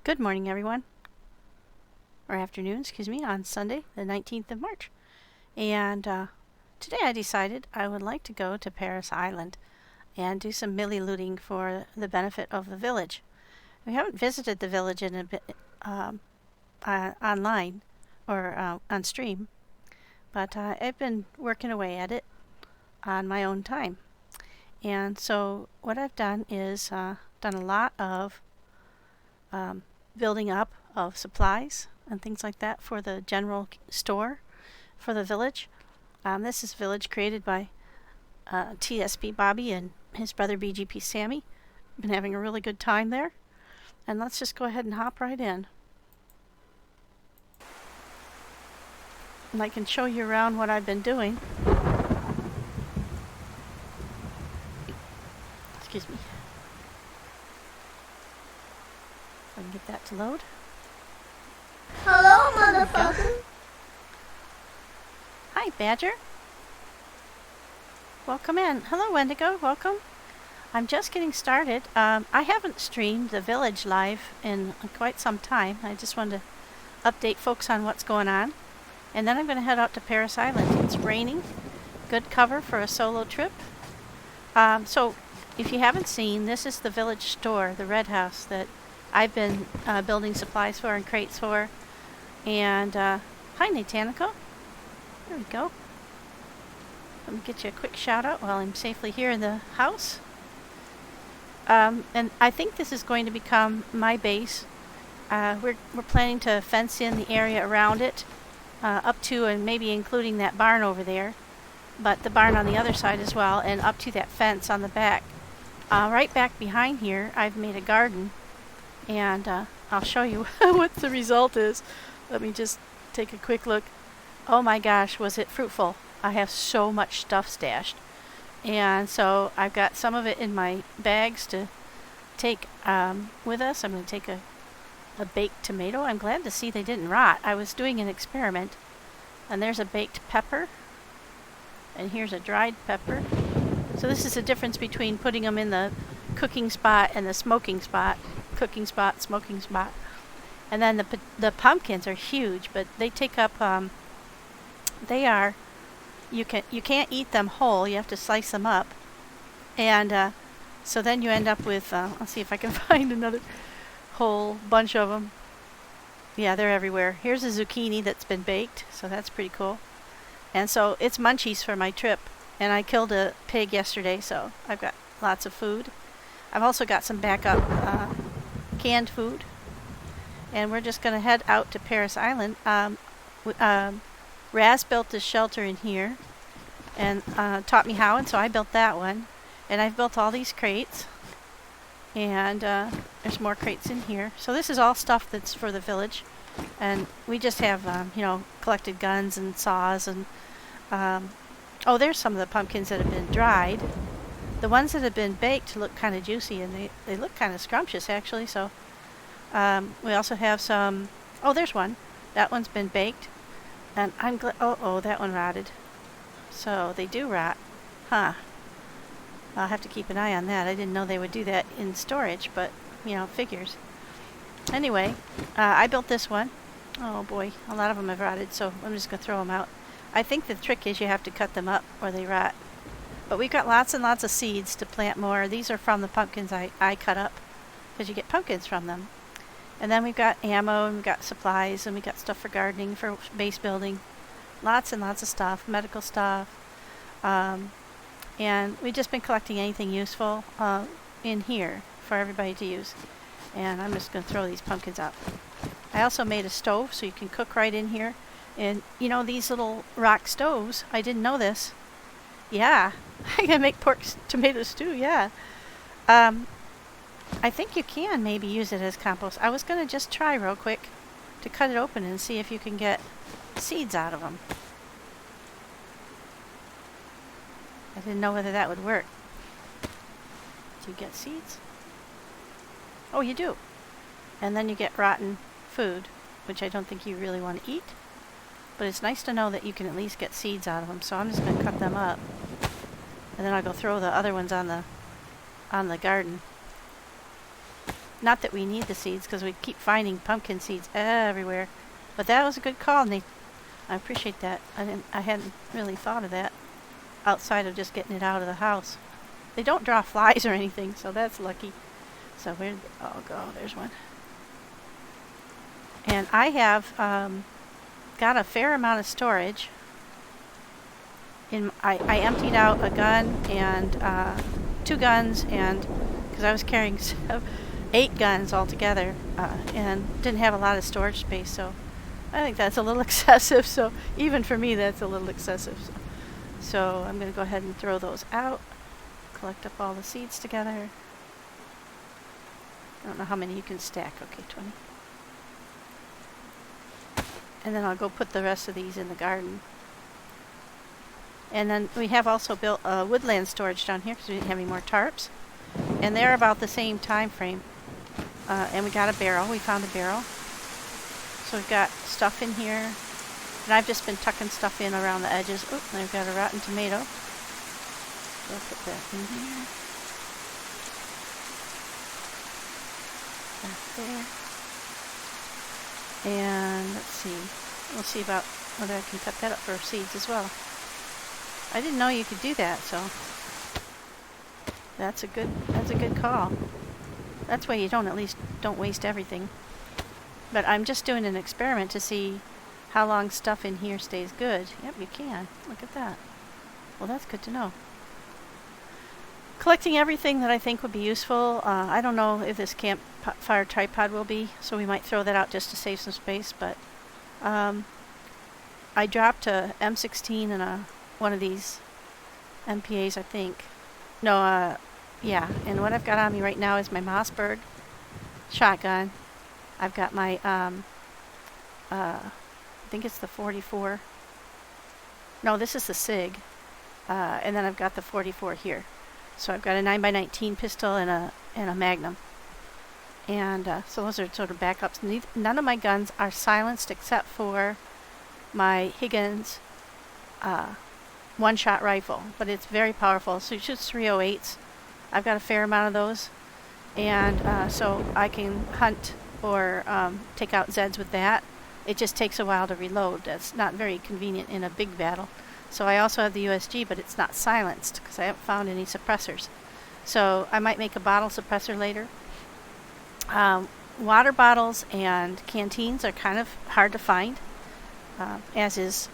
Good morning, everyone. Or afternoon, excuse me, on Sunday, the 19th of March. And today I decided I would like to go to Paris Island and do some Mili looting for the benefit of the village. We haven't visited the village in a bit online or on stream, but I've been working away at it on my own time. And so what I've done is done a lot of building up of supplies and things like that for the general store for the village. This is a village created by TSP Bobby and his brother BGP Sammy. Been having a really good time there. And let's just go ahead and hop right in. And I can show you around what I've been doing. Excuse me. I can get that to load. Hello, motherfucker. Hi, Badger. Welcome in. Hello, Wendigo. Welcome. I'm just getting started. I haven't streamed the village live in quite some time. I just wanted to update folks on what's going on. And then I'm going to head out to Paris Island. It's raining. Good cover for a solo trip. So, if you haven't seen, this is the village store, the red house that I've been building supplies for and crates for. And, hi, Natanico. There we go. Let me get you a quick shout out while I'm safely here in the house. And I think this is going to become my base. We're planning to fence in the area around it, up to and maybe including that barn over there, but the barn on the other side as well, and up to that fence on the back. Right back behind here, I've made a garden. And I'll show you what the result is. Let me just take a quick look. Oh my gosh, was it fruitful. I have so much stuff stashed. And so I've got some of it in my bags to take with us. I'm going to take a baked tomato. I'm glad to see they didn't rot. I was doing an experiment. And there's a baked pepper. And here's a dried pepper. So this is the difference between putting them in the cooking spot and the smoking spot. Cooking spot, smoking spot. And then the pumpkins are huge, but they take up you can't eat them whole. You have to slice them up. And so then you end up with let's see if I can find another whole bunch of them. Yeah, they're everywhere. Here's a zucchini that's been baked, so that's pretty cool. And so it's munchies for my trip. And I killed a pig yesterday, so I've got lots of food. I've also got some backup canned food, and we're just going to head out to Paris Island. Raz built this shelter in here and taught me how, and so I built that one. And I've built all these crates, and there's more crates in here. So this is all stuff that's for the village, and we just have collected guns and saws and oh, there's some of the pumpkins that have been dried. The ones that have been baked look kind of juicy, and they look kind of scrumptious, actually. So we also have some... Oh, there's one. That one's been baked. And I'm glad... Oh, that one rotted. So they do rot. Huh. I'll have to keep an eye on that. I didn't know they would do that in storage, but, figures. Anyway, I built this one. Oh, boy. A lot of them have rotted, so I'm just going to throw them out. I think the trick is you have to cut them up or they rot. But we've got lots and lots of seeds to plant more. These are from the pumpkins I cut up, because you get pumpkins from them. And then we've got ammo, and we've got supplies, and we've got stuff for gardening, for base building. Lots and lots of stuff, medical stuff. And we've just been collecting anything useful in here for everybody to use. And I'm just going to throw these pumpkins out. I also made a stove, so you can cook right in here. And, these little rock stoves, I didn't know this. Yeah, I can make pork tomato stew, yeah. I think you can maybe use it as compost. I was going to just try real quick to cut it open and see if you can get seeds out of them. I didn't know whether that would work. Do you get seeds? Oh, you do. And then you get rotten food, which I don't think you really want to eat. But it's nice to know that you can at least get seeds out of them. So I'm just going to cut them up. And then I'll go throw the other ones on the garden. Not that we need the seeds, because we keep finding pumpkin seeds everywhere. But that was a good call, Nate. I appreciate that. I hadn't really thought of that outside of just getting it out of the house. They don't draw flies or anything, so that's lucky. So where did they all go? There's one. And I have got a fair amount of storage. I emptied out a gun and 2 guns, and because I was carrying 8 guns altogether, and didn't have a lot of storage space, so I think that's a little excessive. So even for me, that's a little excessive. So I'm going to go ahead and throw those out, collect up all the seeds together. I don't know how many you can stack. Okay, 20. And then I'll go put the rest of these in the garden. And then we have also built a woodland storage down here because we didn't have any more tarps. And they're about the same time frame. And we got a barrel. We found a barrel. So we've got stuff in here. And I've just been tucking stuff in around the edges. Oop, and I've got a rotten tomato. So I'll put that in here. Back there. And let's see. We'll see about whether I can cut that up for seeds as well. I didn't know you could do that, so that's a good call. That's why you don't waste everything. But I'm just doing an experiment to see how long stuff in here stays good. Yep, you can. Look at that. Well, that's good to know. Collecting everything that I think would be useful. I don't know if this campfire tripod will be, so we might throw that out just to save some space. But I dropped a M16 and one of these MPAs, I think. No, yeah. And what I've got on me right now is my Mossberg shotgun. I've got my, I think it's the 44. No, this is the SIG. And then I've got the 44 here. So I've got a 9x19 pistol and a Magnum. And so those are sort of backups. None of my guns are silenced except for my Higgins one-shot rifle. But it's very powerful. So it shoots 308s. I've got a fair amount of those. And so I can hunt or take out zeds with that. It just takes a while to reload. That's not very convenient in a big battle. So I also have the USG, but it's not silenced because I haven't found any suppressors. So I might make a bottle suppressor later. Water bottles and canteens are kind of hard to find, as is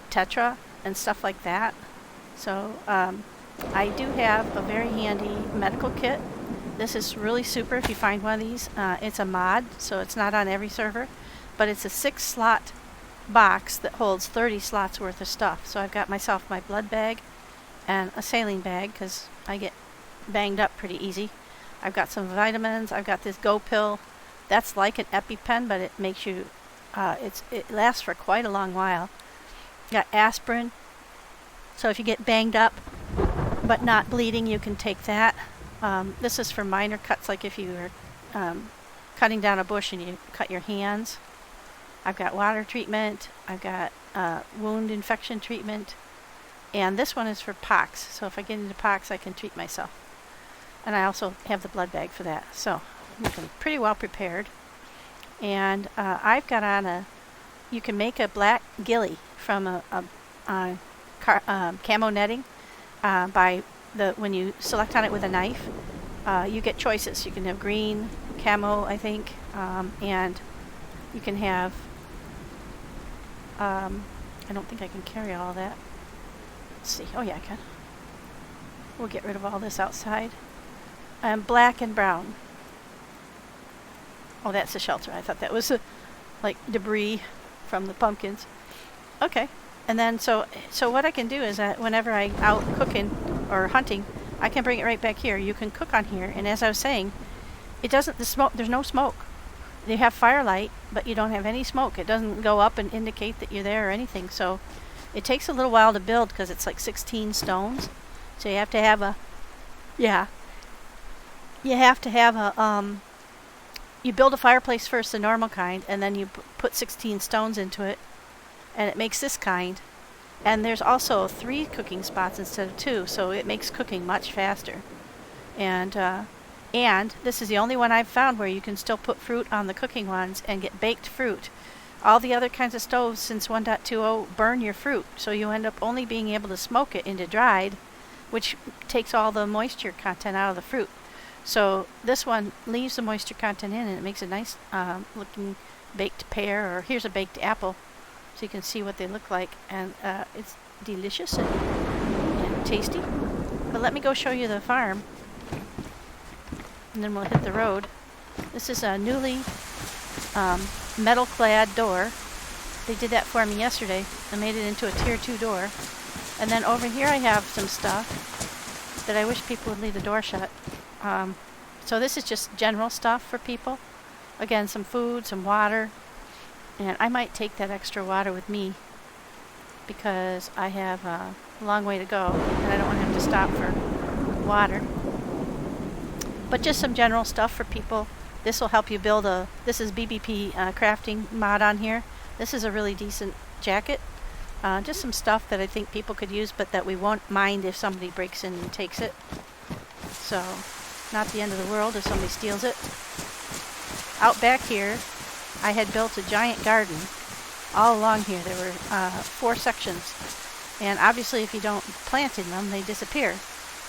Tetra and stuff like that. So I do have a very handy medical kit. This is really super if you find one of these. It's a mod, so it's not on every server, but it's a 6-slot box that holds 30 slots worth of stuff. So I've got myself my blood bag and a saline bag because I get banged up pretty easy. I've got some vitamins. I've got this Go pill. That's like an EpiPen, but it makes you, it lasts for quite a long while. Got aspirin. So if you get banged up but not bleeding, you can take that. This is for minor cuts, like if you were cutting down a bush and you cut your hands. I've got water treatment. I've got wound infection treatment. And this one is for pox. So if I get into pox, I can treat myself. And I also have the blood bag for that. So I'm pretty well prepared. And I've got on you can make a black ghillie from a camo netting by when you select on it with a knife. You get choices. You can have green, camo, I think, and you can have, I don't think I can carry all that. Let's see. Oh yeah, I can. We'll get rid of all this outside. Black and brown. Oh, that's the shelter. I thought that was like debris from the pumpkins. Okay. And then so what I can do is that whenever I'm out cooking or hunting, I can bring it right back here. You can cook on here, and as I was saying, there's no smoke. You have firelight, but you don't have any smoke. It doesn't go up and indicate that you're there or anything. So it takes a little while to build because it's like 16 stones. So you have to have you build a fireplace first, the normal kind, and then you put 16 stones into it, and it makes this kind. And there's also 3 cooking spots instead of 2, so it makes cooking much faster. And And this is the only one I've found where you can still put fruit on the cooking ones and get baked fruit. All the other kinds of stoves since 1.20 burn your fruit, so you end up only being able to smoke it into dried, which takes all the moisture content out of the fruit. So this one leaves the moisture content in, and it makes a nice looking baked pear, or here's a baked apple, so you can see what they look like. And it's delicious and tasty. But let me go show you the farm, and then we'll hit the road. This is a newly metal-clad door. They did that for me yesterday. I made it into a tier 2 door. And then over here I have some stuff that I wish people would leave the door shut. So this is just general stuff for people. Again, some food, some water. And I might take that extra water with me because I have a long way to go and I don't want to have to stop for water. But just some general stuff for people. This will help you build this is BBP crafting mod on here. This is a really decent jacket. Just some stuff that I think people could use, but that we won't mind if somebody breaks in and takes it. So, not the end of the world if somebody steals it. Out back here, I had built a giant garden all along here. There were 4 sections. And obviously if you don't plant in them, they disappear.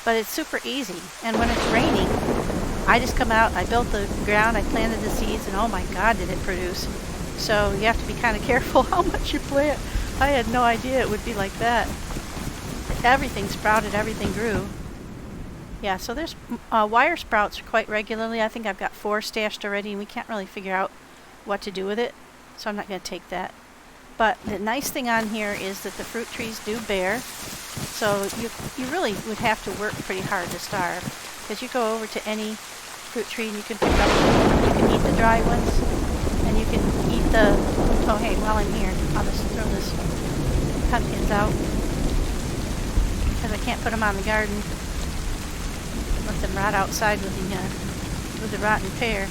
But it's super easy. And when it's raining, I just come out, I built the ground, I planted the seeds, and oh my God, did it produce. So you have to be kind of careful how much you plant. I had no idea it would be like that. Everything sprouted, everything grew. Yeah, so there's wire sprouts quite regularly. I think I've got 4 stashed already, and we can't really figure out what to do with it, so I'm not going to take that. But the nice thing on here is that the fruit trees do bear, so you really would have to work pretty hard to starve. Because you go over to any fruit tree and you can pick up, you can eat the dry ones, and you can eat the, oh hey, while I'm here, I'll just throw this pumpkins out, because I can't put them on the garden. Let them rot outside with the rotten pear.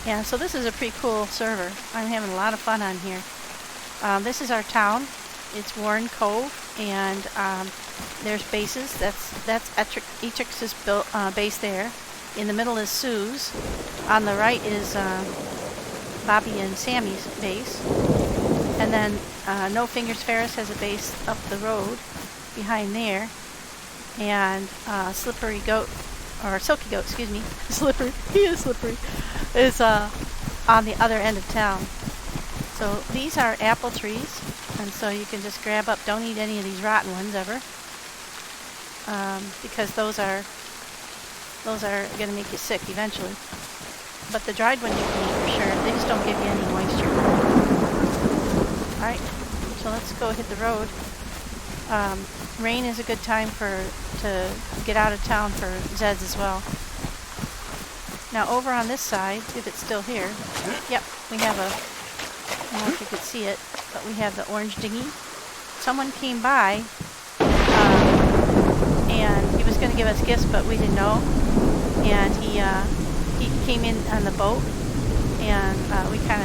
Yeah, so this is a pretty cool server. I'm having a lot of fun on here. This is our town. It's Warren Cove, and there's bases. That's Etrix's base there. In the middle is Sue's. On the right is Bobby and Sammy's base. And then No Fingers Ferris has a base up the road behind there. And Slippery Goat, or Silky Goat, excuse me, Slippery, he is slippery, is on the other end of town. So these are apple trees, and so you can just grab up, don't eat any of these rotten ones ever, because those are going to make you sick eventually. But the dried ones you can eat for sure. They just don't give you any moisture. Alright, so let's go hit the road. Rain is a good time to get out of town for zeds as well. Now over on this side, if it's still here, yep, we have I don't know if you could see it, but we have the orange dinghy. Someone came by, and he was going to give us gifts, but we didn't know. And he came in on the boat, and we kind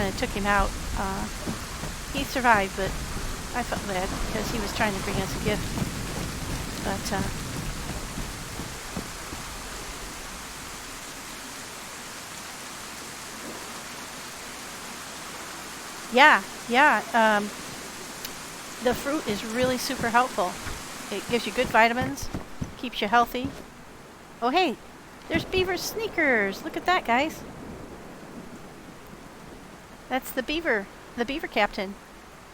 of took him out. He survived, but I felt bad because he was trying to bring us a gift. But yeah. The fruit is really super helpful. It gives you good vitamins, keeps you healthy. Oh hey, there's beaver sneakers. Look at that, guys. That's the beaver captain.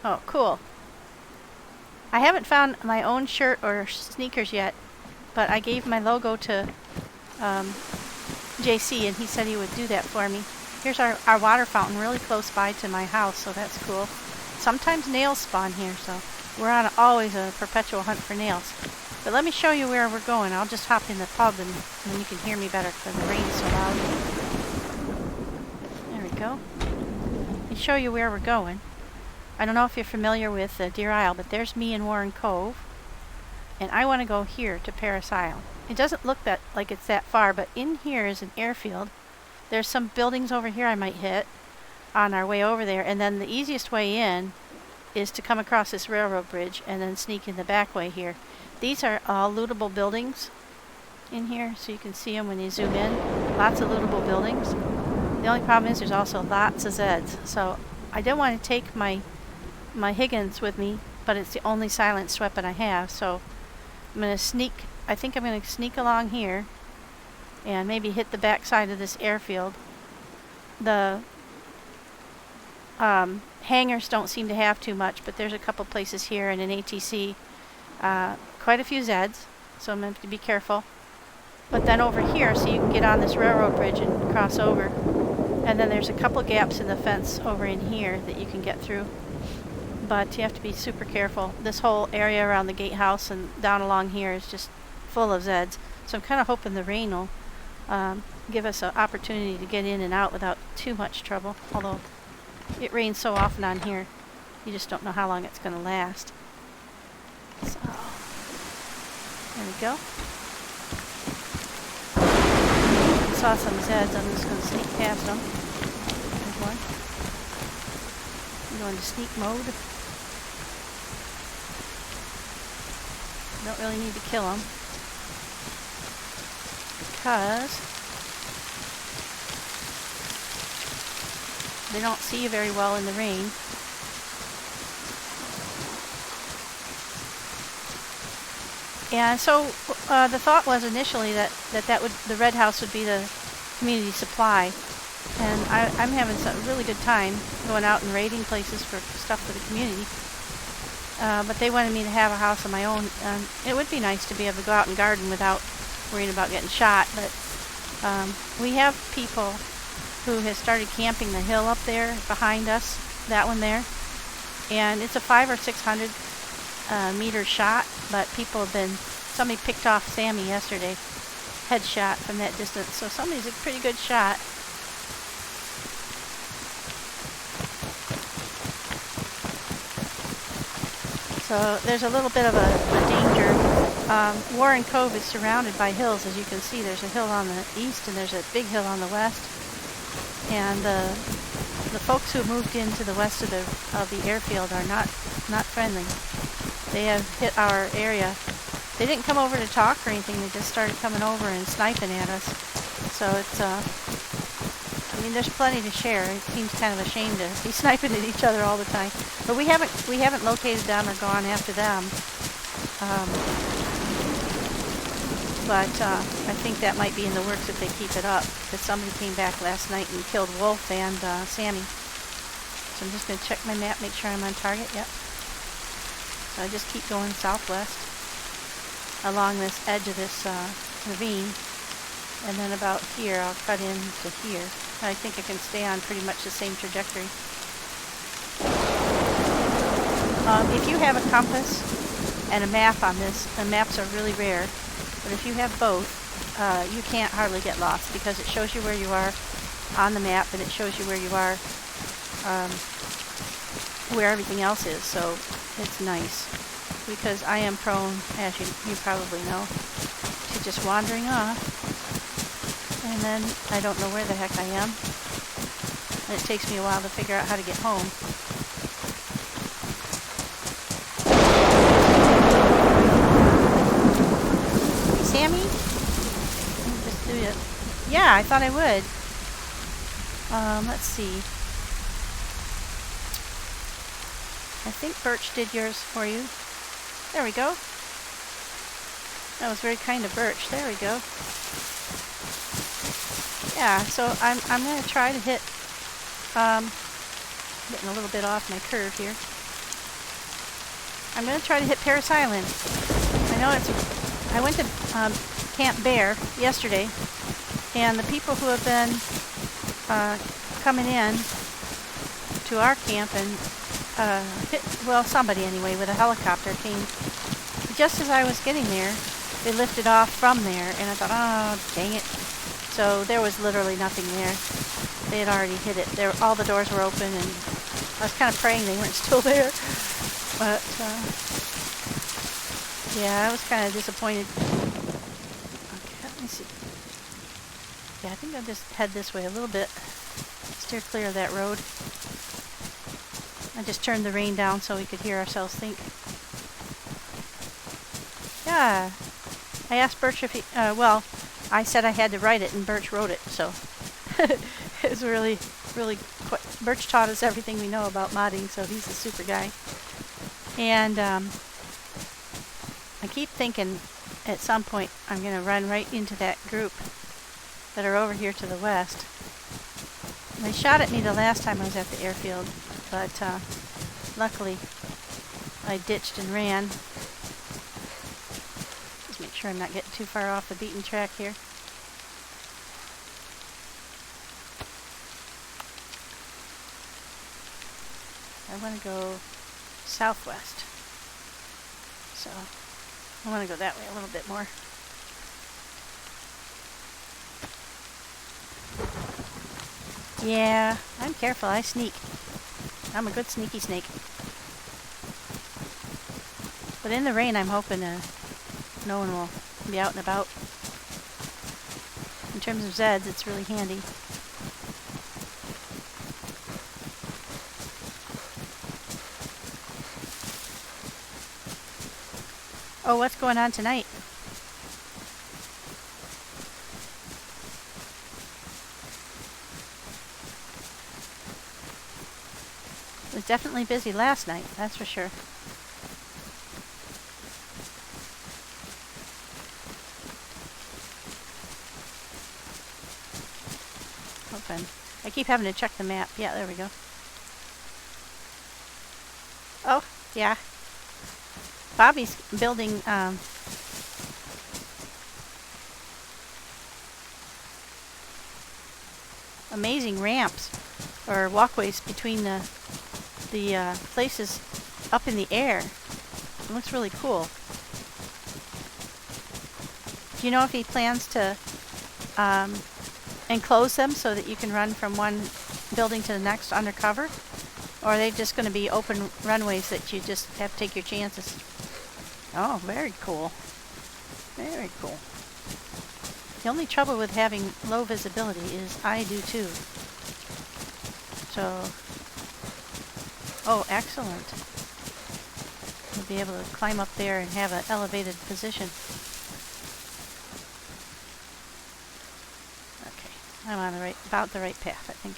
Oh, cool. I haven't found my own shirt or sneakers yet, but I gave my logo to JC, and he said he would do that for me. Here's our water fountain really close by to my house, so that's cool. Sometimes nails spawn here, so we're on always a perpetual hunt for nails. But let me show you where we're going. I'll just hop in the pub, and then you can hear me better because the rain is so loud. There we go. Let me show you where we're going. I don't know if you're familiar with DeerIsle, but there's me in Warren Cove, and I want to go here to Paris Isle. It doesn't look like it's that far, but in here is an airfield. There's some buildings over here I might hit on our way over there, and then the easiest way in is to come across this railroad bridge and then sneak in the back way here. These are all lootable buildings, in here so you can see them when you zoom in. Lots of lootable buildings. The only problem is there's also lots of zeds. So I didn't want to take my Higgins with me, but it's the only silenced weapon I have. So I'm going to sneak. I think I'm going to sneak along here and maybe hit the back side of this airfield. The hangars don't seem to have too much, but there's a couple places here and an ATC. Quite a few zeds, so I'm going to have to be careful. But then over here, so you can get on this railroad bridge and cross over. And then there's a couple gaps in the fence over in here that you can get through. But you have to be super careful. This whole area around the gatehouse and down along here is just full of zeds. So I'm kind of hoping the rain will give us an opportunity to get in and out without too much trouble. Although it rains so often on here, you just don't know how long it's going to last. So, there we go. I saw some zeds. I'm just going to sneak past them. There's one. I'm going to sneak mode. Don't really need to kill them because they don't see you very well in the rain. And so the thought was initially that the red house would be the community supply, and I'm having a really good time going out and raiding places for stuff for the community. But they wanted me to have a house of my own. It would be nice to be able to go out and garden without worrying about getting shot. But we have people who have started camping the hill up there behind us, that one there, and it's a 500 or 600 meter shot, but somebody picked off Sammy yesterday, headshot from that distance, so somebody's a pretty good shot. So there's a little bit of a danger. Warren Cove is surrounded by hills, as you can see. There's a hill on the east and there's a big hill on the west, and the folks who moved into the west of the airfield are not friendly. They have hit our area. They didn't come over to talk or anything. They just started coming over and sniping at us. So it's, I mean, there's plenty to share. It seems kind of a shame to be sniping at each other all the time. But we haven't located them or gone after them. But I think that might be in the works if they keep it up. Because somebody came back last night and killed Wolf and Sammy. So I'm just going to check my map, make sure I'm on target. Yep. So I just keep going southwest along this edge of this ravine, and then about here I'll cut into here. I think I can stay on pretty much the same trajectory. If you have a compass and a map on this, the maps are really rare, but if you have both, you can't hardly get lost because it shows you where you are on the map and it shows you where you are where everything else is, so it's nice. Because I am prone, as you probably know, to just wandering off, and then I don't know where the heck I am, and it takes me a while to figure out how to get home. Hey, Sammy? Just do it. Yeah, I thought I would. Let's see. I think Birch did yours for you. There we go. That was very kind of Birch. There we go. Yeah, so I'm going to try to hit, getting a little bit off my curve here. I'm going to try to hit Paris Island. I know I went to Camp Bear yesterday, and the people who have been coming in to our camp and somebody anyway with a helicopter came just as I was getting there. They lifted off from there, and I thought, oh, dang it. So there was literally nothing there. They had already hit it. All the doors were open, and I was kind of praying they weren't still there. But, yeah, I was kind of disappointed. Okay, let me see. Yeah, I think I'll just head this way a little bit. Steer clear of that road. I just turned the rain down so we could hear ourselves think. Yeah, I asked Birch if he, well, I said I had to write it and Birch wrote it, so it's really, really quite, Birch taught us everything we know about modding, so he's a super guy. And I keep thinking at some point I'm going to run right into that group that are over here to the west. They shot at me the last time I was at the airfield, but luckily I ditched and ran. Just make sure I'm not getting too far off the beaten track here. I want to go southwest, so I want to go that way a little bit more. Yeah, I'm careful. I sneak. I'm a good sneaky snake. But in the rain, I'm hoping no one will be out and about. In terms of zeds, it's really handy. Oh, what's going on tonight? It was definitely busy last night, that's for sure. Open. I keep having to check the map. Yeah, there we go. Oh, yeah. Bobby's building amazing ramps or walkways between the places up in the air. It looks really cool. Do you know if he plans to enclose them so that you can run from one building to the next undercover? Or are they just going to be open runways that you just have to take your chances? Oh, very cool. Very cool. The only trouble with having low visibility is I do too. So, oh, excellent. You'll be able to climb up there and have an elevated position. Okay, I'm on about the right path, I think.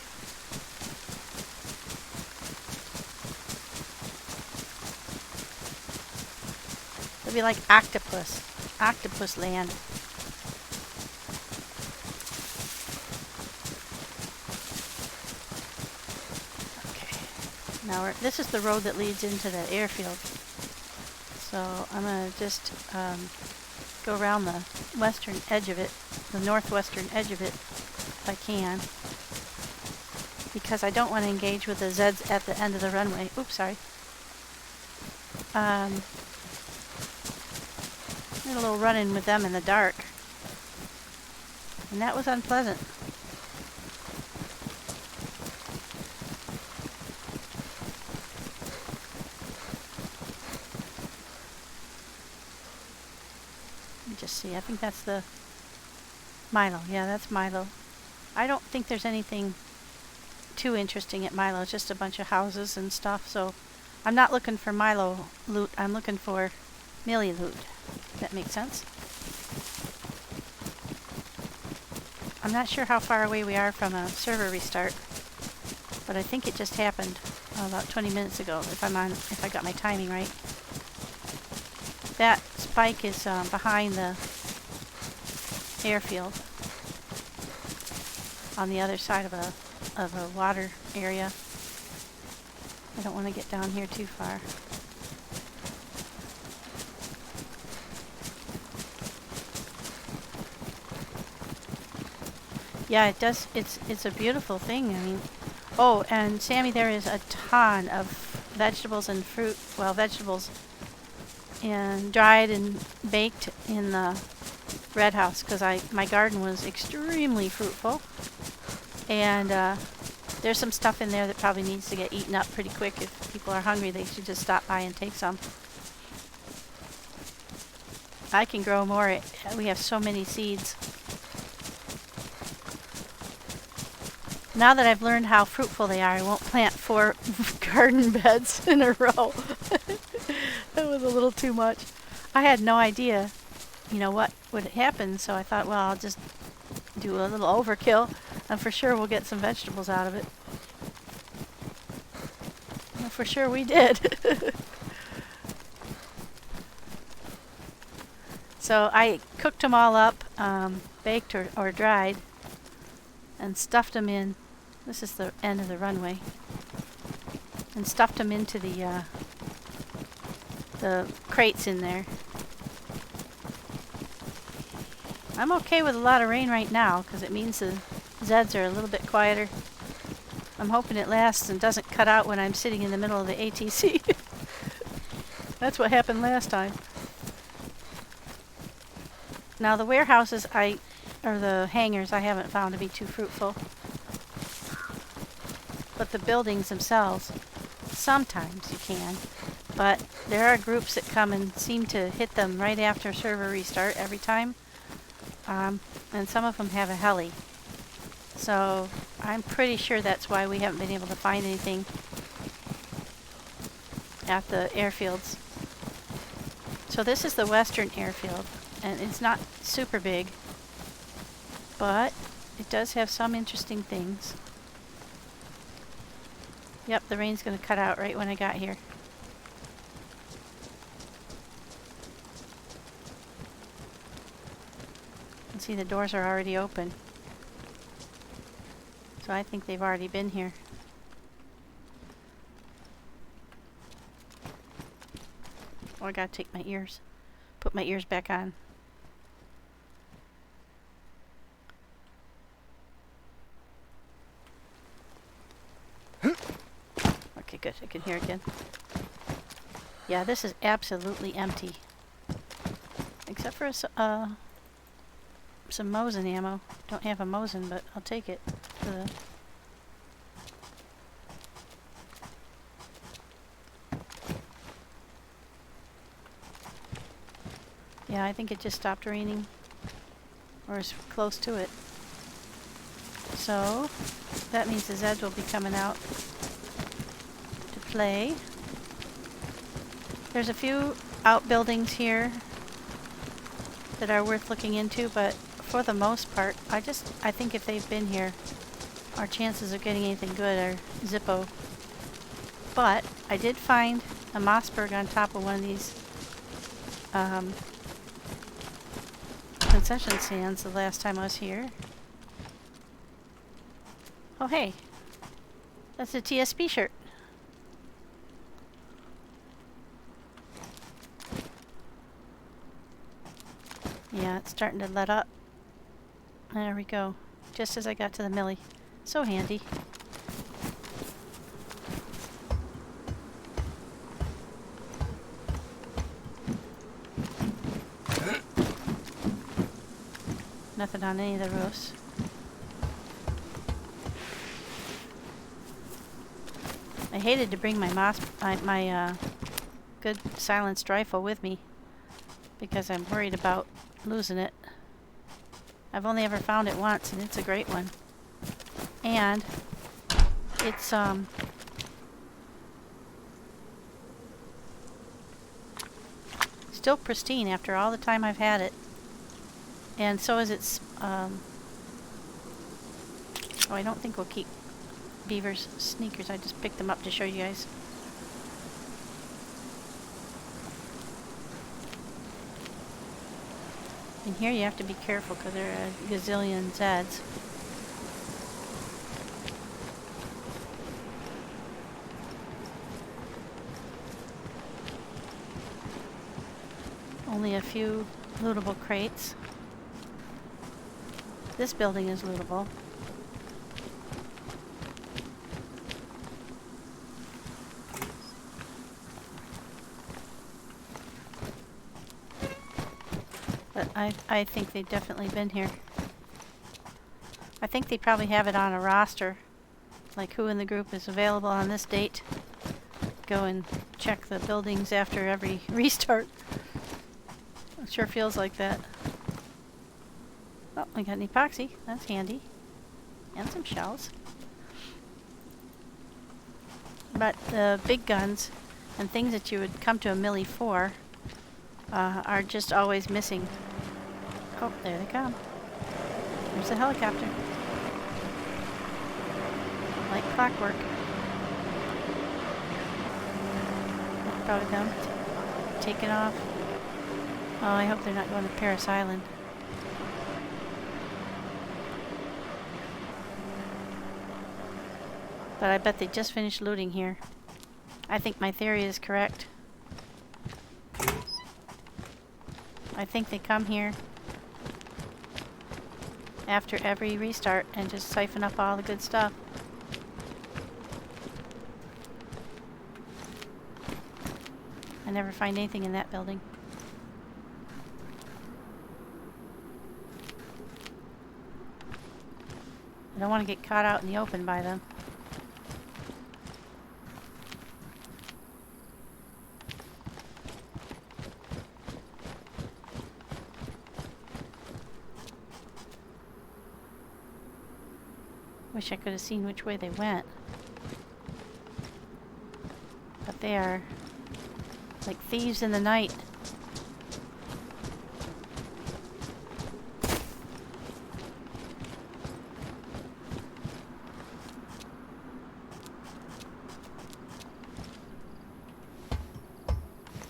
It'll be like octopus land. Okay, now this is the road that leads into the airfield. So I'm gonna just go around the western edge of it, the northwestern edge of it, if I can, because I don't want to engage with the zeds at the end of the runway. Oops, sorry. Did a little run-in with them in the dark, and that was unpleasant. Let me just see. I think that's the Milo. Yeah, that's Milo. I don't think there's anything too interesting at Milo. It's just a bunch of houses and stuff. So I'm not looking for Milo loot. I'm looking for Mili loot. That makes sense. I'm not sure how far away we are from a server restart, but I think it just happened about 20 minutes ago, if I got my timing right. That spike is behind the airfield, on the other side of a water area. I don't want to get down here too far. Yeah, it does. It's a beautiful thing. I mean, oh, and Sammy, there is a ton of vegetables and fruit. Well, vegetables and dried and baked in the red house because my garden was extremely fruitful, and there's some stuff in there that probably needs to get eaten up pretty quick. If people are hungry, they should just stop by and take some. I can grow more. We have so many seeds. Now that I've learned how fruitful they are, I won't plant 4 garden beds in a row. That was a little too much. I had no idea you know, what would happen. So I thought, well, I'll just do a little overkill, and for sure we'll get some vegetables out of it. And for sure we did. So I cooked them all up, baked or dried, and stuffed them in. This is the end of the runway. And stuffed them into the crates in there. I'm okay with a lot of rain right now because it means the zeds are a little bit quieter. I'm hoping it lasts and doesn't cut out when I'm sitting in the middle of the ATC. That's what happened last time. Now the warehouses or the hangars I haven't found to be too fruitful. But the buildings themselves, sometimes you can. But there are groups that come and seem to hit them right after server restart every time. And some of them have a heli. So I'm pretty sure that's why we haven't been able to find anything at the airfields. So this is the western airfield, and it's not super big, but it does have some interesting things. Yep, the rain's going to cut out right when I got here. You can see the doors are already open. So I think they've already been here. Oh, I gotta take my ears. Put my ears back on. Okay, good. I can hear again. Yeah, this is absolutely empty. Except for some Mosin ammo. Don't have a Mosin, but I'll take it. Yeah, I think it just stopped raining. Or is close to it. So, that means the zeds will be coming out to play. There's a few outbuildings here that are worth looking into, but for the most part, I think if they've been here, our chances of getting anything good are zippo. But I did find a Mossberg on top of one of these concession stands the last time I was here. Oh hey, that's a TSP shirt. Yeah, it's starting to let up. There we go. Just as I got to the Mili. So handy. Nothing on any of the roofs. I hated to bring my good silenced rifle with me because I'm worried about losing it. I've only ever found it once, and it's a great one. And it's still pristine after all the time I've had it. And so is its oh, I don't think we'll keep Beaver's sneakers. I just picked them up to show you guys. And here you have to be careful because there are a gazillion zeds. Only a few lootable crates. This building is lootable. But I think they've definitely been here. I think they probably have it on a roster. Like who in the group is available on this date. Go and check the buildings after every restart. It sure feels like that. Oh, I got an epoxy. That's handy. And some shells. But the big guns and things that you would come to a Mili for are just always missing. Oh, there they come. There's the helicopter. Like clockwork. That's probably them taking off. Oh, I hope they're not going to Paris Island. But I bet they just finished looting here. I think my theory is correct. I think they come here after every restart and just siphon up all the good stuff. I never find anything in that building. I don't want to get caught out in the open by them. Wish I could have seen which way they went. But they are like thieves in the night.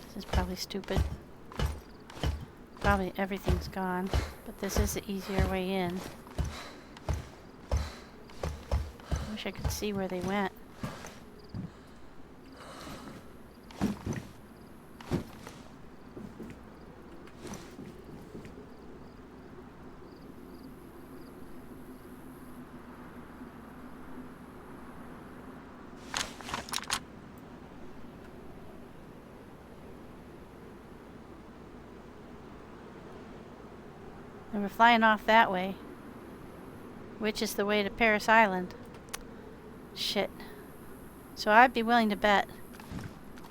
This is probably stupid. Probably everything's gone, but this is the easier way in. Wish I could see where they went. They were flying off that way, which is the way to Paris Island. Shit. So I'd be willing to bet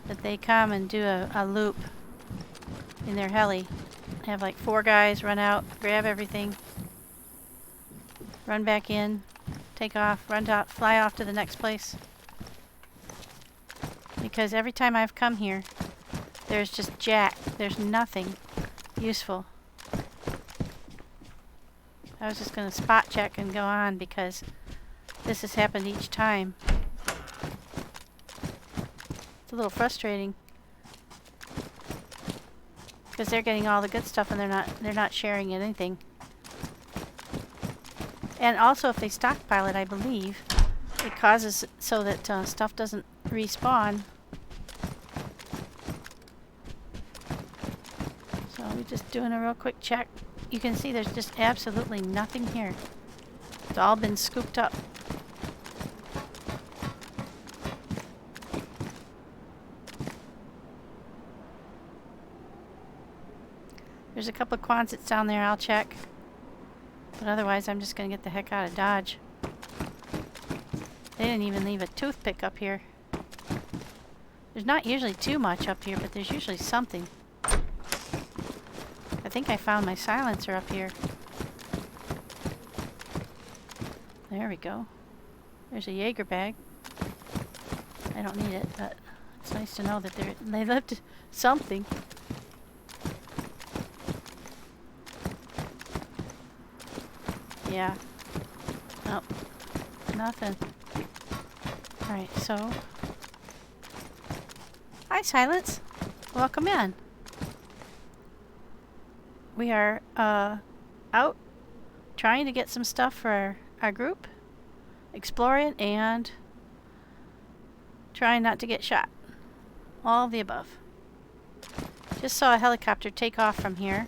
that they come and do a loop in their heli. Have like 4 guys run out, grab everything, run back in, take off, run out, fly off to the next place. Because every time I've come here, there's just jack. There's nothing useful. I was just going to spot check and go on because this has happened each time. It's a little frustrating because they're getting all the good stuff and they're not sharing anything. And also, if they stockpile it, I believe it causes it so that stuff doesn't respawn. So we're just doing a real quick check. You can see there's just absolutely nothing here. It's all been scooped up. There's a couple of Quonsets down there I'll check. But otherwise I'm just going to get the heck out of Dodge. They didn't even leave a toothpick up here. There's not usually too much up here, but there's usually something. I think I found my silencer up here. There we go. There's a Jaeger bag. I don't need it, but it's nice to know that they left something. Yeah. Nope. Nothing. Alright, so. Hi, Silence. Welcome in. We are out trying to get some stuff for our group, exploring, and trying not to get shot. All of the above. Just saw a helicopter take off from here,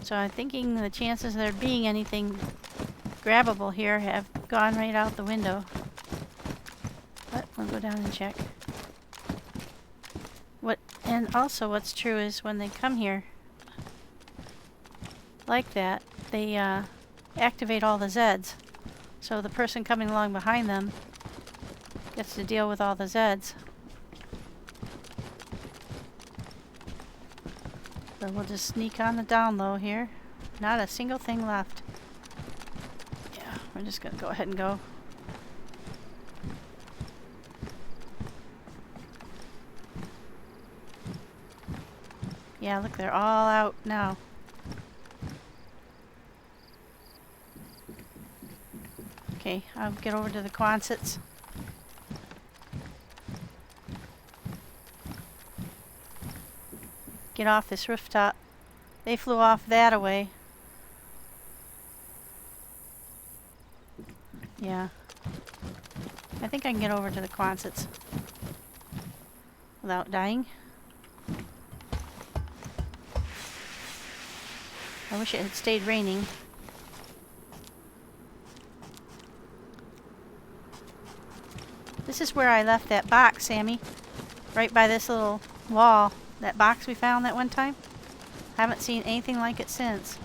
so I'm thinking the chances of there being anything grabbable here have gone right out the window. But we'll go down and check. And also what's true is when they come here like that, they activate all the zeds. So the person coming along behind them gets to deal with all the zeds. So we'll just sneak on the down low here. Not a single thing left. Yeah, we're just going to go ahead and go. Yeah, look, they're all out now. Okay, I'll get over to the Quonsets. Get off this rooftop. They flew off that away. Yeah. I think I can get over to the Quonsets without dying. I wish it had stayed raining. This is where I left that box, Sammy. Right by this little wall. That box we found that one time. Haven't seen anything like it since.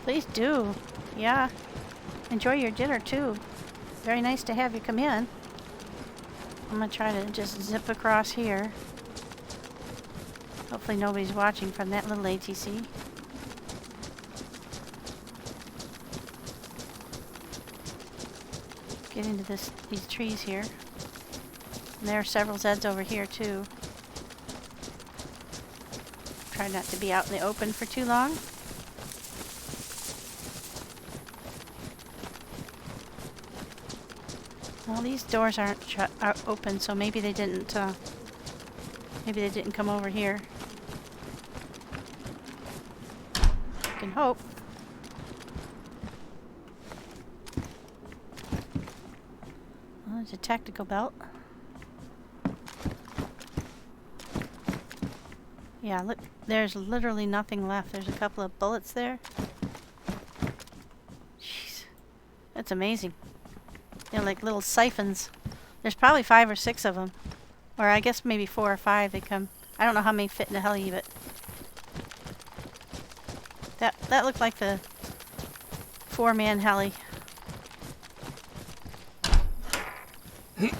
Please do. Yeah. Enjoy your dinner too. Very nice to have you come in. I'm gonna try to just zip across here. Hopefully nobody's watching from that little ATC. Get into these trees here. And there are several zeds over here too. Try not to be out in the open for too long. Well, these doors aren't open, so maybe they didn't come over here. I can hope. Well, there's a tactical belt. Yeah, look, there's literally nothing left. There's a couple of bullets there. Jeez, that's amazing. They're like little siphons. There's probably 5 or 6 of them. Or I guess maybe 4 or 5 they come. I don't know how many fit in the heli, but that looked like the 4-man heli. Okay.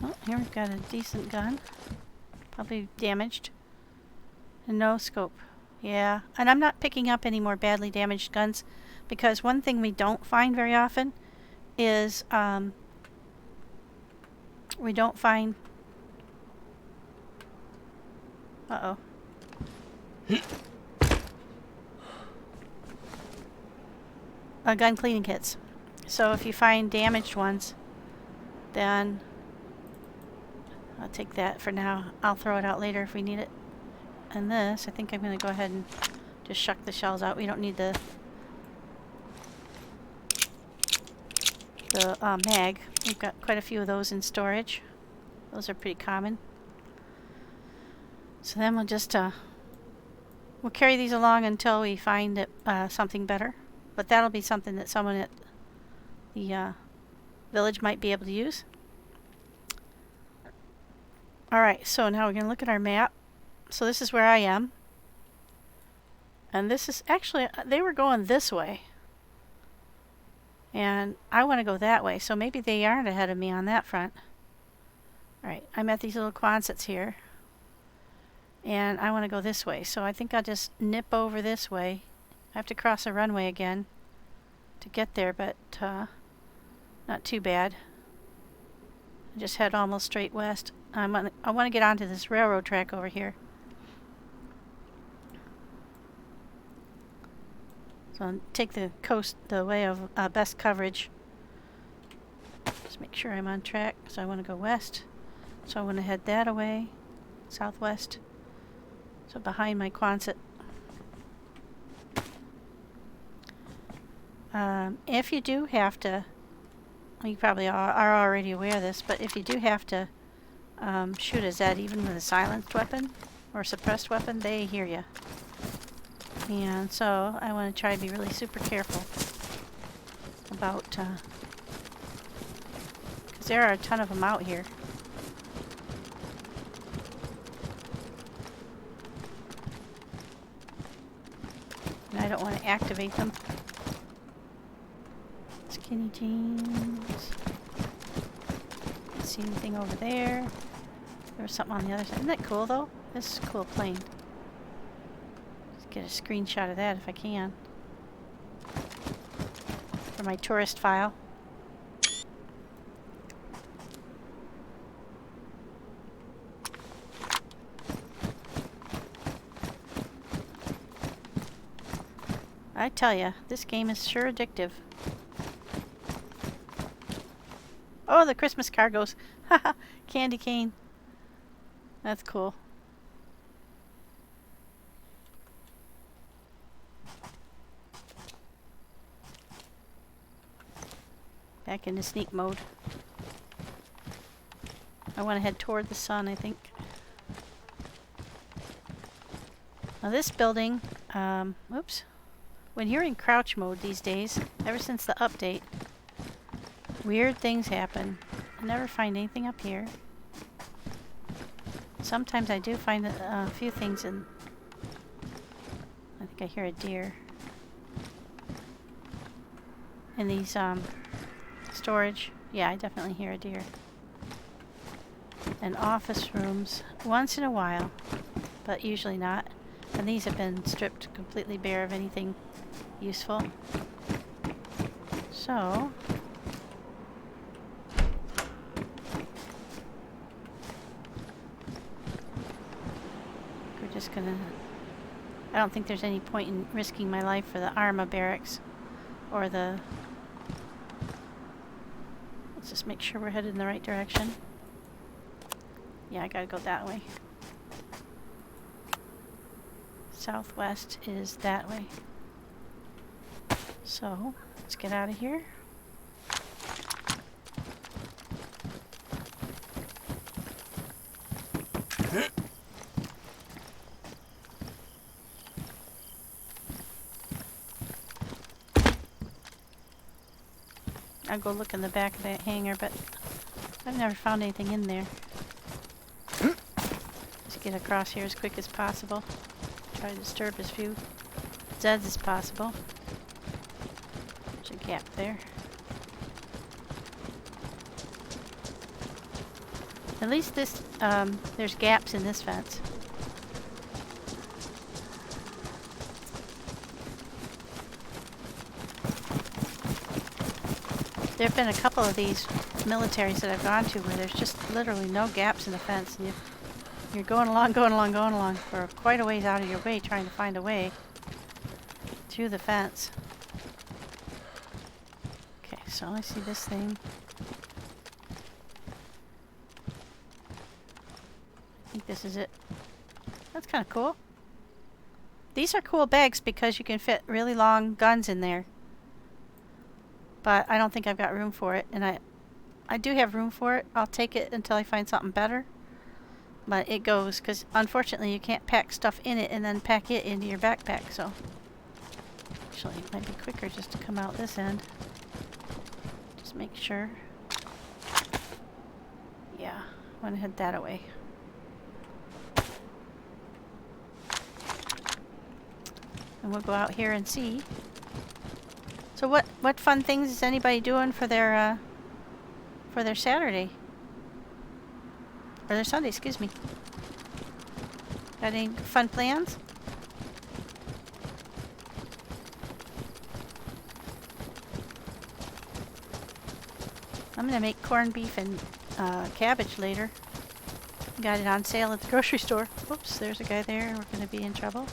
Oh, here we've got a decent gun. Probably damaged. And no scope. Yeah, and I'm not picking up any more badly damaged guns because one thing we don't find very often is we don't find gun cleaning kits. So if you find damaged ones, then I'll take that for now. I'll throw it out later if we need it. And this, I think I'm going to go ahead and just shuck the shells out. We don't need the mag. We've got quite a few of those in storage. Those are pretty common. So then we'll just we'll carry these along until we find it, something better. But that'll be something that someone at the village might be able to use. Alright, so now we're going to look at our map. So this is where I am. And this is actually, they were going this way. And I want to go that way, so maybe they aren't ahead of me on that front. Alright, I'm at these little Quonsets here. And I want to go this way, so I think I'll just nip over this way. I have to cross a runway again to get there, but not too bad. Just head almost straight west. I want to get onto this railroad track over here. So I'll take the coast, the way of best coverage. Just make sure I'm on track. So I want to go west. So I want to head that away, southwest. So behind my Quonset. If you do have to, well, you probably are already aware of this, but if you do have to shoot a Zed even with a silenced weapon or suppressed weapon, they hear you. And so I want to try to be really super careful about, because there are a ton of them out here. And I don't want to activate them. Skinny jeans. See anything over there? There was something on the other side. Isn't that cool though? This is a cool plane. Get a screenshot of that if I can. for my tourist file. I tell ya, this game is sure addictive. Oh, the Christmas cargoes. Haha, candy cane. That's cool. Back into sneak mode. I want to head toward the sun, I think. Now this building, oops. When you're in crouch mode these days, ever since the update, weird things happen. I never find anything up here. Sometimes I do find a few things in... I think I hear a deer. In these, storage. Yeah, I definitely hear a deer. And office rooms, once in a while, but usually not. And these have been stripped completely bare of anything useful. So... we're just gonna... I don't think there's any point in risking my life for the Arma barracks. Or the... Let's just make sure we're headed in the right direction. Yeah, I gotta go that way. Southwest is that way. So, let's get out of here. I'll go look in the back of that hangar, but I've never found anything in there. Just get across here as quick as possible. Try to disturb as few zeds as possible. There's a gap there. At least this, there's gaps in this fence. There have been a couple of these militaries that I've gone to where there's just literally no gaps in the fence. And you're going along for quite a ways out of your way trying to find a way through the fence. Okay, so I see this thing. I think this is it. That's kind of cool. These are cool bags because you can fit really long guns in there. But I don't think I've got room for it, and I do have room for it. I'll take it until I find something better. But it goes, because unfortunately you can't pack stuff in it and then pack it into your backpack, so... Actually, it might be quicker just to come out this end. Just make sure. Yeah, I want to head that away. And we'll go out here and see. So what fun things is anybody doing for their Saturday? Or their Sunday, excuse me. Got any fun plans? I'm gonna make corned beef and cabbage later. Got it on sale at the grocery store. Oops, there's a guy there. We're gonna be in trouble.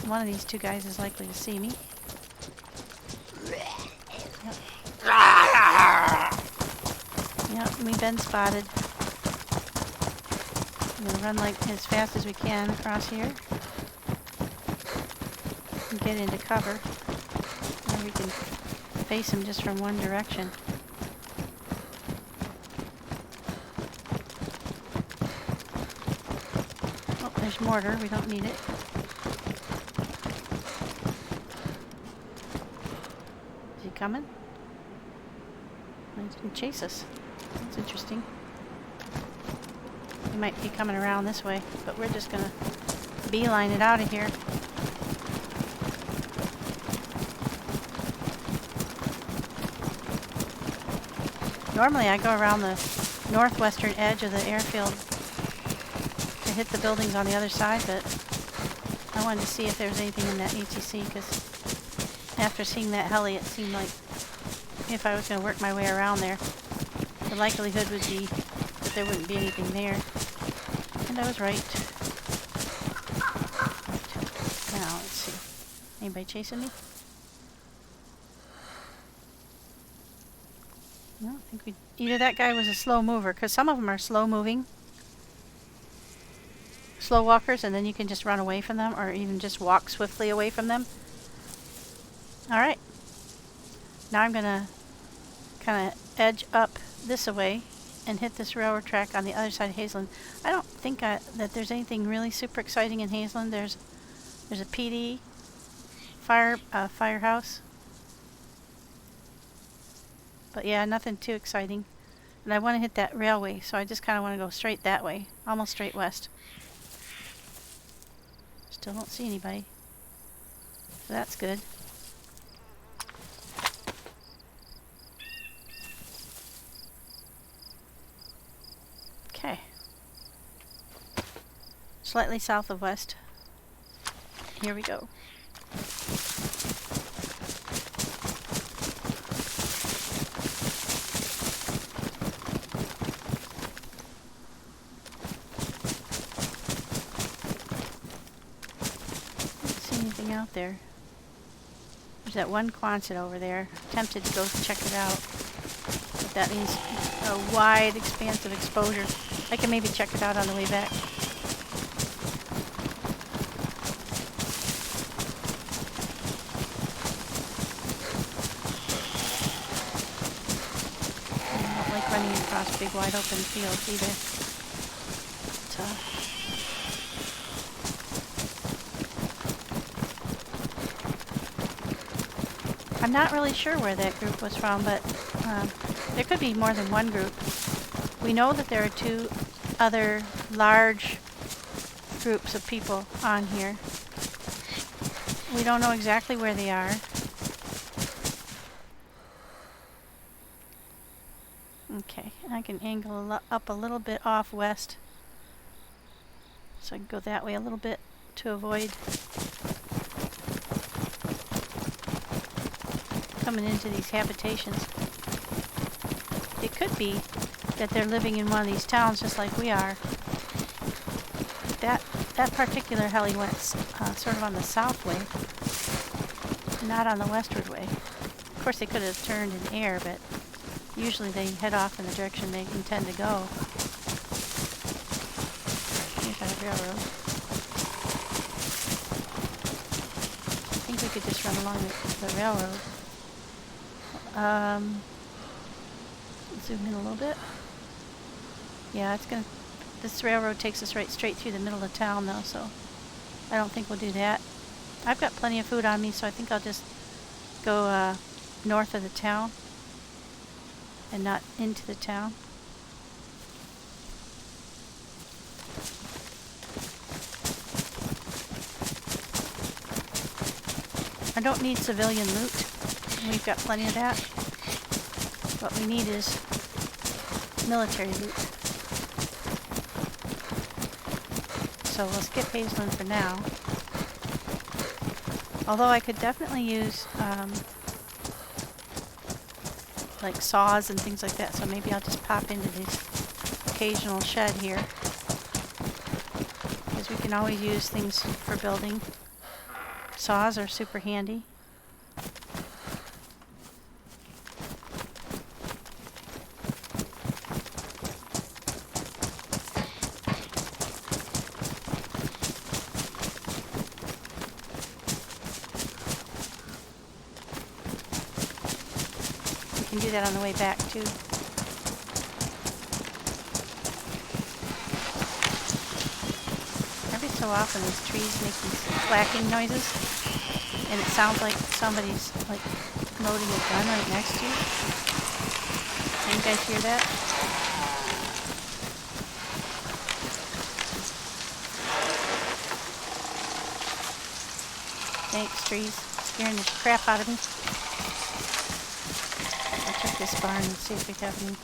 One of these two guys is likely to see me. Yep, we've been spotted. I'm gonna run like as fast as we can across here and get into cover. Or we can face him just from one direction. Oh, there's mortar. We don't need it. Is he coming? He's gonna chase us. That's interesting. He might be coming around this way, but we're just gonna beeline it out of here. Normally I go around the northwestern edge of the airfield to hit the buildings on the other side, but I wanted to see if there was anything in that ATC, because after seeing that heli, it seemed like if I was going to work my way around there, the likelihood would be that there wouldn't be anything there. And I was right. Now, let's see. Anybody chasing me? No, I think we... Either that guy was a slow mover, because some of them are slow moving. Slow walkers, and then you can just run away from them, or even just walk swiftly away from them. Alright. Now I'm going to kind of edge up this way and hit this railroad track on the other side of Hazeland. I don't think that there's anything really super exciting in Hazeland. There's a PD firehouse. But yeah, nothing too exciting. And I want to hit that railway, so I just kind of want to go straight that way, almost straight west. Still don't see anybody. So that's good. Okay. Slightly south of west. Here we go. Out there. There's that one Quonset over there. Tempted to go check it out. But that means a wide expanse of exposure. I can maybe check it out on the way back. I don't like running across big wide open fields either. But, I'm not really sure where that group was from, but there could be more than one group. We know that there are 2 other large groups of people on here. We don't know exactly where they are. Okay, I can angle up a little bit off west, so I can go that way a little bit to avoid coming into these habitations. It could be that they're living in one of these towns just like we are. That particular heli went sort of on the south way, not on the westward way. Of course, they could have turned in air, but usually they head off in the direction they intend to go. Here's our railroad. I think we could just run along the railroad. Zoom in a little bit. Yeah, this railroad takes us right straight through the middle of town though, so I don't think we'll do that. I've got plenty of food on me, so I think I'll just go north of the town and not into the town. I don't need civilian loot. We've got plenty of that. What we need is military loot. So we'll skip Hazeland for now. Although I could definitely use like saws and things like that, so maybe I'll just pop into this occasional shed here. Because we can always use things for building. Saws are super handy. We can do that on the way back too. Every so often these trees make these clacking noises, and it sounds like somebody's like loading a gun right next to you. Can you guys hear that? Thanks, trees. Scaring the crap out of me. I'll check this barn and see if we have any.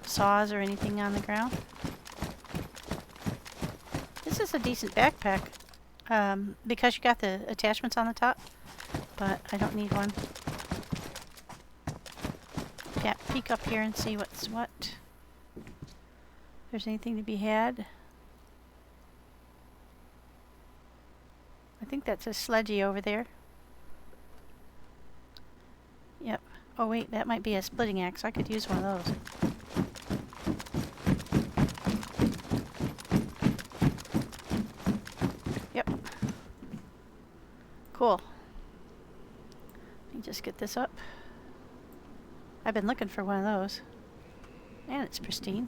Saws or anything on the ground. is a decent backpack. Because you got the attachments on the top, but I don't need one. Yeah, peek up here and see what's what. If there's anything to be had. I think that's a sledgy over there. Yep. Oh wait, that might be a splitting axe. I could use one of those. Yep. Cool. Let me just get this up. I've been looking for one of those. And it's pristine.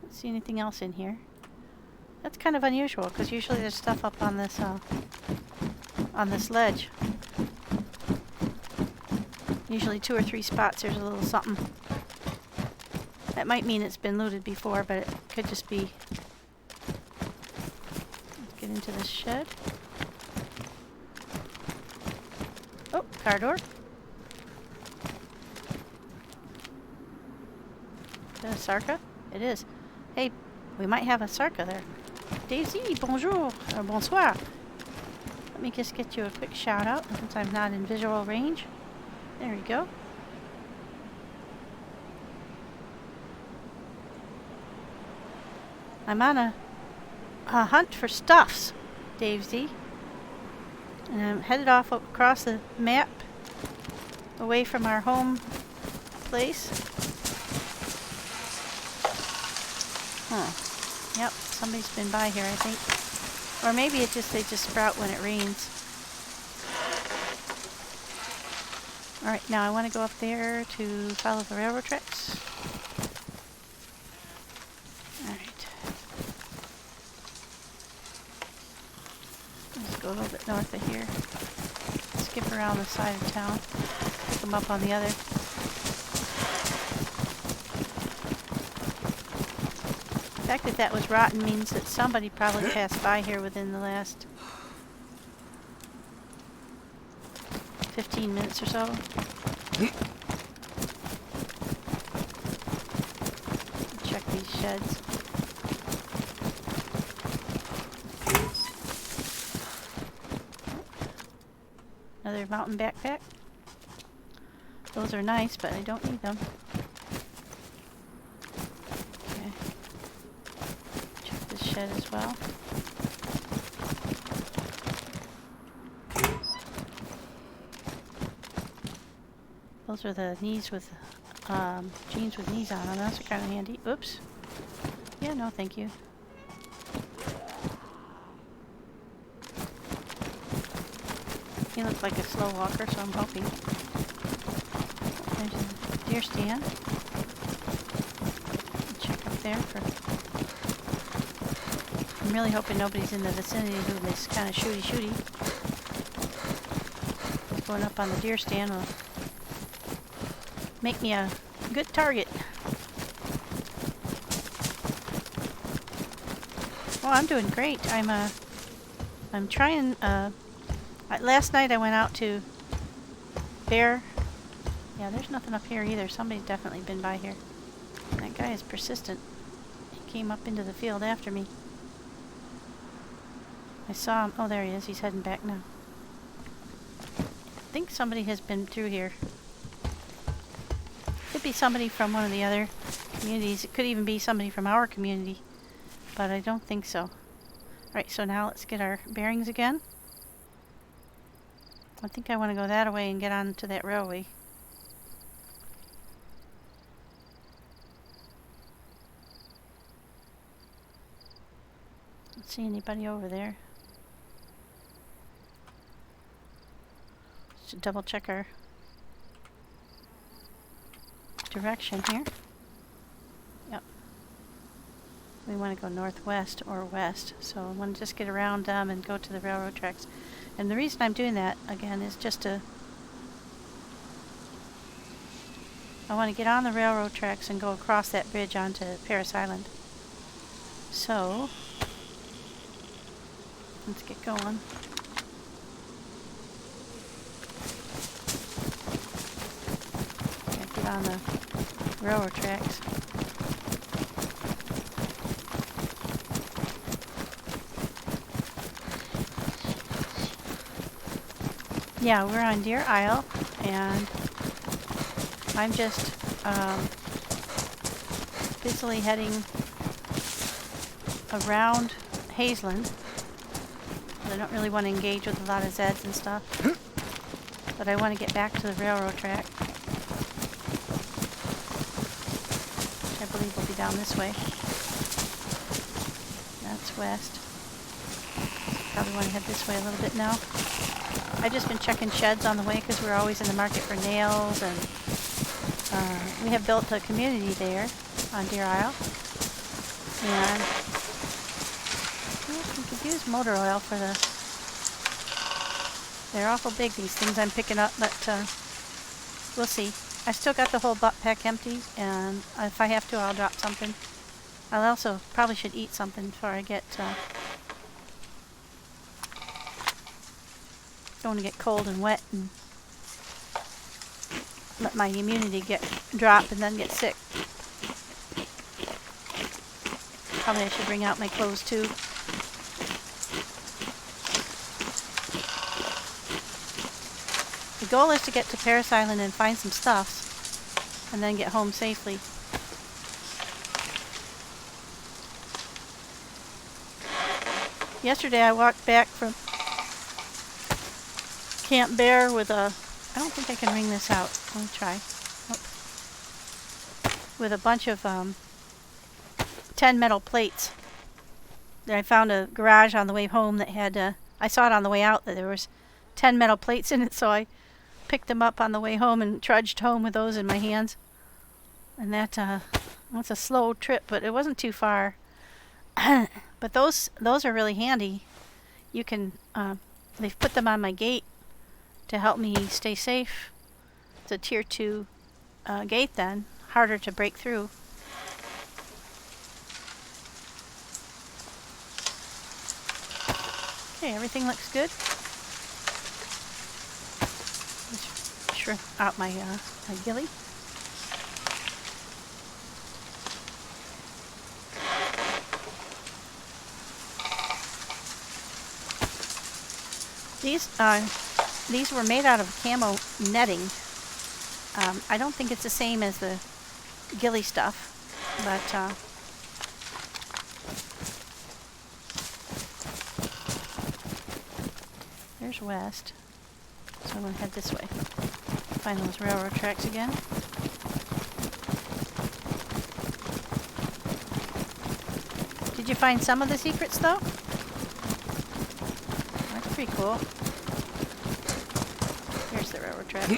Don't see anything else in here. That's kind of unusual, because usually there's stuff up on this ledge. Usually 2 or 3 spots there's a little something. That might mean it's been looted before, but it could just be... Let's get into this shed. Oh, car door. Is that a sarka? It is. Hey, we might have a sarka there. DayZ, bonjour, bonsoir. Let me just get you a quick shout out since I'm not in visual range. There we go. I'm on a hunt for stuffs, DayZ. And I'm headed off across the map away from our home place. Huh. Yep, somebody's been by here, I think. Or maybe it's just they just sprout when it rains. Alright, now I want to go up there to follow the railroad tracks. Alright. Let's go a little bit north of here. Skip around the side of town. Pick them up on the other. The fact that that was rotten means that somebody probably passed by here within the last 15 minutes or so. Check these sheds. Another mountain backpack. Those are nice, but I don't need them. Okay. Check this shed as well. Those are the knees with, jeans with knees on them. Those are kind of handy. Oops. Yeah, no thank you. He looks like a slow walker, so I'm hoping. There's a deer stand. Check up there for... I'm really hoping nobody's in the vicinity doing this kind of shooty-shooty. Going up on the deer stand will make me a good target. Well, I'm doing great. I'm trying, last night I went out to bear. Yeah, there's nothing up here either. Somebody's definitely been by here. That guy is persistent. He came up into the field after me. I saw him. Oh, there he is. He's heading back now. I think somebody has been through here. Could be somebody from one of the other communities. It could even be somebody from our community. But I don't think so. Alright, so now let's get our bearings again. I think I want to go that way and get on to that railway. Don't see anybody over there. Should double check our direction here. Yep. We want to go northwest or west, so I want to just get around them and go to the railroad tracks. And the reason I'm doing that, again, is just to... I want to get on the railroad tracks and go across that bridge onto Paris Island. So, let's get going. Gotta get on the railroad tracks. Yeah, we're on DeerIsle, and I'm just busily heading around Hazeland. I don't really want to engage with a lot of zeds and stuff, but I want to get back to the railroad track, which I believe will be down this way. That's west. Probably want to head this way a little bit now. I've just been checking sheds on the way because we're always in the market for nails, and we have built a community there on DeerIsle, and we could use motor oil for the... They're awful big, these things I'm picking up, but we'll see. I still got the whole butt pack empty, and if I have to, I'll drop something. I also probably should eat something before I get... don't want to get cold and wet and let my immunity drop and then get sick. Probably I should bring out my clothes too. The goal is to get to Paris Island and find some stuff and then get home safely. Yesterday I walked back from Camp Bear with a... I don't think I can wring this out. Let me try. Oh. With a bunch of 10 metal plates. I found a garage on the way home that had... I saw it on the way out that there was 10 metal plates in it, so I picked them up on the way home and trudged home with those in my hands. And that's a slow trip, but it wasn't too far. But those are really handy. You can... they've put them on my gate to help me stay safe. It's a tier 2 gate then, harder to break through. Okay, everything looks good. Just shrimp out my ghillie. These were made out of camo netting. I don't think it's the same as the ghillie stuff, but there's west. So I'm going to head this way. Find those railroad tracks again. Did you find some of the secrets though? That's pretty cool. Here's the railroad track.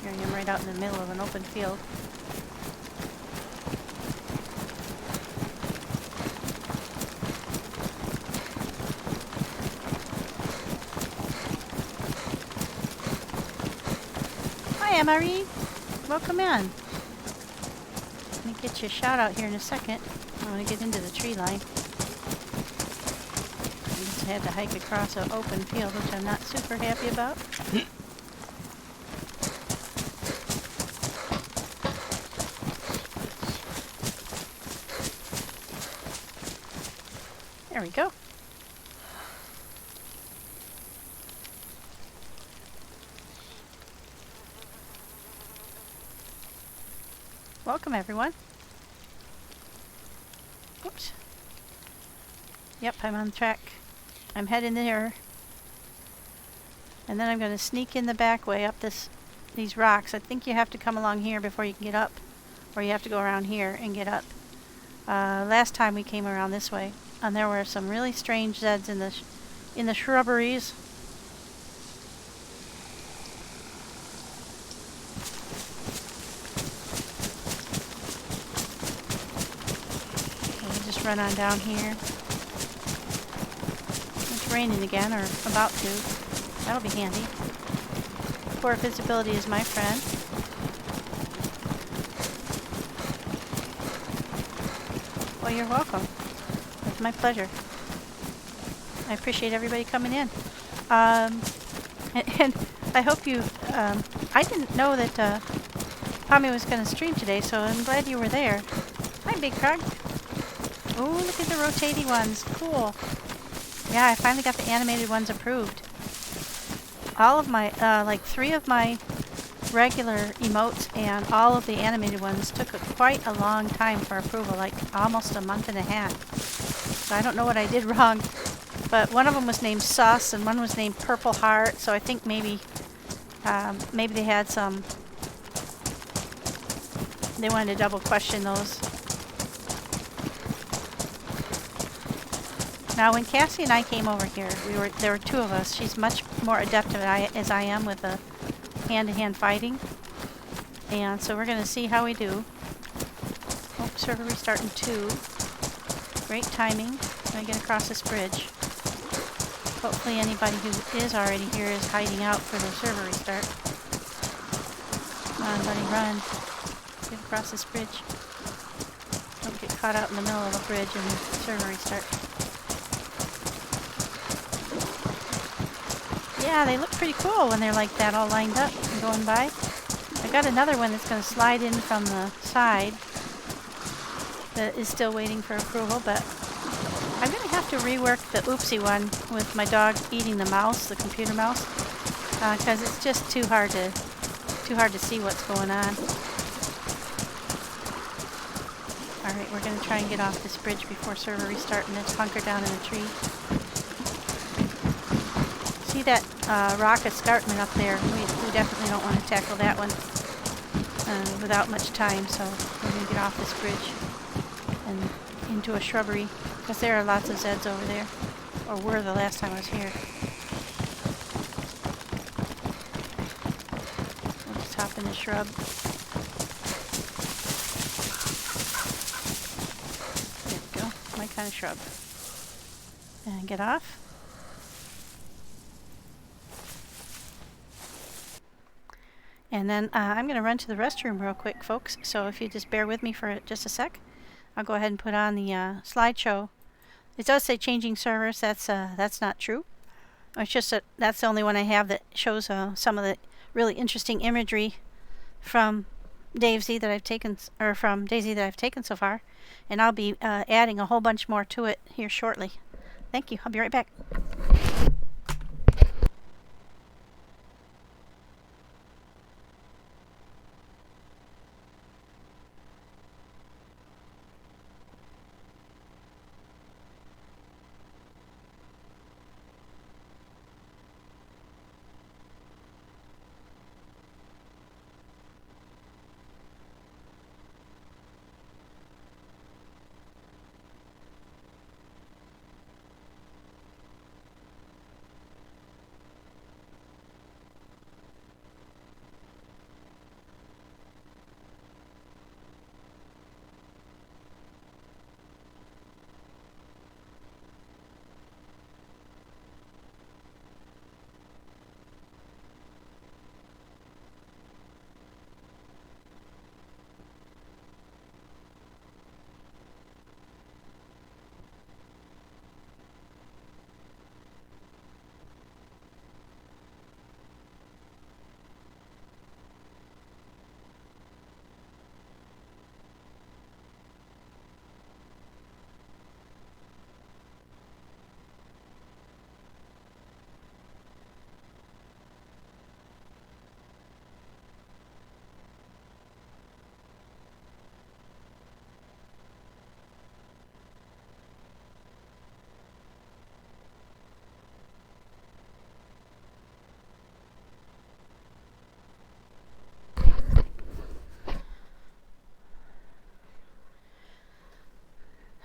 Here I am right out in the middle of an open field. Hi, Marie. Welcome in. Let me get you a shout out here in a second. I want to get into the tree line. I had to hike across an open field, which I'm not super happy about. There we go. Welcome, everyone. Oops. Yep, I'm on track. I'm heading there, and then I'm going to sneak in the back way up these rocks. I think you have to come along here before you can get up, or you have to go around here and get up. Last time we came around this way, and there were some really strange zeds in the shrubberies. So we'll just run on down here. Raining again, or about to. That'll be handy. Poor visibility is my friend. Well, you're welcome. It's my pleasure. I appreciate everybody coming in. And I hope you... I didn't know that Tommy was going to stream today, so I'm glad you were there. Hi, Big Frog. Oh, look at the rotating ones. Cool. Yeah, I finally got the animated ones approved. All of my, like 3 of my regular emotes and all of the animated ones took quite a long time for approval, like almost a month and a half. So I don't know what I did wrong, but one of them was named Sus and one was named Purple Heart, so I think maybe they had some, they wanted to double question those. Now when Cassie and I came over here, there were 2 of us. She's much more adept as I am with the hand-to-hand fighting. And so we're going to see how we do. Oh, server restart in 2. Great timing. I'm going to get across this bridge. Hopefully anybody who is already here is hiding out for the server restart. Come on, buddy, run. Get across this bridge. Don't get caught out in the middle of the bridge and the server restart. Yeah, they look pretty cool when they're like that, all lined up and going by. I got another one that's going to slide in from the side that is still waiting for approval, but I'm going to have to rework the oopsie one with my dog eating the mouse, the computer mouse, because it's just too hard to see what's going on. All right, we're going to try and get off this bridge before server restart and just hunker down in a tree. See that rock escarpment up there? We definitely don't want to tackle that one without much time, so we're going to get off this bridge and into a shrubbery, because there are lots of zeds over there, or were the last time I was here. We'll just hop in the shrub. There we go, my kind of shrub. And get off. And then I'm going to run to the restroom real quick, folks, so if you just bear with me for just a sec, I'll go ahead and put on the slideshow. It does say changing servers. That's not true. It's just that that's the only one I have that shows some of the really interesting imagery from DayZ that I've taken, or from DayZ that I've taken so far, and I'll be adding a whole bunch more to it here shortly. Thank you. I'll be right back.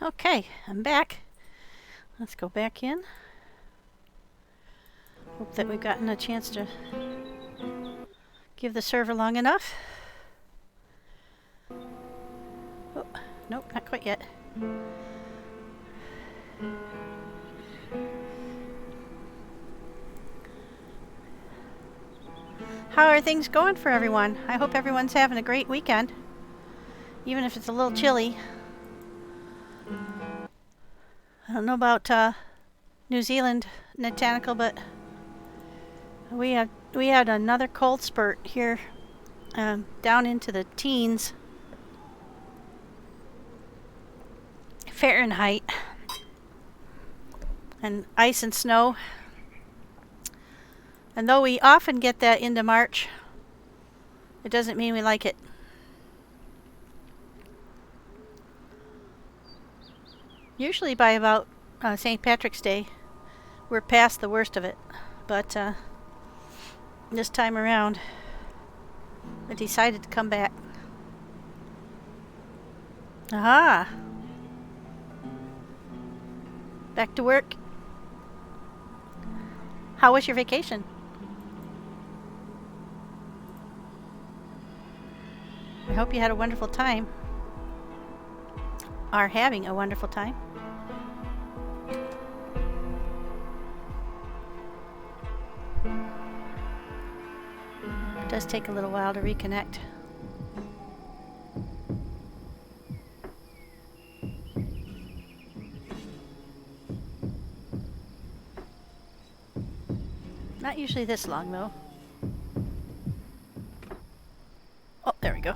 Okay, I'm back. Let's go back in. Hope that we've gotten a chance to give the server long enough. Oh, nope, not quite yet. How are things going for everyone? I hope everyone's having a great weekend, even if it's a little chilly. I don't know about New Zealand, Netanical, but we had another cold spurt here, down into the teens Fahrenheit. and ice and snow. And though we often get that into March, it doesn't mean we like it. Usually by about St. Patrick's Day, we're past the worst of it. But this time around, I decided to come back. Aha! Back to work. How was your vacation? I hope you had a wonderful time. Are having a wonderful time. It does take a little while to reconnect. Not usually this long though. Oh, there we go.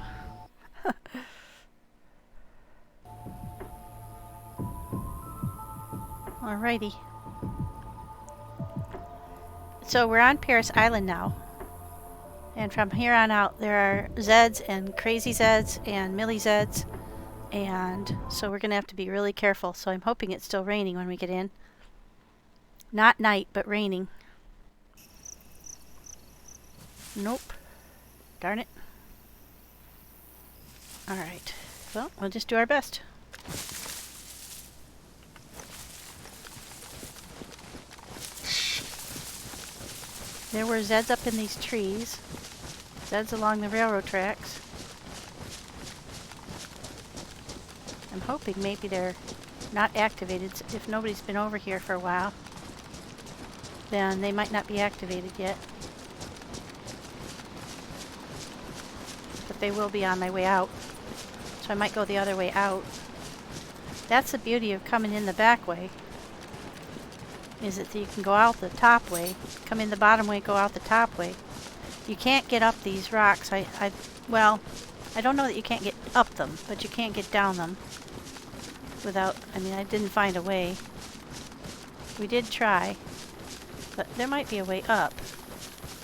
Alrighty. So we're on Paris Island now. And from here on out there are zeds and crazy zeds and Mili zeds. And so we're going to have to be really careful. So I'm hoping it's still raining when we get in. Not night, but raining. Nope. Darn it. Alright. Well, we'll just do our best. There were zeds up in these trees. Zeds along the railroad tracks. I'm hoping maybe they're not activated. If nobody's been over here for a while, then they might not be activated yet. But they will be on my way out. So I might go the other way out. That's the beauty of coming in the back way. Is that you can go out the top way, come in the bottom way, go out the top way. You can't get up these rocks. Well, I don't know that you can't get up them, but you can't get down them without, I didn't find a way. We did try, but there might be a way up.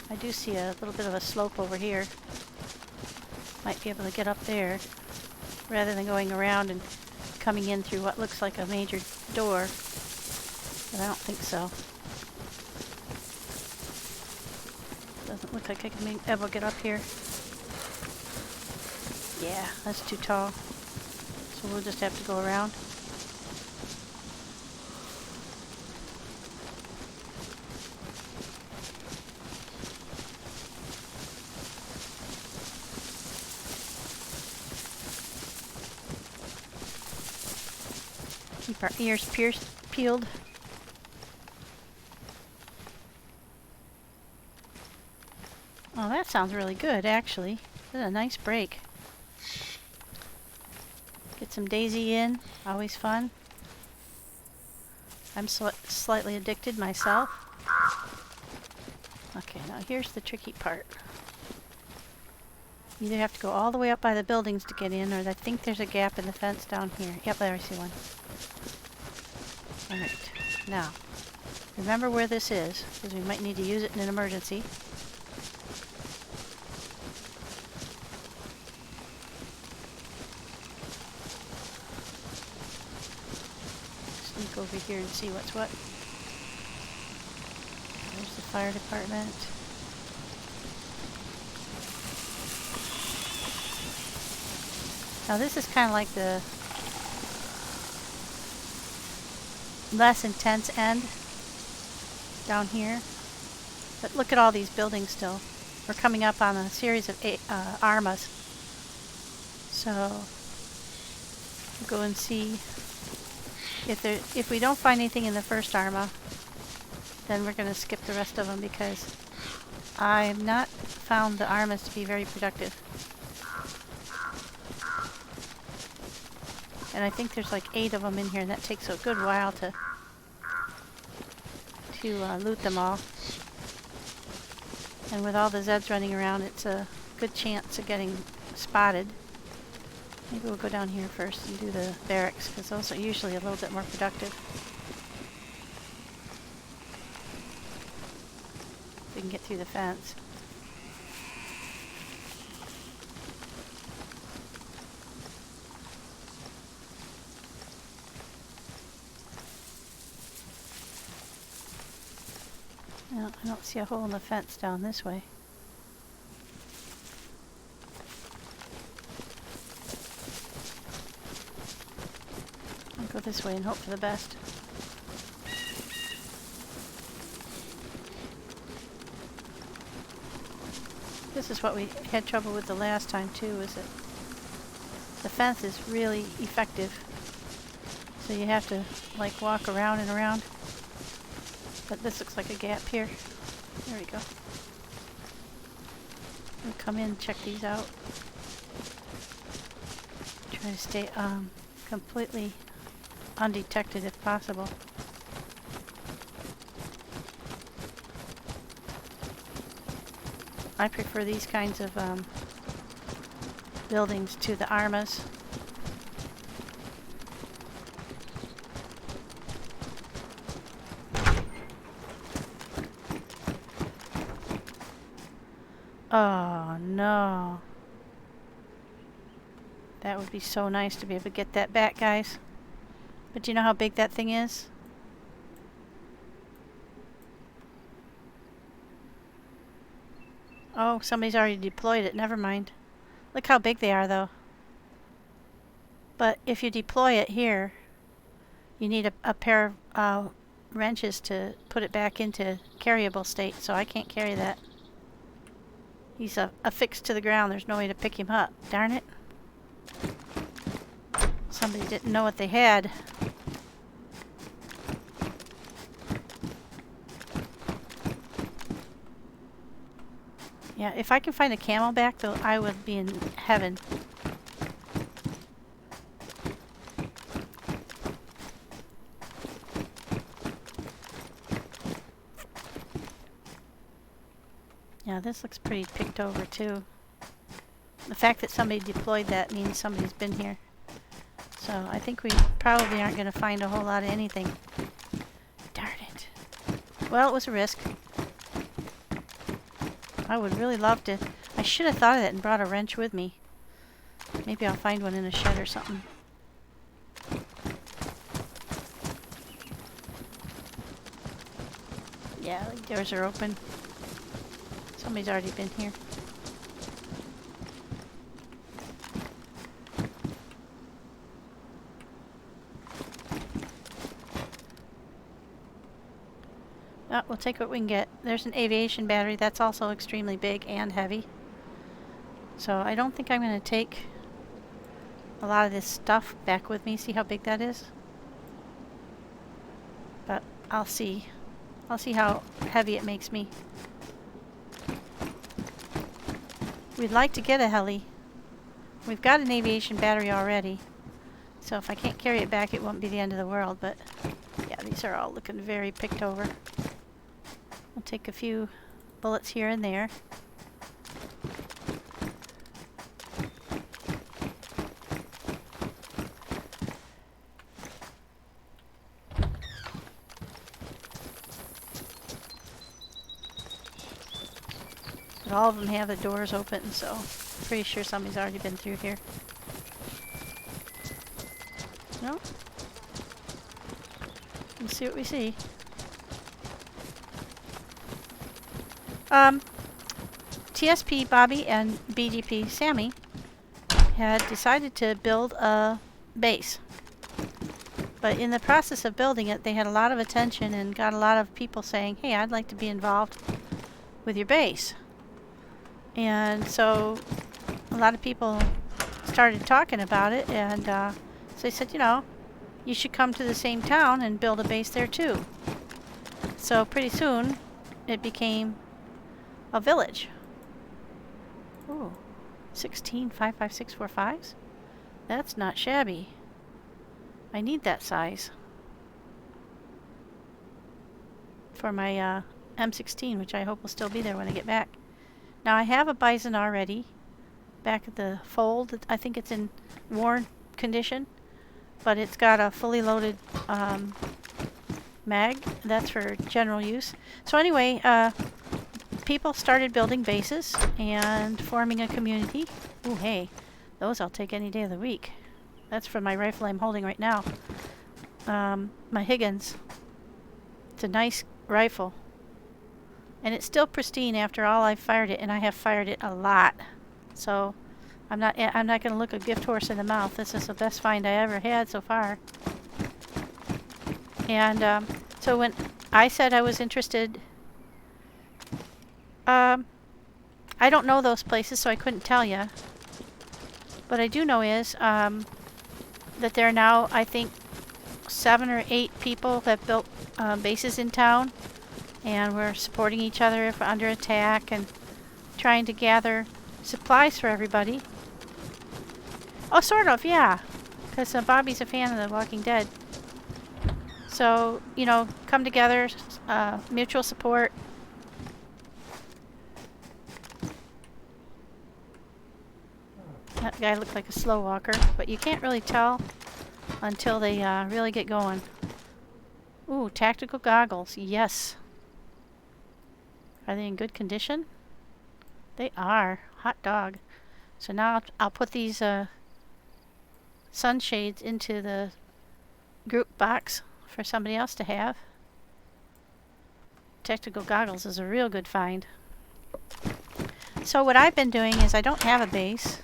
I do see a little bit of a slope over here. Might be able to get up there rather than going around and coming in through what looks like a major door. But I don't think so. Doesn't look like I can ever get up here. Yeah, that's too tall. So we'll just have to go around. Keep our ears peeled. Oh, that sounds really good, actually. This is a nice break. Get some DayZ in. Always fun. I'm slightly addicted myself. Okay, now here's the tricky part. You either have to go all the way up by the buildings to get in, or I think there's a gap in the fence down here. Yep, there I see one. Alright, now, remember where this is, because we might need to use it in an emergency. Sneak over here and see what's what. There's the fire department. Now this is kind of like the less intense end down here. But look at all these buildings still. We're coming up on a series of armas. So we'll go and see if we don't find anything in the first arma, then we're going to skip the rest of them because I have not found the armas to be very productive. And I think there's like 8 of them in here, and that takes a good while to loot them all. And with all the zeds running around, it's a good chance of getting spotted. Maybe we'll go down here first and do the barracks, because those are usually a little bit more productive. we can get through the fence. No, I don't see a hole in the fence down this way. I'll go this way and hope for the best. This is what we had trouble with the last time too, is that the fence is really effective. So you have to like walk around and around. But this looks like a gap here. There we go. We'll come in and check these out. Try to stay completely undetected if possible. I prefer these kinds of buildings to the armas. Oh no. That would be so nice to be able to get that back, guys. But do you know how big that thing is? Oh, somebody's already deployed it. Never mind. Look how big they are, though. But if you deploy it here, you need a pair of wrenches to put it back into carryable state, so I can't carry that. He's affixed to the ground. There's no way to pick him up. Darn it. Somebody didn't know what they had. Yeah, if I can find a camelback, though, I would be in heaven. Yeah, this looks pretty picked over, too. The fact that somebody deployed that means somebody's been here. So I think we probably aren't going to find a whole lot of anything. Darn it. Well, it was a risk. I would really love to. I should have thought of that and brought a wrench with me. Maybe I'll find one in a shed or something. Yeah, the doors are open. Somebody's already been here. Oh, we'll take what we can get. There's an aviation battery. That's also extremely big and heavy. So I don't think I'm going to take a lot of this stuff back with me. See how big that is? But I'll see. I'll see how heavy it makes me. We'd like to get a heli. We've got an aviation battery already. So if I can't carry it back, it won't be the end of the world. But yeah, these are all looking very picked over. We'll take a few bullets here and there. But all of them have the doors open, so pretty sure somebody's already been through here. No? Let's see what we see. TSP Bobby and BDP Sammy had decided to build a base. But in the process of building it, they had a lot of attention and got a lot of people saying, hey, I'd like to be involved with your base. And so a lot of people started talking about it, and so they said, you know, you should come to the same town and build a base there too. So pretty soon it became a village. Ooh, 16 5.5645s? That's not shabby. I need that size for my M16, which I hope will still be there when I get back. Now I have a Bison already back at the fold. I think it's in worn condition, but it's got a fully loaded mag. That's for general use. So anyway, people started building bases and forming a community. Ooh, hey, those I'll take any day of the week. That's from my rifle I'm holding right now. My Higgins. It's a nice rifle. And it's still pristine after all I've fired it, and I have fired it a lot. So I'm not going to look a gift horse in the mouth. This is the best find I ever had so far. And so when I said I was interested, I don't know those places, so I couldn't tell you. What I do know is that there are now, I think, 7 or 8 people that built bases in town, and we're supporting each other if we're under attack and trying to gather supplies for everybody. Oh, sort of, yeah, because Bobby's a fan of The Walking Dead. So, you know, come together, mutual support. That guy looked like a slow walker, but you can't really tell until they really get going. Ooh, tactical goggles, yes. Are they in good condition? They are. Hot dog. So now I'll put these sunshades into the group box for somebody else to have. Tactical goggles is a real good find. So what I've been doing is I don't have a base,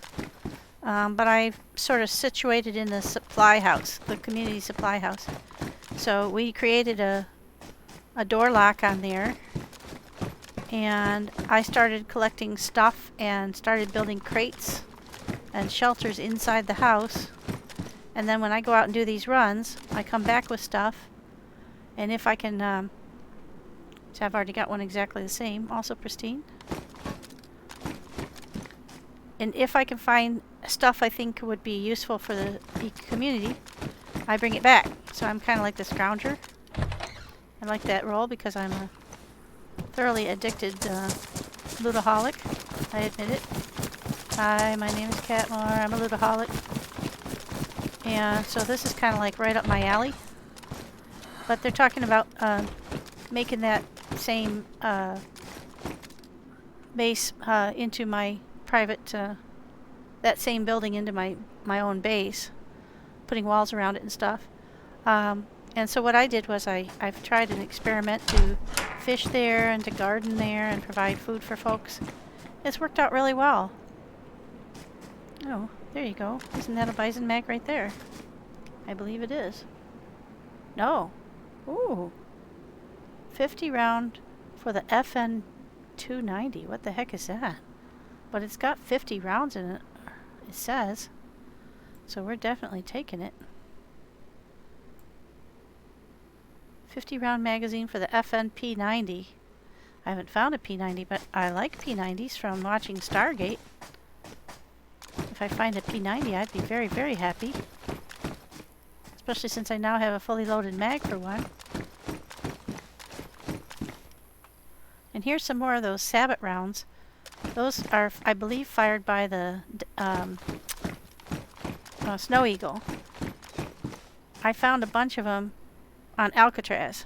but I've sort of situated in the supply house, the community supply house. So we created a door lock on there, and I started collecting stuff and started building crates and shelters inside the house. And then when I go out and do these runs, I come back with stuff, and if I can, so I've already got one exactly the same, also pristine. And if I can find stuff I think would be useful for the community, I bring it back. So I'm kind of like the scrounger. I like that role because I'm a thoroughly addicted ludaholic. I admit it. Hi, my name is Catmore. I'm a ludaholic. And so this is kind of like right up my alley. But they're talking about making that same base into my private, that same building into my own base, putting walls around it and stuff. And so what I did was I've tried an experiment to fish there and to garden there and provide food for folks. It's worked out really well. Oh, there you go. Isn't that a bison mag right there? I believe it is. No. Ooh. 50 round for the FN 290. What the heck is that? But it's got 50 rounds in it, it says. So we're definitely taking it. 50 round magazine for the FN P90. I haven't found a P90, but I like P90s from watching Stargate. If I find a P90, I'd be very, very happy. Especially since I now have a fully loaded mag for one. And here's some more of those Sabbat rounds. Those are, I believe, fired by the Snow Eagle. I found a bunch of them on Alcatraz,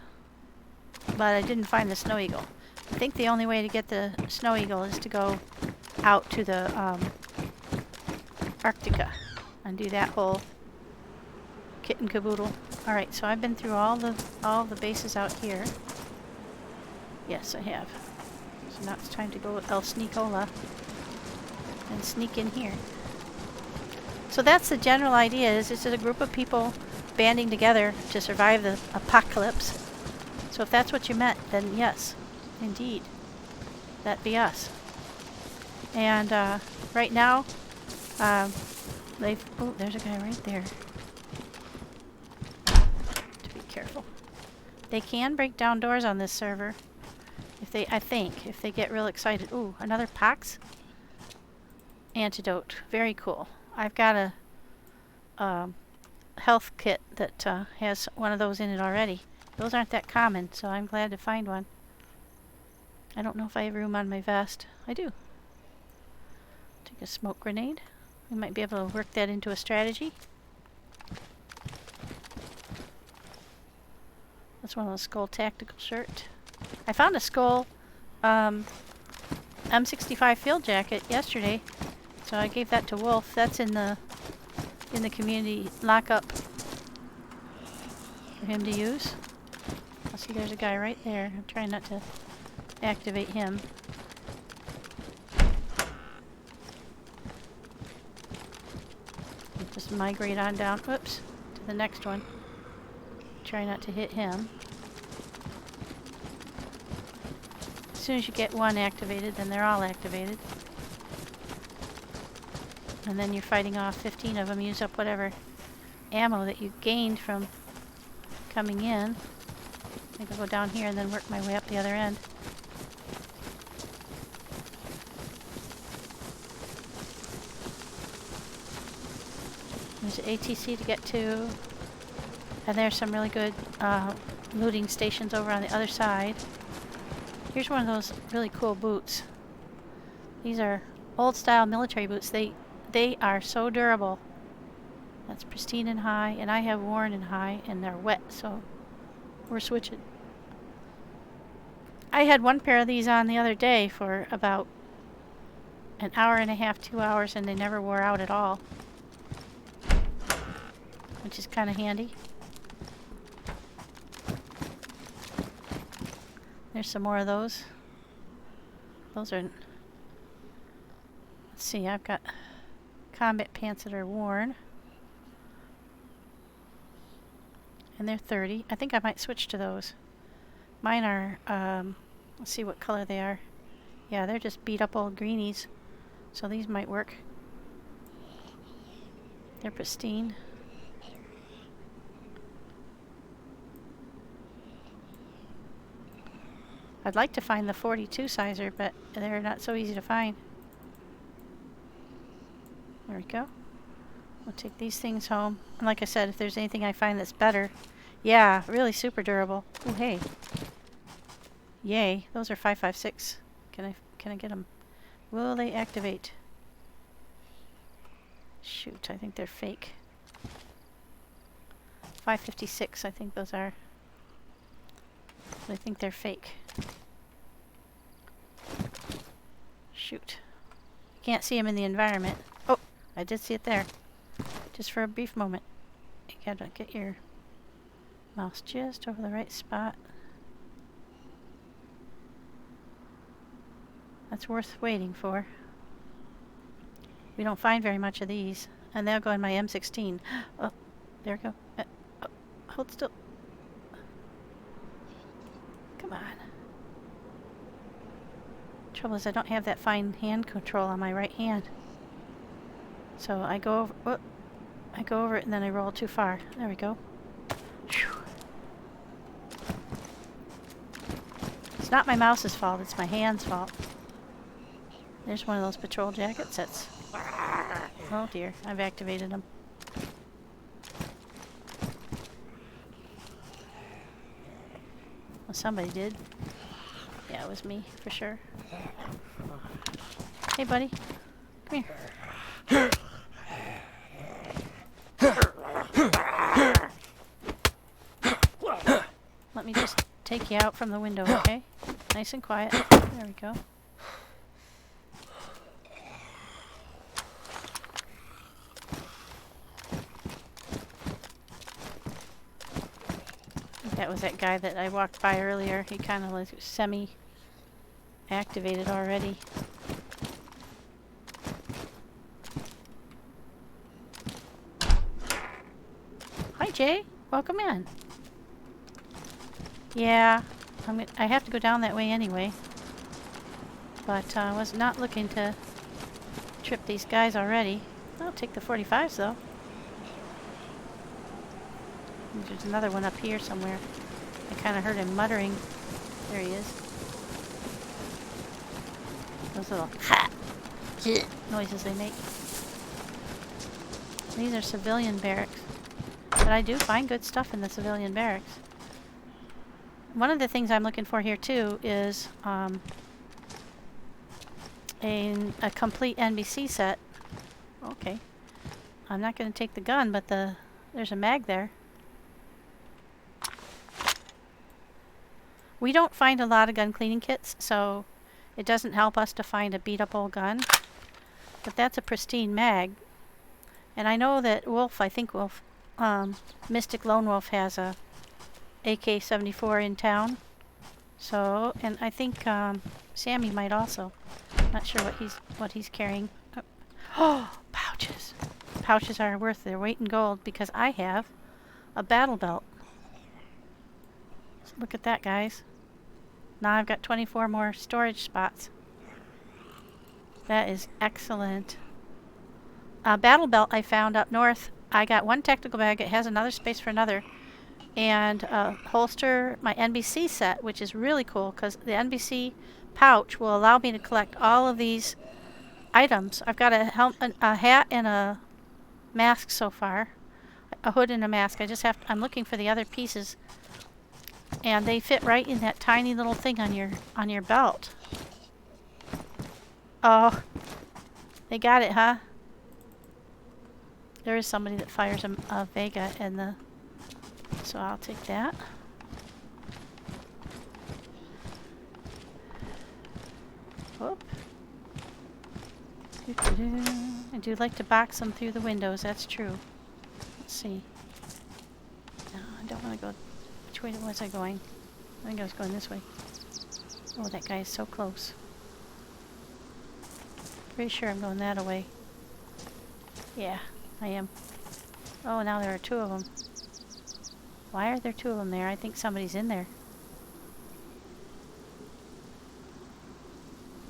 but I didn't find the Snow Eagle. I think the only way to get the Snow Eagle is to go out to the Arctica and do that whole kit and caboodle. Alright, so I've been through all the bases out here. Yes, I have. So now it's time to go with El Sneakola and sneak in here. So that's the general idea, is it's a group of people banding together to survive the apocalypse. So if that's what you meant, then yes, indeed, that'd be us. And right now, oh, there's a guy right there. To be careful. They can break down doors on this server. If they get real excited. Ooh, another pox antidote. Very cool. I've got a health kit that has one of those in it already. Those aren't that common, so I'm glad to find one. I don't know if I have room on my vest. I do. Take a smoke grenade. We might be able to work that into a strategy. That's one of those skull tactical shirt. I found a skull M65 field jacket yesterday, so I gave that to Wolf. That's in the community lockup for him to use. I see there's a guy right there. I'm trying not to activate him. Just migrate on down, oops, to the next one. Try not to hit him. As soon as you get one activated, then they're all activated. And then you're fighting off 15 of them. Use up whatever ammo that you gained from coming in. I can go down here and then work my way up the other end. There's an ATC to get to. And there's some really good looting stations over on the other side. Here's one of those really cool boots. These are old style military boots. They are so durable. That's pristine and high, and I have worn and high, and they're wet, so we're switching. I had one pair of these on the other day for about an hour and a half, 2 hours, and they never wore out at all, which is kind of handy. There's some more of those. Those are... Let's see, I've got combat pants that are worn. And they're 30. I think I might switch to those. Mine are, let's see what color they are. Yeah, they're just beat up old greenies. So these might work. They're pristine. I'd like to find the 42 sizer, but they're not so easy to find. There we go. We'll take these things home. And like I said, if there's anything I find that's better. Yeah, really super durable. Oh, hey. Yay. Those are 5.56. Can I get them? Will they activate? Shoot, I think they're fake. 5.56, I think those are. I think they're fake. Shoot. Can't see them in the environment. Oh, I did see it there. Just for a brief moment. You gotta get your mouse just over the right spot. That's worth waiting for. We don't find very much of these. And they'll go in my M16. Oh, there we go. Oh, hold still. Come on. Trouble is I don't have that fine hand control on my right hand. So I go over, oh, I go over it and then I roll too far. There we go. Whew. It's not my mouse's fault, it's my hand's fault. There's one of those patrol jackets that's... Oh dear, I've activated them. Well, somebody did. Yeah, it was me, for sure. Hey, buddy. Come here. Let me just take you out from the window, okay? Nice and quiet. There we go. That was that guy that I walked by earlier. He kind of was semi-activated already. Hi, Jay. Welcome in. Yeah, I have to go down that way anyway. But I was not looking to trip these guys already. I'll take the 45s, though. There's another one up here somewhere. I kind of heard him muttering. There he is. Those little noises they make. These are civilian barracks. But I do find good stuff in the civilian barracks. One of the things I'm looking for here too is a complete NBC set. Okay. I'm not going to take the gun, but there's a mag there. We don't find a lot of gun cleaning kits, so It doesn't help us to find a beat-up old gun, but that's a pristine mag. And I know that Wolf, I think Wolf, Mystic Lone Wolf has a AK-74 in town. So, and I think Sammy might also. Not sure what he's carrying. Oh, pouches. Pouches are worth their weight in gold because I have a battle belt. So look at that, guys. Now I've got 24 more storage spots. That is excellent. Battle belt I found up north. I got one tactical bag. It has another space for another. And holster my NBC set, which is really cool because the NBC pouch will allow me to collect all of these items. I've got a hat and a mask so far. A hood and a mask. I'm looking for the other pieces. And they fit right in that tiny little thing on your belt. Oh, they got it, huh? There is somebody that fires a Vega in the... So I'll take that. Whoop. I do like to box them through the windows, that's true. Let's see. No, I don't want to go... Which way was I going? I think I was going this way. Oh, that guy is so close. Pretty sure I'm going that way. Yeah, I am. Oh, now there are two of them. Why are there two of them there? I think somebody's in there.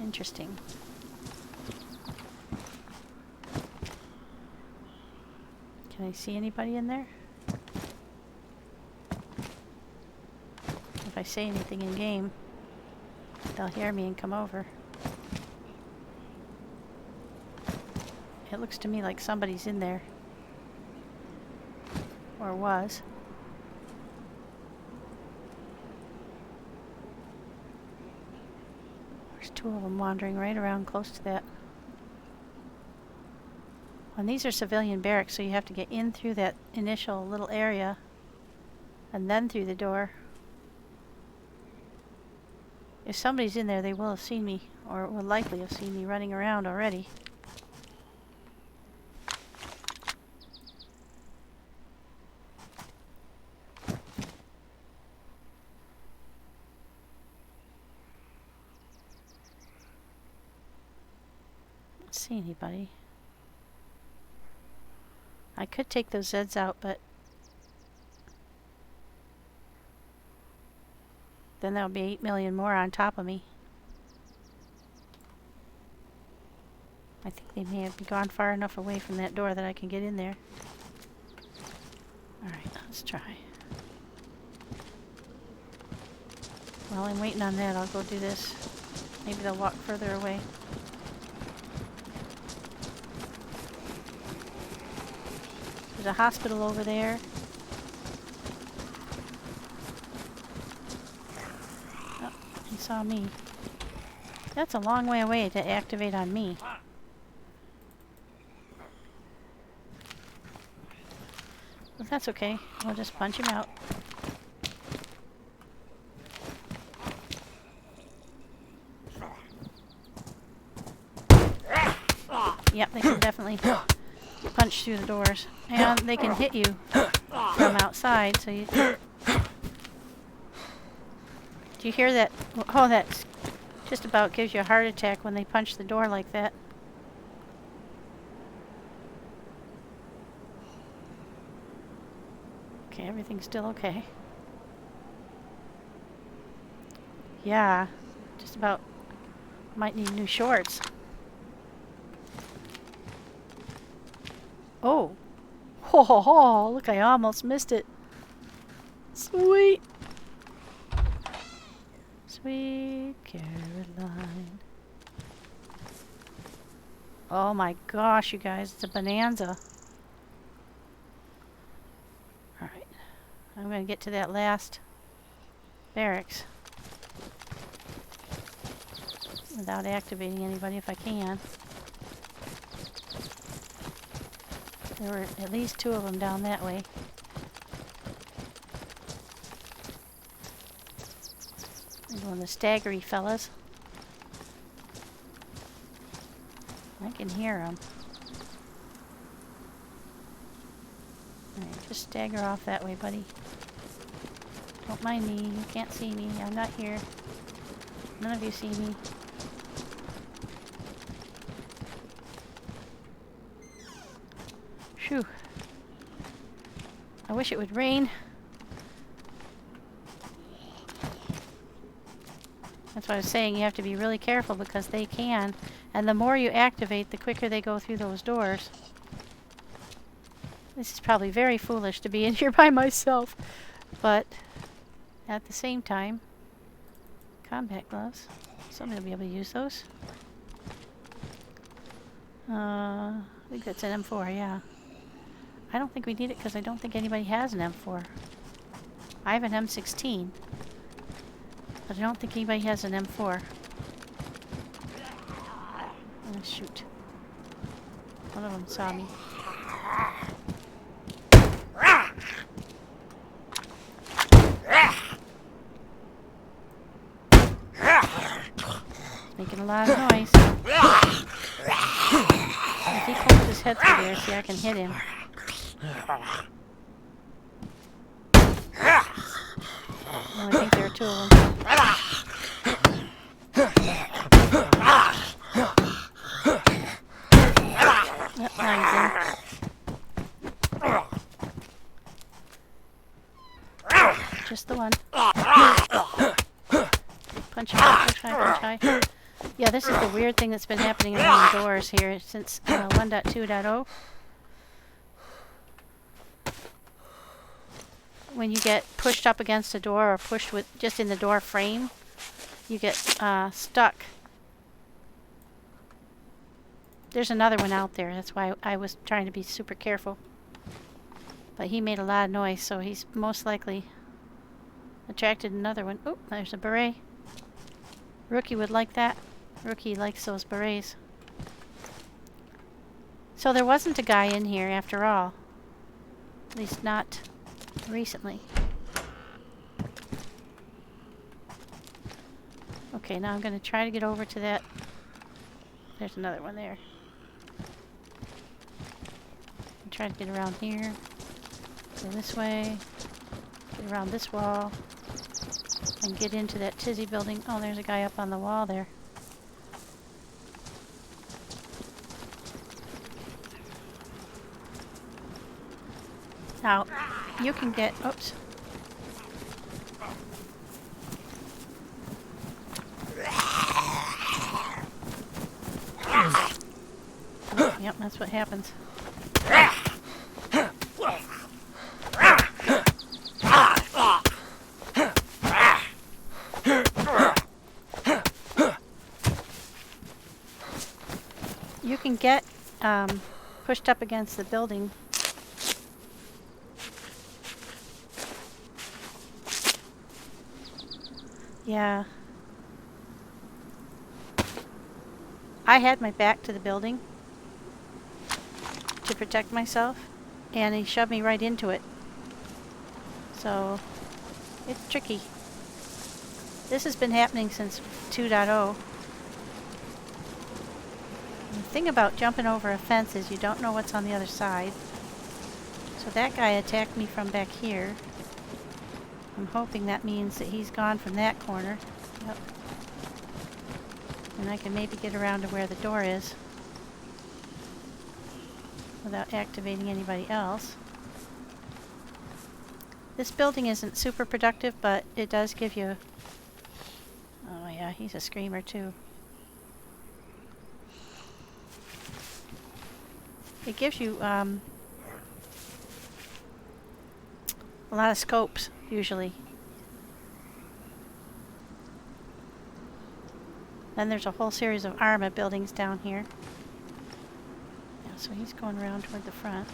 Interesting. Can I see anybody in there? If I say anything in game, they'll hear me and come over. It looks to me like somebody's in there. Or was. There's two of them wandering right around close to that. And these are civilian barracks, so you have to get in through that initial little area and then through the door. If somebody's in there, they will have seen me, or will likely have seen me running around already. Don't see anybody. I could take those zeds out, but then there'll be 8 million more on top of me. I think they may have gone far enough away from that door that I can get in there. Alright, let's try. While I'm waiting on that, I'll go do this. Maybe they'll walk further away. There's a hospital over there. Oh, he saw me. That's a long way away to activate on me. But that's okay. We'll just punch him out. Yep, they can definitely punch through the doors. And they can hit you from outside, so you... Do you hear that? Oh, that just about gives you a heart attack when they punch the door like that. Okay, everything's still okay. Yeah, just about might need new shorts. Oh. Ho ho ho, look, I almost missed it. Sweet. Sweet Caroline. Oh my gosh, you guys, it's a bonanza. Alright. I'm going to get to that last barracks without activating anybody if I can. There were at least two of them down that way. I'm going the staggery fellas. I can hear him. Alright, just stagger off that way, buddy. Don't mind me. You can't see me. I'm not here. None of you see me. Phew. I wish it would rain. That's what I was saying. You have to be really careful because they can. And the more you activate, the quicker they go through those doors. This is probably very foolish to be in here by myself. But at the same time, combat gloves. Somebody will be able to use those. I think that's an M4, yeah. I don't think we need it because I don't think anybody has an M4. I have an M16. But I don't think anybody has an M4. Oh, shoot. One of them saw me. Making a lot of noise. If he pulls his head through there, see, I can hit him. Oh, I think there are two of them. Yep, now he's in. Just the one. Punch high, punch high, punch high. Yeah, this is the weird thing that's been happening around the doors here since 1.2.0. When you get pushed up against a door or pushed with just in the door frame, you get stuck. There's another one out there. That's why I was trying to be super careful. But he made a lot of noise, so he's most likely attracted another one. Oh, there's a beret. Rookie would like that. Rookie likes those berets. So there wasn't a guy in here after all. At least not recently. Okay, now I'm going to try to get over to that. There's another one there. I'll try to get around here. Go this way. Get around this wall. And get into that tizzy building. Oh, there's a guy up on the wall there. Now, you can get... Oops. Oh, yep, that's what happens. You can get pushed up against the building. Yeah. I had my back to the building to protect myself, and he shoved me right into it. So, it's tricky. This has been happening since 2.0. The thing about jumping over a fence is you don't know what's on the other side. So that guy attacked me from back here. I'm hoping that means that he's gone from that corner. Yep. And I can maybe get around to where the door is without activating anybody else. This building isn't super productive, but it does give you... Oh yeah, he's a screamer too. It gives you a lot of scopes, usually. Then there's a whole series of armor buildings down here. Yeah, so he's going around toward the front.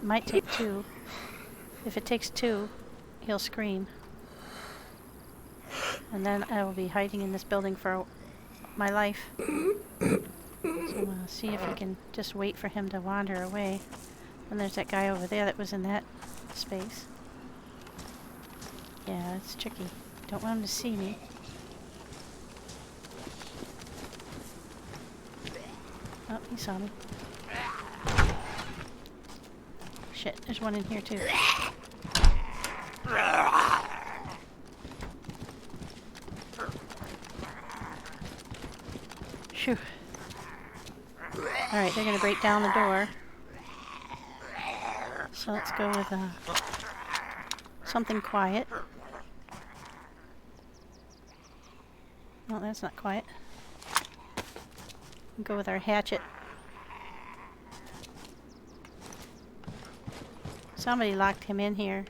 Might take two. If it takes two, he'll scream. And then I will be hiding in this building for my life. So I'm going to see if we can just wait for him to wander away. And there's that guy over there that was in that space. Yeah, it's tricky. Don't want him to see me. Oh, he saw me. Shit, there's one in here too. Shoo. Alright, they're gonna break down the door. So let's go with something quiet. No, that's not quiet. We'll go with our hatchet. Somebody locked him in here.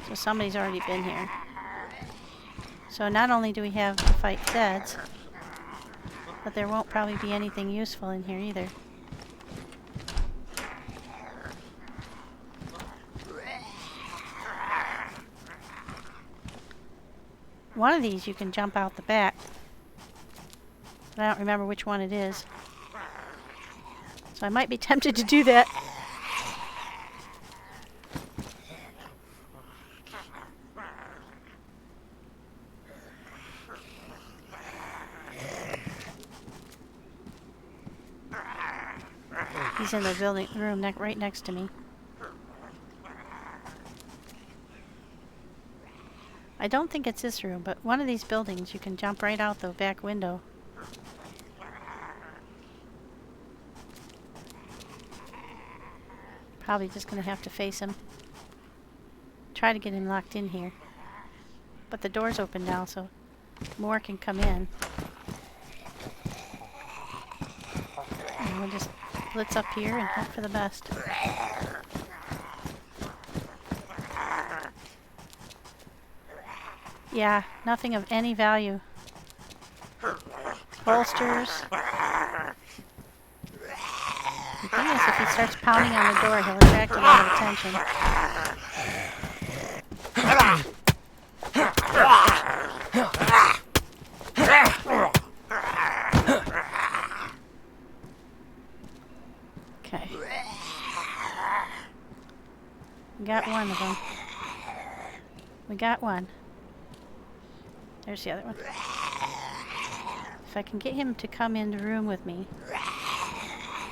So somebody's already been here. So not only do we have to fight zeds, but there won't probably be anything useful in here either. One of these you can jump out the back. But I don't remember which one it is. So I might be tempted to do that. He's in the building room right next to me. I don't think it's this room, but one of these buildings you can jump right out the back window. Probably just gonna have to face him. Try to get him locked in here. But the door's open now, so more can come in. And we'll just blitz up here and hope for the best. Yeah, nothing of any value. Bolsters. The thing is, if he starts pounding on the door, he'll attract a lot of attention. Okay. We got one of them. We got one. There's the other one. If I can get him to come in the room with me,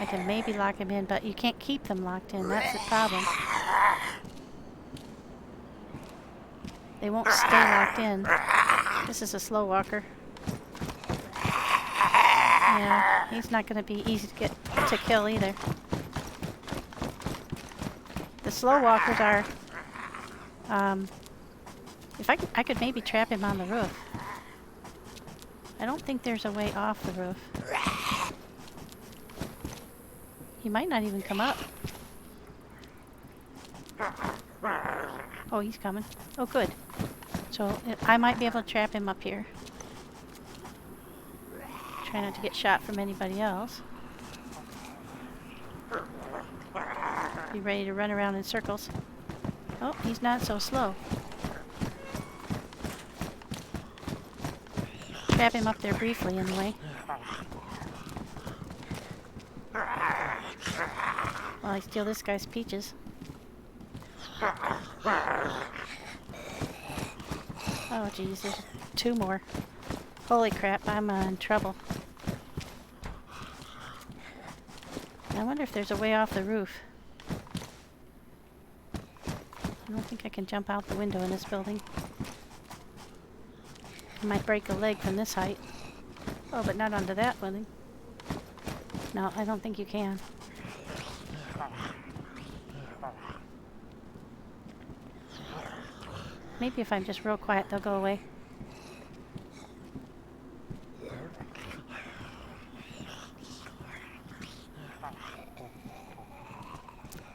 I can maybe lock him in, but you can't keep them locked in. That's the problem. They won't stay locked in. This is a slow walker. Yeah, he's not going to be easy to kill either. The slow walkers are... if I could maybe trap him on the roof. I don't think there's a way off the roof. He might not even come up. Oh, he's coming. Oh, good. So I might be able to trap him up here. Try not to get shot from anybody else. Be ready to run around in circles. Oh, he's not so slow. Trap him up there briefly anyway. While I steal this guy's peaches. Oh geez, there's two more. Holy crap, I'm in trouble. I wonder if there's a way off the roof. I don't think I can jump out the window in this building. I might break a leg from this height. Oh, but not onto that building. No, I don't think you can. Maybe if I'm just real quiet, they'll go away.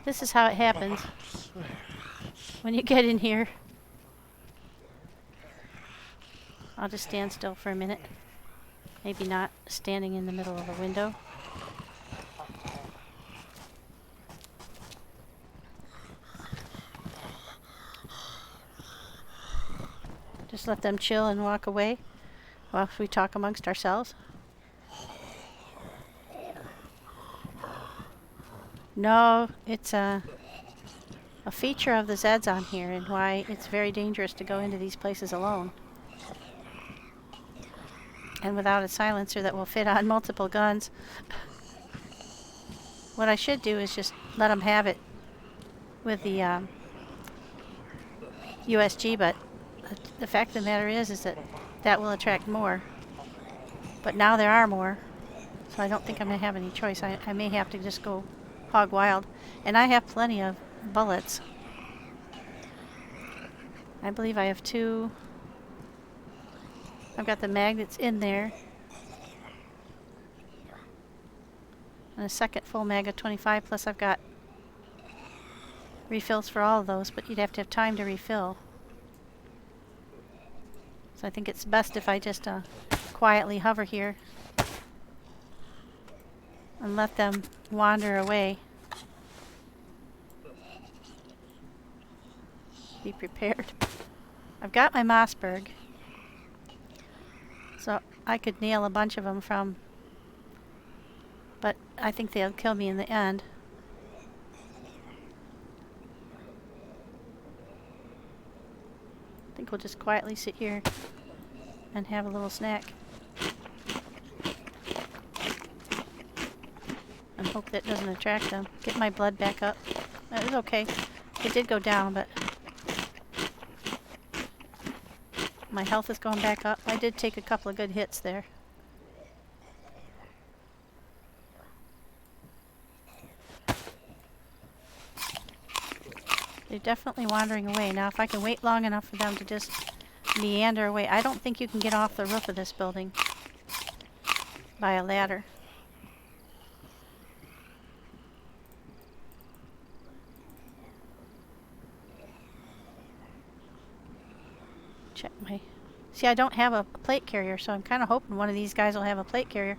This is how it happens when you get in here. I'll just stand still for a minute. Maybe not standing in the middle of a window. Just let them chill and walk away while we talk amongst ourselves. No, it's a feature of the zeds on here and why it's very dangerous to go into these places alone. And without a silencer that will fit on multiple guns. What I should do is just let them have it with the USG, but the fact of the matter is that that will attract more. But now there are more, so I don't think I'm going to have any choice. I may have to just go hog wild. And I have plenty of bullets. I believe I have 2. I've got the mag that's in there. And a second full mag of 25, plus I've got refills for all of those, but you'd have to have time to refill. So I think it's best if I just quietly hover here and let them wander away. Be prepared. I've got my Mossberg, so I could nail a bunch of them from, but I think they'll kill me in the end. I think we'll just quietly sit here and have a little snack. And hope that doesn't attract them. Get my blood back up. It was okay. It did go down, but my health is going back up. I did take a couple of good hits there. They're definitely wandering away. Now, if I can wait long enough for them to just meander away. I don't think you can get off the roof of this building by a ladder. Check my... See, I don't have a plate carrier, so I'm kind of hoping one of these guys will have a plate carrier.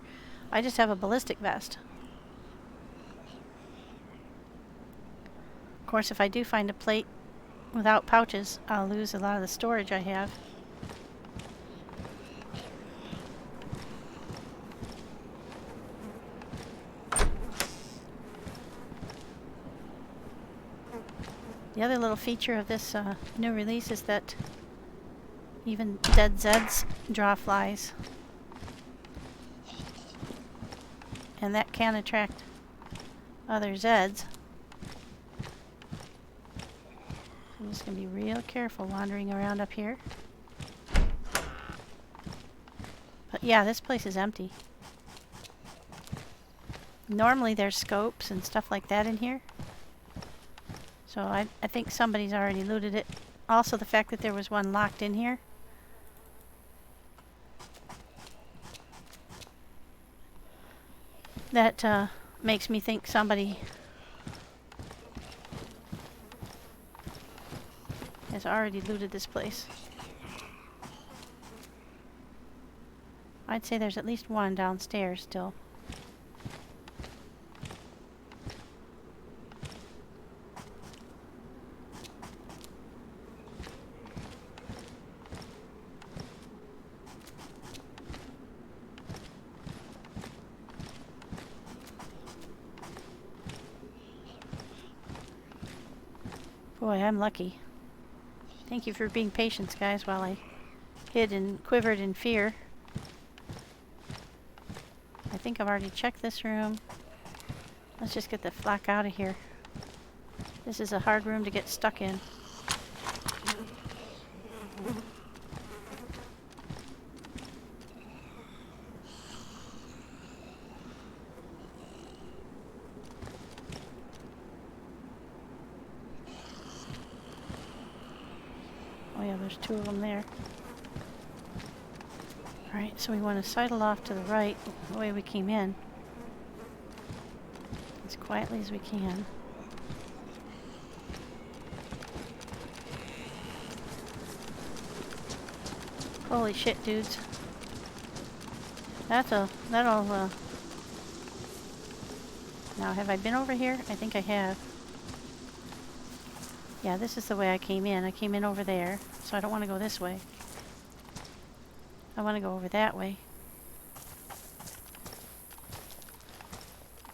I just have a ballistic vest. Of course, if I do find a plate without pouches, I'll lose a lot of the storage I have. The other little feature of this new release is that even dead zeds draw flies. And that can attract other zeds. I'm just going to be real careful wandering around up here. But yeah, this place is empty. Normally there's scopes and stuff like that in here. So I think somebody's already looted it. Also the fact that there was one locked in here. That makes me think somebody has already looted this place. I'd say there's at least one downstairs still. Boy, I'm lucky. Thank you for being patient, guys, while I hid and quivered in fear. I think I've already checked this room. Let's just get the flak out of here. This is a hard room to get stuck in. Oh yeah, there's 2 of them there. Alright, so we want to sidle off to the right, the way we came in. As quietly as we can. Holy shit, dudes. That'll, now have I been over here? I think I have. Yeah, this is the way I came in. I came in over there, so I don't want to go this way. I want to go over that way.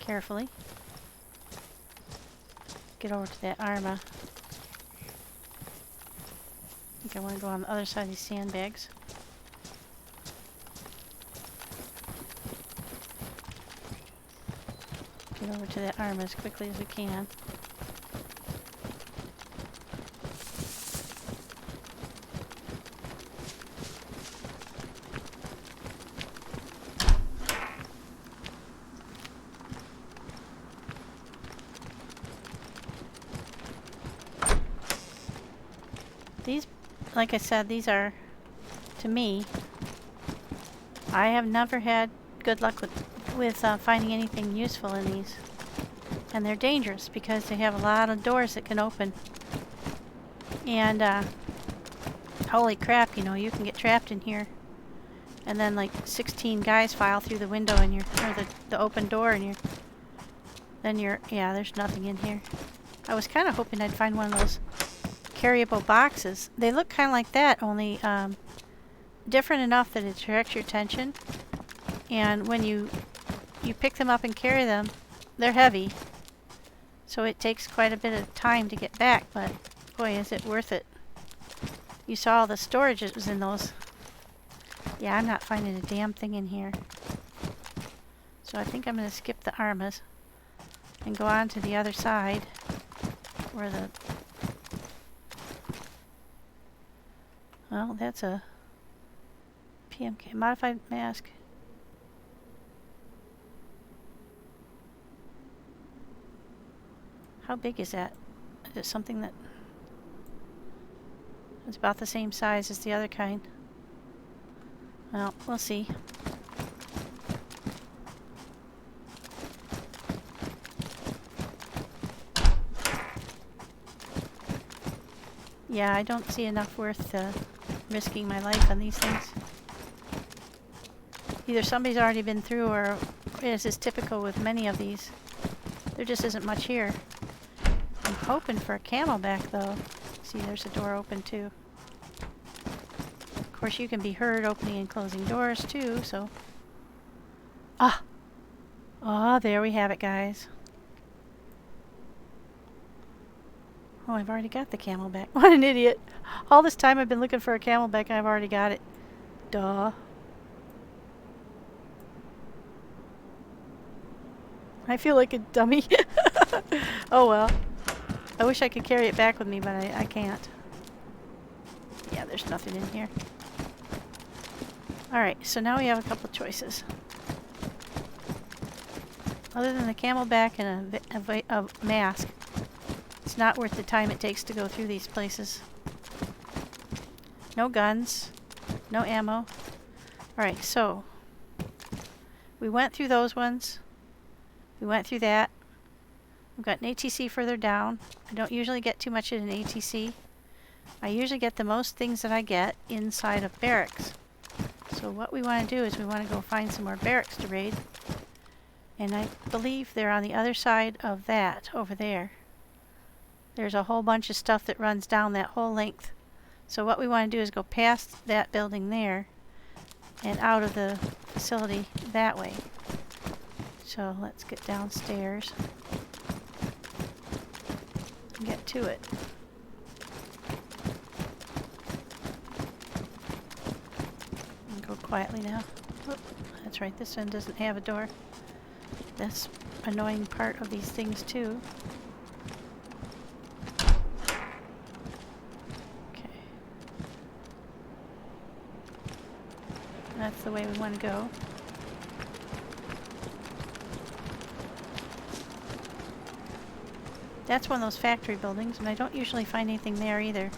Carefully. get over to that arma. I think I want to go on the other side of these sandbags. Get over to that arma as quickly as we can. These, like I said, these are, to me, I have never had good luck with finding anything useful in these. And they're dangerous because they have a lot of doors that can open. And holy crap, you know, you can get trapped in here. And then like 16 guys file through the window and or the open door and yeah, there's nothing in here. I was kind of hoping I'd find one of those carryable boxes. They look kind of like that, only different enough that it attracts your attention. And when you pick them up and carry them, they're heavy. So it takes quite a bit of time to get back, but boy, is it worth it. You saw all the storage that was in those. Yeah, I'm not finding a damn thing in here. So I think I'm going to skip the armas and go on to the other side where the... Well, that's a PMK modified mask. How big is that? Is it something that is about the same size as the other kind? Well, we'll see. Yeah, I don't see enough worth risking my life on these things. Either somebody's already been through, or as is typical with many of these, there just isn't much here. I'm hoping for a camelback though. See, there's a door open too. Of course, you can be heard opening and closing doors too, so... Ah! Oh, there we have it, guys. Oh, I've already got the camelback. What an idiot. All this time I've been looking for a camelback and I've already got it. Duh. I feel like a dummy. Oh well. I wish I could carry it back with me, but I can't. Yeah, there's nothing in here. Alright, so now we have a couple of choices. Other than the camelback and a mask, it's not worth the time it takes to go through these places. No guns, no ammo. Alright, so we went through those ones. We went through that. We've got an ATC further down. I don't usually get too much in an ATC. I usually get the most things that I get inside of barracks. So what we want to do is we want to go find some more barracks to raid. And I believe they're on the other side of that, over there. There's a whole bunch of stuff that runs down that whole length. So what we want to do is go past that building there and out of the facility that way. So let's get downstairs and get to it. And go quietly now. Oh, that's right, this one doesn't have a door. That's an annoying part of these things too. Okay. That's the way we want to go. That's one of those factory buildings, and I don't usually find anything there either.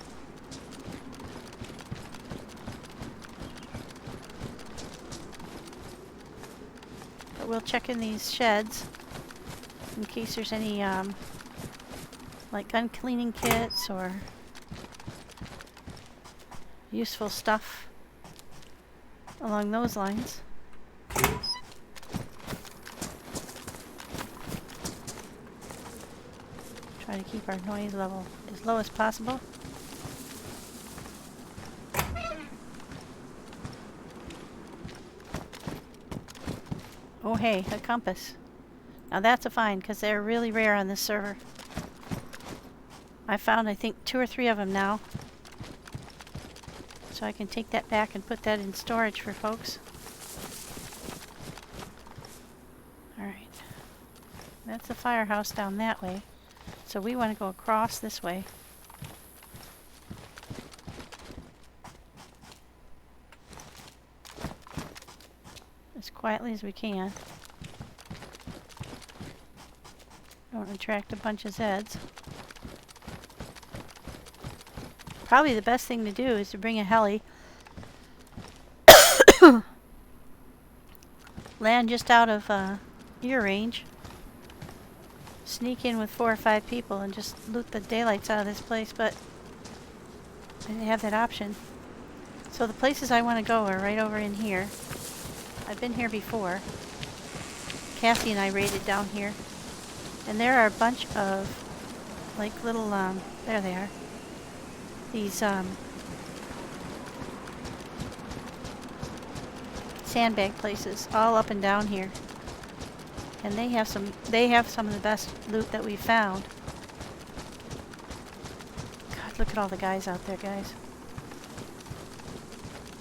But we'll check in these sheds in case there's any like gun cleaning kits or useful stuff along those lines. Try to keep our noise level as low as possible. Oh hey, a compass. Now that's a find, because they're really rare on this server. I found, I think, 2 or 3 of them now. So I can take that back and put that in storage for folks. Alright. That's the firehouse down that way. So we want to go across this way. As quietly as we can. Don't attract a bunch of zeds. Probably the best thing to do is to bring a heli. Land just out of ear range. Sneak in with 4 or 5 people and just loot the daylights out of this place, but I didn't have that option. So the places I want to go are right over in here. I've been here before. Cassie and I raided down here. And there are a bunch of, like, little, there they are. These, sandbag places all up and down here. And they have some of the best loot that we've found. God, look at all the guys out there, guys.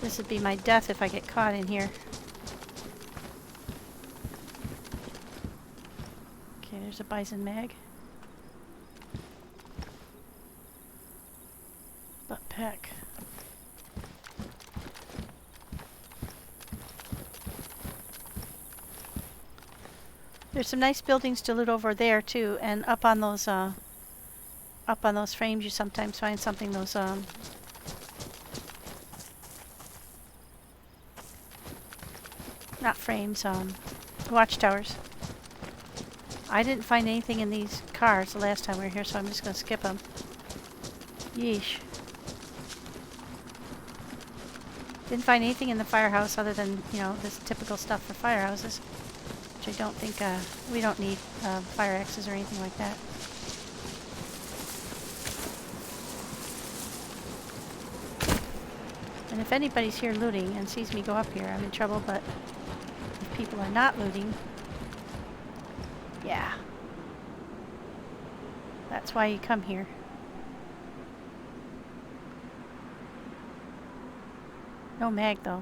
This would be my death if I get caught in here. Okay, there's a bison mag. Butt pack. There's some nice buildings to loot over there too, and up on those frames you sometimes find something, those not frames, watchtowers. I didn't find anything in these cars the last time we were here, so I'm just going to skip them. Yeesh. Didn't find anything in the firehouse other than, you know, this typical stuff for firehouses. Which I don't think, we don't need fire axes or anything like that. And if anybody's here looting and sees me go up here, I'm in trouble, but if people are not looting, yeah. That's why you come here. No mag, though.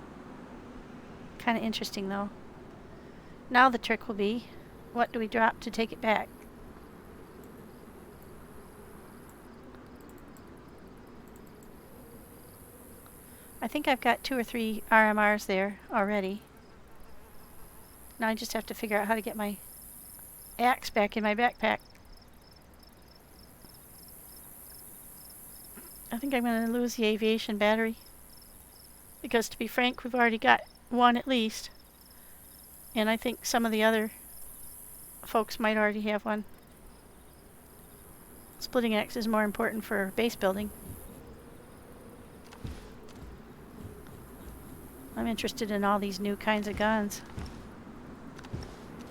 Kind of interesting, though. Now the trick will be, what do we drop to take it back? I think I've got 2 or 3 RMRs there already. Now I just have to figure out how to get my axe back in my backpack. I think I'm going to lose the aviation battery. Because to be frank, we've already got 1 at least. And I think some of the other folks might already have 1. Splitting axe is more important for base building. I'm interested in all these new kinds of guns.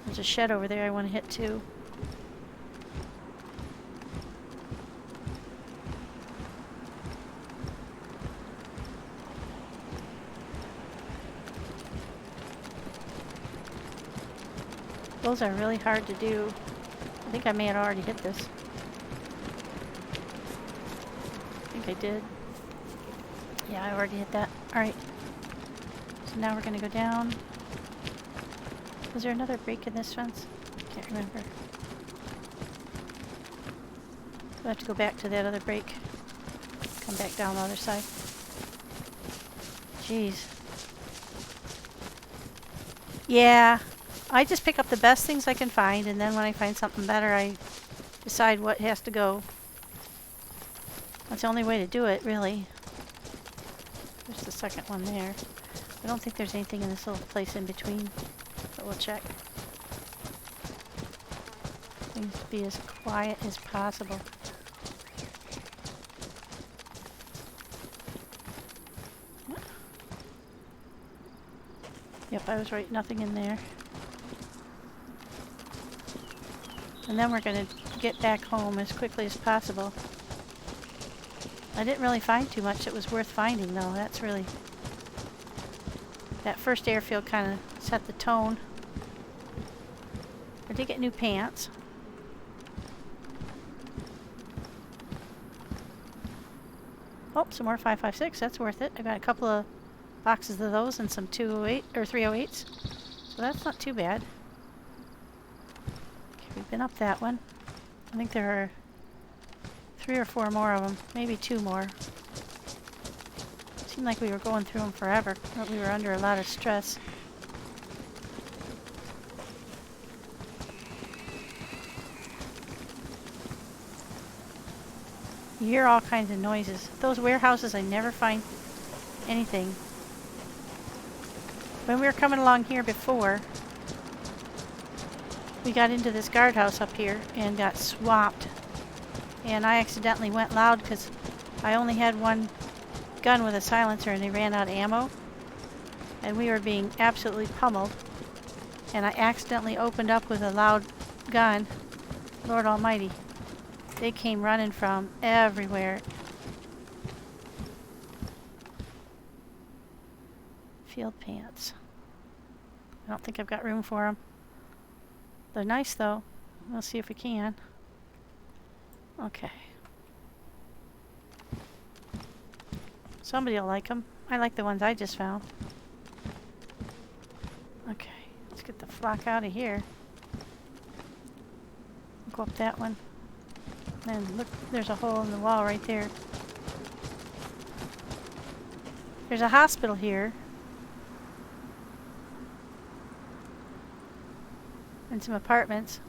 There's a shed over there I want to hit too. Those are really hard to do. I think I may have already hit this. I think I did. Yeah, I already hit that. Alright. So now we're going to go down. Was there another break in this fence? Can't remember. We'll have to go back to that other break. Come back down the other side. Jeez. Yeah. I just pick up the best things I can find, and then when I find something better, I decide what has to go. That's the only way to do it, really. There's the second one there. I don't think there's anything in this little place in between, but we'll check. Things to be as quiet as possible. Yep, I was right, nothing in there. And then we're going to get back home as quickly as possible. I didn't really find too much that was worth finding, though. That's really... That first airfield kind of set the tone. I did get new pants. Oh, some more 5.56. That's worth it. I got a couple of boxes of those and some 208 or 308s. So that's not too bad. Okay, we've been up that one. I think there are 3 or 4 more of them. Maybe 2 more. Seemed like we were going through them forever, but we were under a lot of stress. You hear all kinds of noises. Those warehouses, I never find anything. When we were coming along here before, we got into this guardhouse up here and got swamped. And I accidentally went loud because I only had one gun with a silencer and they ran out of ammo. And we were being absolutely pummeled. And I accidentally opened up with a loud gun. Lord Almighty. They came running from everywhere. Field pants. I don't think I've got room for them. They're nice though. We'll see if we can. Okay. Somebody will like them. I like the ones I just found. Okay, let's get the flock out of here. Go up that one. And look, there's a hole in the wall right there. There's a hospital here. And some apartments.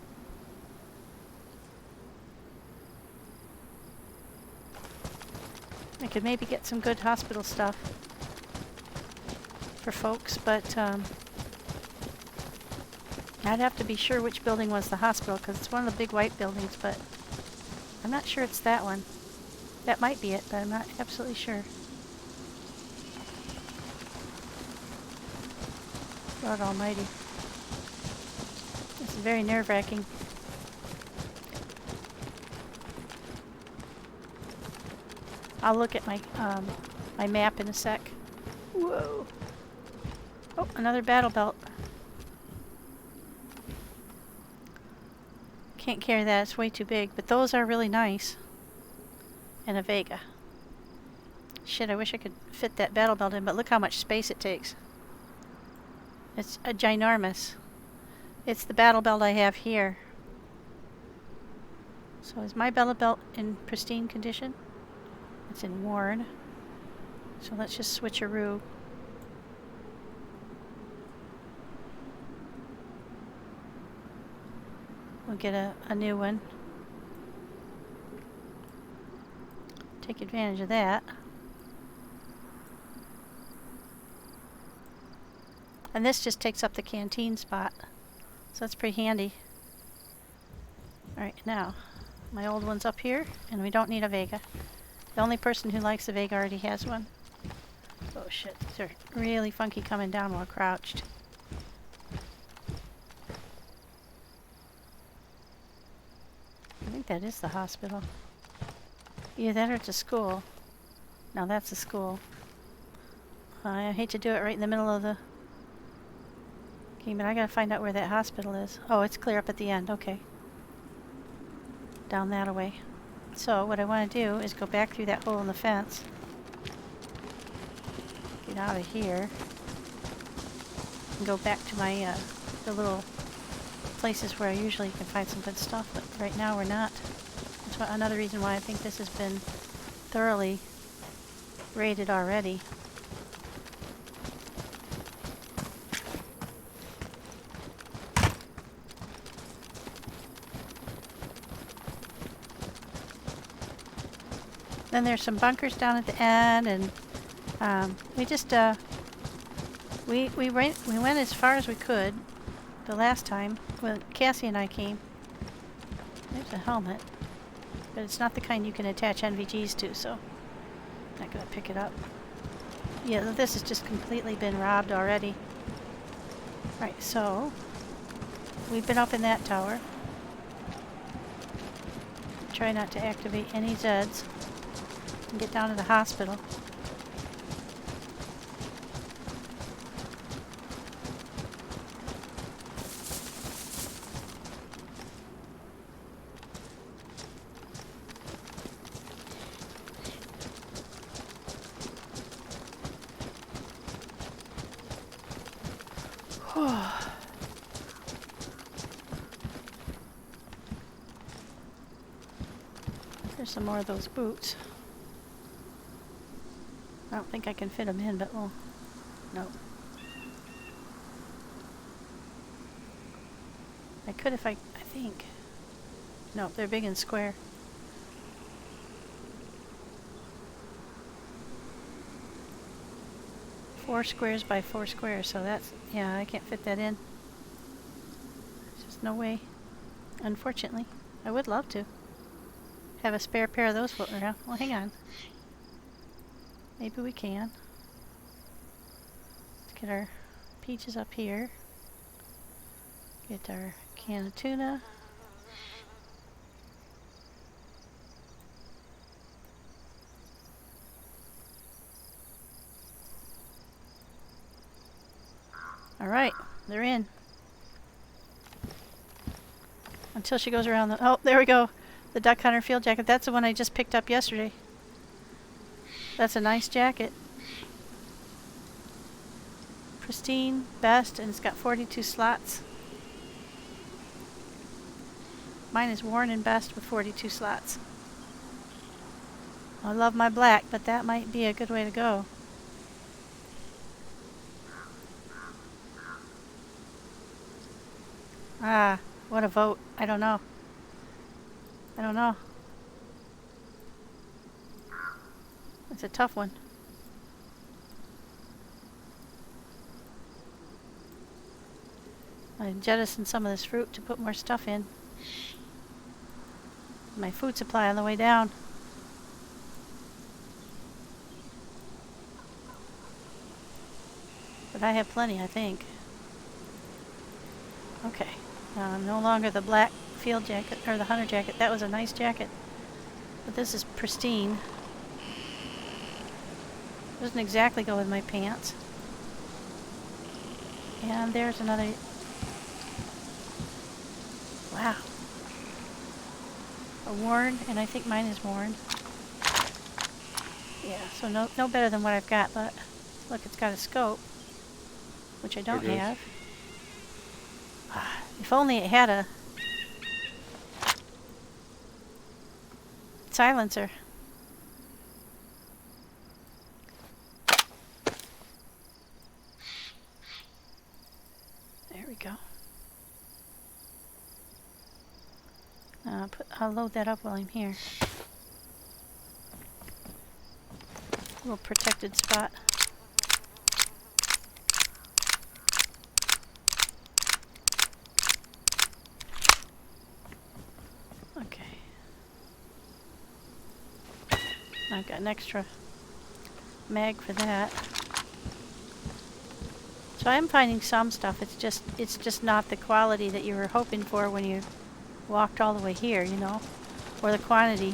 I could maybe get some good hospital stuff for folks, but I'd have to be sure which building was the hospital because it's one of the big white buildings, but I'm not sure it's that one. That might be it, but I'm not absolutely sure. Lord Almighty. This is very nerve-wracking. I'll look at my my map in a sec. Whoa. Oh, another battle belt. Can't carry that, it's way too big, but those are really nice. And a Vega. Shit, I wish I could fit that battle belt in, but look how much space it takes. It's a ginormous. It's the battle belt I have here. So is my battle belt in pristine condition? It's in worn. So let's just switcheroo. We'll get a new one. Take advantage of that. And this just takes up the canteen spot. So that's pretty handy. Alright, now, my old one's up here, and we don't need a Vega. The only person who likes a Vega already has one. Oh shit, these are really funky coming down while crouched. I think that is the hospital. Either that or it's a school. No, that's a school. I hate to do it right in the middle of the game, but I gotta find out where that hospital is. Oh, it's clear up at the end. Okay. Down that away. So what I want to do is go back through that hole in the fence. Get out of here. And go back to my the little places where I usually can find some good stuff, but right now we're not. That's another reason why I think this has been thoroughly raided already. Then there's some bunkers down at the end, and we just we went as far as we could the last time when Cassie and I came. There's a helmet, but it's not the kind you can attach NVGs to, so I'm not gonna pick it up. Yeah, this has just completely been robbed already. Right, so we've been up in that tower. Try not to activate any zeds. And get down to the hospital. There's some more of those boots. I don't think I can fit them in, but well, no. I could if I think. No, they're big and square. Four squares by 4 squares, so that's, yeah, I can't fit that in. There's just no way. Unfortunately. I would love to have a spare pair of those floating around. Well, hang on. Maybe we can. Let's get our peaches up here. Get our can of tuna. Alright, they're in. Until she goes around the... Oh, there we go. The duck hunter field jacket. That's the one I just picked up yesterday. That's a nice jacket. Pristine, best, and it's got 42 slots. Mine is worn and best with 42 slots. I love my black, but that might be a good way to go. Ah, what a vote. I don't know. I don't know. It's a tough one. I jettisoned some of this fruit to put more stuff in. My food supply on the way down. But I have plenty, I think. Okay. No longer the black field jacket, or the hunter jacket. That was a nice jacket. But this is pristine. Doesn't exactly go with my pants. And there's another... Wow. A worn, and I think mine is worn. Yeah, so no better than what I've got, but look, it's got a scope, which I don't have. If only it had a silencer. There we go. I'll load that up while I'm here. A little protected spot. Okay. I've got an extra mag for that. So I'm finding some stuff. It's just not the quality that you were hoping for when you walked all the way here, you know, or the quantity.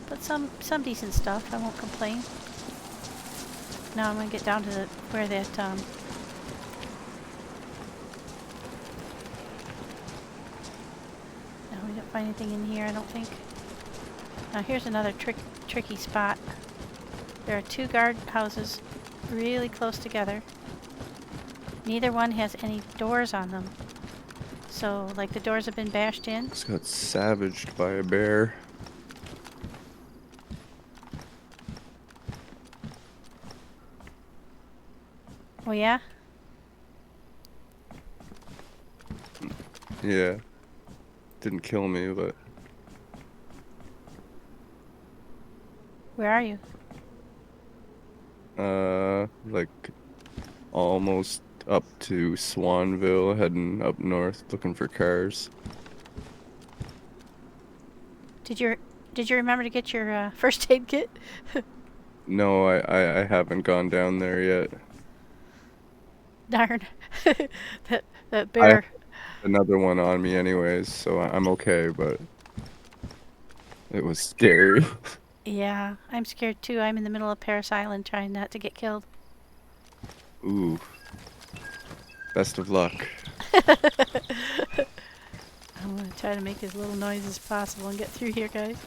But some decent stuff. I won't complain. Now I'm gonna get down to where that no, we didn't find anything in here, I don't think. Now here's another tricky spot. There are 2 guard houses really close together. Neither one has any doors on them. So, like, the doors have been bashed in. Just got savaged by a bear. Oh, yeah? Yeah. Didn't kill me, but... Where are you? Like, almost up to Swanville, heading up north, looking for cars. Did you remember to get your first aid kit? No, I haven't gone down there yet. Darn. that I bear. have another one on me anyways, so I'm okay, but... It was scary. Yeah, I'm scared too. I'm in the middle of Paris Island trying not to get killed. Ooh. Best of luck. I'm going to try to make as little noise as possible and get through here, guys.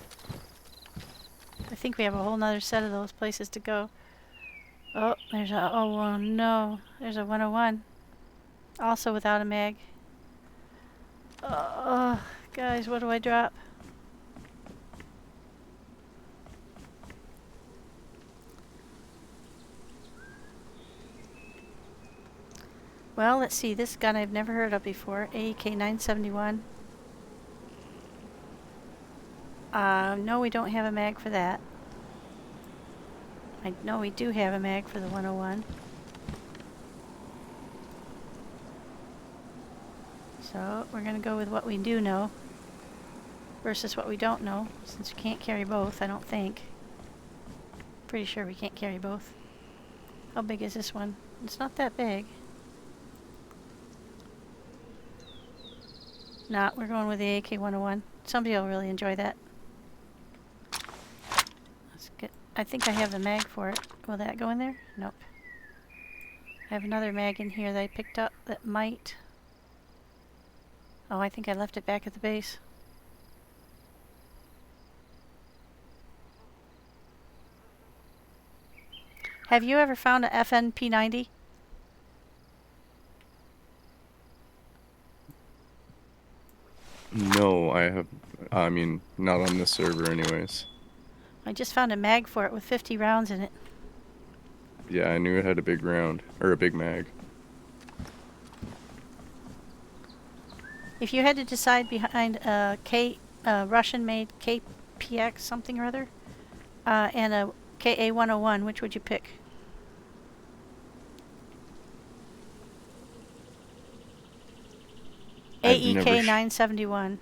I think we have a whole nother set of those places to go. Oh, there's a, oh no, there's a 101. Also without a mag. Guys, what do I drop? Well, let's see, this gun I've never heard of before, AEK 971. No, we don't have a mag for that. I know we do have a mag for the 101. So, we're gonna go with what we do know versus what we don't know, since we can't carry both, I don't think. Pretty sure we can't carry both. How big is this one? It's not that big. Nah, we're going with the AK-101. Somebody will really enjoy that. Let's get... I think I have the mag for it. Will that go in there? Nope. I have another mag in here that I picked up that might... Oh, I think I left it back at the base. Have you ever found a FNP90? No, I have. I mean, not on this server, anyways. I just found a mag for it with 50 rounds in it. Yeah, I knew it had a big round or a big mag. If you had to decide behind a Russian-made KPX something or other, and a KA-101, which would you pick? AEK 971.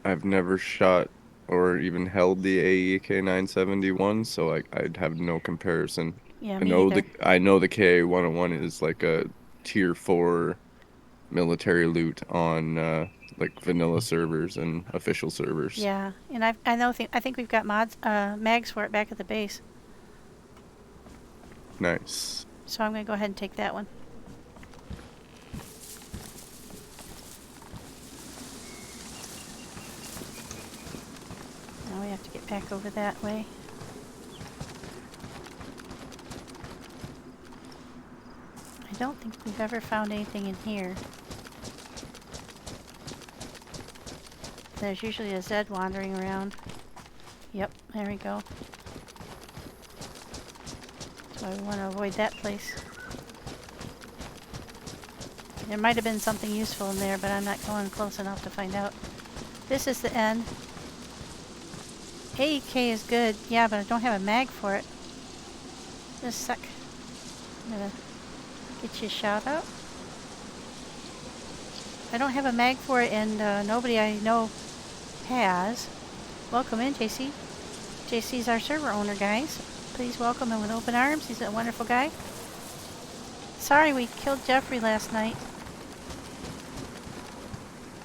I've never shot or even held the AEK 971, so like I'd have no comparison. Yeah, me either. I know the KA-101 is like a tier 4 military loot on like vanilla servers and official servers. Yeah, and I think we've got mags for it back at the base. Nice. So I'm gonna go ahead and take that one. Now we have to get back over that way. I don't think we've ever found anything in here. There's usually a Zed wandering around. Yep, there we go. So we want to avoid that place. There might have been something useful in there, but I'm not going close enough to find out. This is the end. AEK is good, yeah, but I don't have a mag for it. Just a sec. I'm gonna get you a shout out. I don't have a mag for it, and nobody I know has. Welcome in, JC. JC's our server owner, guys. Please welcome him with open arms. He's a wonderful guy. Sorry we killed Jeffrey last night.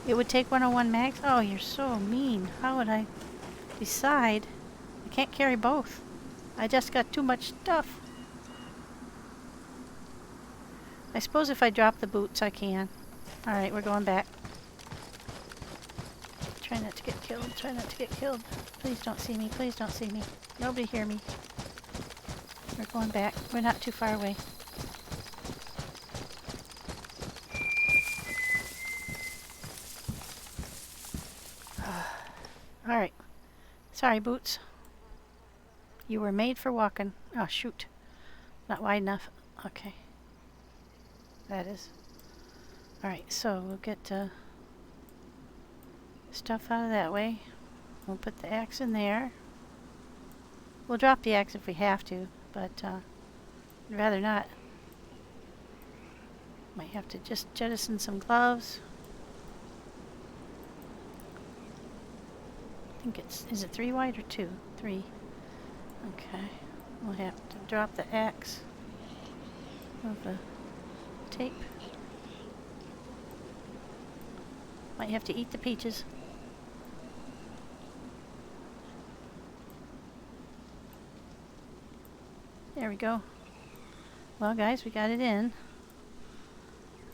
It would take 101 mags? Oh, you're so mean. How would I decide? I can't carry both. I just got too much stuff. I suppose if I drop the boots, I can. Alright, we're going back. Try not to get killed. Try not to get killed. Please don't see me. Please don't see me. Nobody hear me. We're going back. We're not too far away. Alright. Sorry, boots. You were made for walking. Oh, shoot. Not wide enough. Okay. That is. Alright, so we'll get stuff out of that way. We'll put the axe in there. We'll drop the axe if we have to, but I'd rather not. Might have to just jettison some gloves. I think is it 3 wide or 2? 3. Okay. We'll have to drop the axe. Move the tape. Might have to eat the peaches. There we go. Well, guys, we got it in.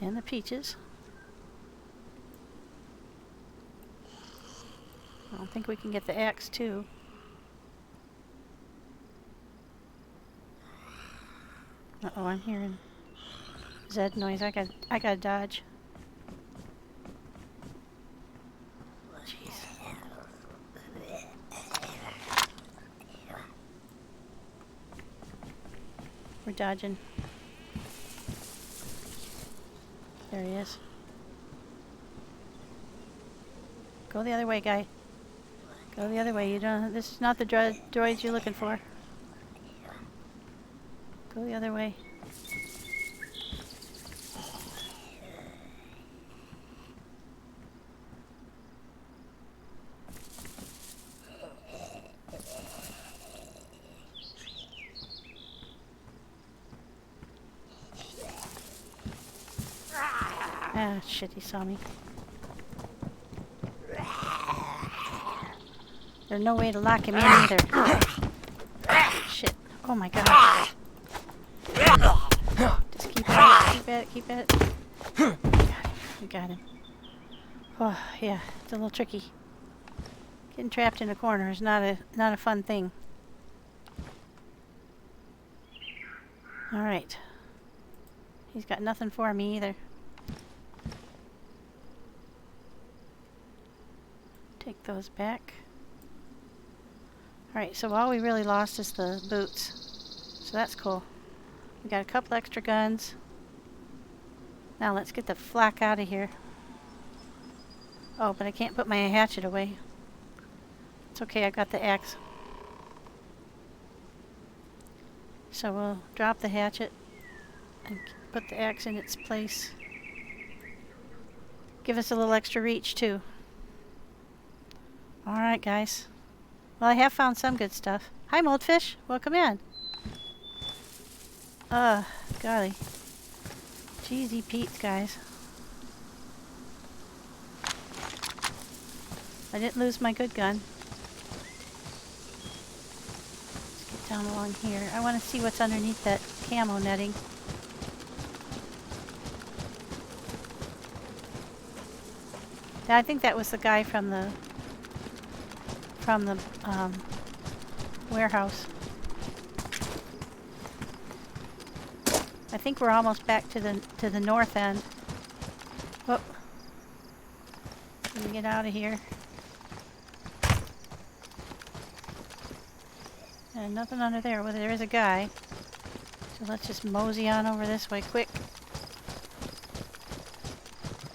And the peaches. I don't think we can get the axe, too. Uh-oh, I'm hearing Zed noise. I gotta dodge. Jeez. We're dodging. There he is. Go the other way, guy. Go the other way. You don't. This is not the droids you're looking for. Go the other way. Ah, shit, he saw me. There's no way to lock him in either. Shit. Oh my god. Just keep at it, keep at it. We got him. Oh, yeah, it's a little tricky. Getting trapped in a corner is not a fun thing. Alright. He's got nothing for me either. Take those back. Alright, so all we really lost is the boots. So that's cool. We got a couple extra guns. Now let's get the flak out of here. Oh, but I can't put my hatchet away. It's okay, I got the axe. So we'll drop the hatchet and put the axe in its place. Give us a little extra reach too. Alright guys. Well, I have found some good stuff. Hi Moldfish, welcome in. Golly. Cheesy Pete's, guys. I didn't lose my good gun. Let's get down along here. I want to see what's underneath that camo netting. I think that was the guy from the warehouse. I think we're almost back to the north end. Oh, let me get out of here. And nothing under there. Well, there is a guy. So let's just mosey on over this way quick.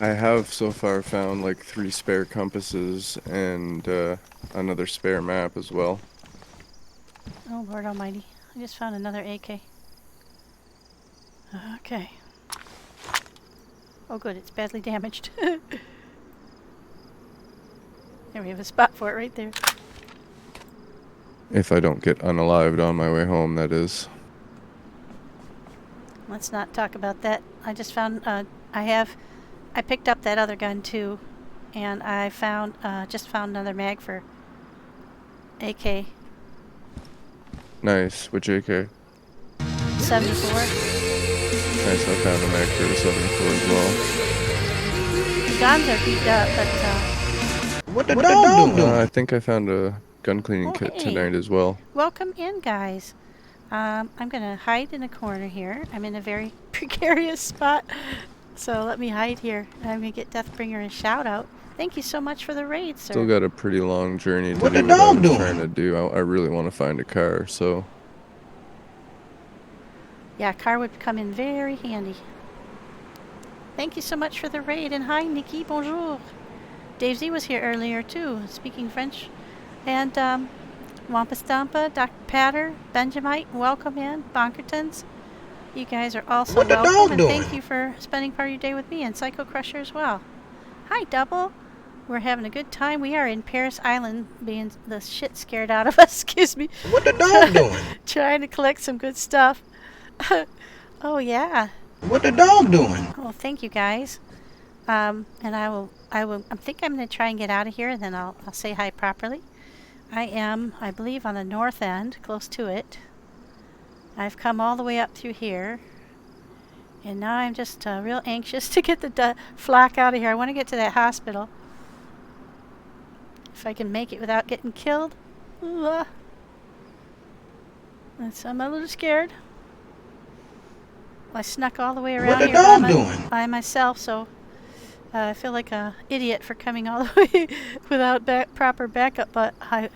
I have so far found like 3 spare compasses and another spare map as well. Oh, Lord Almighty. I just found another AK. Okay. Oh, good. It's badly damaged. There, we have a spot for it right there. If I don't get unalived on my way home, that is. Let's not talk about that. I just found, I picked up that other gun too, and I found, just found another mag for AK. Nice. Which AK? 74. Nice, I found a mag for the 74 as well. The guns are beat up, but, What the dog doing? I think I found a gun cleaning kit hey. tonight as well. Welcome in, guys. I'm gonna hide in a corner here. I'm in a very precarious spot, so let me hide here. I'm gonna get Deathbringer a shout out. Thank you so much for the raid, sir. Still got a pretty long journey to What do the what dog I'm doing? trying to do. I really want to find a car, so... Yeah, a car would come in very handy. Thank you so much for the raid, and hi, Nikki, bonjour. DayZ was here earlier, too, speaking French. And, Wampa Stampa, Dr. Patter, Benjamite, welcome in, Bonkertons. You guys are also What the welcome, dog and doing? thank you for spending part of your day with me, and Psycho Crusher as well. Hi, Double. We're having a good time. We are in Paris Island, being the shit scared out of us, excuse me. What the dog doing? Trying to collect some good stuff. Oh, yeah. What the dog doing? Well, thank you guys. And I think I'm going to try and get out of here, and then I'll say hi properly. I am, I believe, on the north end, close to it. I've come all the way up through here. And now I'm just real anxious to get the flak out of here. I want to get to that hospital. If I can make it without getting killed. I'm a little scared. I snuck all the way What around the here dog doing? by myself, so I feel like a idiot for coming all the way without proper backup. But I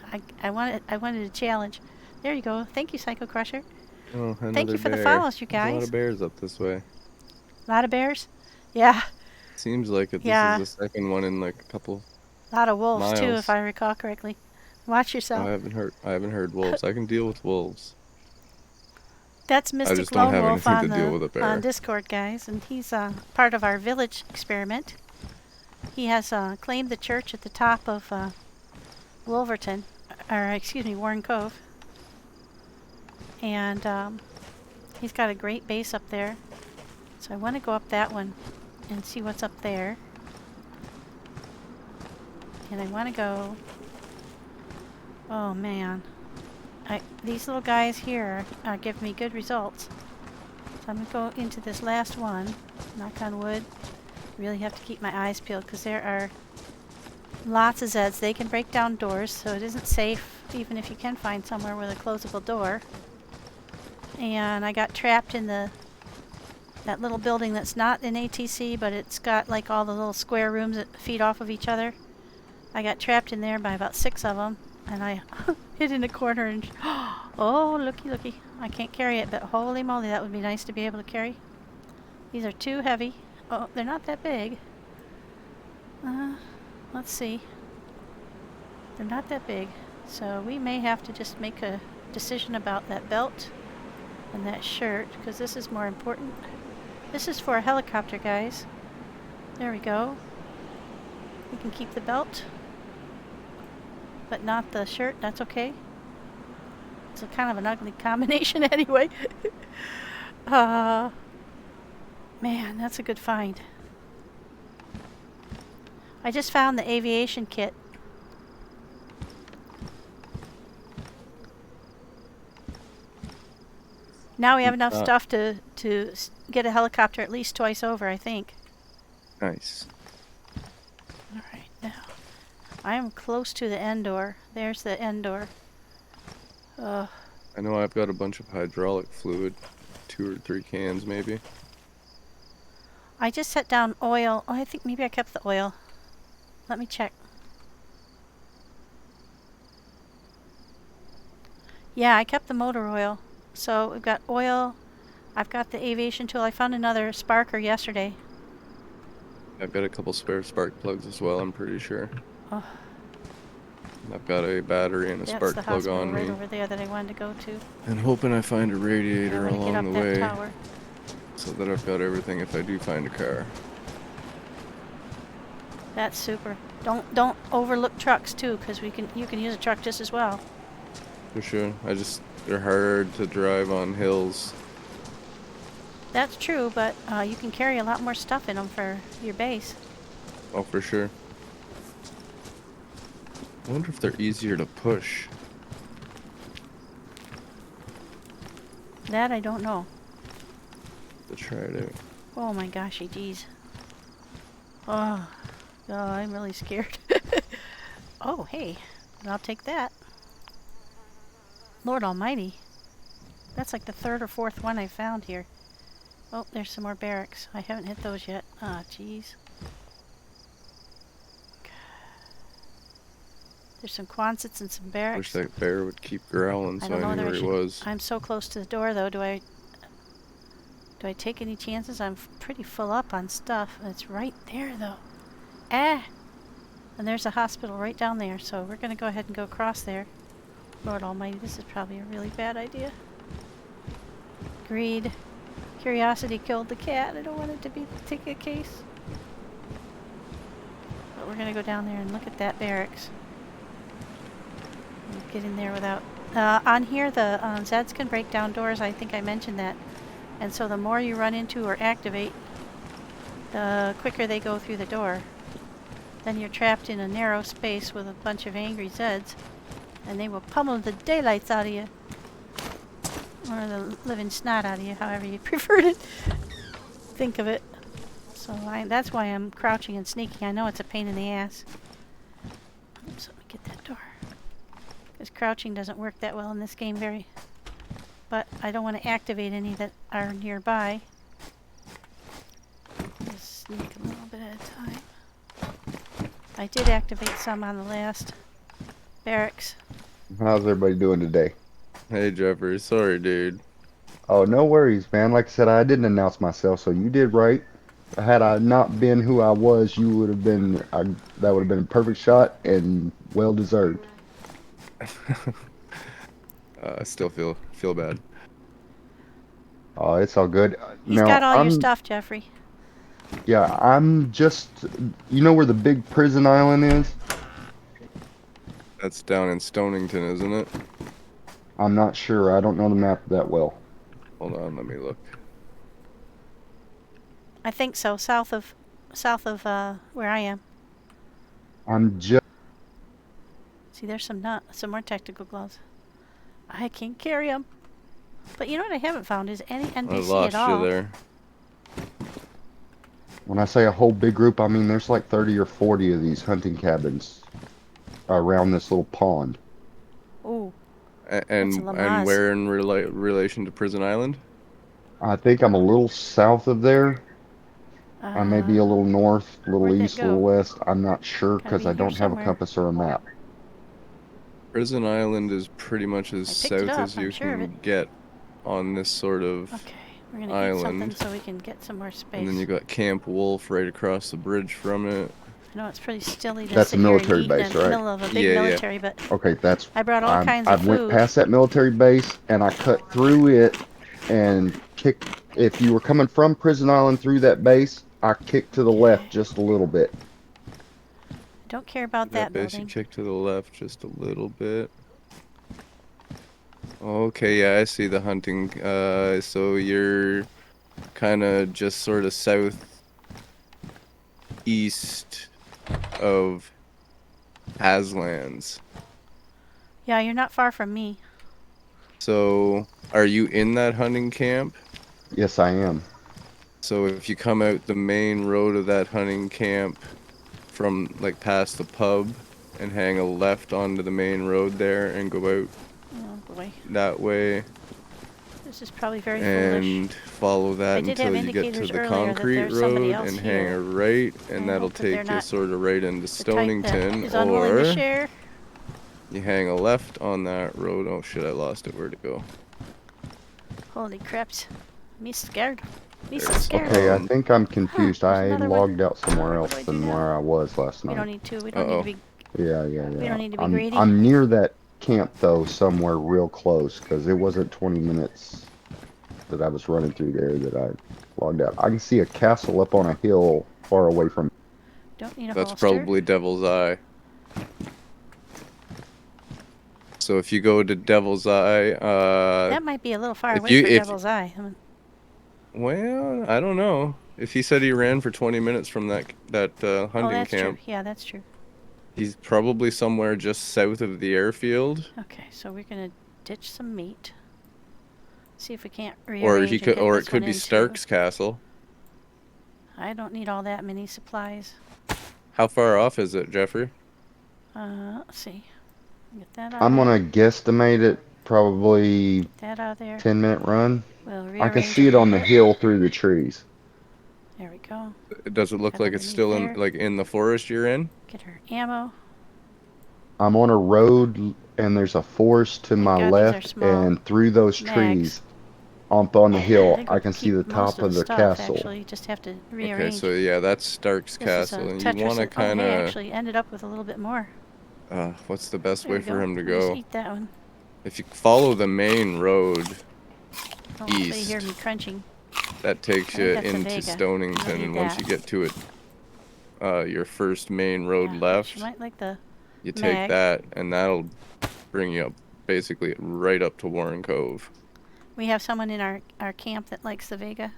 wanted a challenge. There you go. Thank you, Psycho Crusher. Oh, Thank another you for the bear. follows, you There's a lot guys. of bears up this way. A lot of bears. Yeah, Seems like it. This is yeah. the second one in like a couple A lot of wolves too, if miles. I recall correctly. Watch Oh, yourself. I haven't heard wolves. I can deal with wolves. That's I Mystic just don't Lone have Wolf anything to on deal the with a on bear. Discord, guys, and he's part of our village experiment. He has claimed the church at the top of Wolverton, or excuse me, Warren Cove, and he's got a great base up there. So I want to go up that one and see what's up there. And I want to go. Oh man, these little guys here give me good results. So I'm going to go into this last one. Knock on wood. Really have to keep my eyes peeled because there are lots of zeds. They can break down doors, so it isn't safe even if you can find somewhere with a closable door. And I got trapped in that little building that's not an ATC, but it's got like all the little square rooms that feed off of each other. I got trapped in there by about 6 of them, and I hid in a corner and oh, looky. I can't carry it, but holy moly, that would be nice to be able to carry. These are too heavy. Oh, they're not that big. Let's see. They're not that big, so we may have to just make a decision about that belt and that shirt, because this is more important. This is for a helicopter, guys. There we go. We can keep the belt, but not the shirt. That's okay. It's a kind of an ugly combination anyway. Man, that's a good find. I just found the aviation kit. Now we have enough stuff to get a helicopter at least twice over, I think. Nice. Alright, now. I am close to the end door. There's the end door. I know I've got a bunch of hydraulic fluid. 2 or 3 cans, maybe. I just set down oil. Oh, I think maybe I kept the oil. Let me check. Yeah, I kept the motor oil. So we've got oil. I've got the aviation tool. I found another sparker yesterday. I've got a couple spare spark plugs as well, I'm pretty sure. Oh, I've got a battery and a that's spark the plug hospital on right me. over there that I wanted to go to. And hoping I find a I radiator want to get up along the that way tower. so that I've got everything if I do find a car. That's super. Don't overlook trucks too, because you can use a truck just as well. For sure. They're hard to drive on hills. That's true, but you can carry a lot more stuff in them for your base. Oh, for sure. I wonder if they're easier to push. That I don't know. To try it out. Oh my goshy geez. Oh, I'm really scared. Oh, hey. I'll take that. Lord Almighty. That's like the 3rd or 4th one I've found here. Oh, there's some more barracks. I haven't hit those yet. Ah, jeez. There's some Quonsets and some barracks. Wish that bear would keep growling so I knew where he was. I'm so close to the door though. Do I take any chances? I'm pretty full up on stuff. It's right there though. Ah! And there's a hospital right down there, so we're going to go ahead and go across there. Lord Almighty, this is probably a really bad idea. Greed. Curiosity killed the cat. I don't want it to be the ticket case. But we're going to go down there and look at that barracks. And get in there without... on here, the zeds can break down doors. I think I mentioned that. And so the more you run into or activate, the quicker they go through the door. Then you're trapped in a narrow space with a bunch of angry zeds, and they will pummel the daylights out of you. Or the living snot out of you, however you prefer to think of it. So that's why I'm crouching and sneaking. I know it's a pain in the ass. Oops, let me get that door. Because crouching doesn't work that well in this game but I don't want to activate any that are nearby. I did activate some on the last barracks. How's everybody doing today? Hey, Jeffrey. Sorry, dude. Oh, no worries, man. Like I said, I didn't announce myself, so you did right. Had I not been who I was, you would have been, that would have been a perfect shot and well deserved. I still feel bad. Oh, it's all good. He's Now, got all your stuff, Jeffrey. yeah, I'm just, you know where the big prison island is? That's down in Stonington, isn't it? I'm not sure. I don't know the map that well. Hold on, let me look. I think so. South of where I am. I'm just, See, there's some more tactical gloves. I can carry them. But you know what I haven't found is any I NPC lost at all. you there. when I say a whole big group, I mean there's like 30 or 40 of these hunting cabins around this little pond. Ooh. And where in relation to Prison Island? I think I'm a little south of there. I may be a little north, a little east, a little west. I'm not sure because I don't have a compass or a map. Prison Island is pretty much as south as you can get on this sort of Okay, we're gonna island. eat something so we can get some more space. And then you got Camp Wolf right across the bridge from it. I know it's pretty stilly to That's sit a here military and eat base, in the right? middle of a big military, but okay, that's. I brought all kinds of I food. went past that military base and I cut through it and kicked. If you were coming from Prison Island through that base, I kicked to the left just a little bit. Don't care about that base building. You kick to the left just a little bit. Okay, yeah, I see the hunting. So you're kind of just sort of southeast of Haslands. Yeah, you're not far from me. So, are you in that hunting camp? Yes, I am. So if you come out the main road of that hunting camp from like past the pub and hang a left onto the main road there and go out that way. This is probably very foolish. And follow that until you get to the concrete road and hang a right, and that'll take you sort of right into Stonington. Or you hang a left on that road. Oh shit, I lost it. Where'd it go? Holy craps. Me scared. Me so scared. Okay, I think I'm confused. I logged out somewhere else than where I was last night. We don't need to. We don't need to be. Yeah. We don't need to be greedy. I'm near that camp though, somewhere real close, because it wasn't 20 minutes that I was running through there that I logged out. I can see a castle up on a hill far away from. Don't need a That's holster. probably Devil's Eye. So if you go to Devil's Eye, that might be a little far away for Devil's Eye. Well, I don't know. If he said he ran for 20 minutes from that hunting camp. True. Yeah, that's true. He's probably somewhere just south of the airfield. Okay, so we're gonna ditch some meat. See if we can't rearrange. Or it could be Stark's castle. I don't need all that many supplies. How far off is it, Jeffrey? Let's see. Get that out. I'm gonna guesstimate it probably Get that out there. 10-minute run. We'll I can see it on the hill through the trees. There we go. Does it look like it's still in the forest you're in? Get her ammo. I'm on a road and there's a forest to my left, and through those trees up on the hill I can see the top of the castle. Actually, you just have to rearrange. Okay, so yeah, that's Stark's castle, and you want to kind of. I actually ended up with a little bit more. What's the best way for him to go? Just eat that one. If you follow the main road east, so you hear me crunching. That takes you into Stonington, and once you get to it, your first main road left, you might like the you take that, and that'll bring you up, basically right up to Warren Cove. We have someone in our camp that likes the Vega,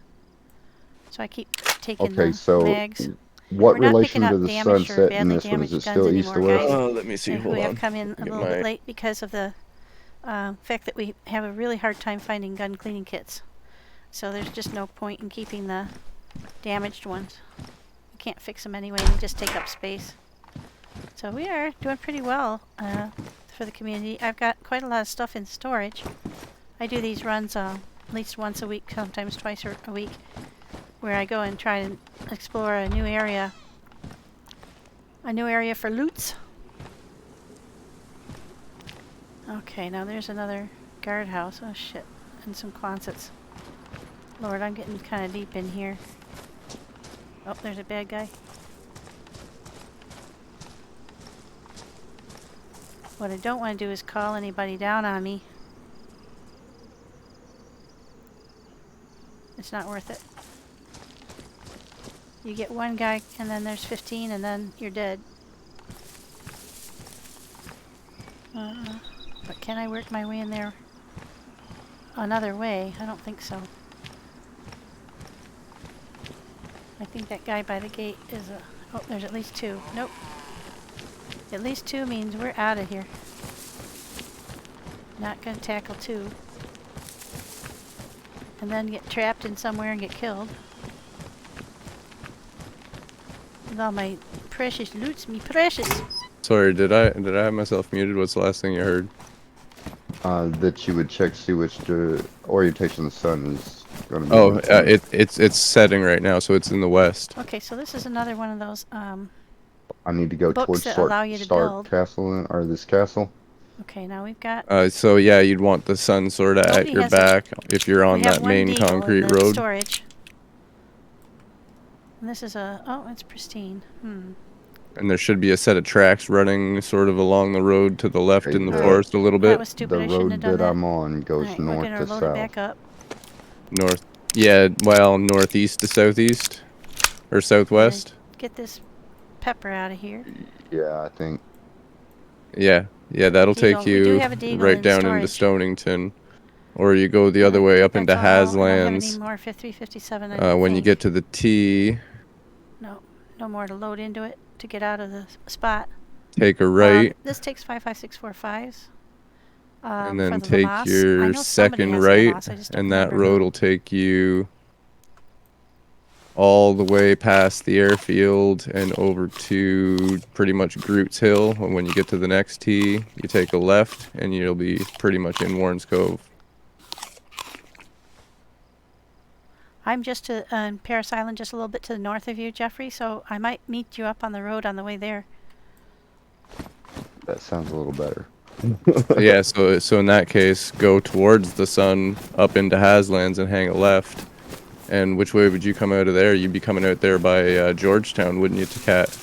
so I keep taking mags. What relation to the sunset in this one? Is it still east or west? Let me see. Hold on. We have come in a little bit late because of the fact that we have a really hard time finding gun cleaning kits. So there's just no point in keeping the damaged ones. We can't fix them anyway, they just take up space. So we are doing pretty well for the community. I've got quite a lot of stuff in storage. I do these runs at least once a week, sometimes twice a week, where I go and try and explore a new area A new area for loots. Okay, now there's another guardhouse. Oh shit. And some Quonsets. Lord, I'm getting kind of deep in here. Oh, there's a bad guy. What I don't want to do is call anybody down on me. It's not worth it. You get one guy and then there's 15 and then you're dead. But can I work my way in there another way? I don't think so. I think that guy by the gate is a... Oh, there's at least 2. Nope. At least 2 means we're out of here. Not gonna tackle 2. And then get trapped in somewhere and get killed. With all my precious loots, me precious. Sorry, did I have myself muted? What's the last thing you heard? That you would check, see which orientation the sun is going to be. Oh, it's setting right now, so it's in the west. Okay, so this is another one of those I need to go towards Stark Castle, or this castle. Okay, now we've got... so yeah, you'd want the sun sort of at your back if you're on that main concrete road. Storage. And this is a... Oh, it's pristine. And there should be a set of tracks running sort of along the road to the left in the forest a little bit. That was stupid. The road that I'm on goes north to south. Load it back up. North. Yeah, well, northeast to southeast. Or southwest. Get this pepper out of here. Yeah, I think. Yeah, that'll take you right down into Stonington. Or you go the other way up into Haslands. More 5357. When you get to the T. No more to load into it to get out of the spot. Take a right. This takes 55645s. And then take your second right, and that road will take you all the way past the airfield and over to pretty much Groot's Hill. And when you get to the next T, you take a left, and you'll be pretty much in Warren's Cove. I'm just to Paris Island, just a little bit to the north of you, Jeffrey, so I might meet you up on the road on the way there. That sounds a little better. Yeah, so in that case, go towards the sun up into Haslands and hang a left. And which way would you come out of there? You'd be coming out there by Georgetown, wouldn't you, to Cat?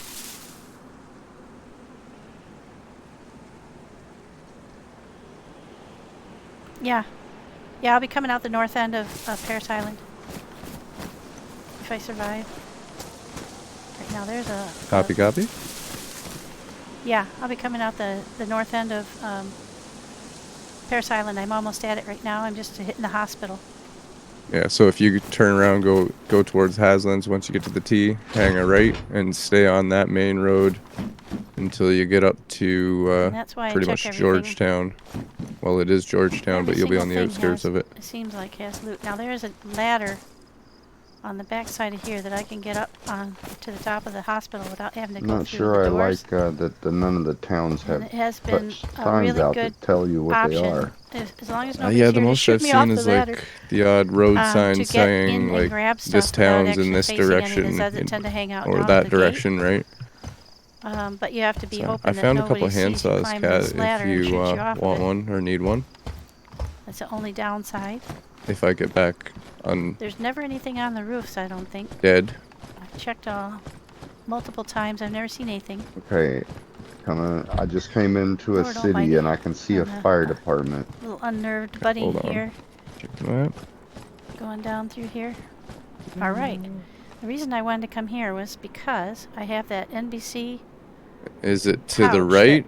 Yeah. Yeah, I'll be coming out the north end of Paris Island. If I survive. Right now there's a... Copy? Yeah, I'll be coming out the north end of Paris Island. I'm almost at it right now. I'm just hitting the hospital. Yeah, so if you turn around, go towards Haslands, once you get to the T, hang a right, and stay on that main road until you get up to pretty much Georgetown. Well, it is Georgetown, but you'll be on the outskirts of it. It seems like it has loot. Now there is a ladder on the back side of here that I can get up on to the top of the hospital without having to go through the doors. I'm not sure I like that none of the towns have it has been signs out to tell you what they are. As long as nobody's yeah, here the most I've seen is like the odd road sign saying like this town's in this direction or that direction, right? But you have to be hoping I that found a nobody couple sees hand saws, climb Cat, this ladder if you and shoot you off want of it. one or need one. That's the only downside. If I get back on... There's never anything on the roofs, I don't think. Dead. I've checked multiple times. I've never seen anything. Okay. I just came into a city and I can see a fire department. Little unnerved buddy here. Check the map. Going down through here. All right. The reason I wanted to come here was because I have that NBC. Is it to the right?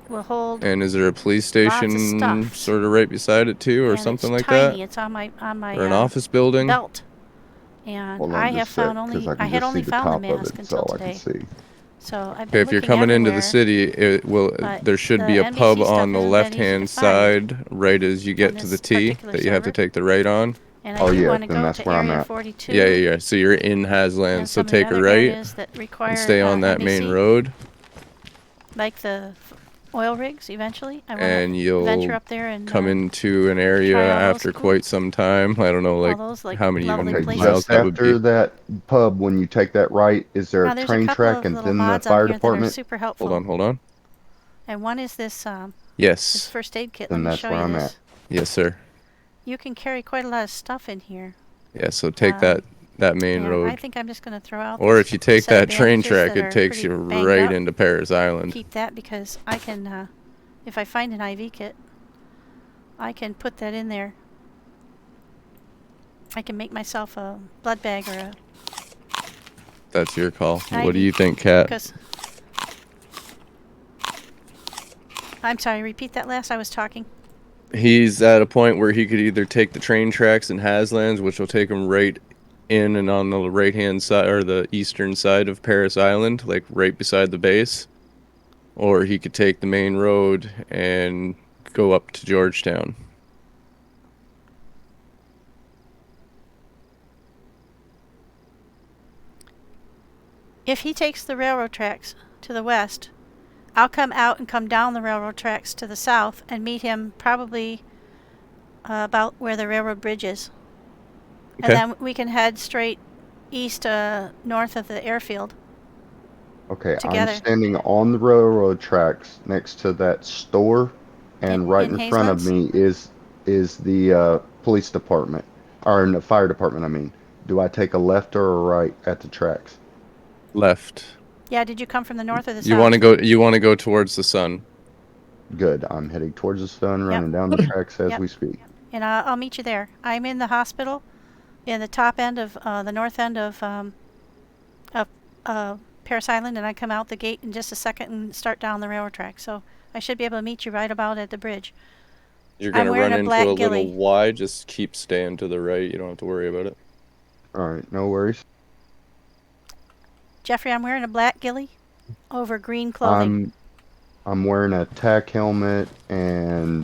And is there a police station sort of right beside it too, or something like that? It's on my or an office building belt. And I had only found the mask until today. So I've been if you're coming into the city, there should be a pub on the left-hand side, right as you get to the T that you have to take the right on. And I do want to go to Area 42. Yeah. So you're in Haslands, so take a right and stay on that main road. Like the oil rigs eventually. I want and to venture you'll up there and come into an area after quite some time. I don't know, like, how many even miles that would be. Just after that pub, when you take that right, is there a train track and then the fire department? Super helpful. Hold on. And one is this yes. this first aid kit. Then Let me show you this. Yes, sir. You can carry quite a lot of stuff in here. Yeah, so take that main road. I think I'm just going to throw out. Or if you take that train track, it takes you right into Paris Island. Keep that because I can, if I find an IV kit, I can put that in there. I can make myself a blood bag or a... That's your call. What do you think, Kat? I'm sorry, repeat that last. I was talking. He's at a point where he could either take the train tracks in Haslands, which will take him right in and on the right-hand side, or the eastern side of Paris Island, like right beside the base. Or he could take the main road and go up to Georgetown. If he takes the railroad tracks to the west, I'll come out and come down the railroad tracks to the south and meet him probably about where the railroad bridge is. Okay. And then we can head straight east north of the airfield. Okay, together. I'm standing on the railroad tracks next to that store, and right in front of me is the police department, or the fire department, I mean. Do I take a left or a right at the tracks? Left. Yeah, did you come from the north or the south? You want to go towards the sun. Good. I'm heading towards the sun, running down the tracks as we speak. And I'll meet you there. I'm in the hospital, in the top end of the north end of Paris Island, and I come out the gate in just a second and start down the railroad track. So I should be able to meet you right about at the bridge. You're gonna run into a little Y. Just keep staying to the right. You don't have to worry about it. All right, no worries. Jeffrey, I'm wearing a black ghillie over green clothing. I'm wearing a tack helmet and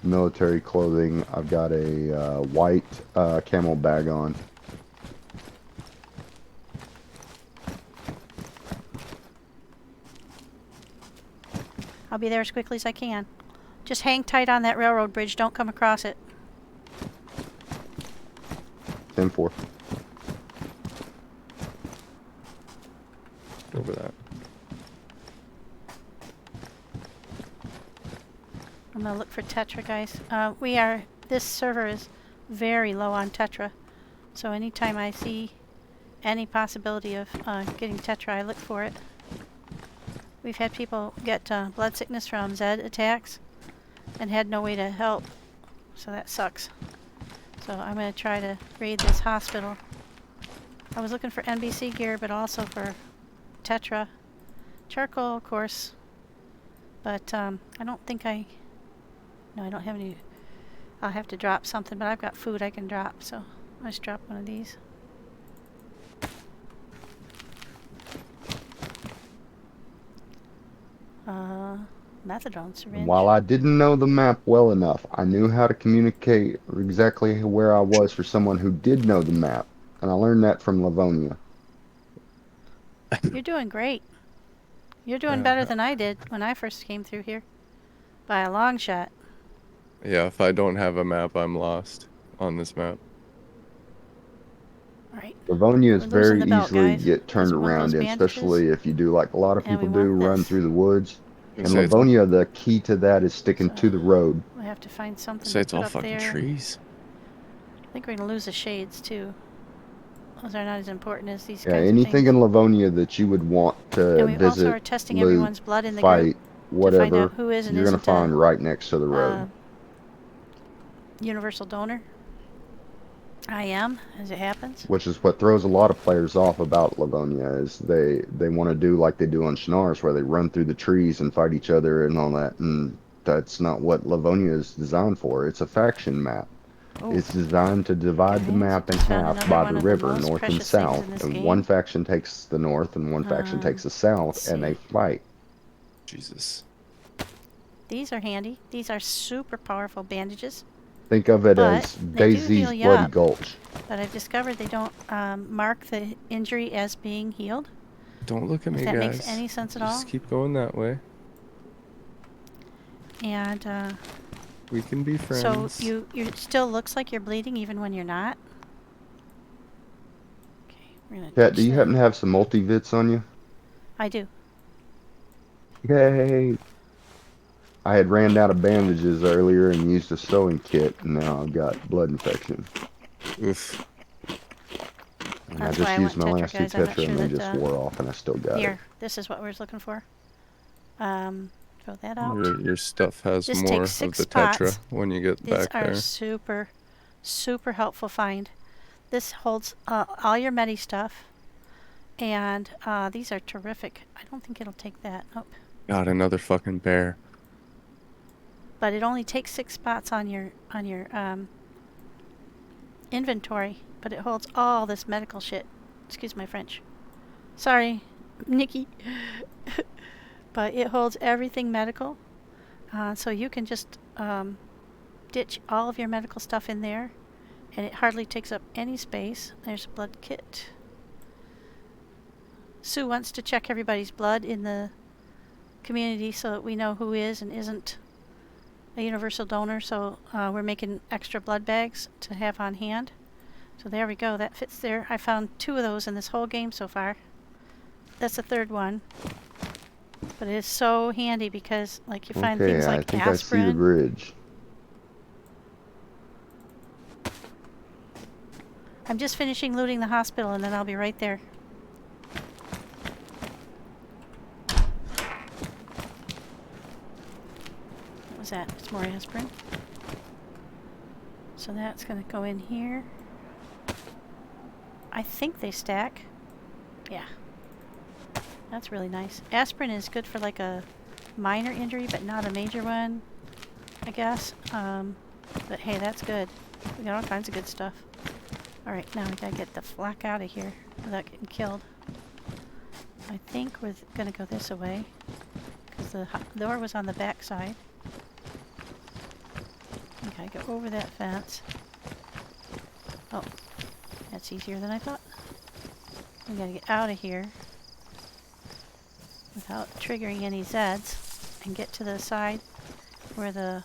military clothing. I've got a white camel bag on. I'll be there as quickly as I can. Just hang tight on that railroad bridge. Don't come across it. 10-4. Over that. I'm going to look for Tetra, guys. This server is very low on Tetra. So anytime I see any possibility of getting Tetra, I look for it. We've had people get blood sickness from Zed attacks and had no way to help. So that sucks. So I'm going to try to raid this hospital. I was looking for NBC gear, but also for Tetra. Charcoal, of course. But I don't think no, I don't have any. I'll have to drop something, but I've got food I can drop, so I'll just drop one of these. Methadone syringe. While I didn't know the map well enough, I knew how to communicate exactly where I was for someone who did know the map, and I learned that from Livonia. You're doing great. You're doing better than I did when I first came through here. By a long shot. Yeah, if I don't have a map, I'm lost on this map. Right. Livonia is very easily get turned around in, especially if you do like a lot of people do, run through the woods. In Livonia, the key to that is sticking to the road. I have to find something So to it's put all up fucking there. trees. I think we're going to lose the shades, too. Those are not as important as these kinds of anything things. in Livonia that you would want to and we visit, also are testing everyone's blood in the fight, group whatever, to find out who is and you're going to find right next to the road. Universal donor. I am, as it happens. Which is what throws a lot of players off about Livonia, is they want to do like they do on Schnars, where they run through the trees and fight each other and all that, and that's not what Livonia is designed for. It's a faction map. Oh. It's designed to divide the map in half by the river, north and south, and one faction takes the north and one faction takes the south, and they fight. Jesus. These are handy. These are super powerful bandages. Think of it as DayZ's Bloody Gulch. But I've discovered they don't mark the injury as being healed. Don't look at me, guys. If that makes any sense at all. Just keep going that way. And we can be friends. So you still looks like you're bleeding even when you're not. Okay, we're gonna. Kat, do you happen to have some multivits on you? I do. Yay! I had ran out of bandages earlier and used a sewing kit, and now I've got blood infection. Oof. And I just used my last 2 Tetra and they just wore off, and I still got it. This is what we're looking for. Throw that out. Your stuff has more of the Tetra when you get back there. These are super, super helpful find. This holds all your Medi stuff, and these are terrific. I don't think it'll take that. Nope. God, another fucking bear. But it only takes 6 spots on your inventory, but it holds all this medical shit. Excuse my French. Sorry, Nikki. But it holds everything medical, so you can just ditch all of your medical stuff in there, and it hardly takes up any space. There's a blood kit. Sue wants to check everybody's blood in the community so that we know who is and isn't a universal donor, so we're making extra blood bags to have on hand. So there we go, that fits there. I found 2 of those in this whole game so far. That's the 3rd one. But it is so handy because, like, you find things like aspirin. I see the bridge. I'm just finishing looting the hospital, and then I'll be right there. What was that? It's more aspirin. So that's going to go in here. I think they stack. Yeah. That's really nice. Aspirin is good for like a minor injury, but not a major one, I guess. But hey, that's good. We got all kinds of good stuff. Alright, now we gotta get the flack out of here without getting killed. I think we're gonna go this way, because the door was on the back side. Okay, go over that fence. Oh, that's easier than I thought. We gotta get out of here without triggering any zeds and get to the side where the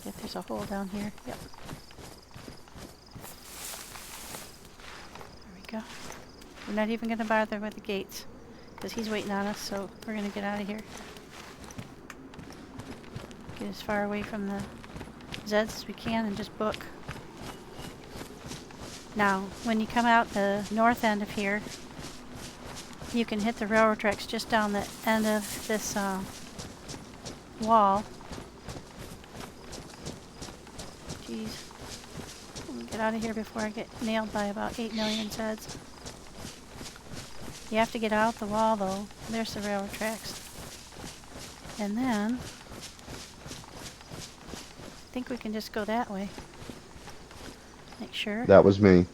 if there's a hole down here. Yep. There we go. We're not even going to bother with the gates because he's waiting on us, so we're going to get out of here. Get as far away from the zeds as we can and just book. Now, when you come out the north end of here, you can hit the railroad tracks just down the end of this wall. Jeez. Let me get out of here before I get nailed by about 8 million zeds. You have to get out the wall, though. There's the railroad tracks. And then, I think we can just go that way. Make sure. That was me.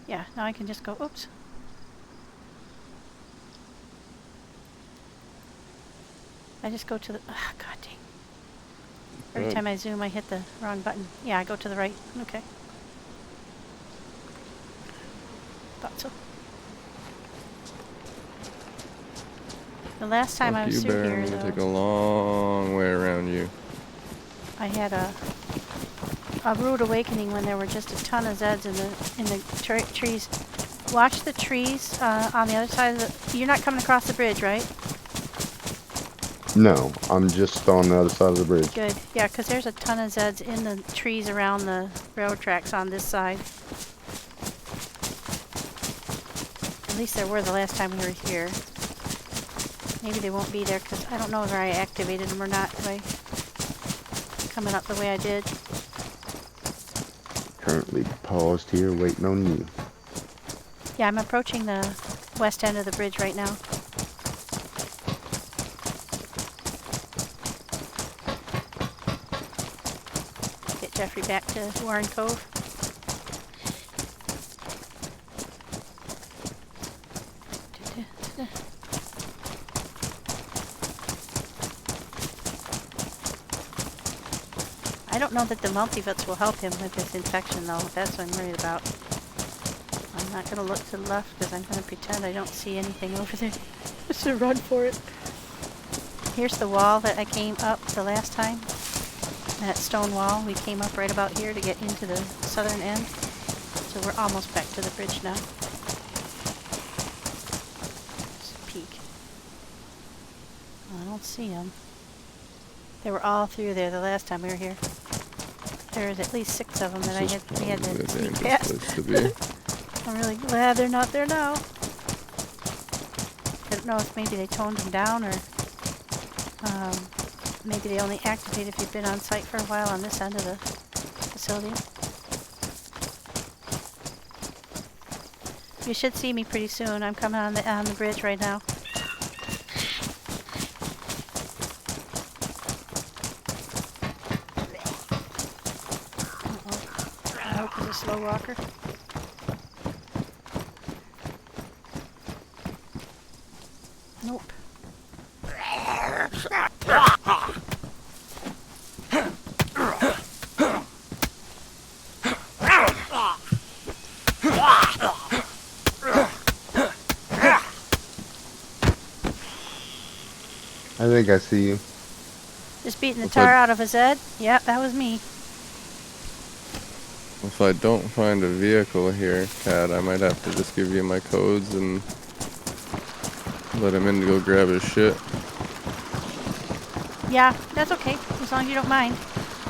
Yeah, now I can just go, oops. I just go to the, god dang. Every time I zoom, I hit the wrong button. Yeah, I go to the right. Okay. Thought so. The last time I was through here, though, take a long way around you. I had a rude awakening when there were just a ton of zeds in the trees. Watch the trees on the other side of the... You're not coming across the bridge, right? No, I'm just on the other side of the bridge. Good. Yeah, because there's a ton of zeds in the trees around the railroad tracks on this side. At least there were the last time we were here. Maybe they won't be there because I don't know whether I activated them or not by coming up the way I did. Currently paused here waiting on you. Yeah, I'm approaching the west end of the bridge right now. Get Jeffrey back to Warren Cove. I don't know that the multivits will help him with his infection, though. That's what I'm worried about. I'm not going to look to the left because I'm going to pretend I don't see anything over there. Just to run for it. Here's the wall that I came up the last time. That stone wall. We came up right about here to get into the southern end. So we're almost back to the bridge now. Just peek. I don't see them. They were all through there the last time we were here. There's at least 6 of them that we had to sneak past. I'm really glad they're not there now. I don't know if maybe they toned them down or maybe they only activate if you've been on site for a while on this end of the facility. You should see me pretty soon. I'm coming on the bridge right now. I hope it's a slow walker. Nope. I think I see you. Just beating the tar out of a Zed? Yep, that was me. If I don't find a vehicle here, Kat, I might have to just give you my codes and let him in to go grab his shit. Yeah, that's okay, as long as you don't mind.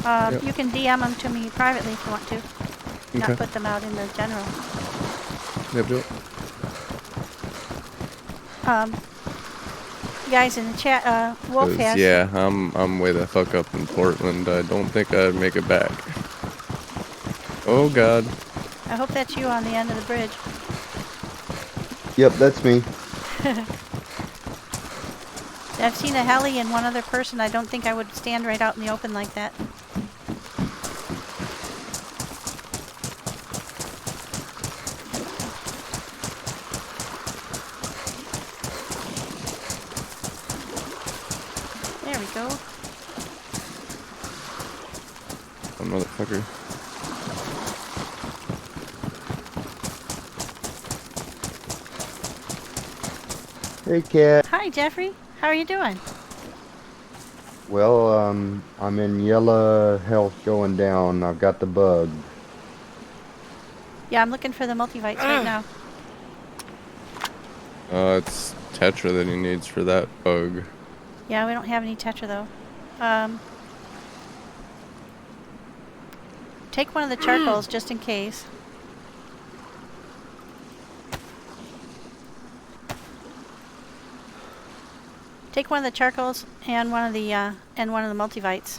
Yep. You can DM them to me privately if you want to. Okay. Not put them out in the general. Yep. Guys in the chat, Wolf has... Yeah, I'm way the fuck up in Portland. I don't think I'd make it back. Oh god. I hope that's you on the end of the bridge. Yep, that's me. I've seen a heli and one other person. I don't think I would stand right out in the open like that. There we go. Oh, motherfucker. Hey, Kat. Hi, Jeffrey. How are you doing? Well, I'm in yellow health going down. I've got the bug. Yeah, I'm looking for the multivites right now. It's Tetra that he needs for that bug. Yeah, we don't have any Tetra though. Take one of the charcoals just in case. Take one of the charcoals and one of the multivites.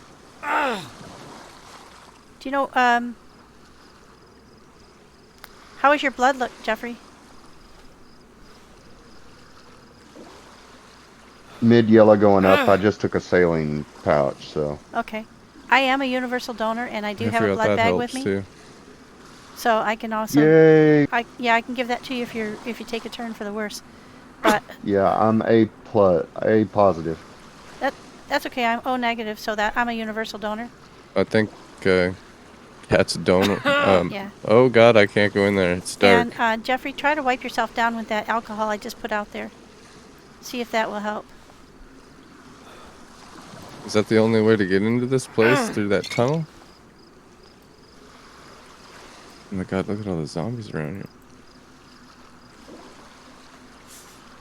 Do you know how is your blood look, Jeffrey? Mid yellow going up. I just took a saline pouch, so. Okay. I am a universal donor and I do have a blood bag with me. Too. So I can also Yay! I can give that to you if you take a turn for the worse. But yeah, I'm A positive. That's okay. I'm O negative, so that I'm a universal donor. I think Kat's a donor. Yeah. Oh god, I can't go in there. It's dark. And Jeffrey, try to wipe yourself down with that alcohol I just put out there. See if that will help. Is that the only way to get into this place through that tunnel? Oh my god, look at all the zombies around here.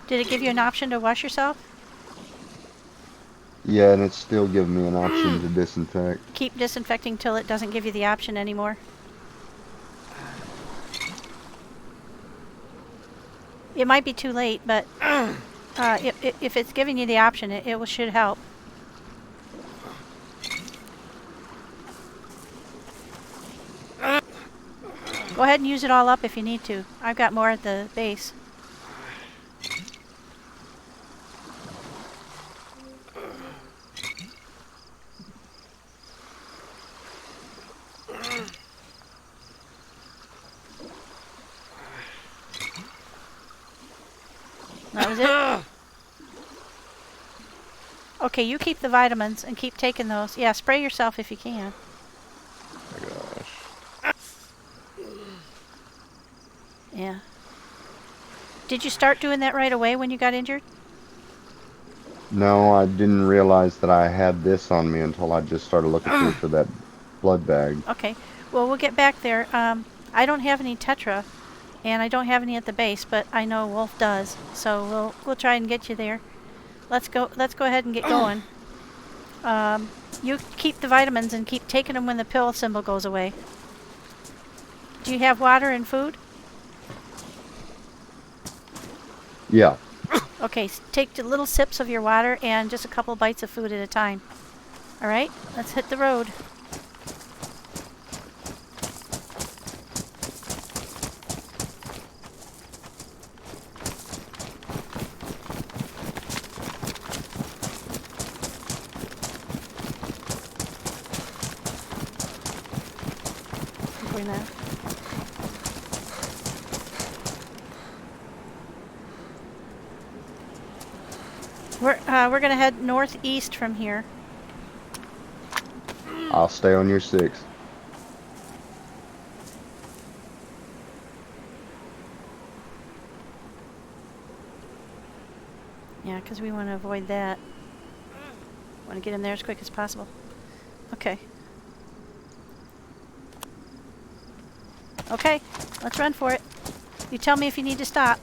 Did it give you an option to wash yourself? Yeah, and it's still giving me an option to disinfect. Keep disinfecting till it doesn't give you the option anymore. It might be too late, but if it's giving you the option, it should help. Go ahead and use it all up if you need to. I've got more at the base. That was it? Okay, you keep the vitamins and keep taking those. Yeah, spray yourself if you can. Oh my gosh. Yeah. Did you start doing that right away when you got injured? No, I didn't realize that I had this on me until I just started looking through for that blood bag. Okay. Well, we'll get back there. I don't have any Tetra, and I don't have any at the base, but I know Wolf does. So we'll try and get you there. Let's go ahead and get going. You keep the vitamins and keep taking them when the pill symbol goes away. Do you have water and food? Yeah. Okay, take little sips of your water and just a couple bites of food at a time. All right, let's hit the road. We're gonna head northeast from here. I'll stay on your 6. Yeah, because we want to avoid that. Want to get in there as quick as possible. Okay. Okay, let's run for it. You tell me if you need to stop.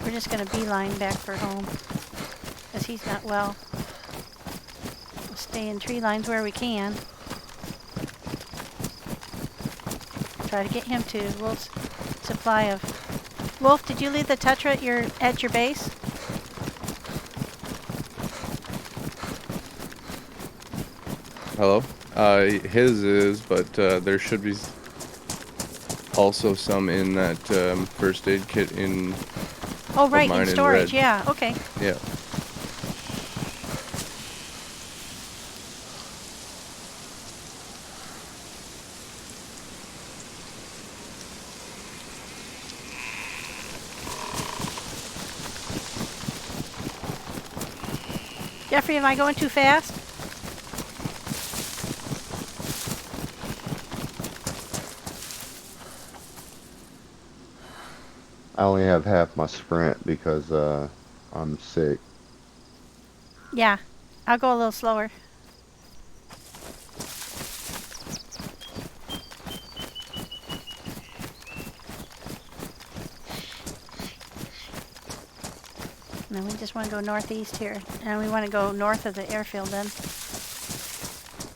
We're just going to beeline back for home, because he's not well. We'll stay in tree lines where we can. Try to get him to Wolf's supply of... Wolf, did you leave the Tetra at your base? Hello? His is, but there should be also some in that first aid kit in... Oh, right, in storage, yeah, okay. Yeah. Jeffrey, am I going too fast? I only have half my sprint because I'm sick. Yeah, I'll go a little slower. And then we just want to go northeast here. And we want to go north of the airfield then.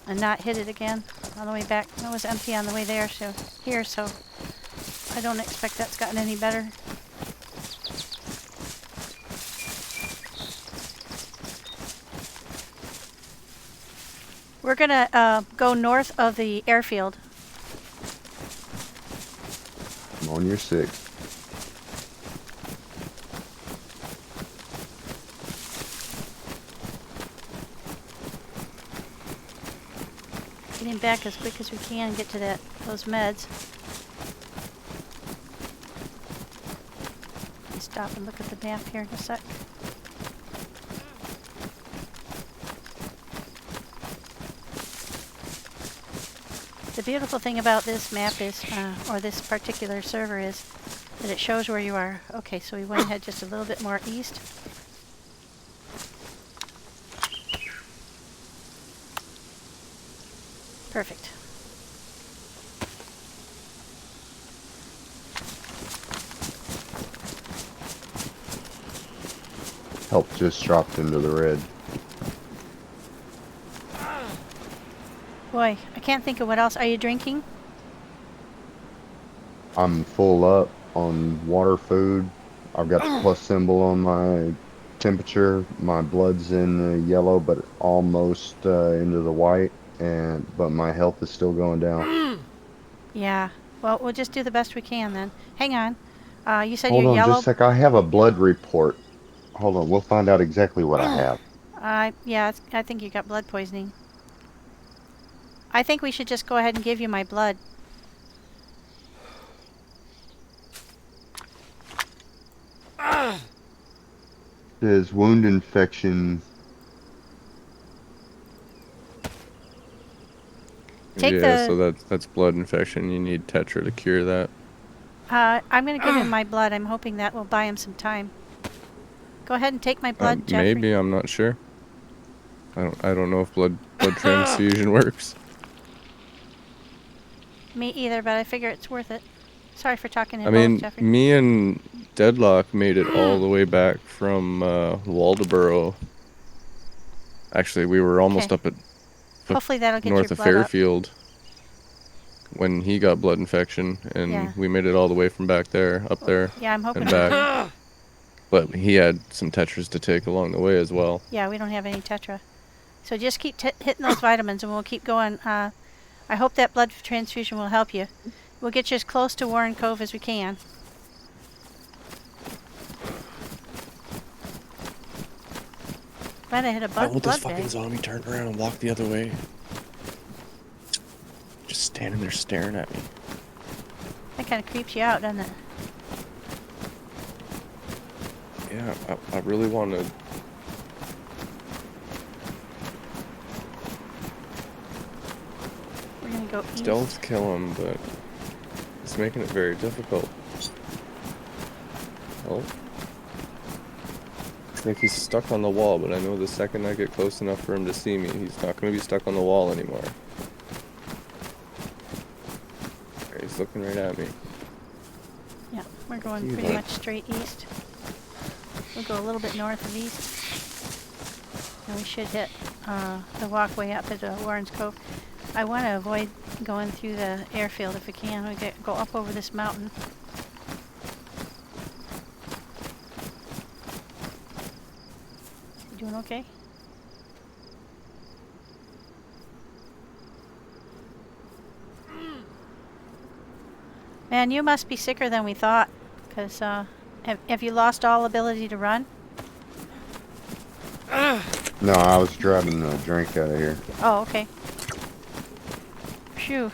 And not hit it again on the way back. It was empty on the way there, so I don't expect that's gotten any better. We're gonna go north of the airfield. I'm on your 6. Getting back as quick as we can and get to those meds. Let me stop and look at the map here in a sec. The beautiful thing about this map is, or this particular server is, that it shows where you are. Okay, so we went ahead just a little bit more east. Perfect. Help just dropped into the red. Boy, I can't think of what else. Are you drinking? I'm full up on water, food. I've got the plus symbol on my temperature. My blood's in the yellow, but almost into the white. But my health is still going down. Yeah. Well, we'll just do the best we can then. Hang on. You said Hold you're on yellow. just a sec. I have a blood report. Hold on. We'll find out exactly what I have. Yeah, I think you got blood poisoning. I think we should just go ahead and give you my blood. Says wound infection. So that's blood infection. You need Tetra to cure that. I'm going to give him my blood. I'm hoping that will buy him some time. Go ahead and take my blood, Jeffrey. Maybe, I'm not sure. I don't know if blood transfusion works. Me either, but I figure it's worth it. Sorry for talking in both, Jeffrey. Me and Deadlock made it all the way back from Waldoboro. Actually, we were almost up at hopefully that'll get north your of blood Fairfield when he got blood infection, and we made it all the way from back there, up there, yeah, I'm hoping and back. But he had some Tetras to take along the way as well. Yeah, we don't have any Tetra. So just keep hitting those vitamins, and we'll keep going. I hope that blood transfusion will help you. We'll get you as close to Warren Cove as we can. Glad I hit a blood bag. This fucking zombie turned around and walked the other way. Just standing there staring at me. That kind of creeps you out, doesn't it? Yeah, I really want to... We're going to go east. Stealth kill him, but it's making it very difficult. Oh. I think he's stuck on the wall, but I know the second I get close enough for him to see me, he's not going to be stuck on the wall anymore. He's looking right at me. Yeah, we're going pretty much straight east. We'll go a little bit north of east. And we should hit the walkway up at Warren's Cove. I want to avoid going through the airfield if we can. We go up over this mountain. You doing okay? Man, you must be sicker than we thought, because have you lost all ability to run? No, I was grabbing a drink out of here. Oh, okay. Phew.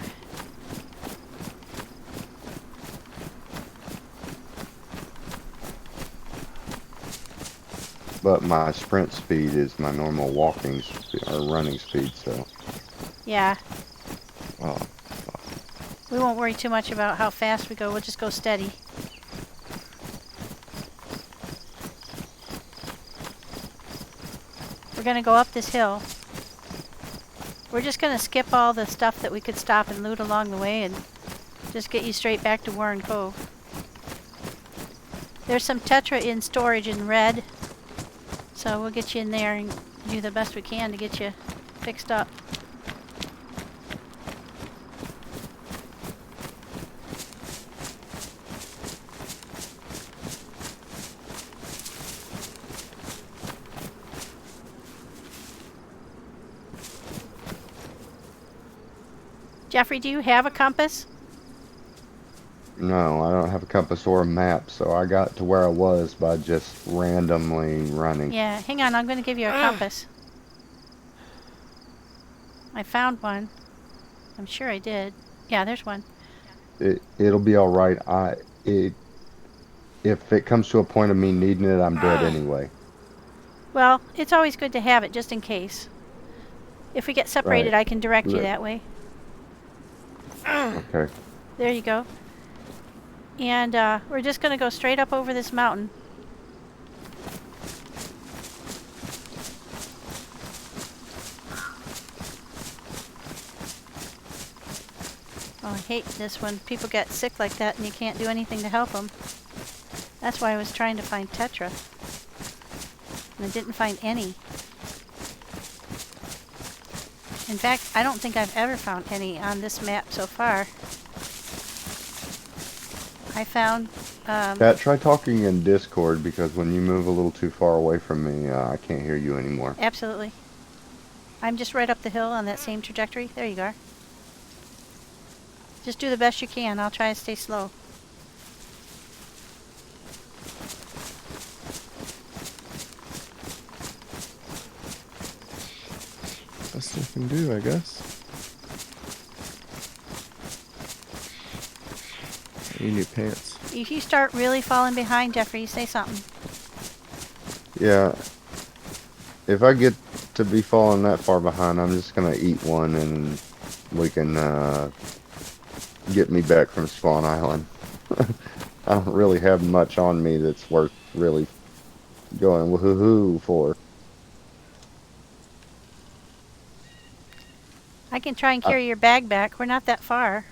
But my sprint speed is my normal walking or running speed, so. Yeah. Oh. We won't worry too much about how fast we go. We'll just go steady. We're going to go up this hill. We're just going to skip all the stuff that we could stop and loot along the way and just get you straight back to Warren Cove. There's some Tetra in storage in red, so we'll get you in there and do the best we can to get you fixed up. Jeffrey, do you have a compass? No, I don't have a compass or a map, so I got to where I was by just randomly running. Yeah, hang on, I'm going to give you a compass. I found one. I'm sure I did. Yeah, there's one. It'll be all right. If it comes to a point of me needing it, I'm dead anyway. Well, it's always good to have it just in case. If we get separated, I can direct you that way. Okay. There you go. And we're just going to go straight up over this mountain. Oh, I hate this when people get sick like that and you can't do anything to help them. That's why I was trying to find Tetra. And I didn't find any. In fact, I don't think I've ever found any on this map so far. I found... Kat, try talking in Discord, because when you move a little too far away from me, I can't hear you anymore. Absolutely. I'm just right up the hill on that same trajectory. There you are. Just do the best you can. I'll try to stay slow. Best I can do, I guess. You need pants. If you start really falling behind, Jeffrey, say something. Yeah. If I get to be falling that far behind, I'm just gonna eat one and we can get me back from Spawn Island. I don't really have much on me that's worth really going woohoo for. I can try and carry your bag back. We're not that far.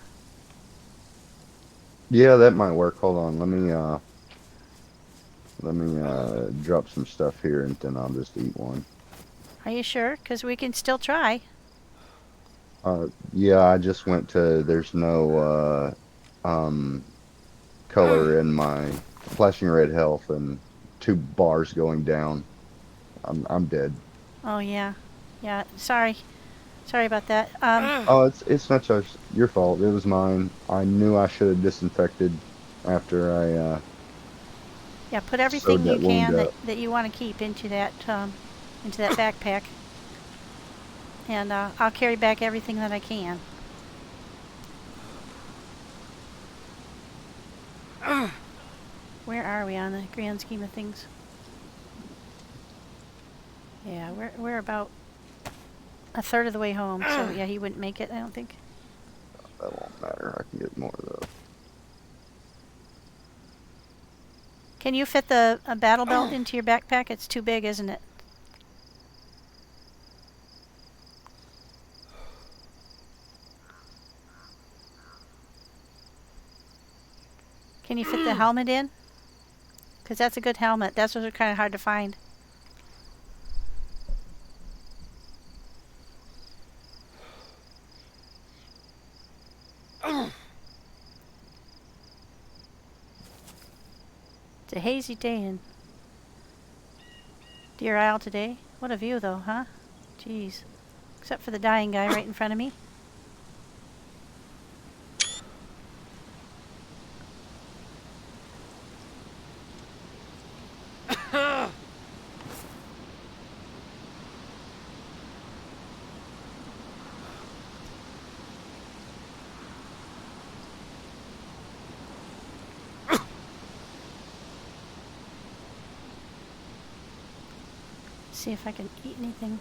Yeah, that might work. Hold on. Let me drop some stuff here and then I'll just eat one. Are you sure? Because we can still try. Yeah, I just went to, there's no color in my flashing red health and 2 bars going down. I'm dead. Oh, yeah. Yeah, sorry. Sorry about that. Oh, it's not your fault. It was mine. I knew I should have disinfected after I yeah, put sewed everything you that wound can up. that you want to keep into that backpack. And I'll carry back everything that I can. Where are we on the grand scheme of things? Yeah, we're about a third of the way home, so yeah, he wouldn't make it, I don't think. That won't matter. I can get more though. Can you fit the battle belt into your backpack? It's too big, isn't it? Can you fit the helmet in? Because that's a good helmet. That's what's kind of hard to find. It's a hazy day in DeerIsle today. What a view, though, huh? Jeez. Except for the dying guy right in front of me. See if I can eat anything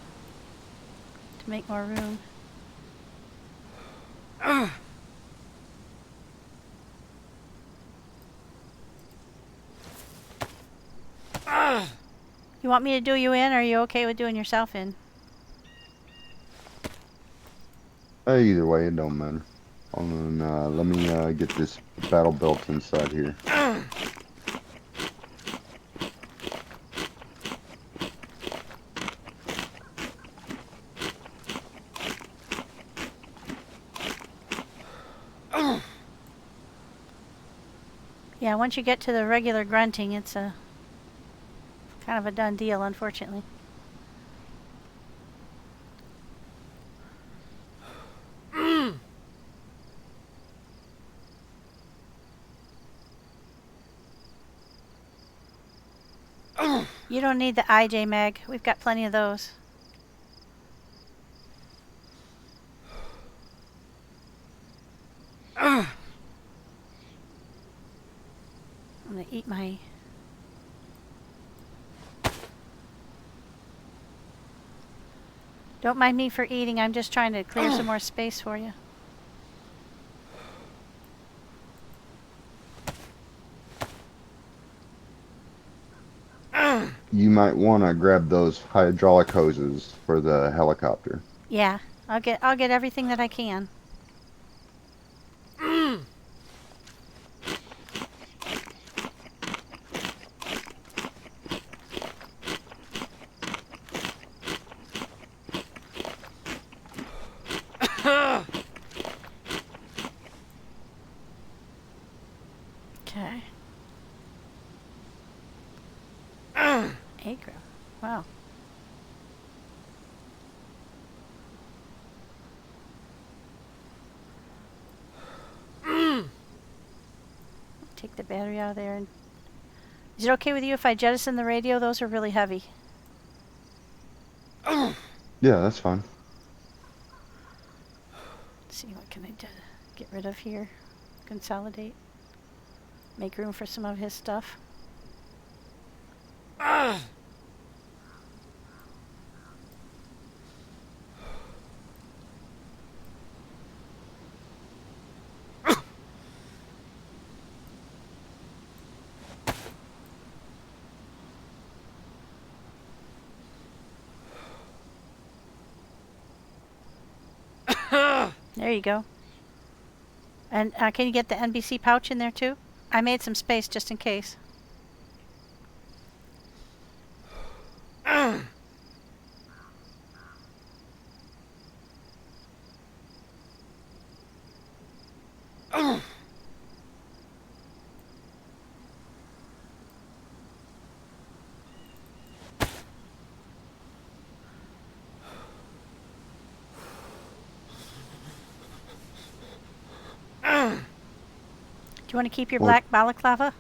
to make more room. You want me to do you in, or are you okay with doing yourself in? Either way, it don't matter. Let me get this battle belt inside here. Yeah, once you get to the regular grunting, it's a kind of a done deal, unfortunately. You don't need the IJ mag. We've got plenty of those. I'm gonna eat my... Don't mind me for eating. I'm just trying to clear some more space for you. You might want to grab those hydraulic hoses for the helicopter. Yeah, I'll get everything that I can. Okay. Acre. Wow. Take the battery out of there. And is it okay with you if I jettison the radio? Those are really heavy. Yeah, that's fine. Let's see, what can I get rid of here? Consolidate. Make room for some of his stuff. There you go. And can you get the NBC pouch in there too? I made some space just in case. Do you want to keep your black balaclava?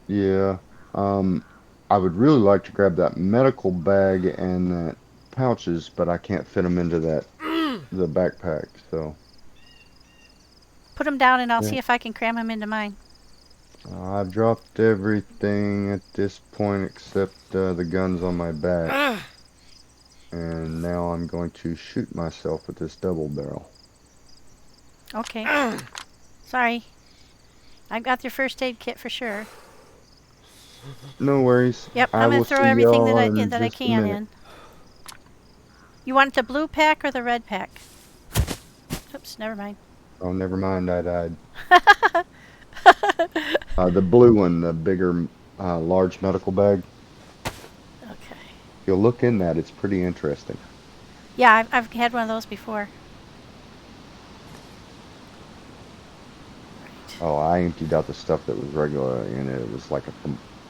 Yeah. I would really like to grab that medical bag and that pouches, but I can't fit them into that the backpack. So put them down, and I'll see if I can cram them into mine. I've dropped everything at this point except the guns on my back. And now I'm going to shoot myself with this double barrel. Okay. Sorry. I've got your first aid kit for sure. No worries. Yep, I'm going to throw everything that I can in. You want the blue pack or the red pack? Oops, never mind. Oh, never mind, I died. The blue one, the bigger, large medical bag. Okay. If you'll look in that, it's pretty interesting. Yeah, I've had one of those before. Right. Oh, I emptied out the stuff that was regular in it. It was like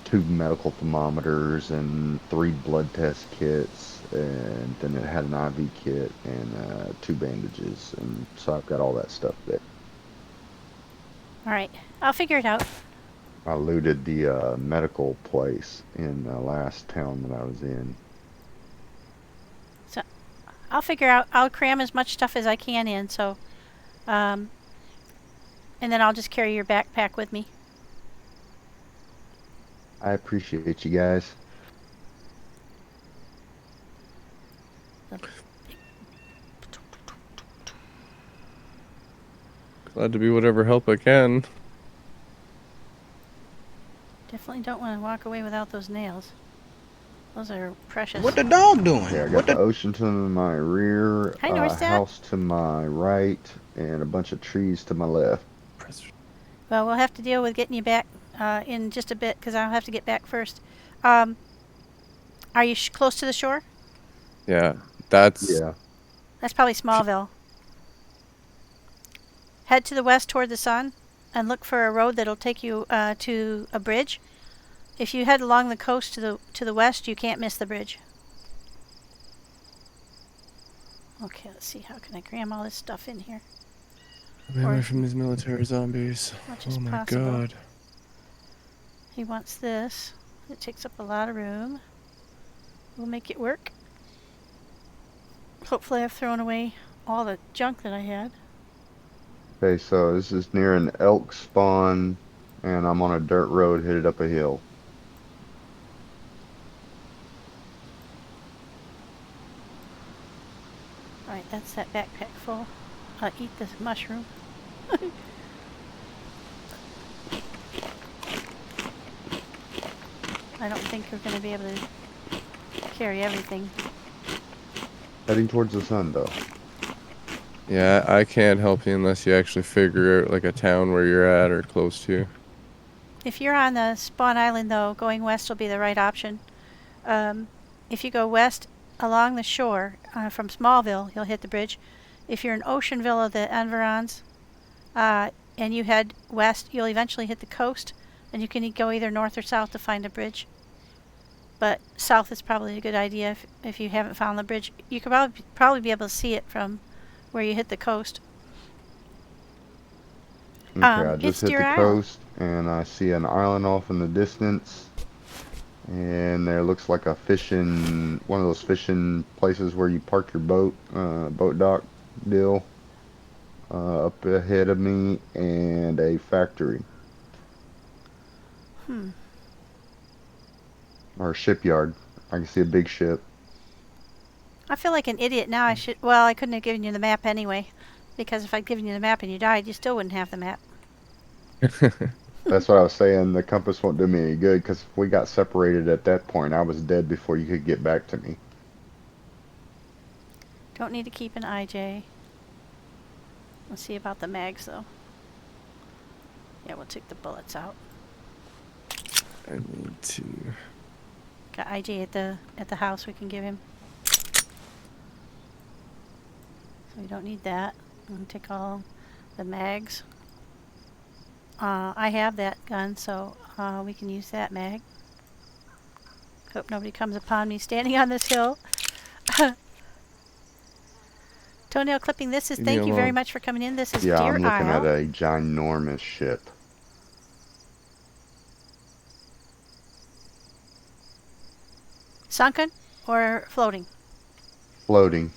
2 medical thermometers and 3 blood test kits, and then it had an IV kit and 2 bandages, and so I've got all that stuff there. All right, I'll figure it out. I looted the medical place in the last town that I was in. So I'll figure out. I'll cram as much stuff as I can in. So, and then I'll just carry your backpack with me. I appreciate you guys. Glad to be whatever help I can. Definitely don't want to walk away without those nails. Those are precious. What the dog doing? Yeah, I got the ocean to my rear, Hi, house to my right, and a bunch of trees to my left. Well, we'll have to deal with getting you back in just a bit, because I'll have to get back first. Are you close to the shore? Yeah, that's probably Smallville. Head to the west toward the sun and look for a road that'll take you to a bridge. If you head along the coast to the west, you can't miss the bridge. Okay, let's see. How can I cram all this stuff in here? Away from these military zombies. Oh my possible. God. He wants this. It takes up a lot of room. We'll make it work. Hopefully I've thrown away all the junk that I had. Okay, so this is near an elk spawn, and I'm on a dirt road headed up a hill. Alright, that's that backpack full. I'll eat this mushroom. I don't think we're going to be able to carry everything. Heading towards the sun, though. Yeah, I can't help you unless you actually figure out like a town where you're at or close to. If you're on the spawn island, though, going west will be the right option. If you go west along the shore from Smallville, you'll hit the bridge. If you're in Oceanville or the environs, and you head west, you'll eventually hit the coast, and you can go either north or south to find a bridge. But south is probably a good idea if you haven't found the bridge. You could probably be able to see it from where you hit the coast. Okay, I just hit the coast, and I see an island off in the distance. And there looks like a one of those fishing places where you park your boat, boat dock deal. Up ahead of me, and a factory. Or a shipyard. I can see a big ship. I feel like an idiot now. I couldn't have given you the map anyway. Because if I'd given you the map and you died, you still wouldn't have the map. That's what I was saying. The compass won't do me any good, because if we got separated at that point, I was dead before you could get back to me. Don't need to keep an IJ. Let's see about the mags though. Yeah, we'll take the bullets out. I need to. Got IJ at the house we can give him. So we don't need that. I'm gonna take all the mags. I have that gun, so we can use that mag. Hope nobody comes upon me standing on this hill. Toenail clipping, this is, thank you very much for coming in. This is yeah, DeerIsle. I'm looking at a ginormous ship. Sunken or floating? Floating.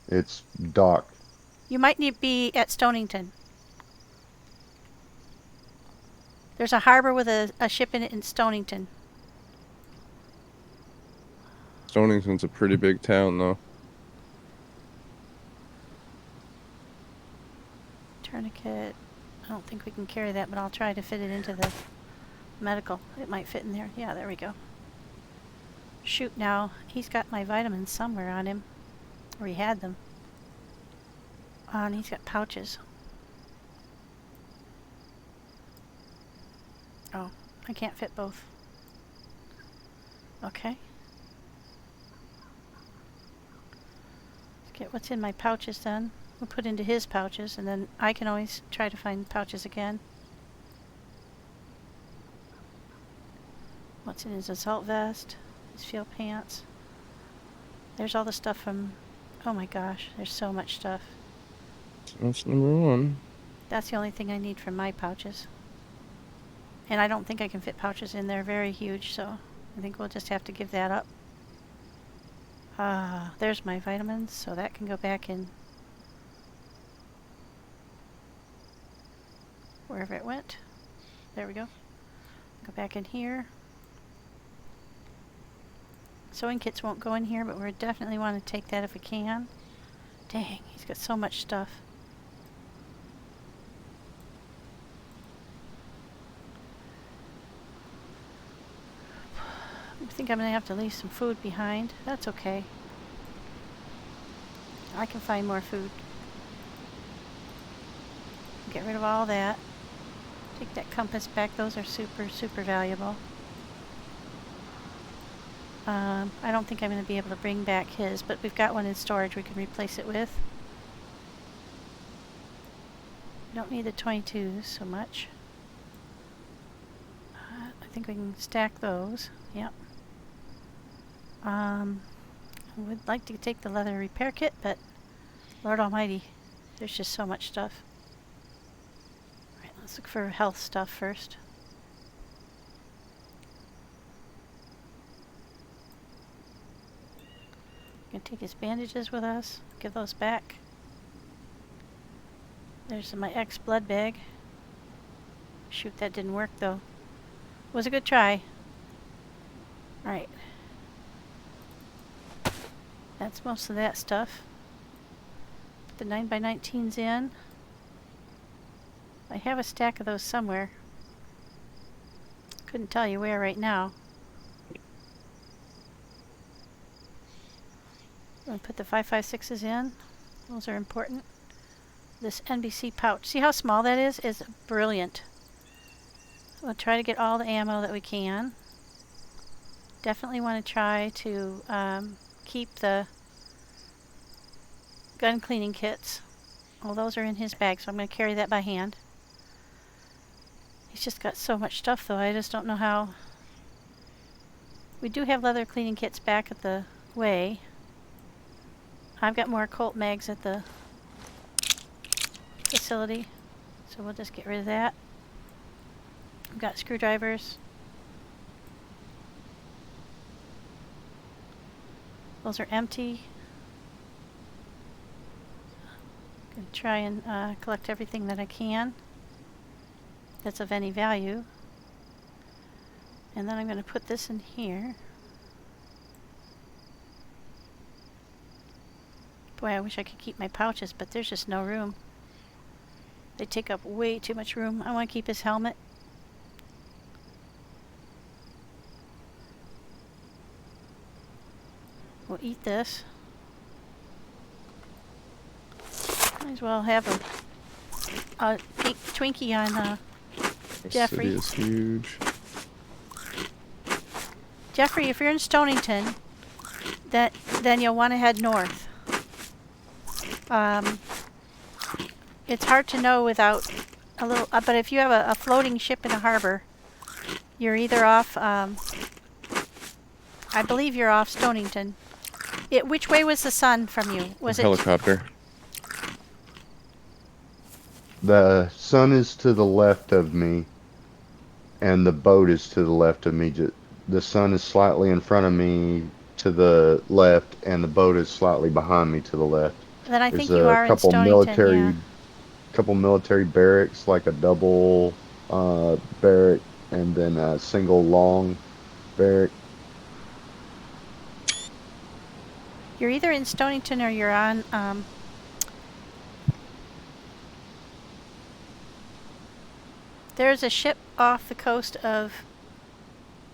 It's docked. You might need to be at Stonington. There's a harbor with a ship in it in Stonington. Stonington's a pretty big town, though. Tourniquet. I don't think we can carry that, but I'll try to fit it into the medical. It might fit in there. Yeah, there we go. Shoot, now he's got my vitamins somewhere on him. Or he had them. And he's got pouches. Oh, I can't fit both. Okay. Let's get what's in my pouches then. We'll put into his pouches, and then I can always try to find pouches again. What's in his assault vest? His field pants. There's all the stuff from... Oh my gosh, there's so much stuff. That's number one. That's the only thing I need from my pouches. And I don't think I can fit pouches in there very huge, so I think we'll just have to give that up. There's my vitamins, so that can go back in wherever it went. There we go. Go back in here. Sewing kits won't go in here, but we definitely want to take that if we can. Dang, he's got so much stuff. I think I'm going to have to leave some food behind. That's okay. I can find more food. Get rid of all that. Take that compass back. Those are super, super valuable. I don't think I'm going to be able to bring back his, but we've got one in storage we can replace it with. We don't need the 22s so much. I think we can stack those. Yep. I would like to take the leather repair kit, but Lord Almighty, there's just so much stuff. Alright, let's look for health stuff first. Gonna take his bandages with us, give those back. There's my X blood bag. Shoot, that didn't work though. Was a good try. Alright. That's most of that stuff. Put the 9x19s in. I have a stack of those somewhere. Couldn't tell you where right now. I'm going to put the 5.56s in. Those are important. This NBC pouch. See how small that is? It's brilliant. We'll try to get all the ammo that we can. Definitely want to try to keep the gun cleaning kits. All those are in his bag, so I'm going to carry that by hand. He's just got so much stuff though, I just don't know how. We do have leather cleaning kits back at the way. I've got more Colt mags at the facility, so we'll just get rid of that. I've got screwdrivers. Those are empty. Gonna try and collect everything that I can that's of any value. And then I'm going to put this in here. Boy, I wish I could keep my pouches, but there's just no room. They take up way too much room. I want to keep his helmet. We'll eat this. Might as well have a pink Twinkie on Jeffrey. The city is huge. Jeffrey, if you're in Stonington, then you'll want to head north. It's hard to know without a little, but if you have a floating ship in a harbor, you're either off, I believe you're off Stonington. Which way was the sun from you? Was it helicopter? The sun is to the left of me, and the boat is to the left of me. The sun is slightly in front of me to the left, and the boat is slightly behind me to the left. Then I think you are in Stonington, yeah. Couple military barracks, like a double barrack, and then a single long barrack. You're either in Stonington or you're on there's a ship off the coast of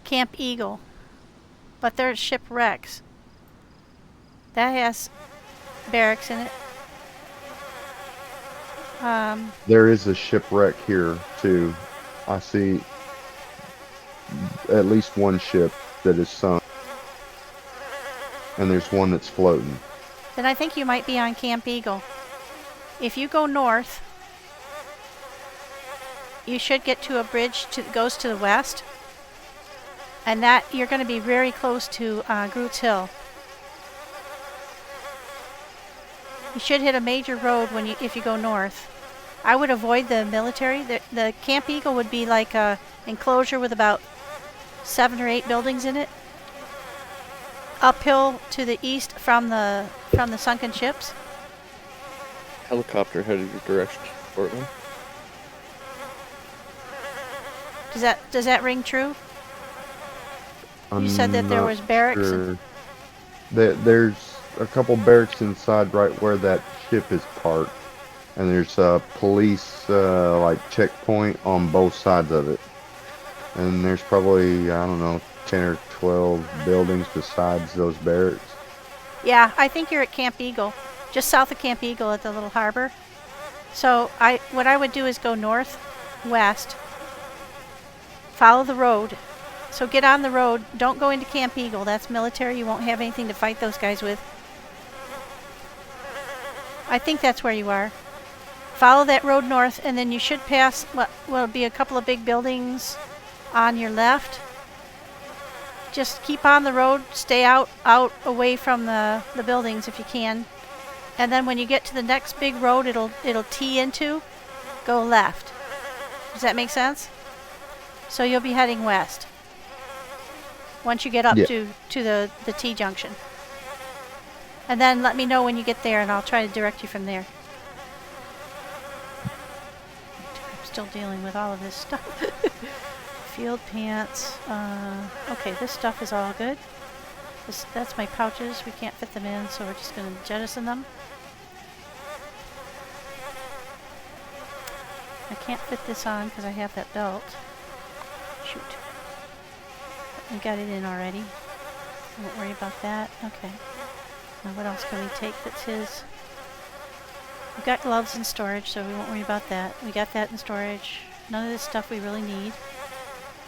Camp Eagle, but there's shipwrecks. That has barracks in it. There is a shipwreck here too. I see at least one ship that is sunk, and there's one that's floating. Then I think you might be on Camp Eagle. If you go north, you should get to a bridge that goes to the west, and that you're going to be very close to Groot's Hill. You should hit a major road if you go north. I would avoid the military. The Camp Eagle would be like a enclosure with about 7 or 8 buildings in it. Uphill to the east from the sunken ships. Helicopter headed your direction, Portland. Does that ring true? You said that there was barracks. Sure. There's a couple barracks inside right where that ship is parked, and there's a police like checkpoint on both sides of it. And there's probably, I don't know, 10 or 12 buildings besides those barracks. Yeah, I think you're at Camp Eagle, just south of Camp Eagle at the little harbor. So what I would do is go northwest, follow the road. So get on the road. Don't go into Camp Eagle. That's military. You won't have anything to fight those guys with. I think that's where you are. Follow that road north, and then you should pass what will be a couple of big buildings on your left. Just keep on the road. Stay out away from the buildings if you can. And then when you get to the next big road, it'll tee into. Go left. Does that make sense? So you'll be heading west once you get up to the T junction. And then let me know when you get there, and I'll try to direct you from there. I'm still dealing with all of this stuff. Field pants. Okay, this stuff is all good. That's my pouches. We can't fit them in, so we're just going to jettison them. I can't fit this on because I have that belt. Shoot. We got it in already. I won't worry about that. Okay. Now what else can we take that's his? We've got gloves in storage, so we won't worry about that. We got that in storage. None of this stuff we really need.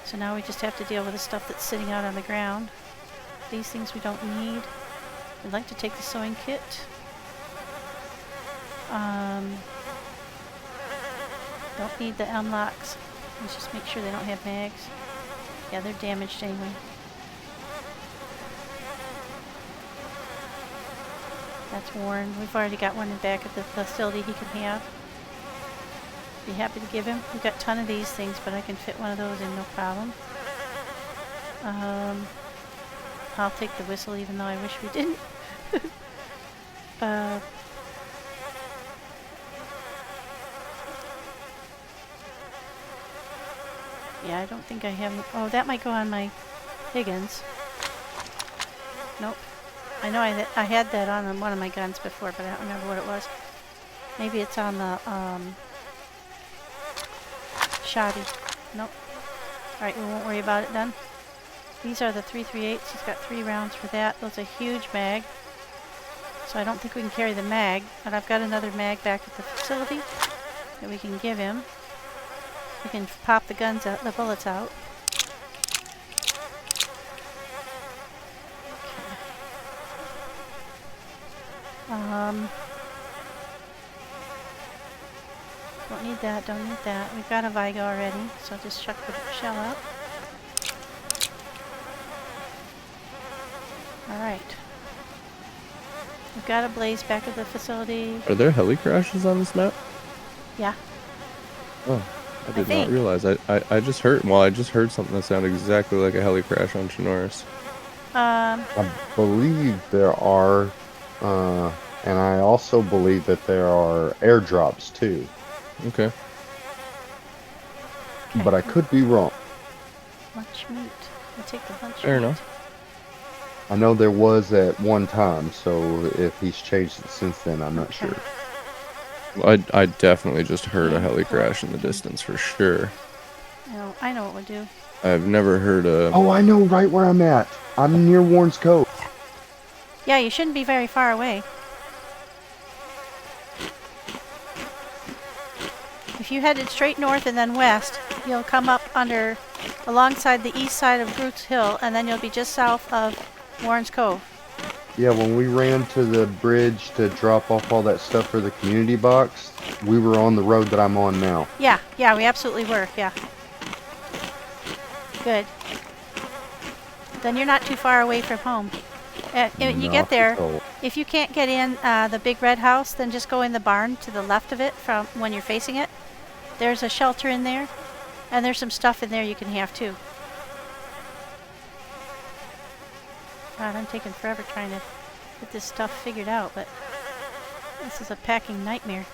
So now we just have to deal with the stuff that's sitting out on the ground. These things we don't need. We'd like to take the sewing kit. Don't need the M-locks. Let's just make sure they don't have mags. Yeah, they're damaged anyway. That's worn. We've already got one in back at the facility he can have. Be happy to give him. We've got a ton of these things, but I can fit one of those in, no problem. I'll take the whistle, even though I wish we didn't. Yeah, I don't think I have... Oh, that might go on my Higgins. Nope. I know I had that on one of my guns before, but I don't remember what it was. Maybe it's on the shoddy. Nope. Alright, we won't worry about it then. These are the 338s. He's got 3 rounds for that. Those are huge mag. So I don't think we can carry the mag, but I've got another mag back at the facility that we can give him. We can pop the guns out, the bullets out. Okay. Don't need that, don't need that. We've got a Vigo already, so just chuck the shell out. Alright. We've got a blaze back at the facility. Are there heli crashes on this map? Yeah. Oh, I did not realize. I just heard something that sounded exactly like a heli crash on Chernarus. I believe there are, and I also believe that there are airdrops too. Okay. But I could be wrong. Lunch meat. I'll take the lunch meat. Fair enough. I know there was at one time, so if he's changed it since then, I'm not sure. I definitely just heard a heli crash in the distance for sure. I know what we'll do. I've never heard a... Oh, I know right where I'm at. I'm near Warren's Cove. Yeah, you shouldn't be very far away. If you headed straight north and then west, you'll come up alongside the east side of Groot's Hill, and then you'll be just south of Warren's Cove. Yeah, when we ran to the bridge to drop off all that stuff for the community box, we were on the road that I'm on now. Yeah, we absolutely were, yeah. Good. Then you're not too far away from home. You get there, if you can't get in the big red house, then just go in the barn to the left of it from when you're facing it. There's a shelter in there, and there's some stuff in there you can have too. God, I'm taking forever trying to get this stuff figured out, but this is a packing nightmare.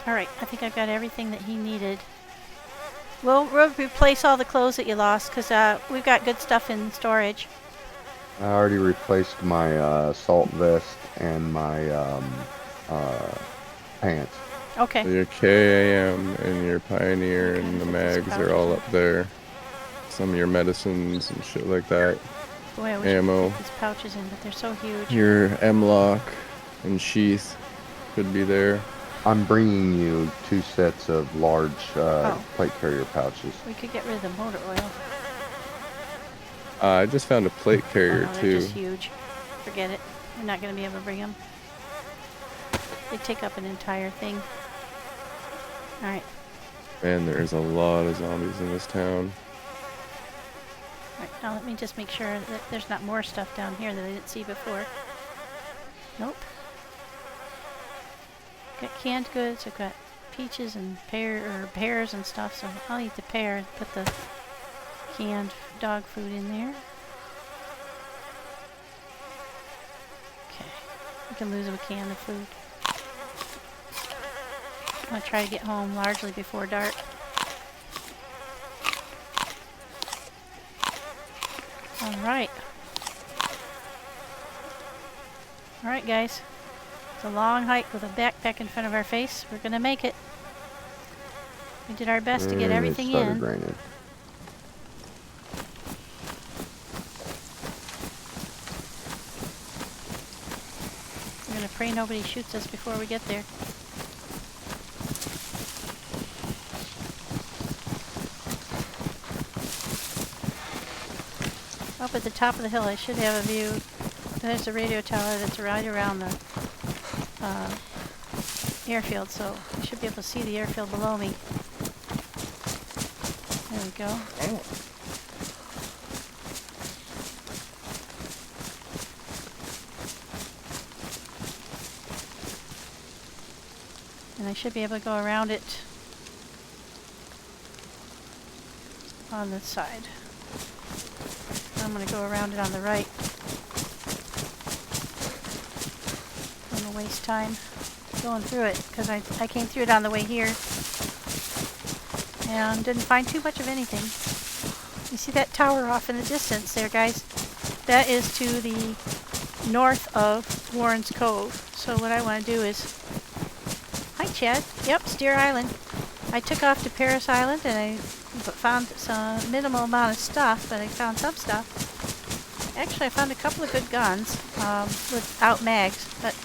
Alright, I think I've got everything that he needed. We'll replace all the clothes that you lost, because we've got good stuff in storage. I already replaced my assault vest and my pants. Okay. So your KAM and your Pioneer and the mags are all up there. Some of your medicines and shit like that. Boy, I wish ammo. I could put these pouches in, but they're so huge. Your M-lock and sheath could be there. I'm bringing you 2 sets of large plate carrier pouches. We could get rid of the motor oil. I just found a plate carrier they're too. Just huge. Forget it. We're not going to be able to bring them. They take up an entire thing. Alright. Man, there's a lot of zombies in this town. Alright, now let me just make sure that there's not more stuff down here that I didn't see before. Nope. Got canned goods, I've got peaches and pears and stuff, so I'll eat the pear and put the canned dog food in there. Okay, we can lose a can of food. I'm going to try to get home largely before dark. Alright. Alright guys. It's a long hike with a backpack in front of our face. We're going to make it. We did our best to get everything in. Raining. We're going to pray nobody shoots us before we get there. Up at the top of the hill I should have a view. There's a radio tower that's right around the airfield, so I should be able to see the airfield below me. There we go. Oh. And I should be able to go around it on this side. I'm going to go around it on the right. I'm going to waste time going through it because I came through it on the way here and didn't find too much of anything. You see that tower off in the distance there, guys? That is to the north of Warren's Cove. So what I want to do is... Hi, Chad. Yep, it's DeerIsle. I took off to Paris Island and I found some minimal amount of stuff, but I found some stuff. Actually, I found a couple of good guns without mags, but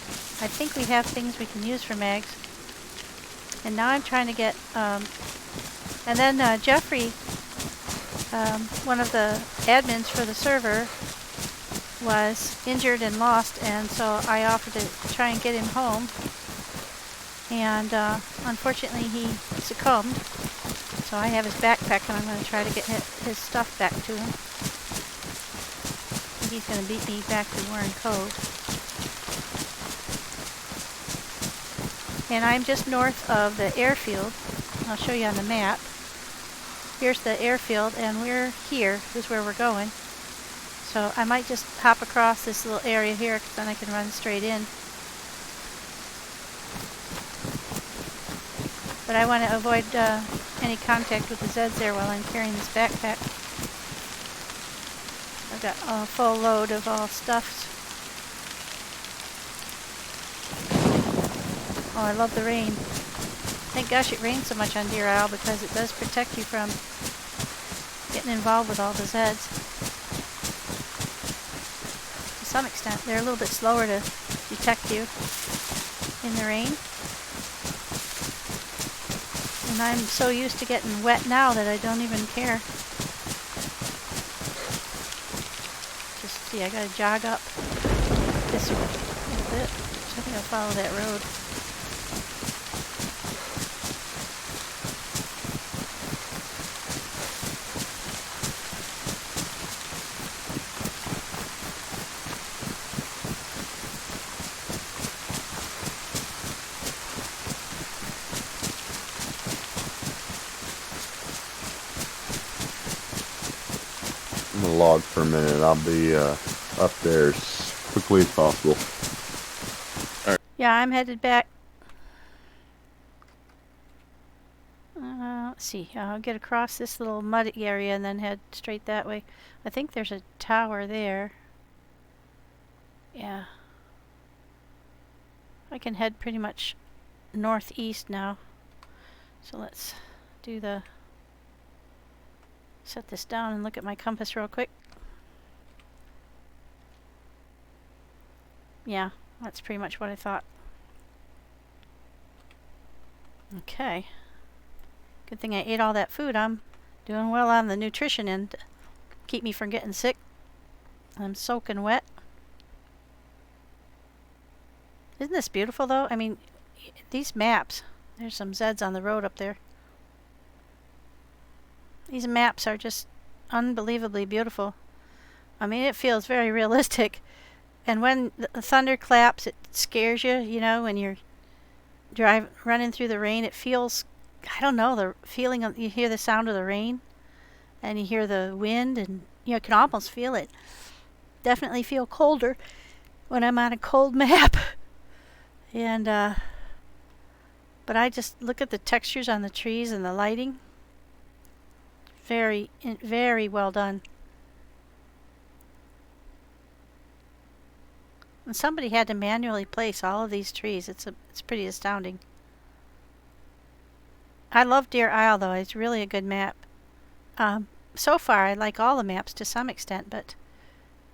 I think we have things we can use for mags. And now I'm trying to get, and then Jeffrey, one of the admins for the server, was injured and lost, and so I offered to try and get him home. And unfortunately he succumbed. So I have his backpack and I'm going to try to get his stuff back to him. I think he's going to beat me back to Warren Cove. And I'm just north of the airfield. I'll show you on the map. Here's the airfield and we're here is where we're going. So I might just hop across this little area here because then I can run straight in. But I want to avoid any contact with the zeds there while I'm carrying this backpack. I've got a full load of all stuffs. Oh, I love the rain. Thank gosh it rains so much on DeerIsle because it does protect you from getting involved with all the zeds. To some extent, they're a little bit slower to detect you in the rain. And I'm so used to getting wet now that I don't even care. Just see, I gotta jog up this way a little bit. So I think I'll follow that road. I'm gonna log for a minute. I'll be up there as quickly as possible. Yeah, I'm headed back. Let's see. I'll get across this little muddy area and then head straight that way. I think there's a tower there. Yeah. I can head pretty much northeast now. So let's do the... set this down and look at my compass real quick. Yeah, that's pretty much what I thought. Okay. Good thing I ate all that food. I'm doing well on the nutrition end. Keep me from getting sick. I'm soaking wet. Isn't this beautiful though? I mean, these maps. There's some zeds on the road up there. These maps are just unbelievably beautiful. I mean, it feels very realistic. And when the thunder claps, it scares you, you know, when you're running through the rain. It feels, I don't know, the feeling of, you hear the sound of the rain and you hear the wind and you can almost feel it. Definitely feel colder when I'm on a cold map. And, but I just look at the textures on the trees and the lighting. Very, very well done. And somebody had to manually place all of these trees. It's pretty astounding. I love DeerIsle though. It's really a good map. So far, I like all the maps to some extent, but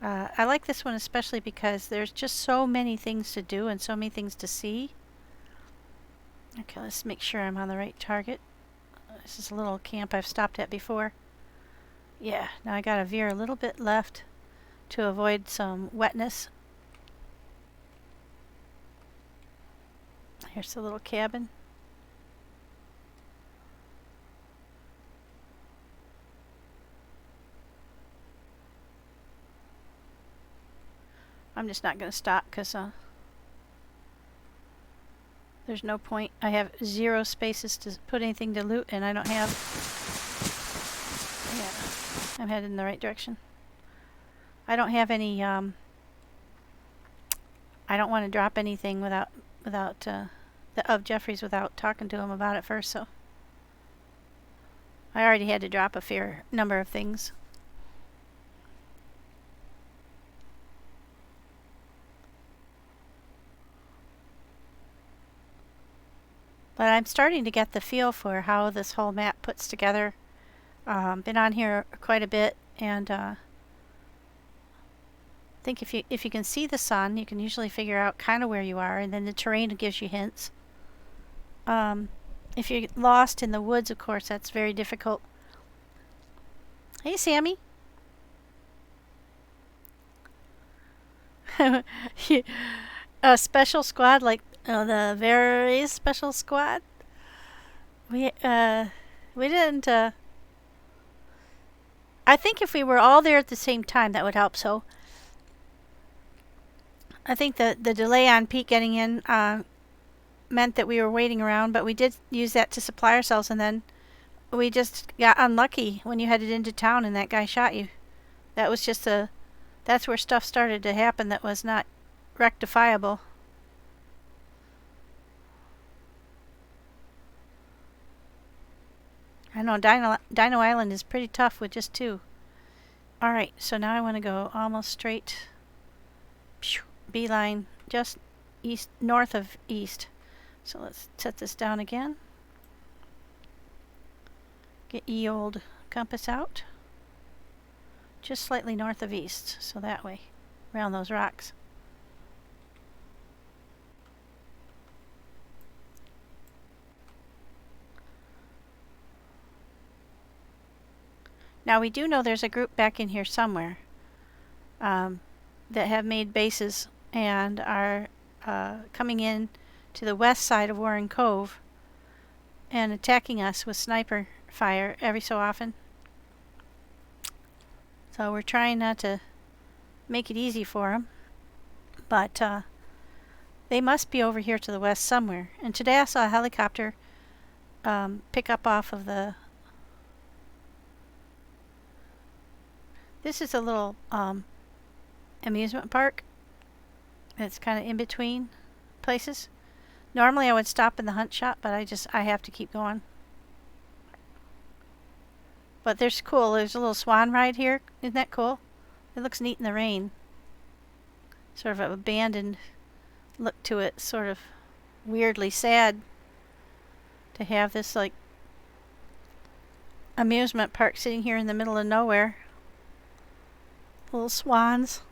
I like this one especially because there's just so many things to do and so many things to see. Okay, let's make sure I'm on the right target. This is a little camp I've stopped at before. Yeah, now I gotta veer a little bit left to avoid some wetness. Here's the little cabin. I'm just not gonna stop because there's no point. I have 0 spaces to put anything to loot, and I don't have... Yeah, I'm headed in the right direction. I don't have any, I don't want to drop anything of Jeffrey's without talking to him about it first, so... I already had to drop a fair number of things. But I'm starting to get the feel for how this whole map puts together. Been on here quite a bit, and I think if you can see the sun, you can usually figure out kind of where you are, and then the terrain gives you hints. If you're lost in the woods, of course, that's very difficult. Hey, Sammy. A special squad, like the very special squad. We didn't. I think if we were all there at the same time, that would help. So I think the delay on Pete getting in meant that we were waiting around, but we did use that to supply ourselves, and then we just got unlucky when you headed into town and that guy shot you. That was just that's where stuff started to happen that was not rectifiable. I know Dino Island is pretty tough with just 2. Alright, so now I want to go almost straight. Beeline just north of east. So let's set this down again. Get ye old compass out. Just slightly north of east, so that way, around those rocks. Now we do know there's a group back in here somewhere that have made bases and are coming in to the west side of Warren Cove and attacking us with sniper fire every so often. So we're trying not to make it easy for them, but they must be over here to the west somewhere. And today I saw a helicopter pick up off of the... This is a little amusement park. It's kind of in between places. Normally I would stop in the hunt shop, but I have to keep going. But there's cool. There's a little swan ride here. Isn't that cool? It looks neat in the rain. Sort of an abandoned look to it. Sort of weirdly sad to have this like amusement park sitting here in the middle of nowhere. Little swans.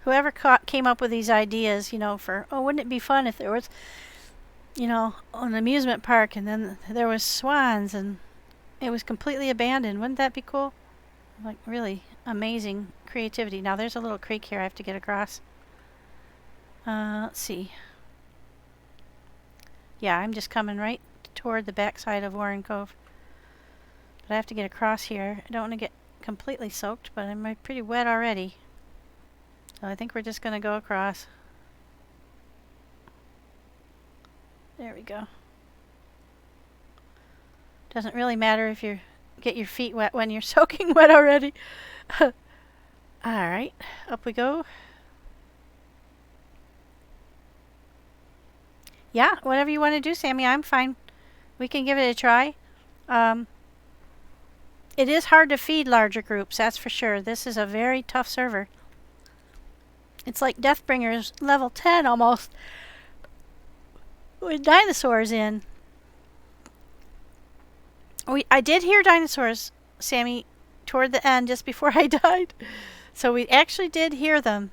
Whoever came up with these ideas, for, wouldn't it be fun if there was, an amusement park and then there was swans and it was completely abandoned. Wouldn't that be cool? Like, really amazing creativity. Now, there's a little creek here I have to get across. Let's see. Yeah, I'm just coming right toward the backside of Warren Cove. But I have to get across here. I don't want to get completely soaked, but I'm pretty wet already. So I think we're just going to go across. There we go. Doesn't really matter if you get your feet wet when you're soaking wet already. Alright, up we go. Yeah, whatever you want to do, Sammy, I'm fine. We can give it a try. It is hard to feed larger groups, that's for sure. This is a very tough server. It's like Deathbringer's level 10 almost. With dinosaurs in. I did hear dinosaurs, Sammy, toward the end just before I died. So we actually did hear them.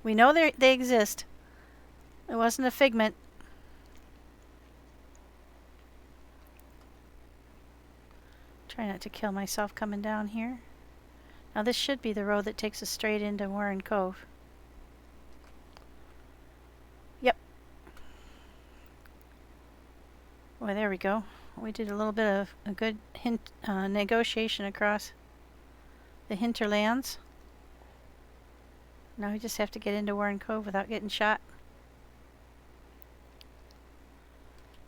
We know they exist. It wasn't a figment. Try not to kill myself coming down here. Now this should be the road that takes us straight into Warren Cove. Yep. Well, there we go. We did a little bit of a good negotiation across the hinterlands. Now we just have to get into Warren Cove without getting shot.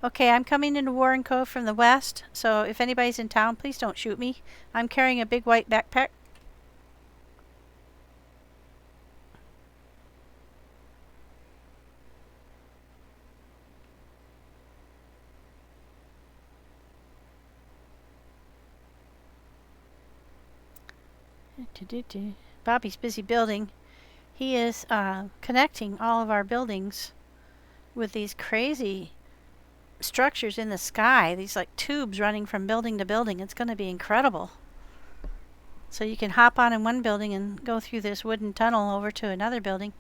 Okay, I'm coming into Warren Cove from the west, so if anybody's in town, please don't shoot me. I'm carrying a big white backpack. Bobby's busy building. He is connecting all of our buildings with these crazy structures in the sky. These like tubes running from building to building. It's going to be incredible. So you can hop on in one building and go through this wooden tunnel over to another building.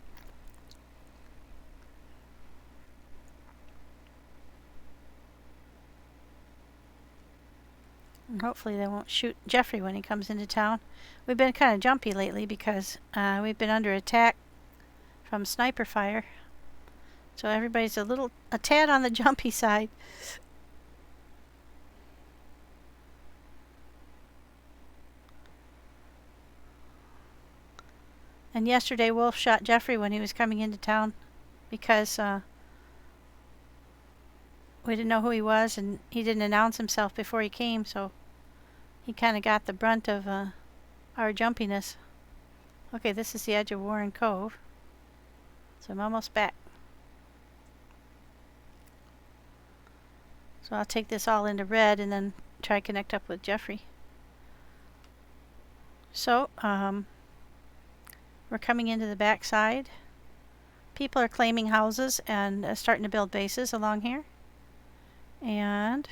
And hopefully they won't shoot Jeffrey when he comes into town. We've been kind of jumpy lately because we've been under attack from sniper fire. So everybody's a tad on the jumpy side. And yesterday Wolf shot Jeffrey when he was coming into town because we didn't know who he was and he didn't announce himself before he came, so he kind of got the brunt of our jumpiness. Okay, this is the edge of Warren Cove, so I'm almost back. So I'll take this all into red and then try to connect up with Jeffrey. So, we're coming into the back side. People are claiming houses and starting to build bases along here. And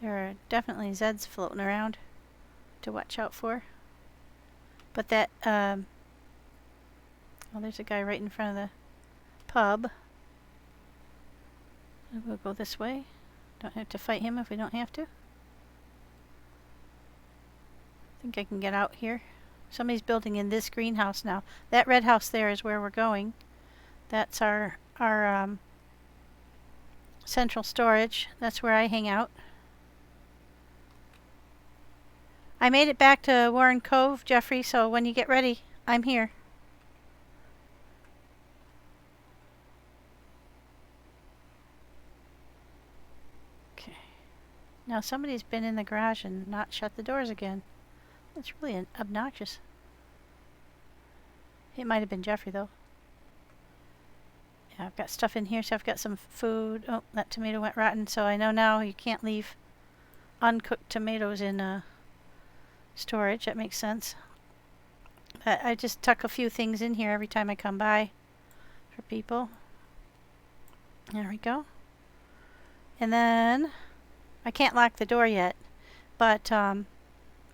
there are definitely zeds floating around to watch out for. But that, well, there's a guy right in front of the pub. We'll go this way. Don't have to fight him if we don't have to. I think I can get out here. Somebody's building in this greenhouse now. That red house there is where we're going. That's our central storage. That's where I hang out. I made it back to Warren Cove, Jeffrey, so when you get ready, I'm here. Now somebody's been in the garage and not shut the doors again. That's really obnoxious. It might have been Jeffrey though. Yeah, I've got stuff in here, so I've got some food. Oh, that tomato went rotten, so I know now you can't leave uncooked tomatoes in storage. That makes sense. I just tuck a few things in here every time I come by for people. There we go. And then I can't lock the door yet, but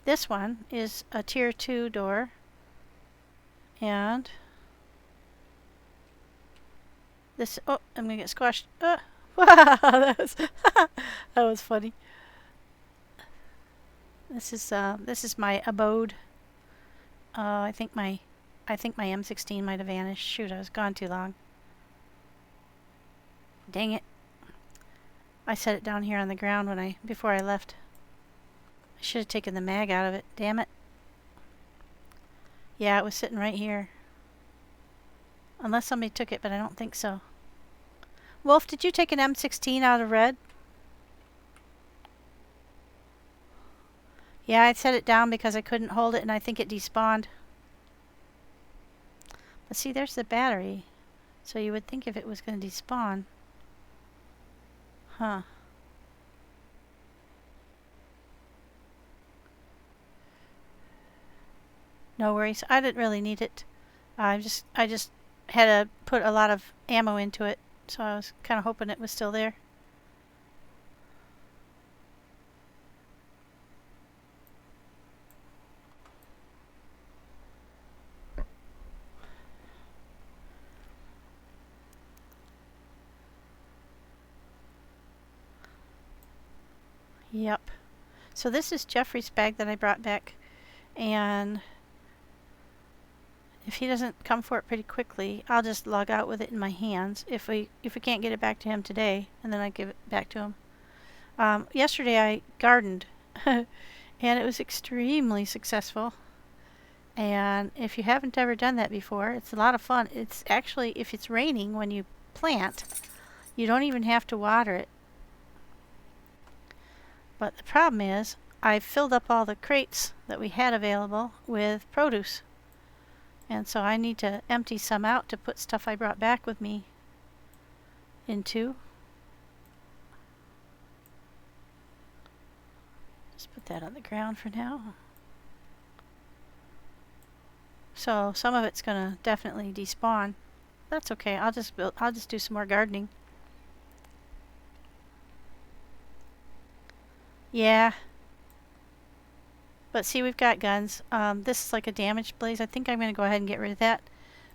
this one is a tier 2 door, and this, oh, I'm gonna get squashed. Wow, that was funny. This is my abode. I think my M16 might have vanished. Shoot, I was gone too long. Dang it. I set it down here on the ground before I left. I should have taken the mag out of it. Damn it. Yeah, it was sitting right here. Unless somebody took it, but I don't think so. Wolf, did you take an M16 out of red? Yeah, I set it down because I couldn't hold it and I think it despawned. But see, there's the battery. So you would think if it was going to despawn. Huh. No worries. I didn't really need it. I just had to put a lot of ammo into it, so I was kind of hoping it was still there. Yep. So this is Jeffrey's bag that I brought back, and if he doesn't come for it pretty quickly, I'll just log out with it in my hands if we can't get it back to him today, and then I give it back to him. Yesterday I gardened and it was extremely successful. And if you haven't ever done that before, it's a lot of fun. It's actually, if it's raining when you plant, you don't even have to water it. But the problem is, I filled up all the crates that we had available with produce. And so I need to empty some out to put stuff I brought back with me into. Just put that on the ground for now. So some of it's gonna definitely despawn. That's okay. I'll just do some more gardening. Yeah. But see, we've got guns. This is like a damaged blaze. I think I'm going to go ahead and get rid of that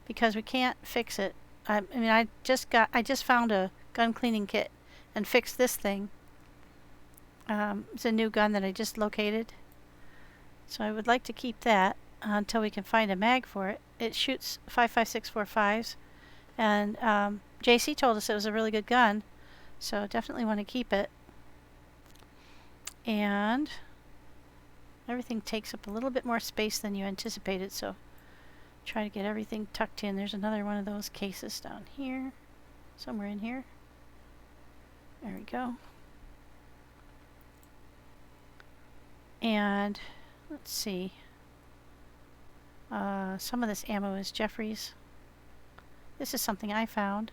because we can't fix it. I mean, I just found a gun cleaning kit and fixed this thing. It's a new gun that I just located. So I would like to keep that until we can find a mag for it. It shoots 5.5645s, and JC told us it was a really good gun, so definitely want to keep it. And everything takes up a little bit more space than you anticipated, so try to get everything tucked in. There's another one of those cases down here, somewhere in here. There we go. And let's see. Some of this ammo is Jeffrey's. This is something I found.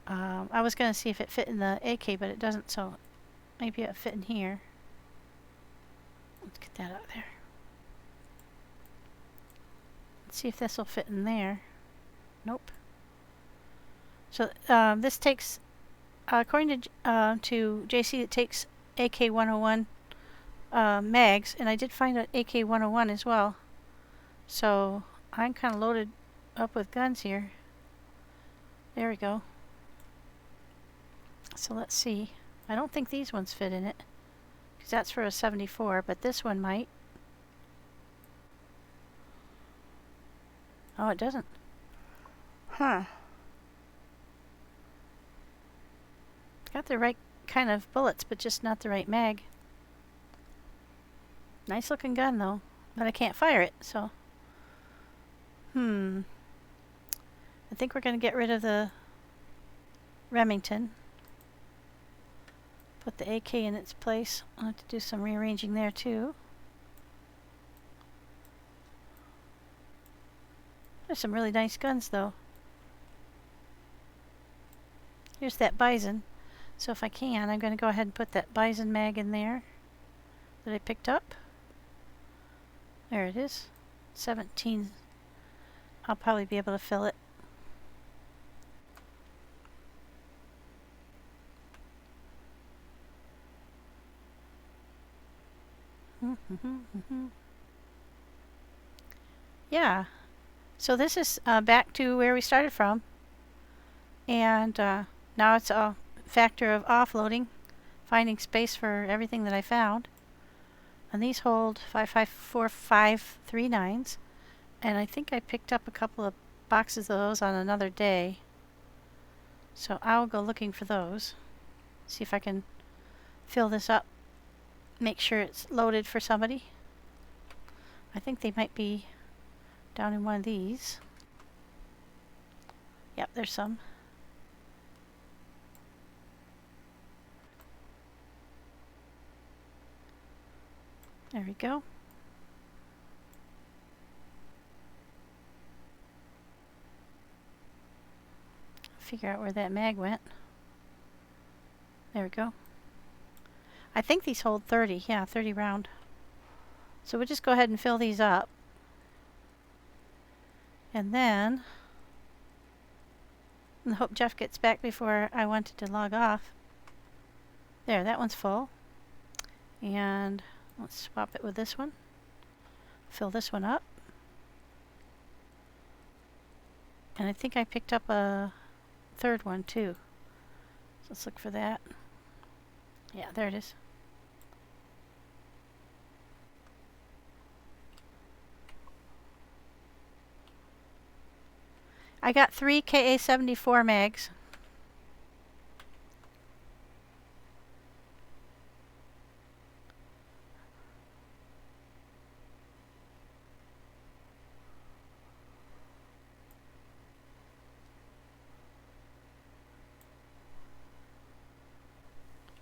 I was going to see if it fit in the AK, but it doesn't, so maybe it'll fit in here. Let's get that out there. Let's see if this will fit in there. Nope. So this takes, according to JC, it takes AK-101 mags, and I did find an AK-101 as well. So I'm kind of loaded up with guns here. There we go. So let's see. I don't think these ones fit in it, because that's for a 74, but this one might. Oh, it doesn't. Huh. Got the right kind of bullets, but just not the right mag. Nice looking gun though, but I can't fire it, so. I think we're going to get rid of the Remington. Put the AK in its place. I'll have to do some rearranging there too. There's some really nice guns though. Here's that Bison. So if I can, I'm going to go ahead and put that Bison mag in there that I picked up. There it is. 17. I'll probably be able to fill it. Yeah. So this is back to where we started from. And now it's a factor of offloading, finding space for everything that I found. And these hold 5.54.539s. And I think I picked up a couple of boxes of those on another day. So I'll go looking for those. See if I can fill this up. Make sure it's loaded for somebody. I think they might be down in one of these. Yep, there's some. There we go. Figure out where that mag went. There we go. I think these hold 30. Yeah, 30 round. So we'll just go ahead and fill these up. And then I hope Jeff gets back before I wanted to log off. There, that one's full. And let's swap it with this one. Fill this one up. And I think I picked up a third one too. So let's look for that. Yeah, there it is. I got 3 KA-74 mags.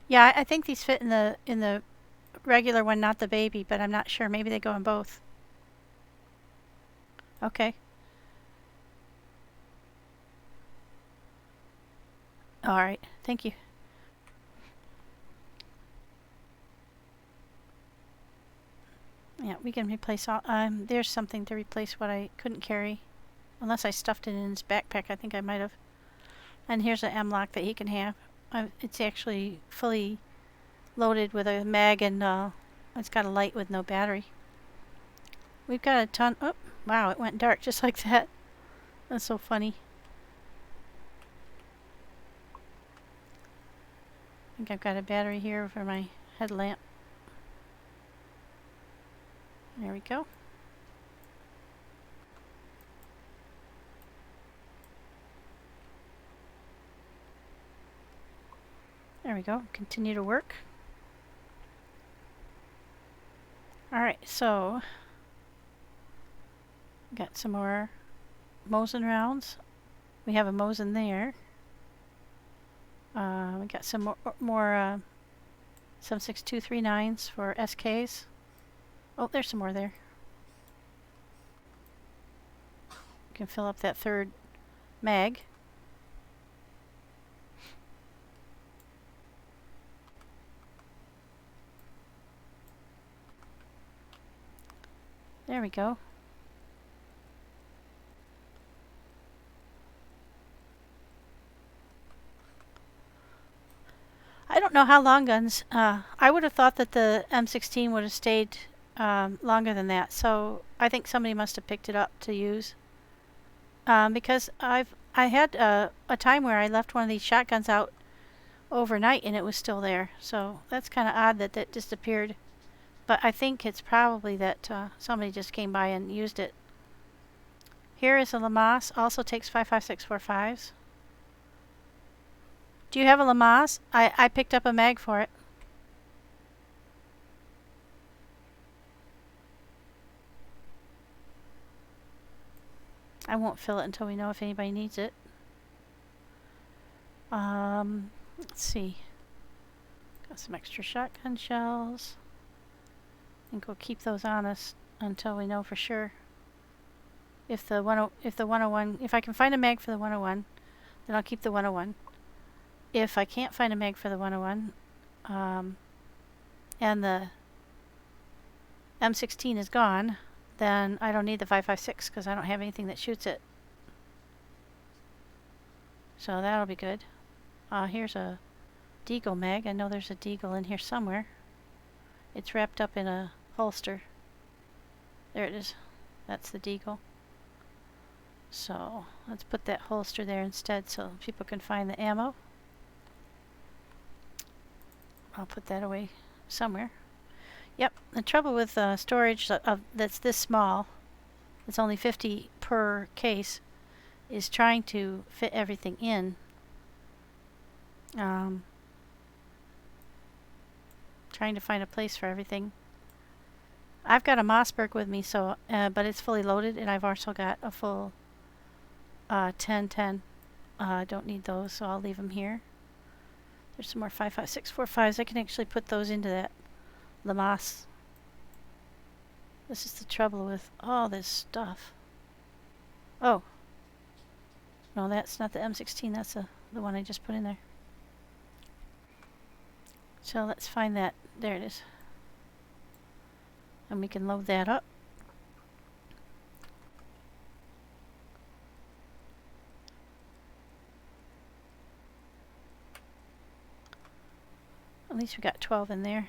Yeah, I think these fit in the regular one, not the baby, but I'm not sure. Maybe they go in both. Okay. All right. Thank you. Yeah, we can replace all. There's something to replace what I couldn't carry, unless I stuffed it in his backpack. I think I might have. And here's an M-lock that he can have. It's actually fully loaded with a mag, and it's got a light with no battery. We've got a ton. Oh, wow, it went dark just like that. That's so funny. I think I've got a battery here for my headlamp. There we go. There we go. Continue to work. Alright, so got some more Mosin rounds. We have a Mosin there. We got some more 7.6239s for SKs. Oh, there's some more there. You can fill up that third mag. There we go. I don't know how long guns. I would have thought that the M16 would have stayed longer than that. So I think somebody must have picked it up to use. Because I had a time where I left one of these shotguns out overnight and it was still there. So that's kind of odd that that disappeared. But I think it's probably that somebody just came by and used it. Here is a Lamaze. Also takes 5.5645s. Do you have a Lamaze? I picked up a mag for it. I won't fill it until we know if anybody needs it. Let's see. Got some extra shotgun shells. I think we'll keep those on us until we know for sure. If the 101, if I can find a mag for the 101, then I'll keep the 101. If I can't find a mag for the 101, and the M16 is gone, then I don't need the 5.56 because I don't have anything that shoots it. So that'll be good. Here's a DeerIsle mag. I know there's a DeerIsle in here somewhere. It's wrapped up in a holster. There it is. That's the DeerIsle. So let's put that holster there instead so people can find the ammo. I'll put that away somewhere. Yep, the trouble with storage that's this small, it's only 50 per case, is trying to fit everything in. Trying to find a place for everything. I've got a Mossberg with me, so but it's fully loaded, and I've also got a full 10-10. I don't need those, so I'll leave them here. There's some more 5.5645s. I can actually put those into that Lamaze. This is the trouble with all this stuff. Oh. No, that's not the M16. That's the one I just put in there. So let's find that. There it is. And we can load that up. At least we got 12 in there.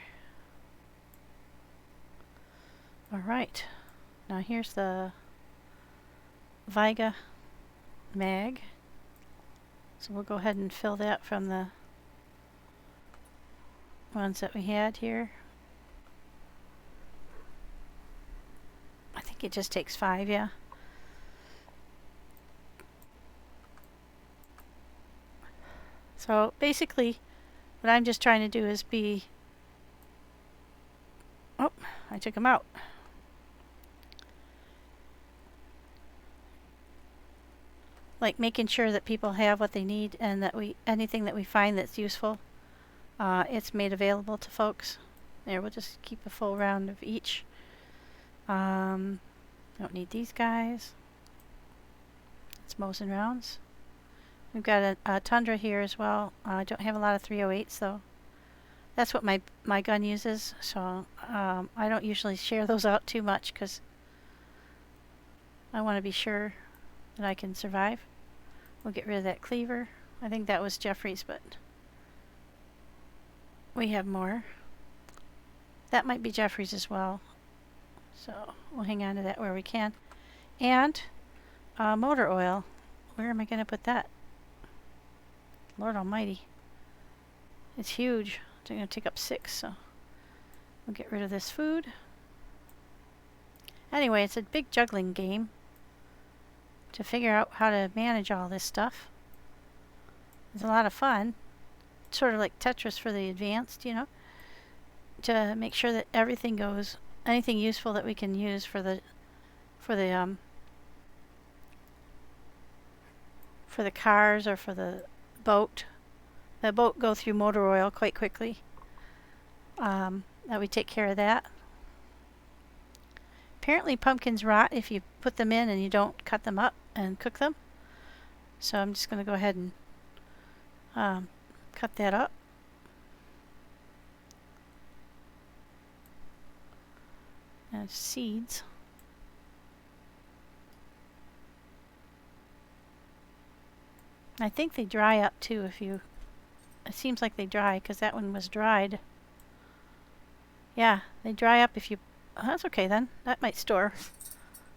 Alright. Now here's the Viga mag. So we'll go ahead and fill that from the ones that we had here. I think it just takes 5, yeah. So basically what I'm just trying to do is be... Oh, I took them out. Like making sure that people have what they need and that anything that we find that's useful, it's made available to folks. There, we'll just keep a full round of each. Don't need these guys. It's Mosin rounds. We've got a Tundra here as well. I don't have a lot of 308s though. That's what my gun uses, so I don't usually share those out too much because I want to be sure that I can survive. We'll get rid of that cleaver. I think that was Jeffrey's, but we have more. That might be Jeffrey's as well. So we'll hang on to that where we can. And motor oil. Where am I going to put that? Lord almighty. It's huge. It's going to take up 6, so we'll get rid of this food. Anyway, it's a big juggling game to figure out how to manage all this stuff. It's a lot of fun. It's sort of like Tetris for the advanced, you know, to make sure that everything goes, anything useful that we can use for the cars or for the boat. The boat go through motor oil quite quickly. That we take care of that. Apparently pumpkins rot if you put them in and you don't cut them up and cook them. So I'm just going to go ahead and cut that up. And seeds. I think they dry up too if you... It seems like they dry because that one was dried. Yeah, they dry up if you... Oh, that's okay then. That might store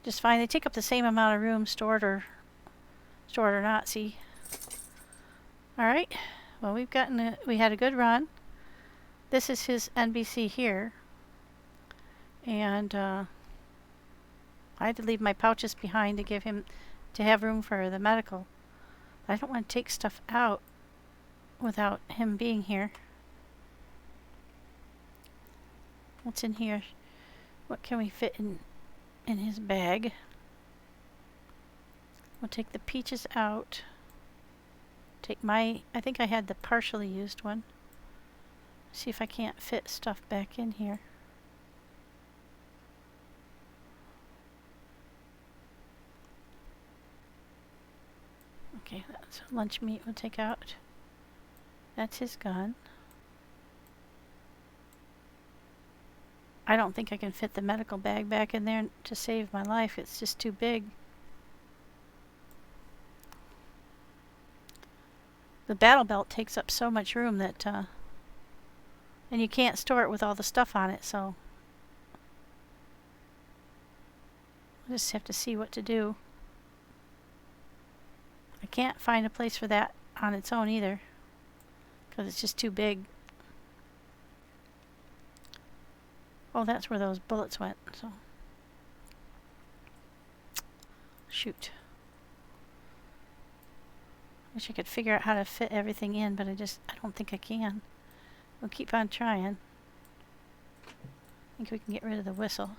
just fine. They take up the same amount of room stored or not, see? Alright. Well, we had a good run. This is his NBC here. And I had to leave my pouches behind to have room for the medical. I don't want to take stuff out without him being here. What's in here? What can we fit in his bag? We'll take the peaches out. I think I had the partially used one. See if I can't fit stuff back in here. Okay, that's lunch meat we'll take out. That's his gun. I don't think I can fit the medical bag back in there to save my life. It's just too big. The battle belt takes up so much room that, and you can't store it with all the stuff on it, so we'll just have to see what to do. I can't find a place for that on its own either, because it's just too big. Oh, that's where those bullets went, so. Shoot. Wish I could figure out how to fit everything in, but I don't think I can. We'll keep on trying. I think we can get rid of the whistle.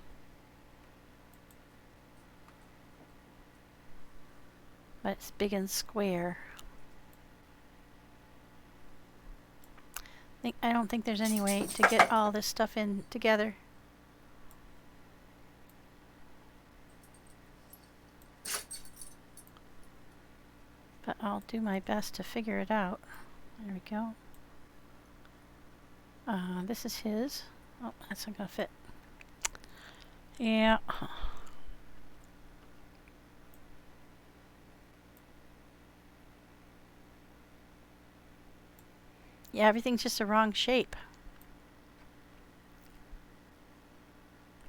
But it's big and square. I don't think there's any way to get all this stuff in together. But I'll do my best to figure it out. There we go. This is his. Oh, that's not gonna fit. Yeah. Yeah, everything's just the wrong shape.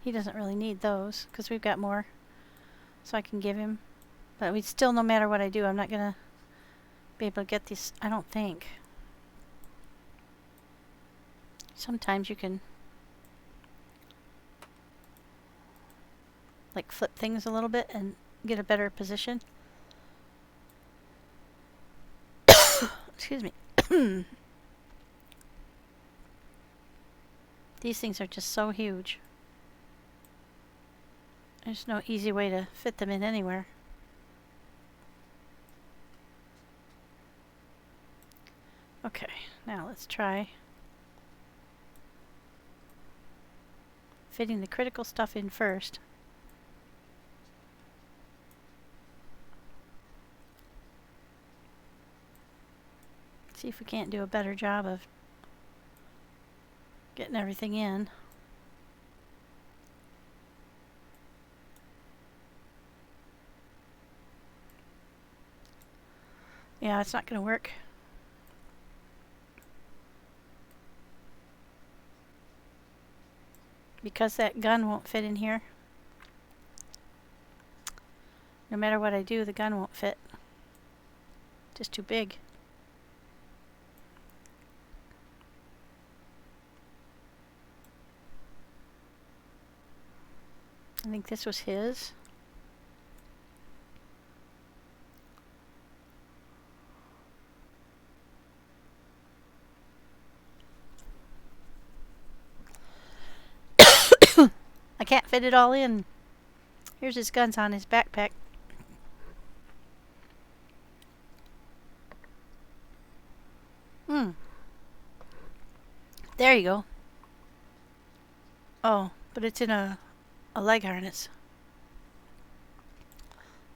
He doesn't really need those because we've got more, so I can give him. But we still, no matter what I do, I'm not gonna be able to get these, I don't think. Sometimes you can like flip things a little bit and get a better position. Excuse me. These things are just so huge. There's no easy way to fit them in anywhere. Okay, now let's try fitting the critical stuff in first. See if we can't do a better job of getting everything in. Yeah, it's not going to work. because that gun won't fit in here. No matter what I do, the gun won't fit. Just too big. I think this was his. I can't fit it all in. Here's his guns on his backpack. There you go. Oh, but it's in a leg harness.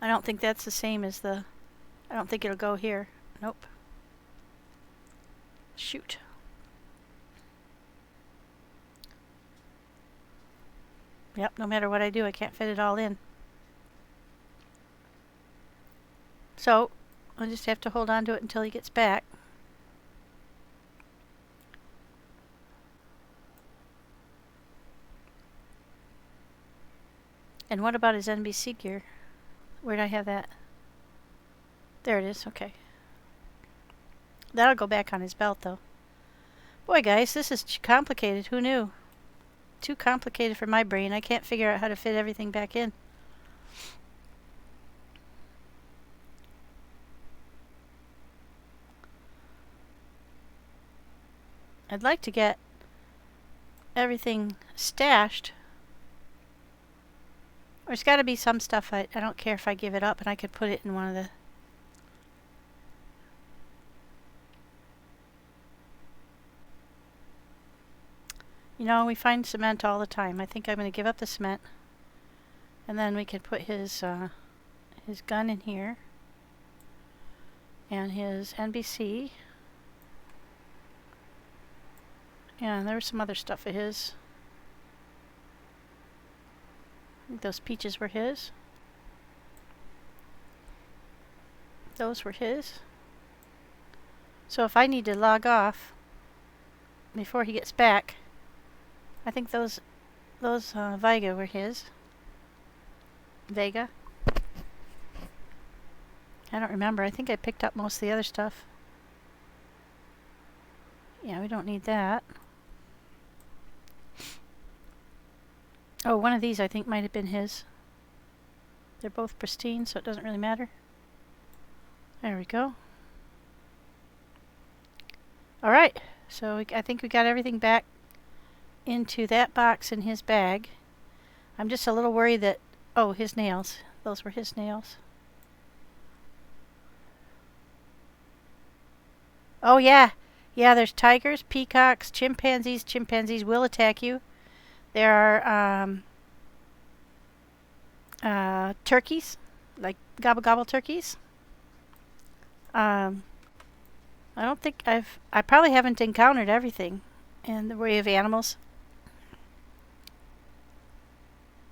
I don't think that's the same as the... I don't think it'll go here. Nope. Shoot. Yep, no matter what I do, I can't fit it all in. So, I'll just have to hold on to it until he gets back. And what about his NBC gear? Where'd I have that? There it is, okay. That'll go back on his belt, though. Boy, guys, this is complicated. Who knew? Too complicated for my brain. I can't figure out how to fit everything back in. I'd like to get everything stashed. There's got to be some stuff I don't care if I give it up, and I could put it in one of the... You know, we find cement all the time. I think I'm going to give up the cement. And then we could put his gun in here. And his NBC. Yeah, and there was some other stuff of his. I think those peaches were his. Those were his. So if I need to log off before he gets back, I think those Vega were his. Vega. I don't remember. I think I picked up most of the other stuff. Yeah, we don't need that. Oh, one of these I think might have been his. They're both pristine, so it doesn't really matter. There we go. Alright, so I think we got everything back into that box in his bag. I'm just a little worried that... Oh, his nails. Those were his nails. Oh, yeah. Yeah, there's tigers, peacocks, chimpanzees. Chimpanzees will attack you. There are turkeys, like gobble gobble turkeys. I don't think I probably haven't encountered everything in the way of animals.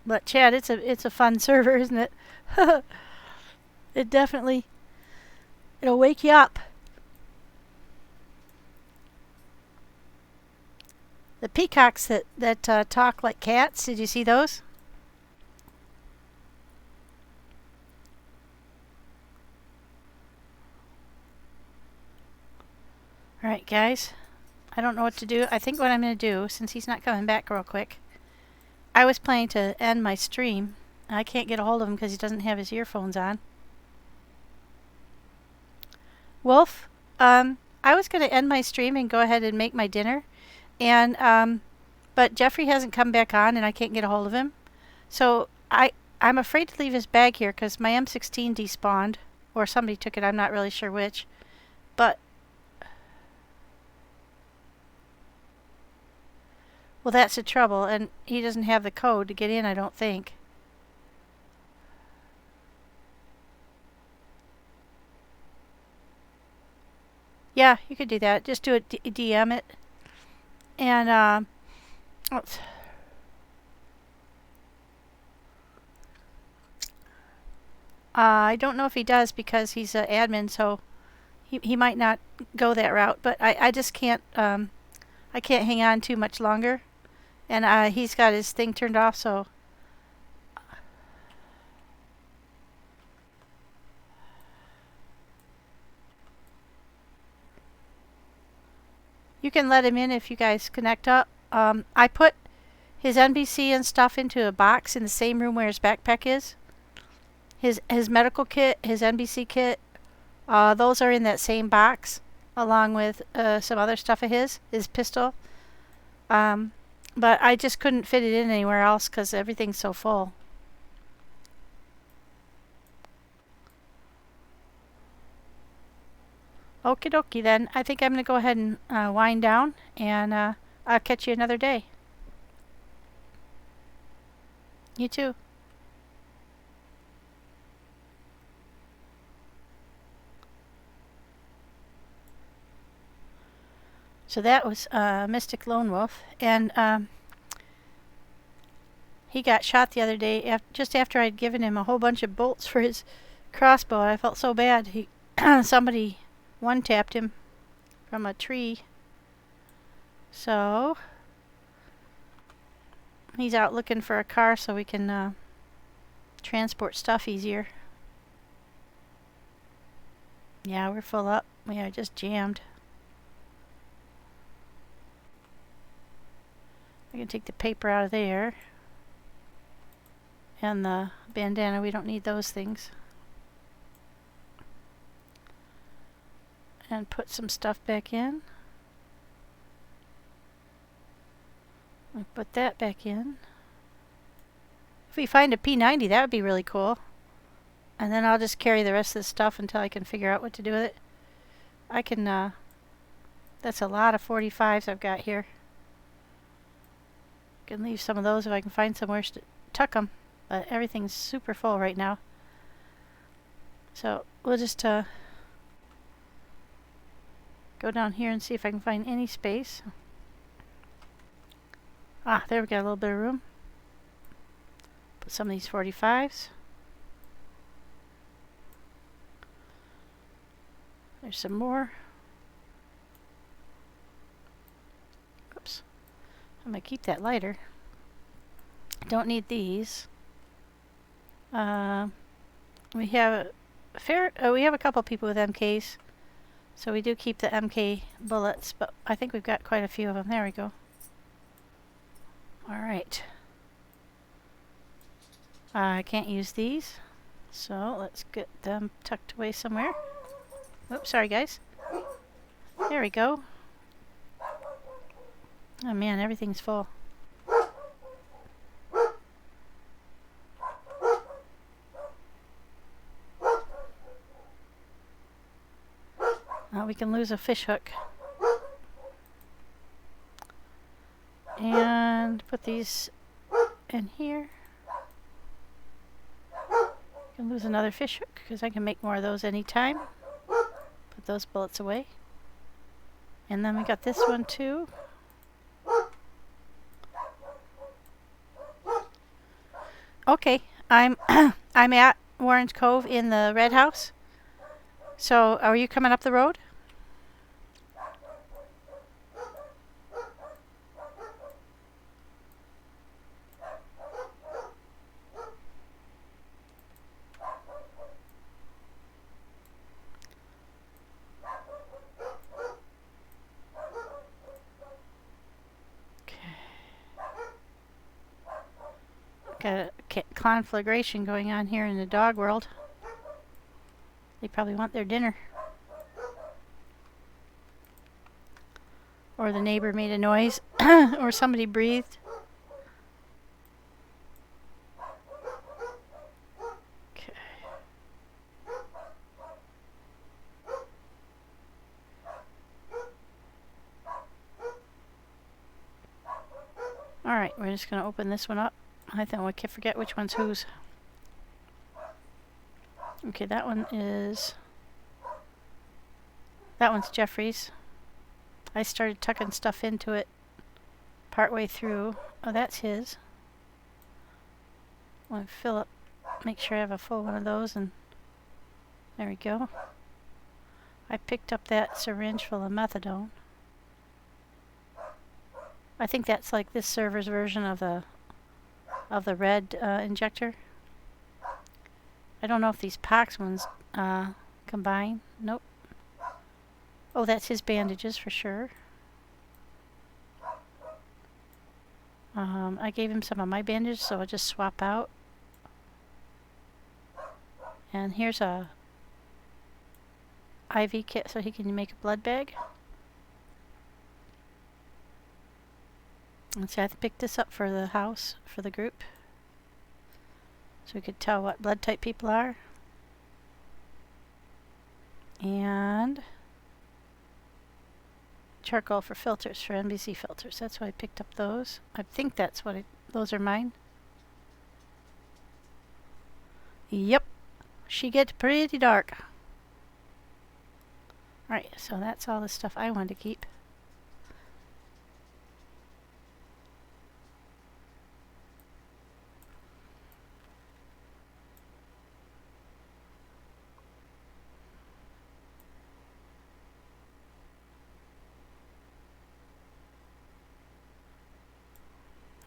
But Chad, it's a fun server, isn't it? It definitely, it'll wake you up. The peacocks that talk like cats, did you see those? Alright guys, I don't know what to do. I think what I'm going to do, since he's not coming back real quick, I was planning to end my stream. I can't get a hold of him because he doesn't have his earphones on. Wolf, I was going to end my stream and go ahead and make my dinner. And but Jeffrey hasn't come back on and I can't get a hold of him. So I'm afraid to leave his bag here because my M16 despawned. Or somebody took it, I'm not really sure which. But well, that's the trouble, and he doesn't have the code to get in, I don't think. Yeah, you could do that. Just do it, DM it. And I don't know if he does because he's an admin, so he might not go that route. But I just can't I can't hang on too much longer. And he's got his thing turned off, so you can let him in if you guys connect up. I put his NBC and stuff into a box in the same room where his backpack is. His medical kit, his NBC kit, those are in that same box, along with some other stuff of his pistol. But I just couldn't fit it in anywhere else because everything's so full. Okie dokie then. I think I'm going to go ahead and wind down, and I'll catch you another day. You too. So that was Mystic Lone Wolf, and he got shot the other day just after I'd given him a whole bunch of bolts for his crossbow. I felt so bad. Somebody one-tapped him from a tree. So he's out looking for a car so we can transport stuff easier. Yeah, we're full up. We are just jammed. I can take the paper out of there. And the bandana, we don't need those things. And put some stuff back in. And put that back in. If we find a P90, that would be really cool. And then I'll just carry the rest of the stuff until I can figure out what to do with it. I can, that's a lot of 45s I've got here. Can leave some of those if I can find somewhere to tuck them, but everything's super full right now. So we'll just go down here and see if I can find any space. Ah, there we got a little bit of room. Put some of these 45s. There's some more. Oops. I'm going to keep that lighter. Don't need these. We have a couple people with MKs, so we do keep the MK bullets, but I think we've got quite a few of them. There we go. All right. I can't use these, so let's get them tucked away somewhere. Oops, sorry guys. There we go. Oh man, everything's full. We can lose a fish hook. And put these in here. Can lose another fish hook because I can make more of those anytime. Put those bullets away. And then we got this one too. Okay, I'm at Warren's Cove in the Red House. So, are you coming up the road? Got a conflagration going on here in the dog world. They probably want their dinner. Or the neighbor made a noise. Or somebody breathed. Okay. Alright, we're just going to open this one up. I think we can forget which one's whose. Okay, that one's Jeffrey's. I started tucking stuff into it partway through. Oh, that's his. I want to fill up, make sure I have a full one of those, and there we go. I picked up that syringe full of methadone. I think that's like this server's version of the red injector. I don't know if these Pax ones combine. Nope. Oh, that's his bandages for sure. I gave him some of my bandages, so I'll just swap out. And here's a IV kit so he can make a blood bag. Let's see, I picked this up for the house, for the group. So we could tell what blood type people are. And charcoal for filters, for NBC filters. That's why I picked up those. I think that's what those are mine. Yep. She gets pretty dark. Alright, so that's all the stuff I wanted to keep.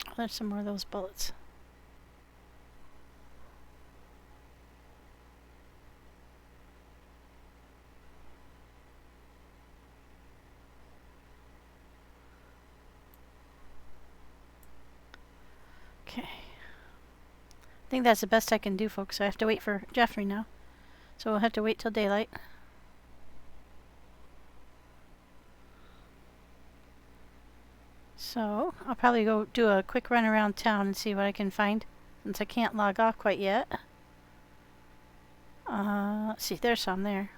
Oh, there's some more of those bullets. Okay. I think that's the best I can do, folks. I have to wait for Jeffrey now. So we'll have to wait till daylight. So I'll probably go do a quick run around town and see what I can find, since I can't log off quite yet. Let's see, there's some there.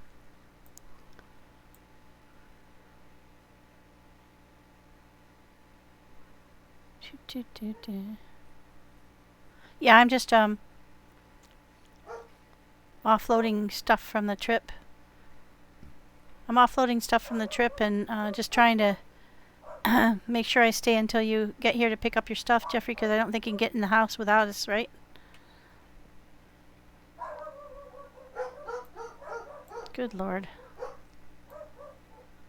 Yeah, I'm just offloading stuff from the trip. I'm offloading stuff from the trip and just trying to make sure I stay until you get here to pick up your stuff, Jeffrey, because I don't think you can get in the house without us, right? Good Lord.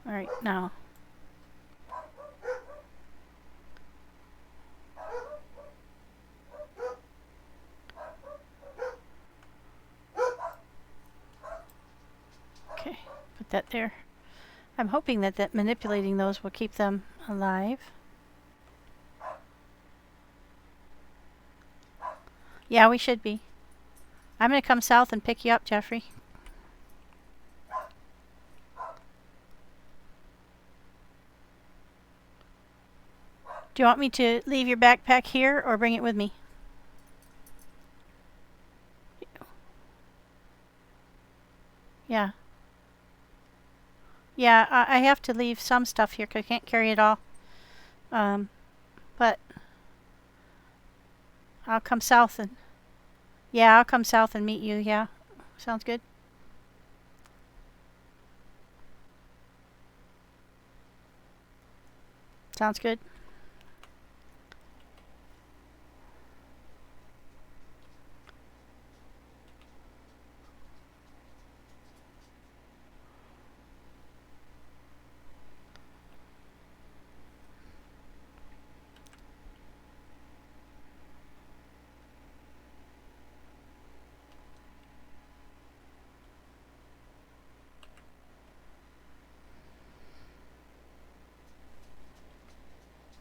Alright, now. Okay, put that there. I'm hoping that manipulating those will keep them alive. Yeah, we should be. I'm going to come south and pick you up, Jeffrey. Do you want me to leave your backpack here or bring it with me? Yeah. Yeah, I have to leave some stuff here because I can't carry it all. But I'll come south and... Yeah, I'll come south and meet you, yeah. Sounds good. Sounds good.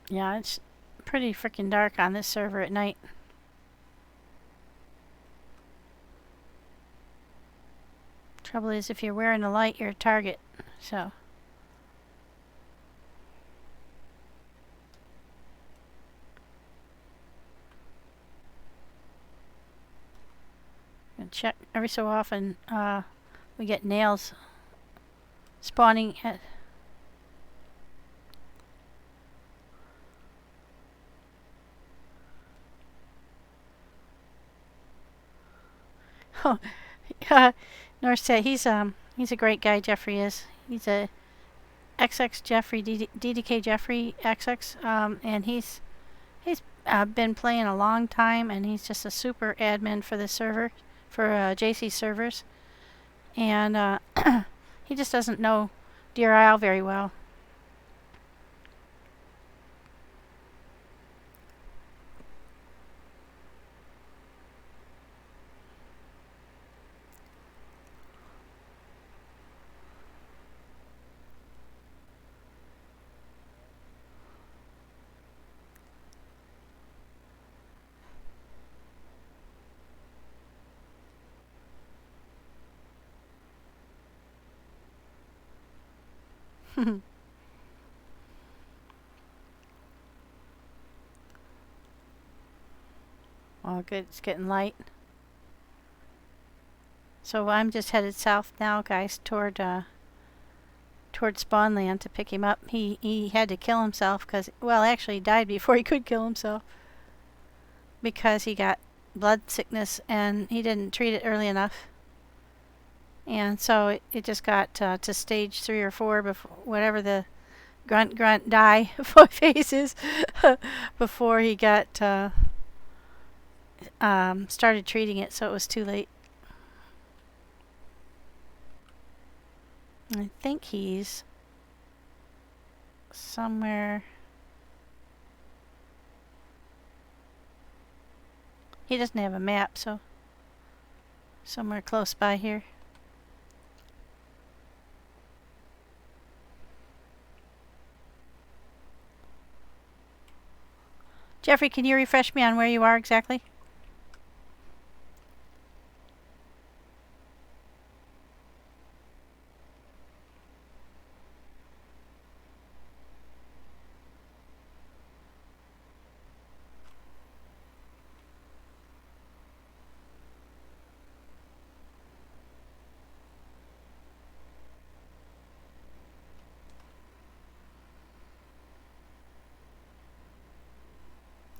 Yeah, it's pretty freaking dark on this server at night. Trouble is, if you're wearing a light, you're a target. So. And check every so often. We get nails spawning at... Oh, North said he's a great guy. Jeffrey is. He's a XX Jeffrey, DDK Jeffrey XX, and he's been playing a long time, and he's just a super admin for this server, for JC servers, and he just doesn't know DeerIsle very well. Oh, good. It's getting light. So I'm just headed south now, guys, toward Spawnland to pick him up. He had to kill himself because, well, actually he died before he could kill himself because he got blood sickness and he didn't treat it early enough. And so it just got to stage 3 or 4 before whatever the grunt die phase is before he got started treating it, so it was too late. I think he's somewhere. He doesn't have a map, so somewhere close by here. Jeffrey, can you refresh me on where you are exactly?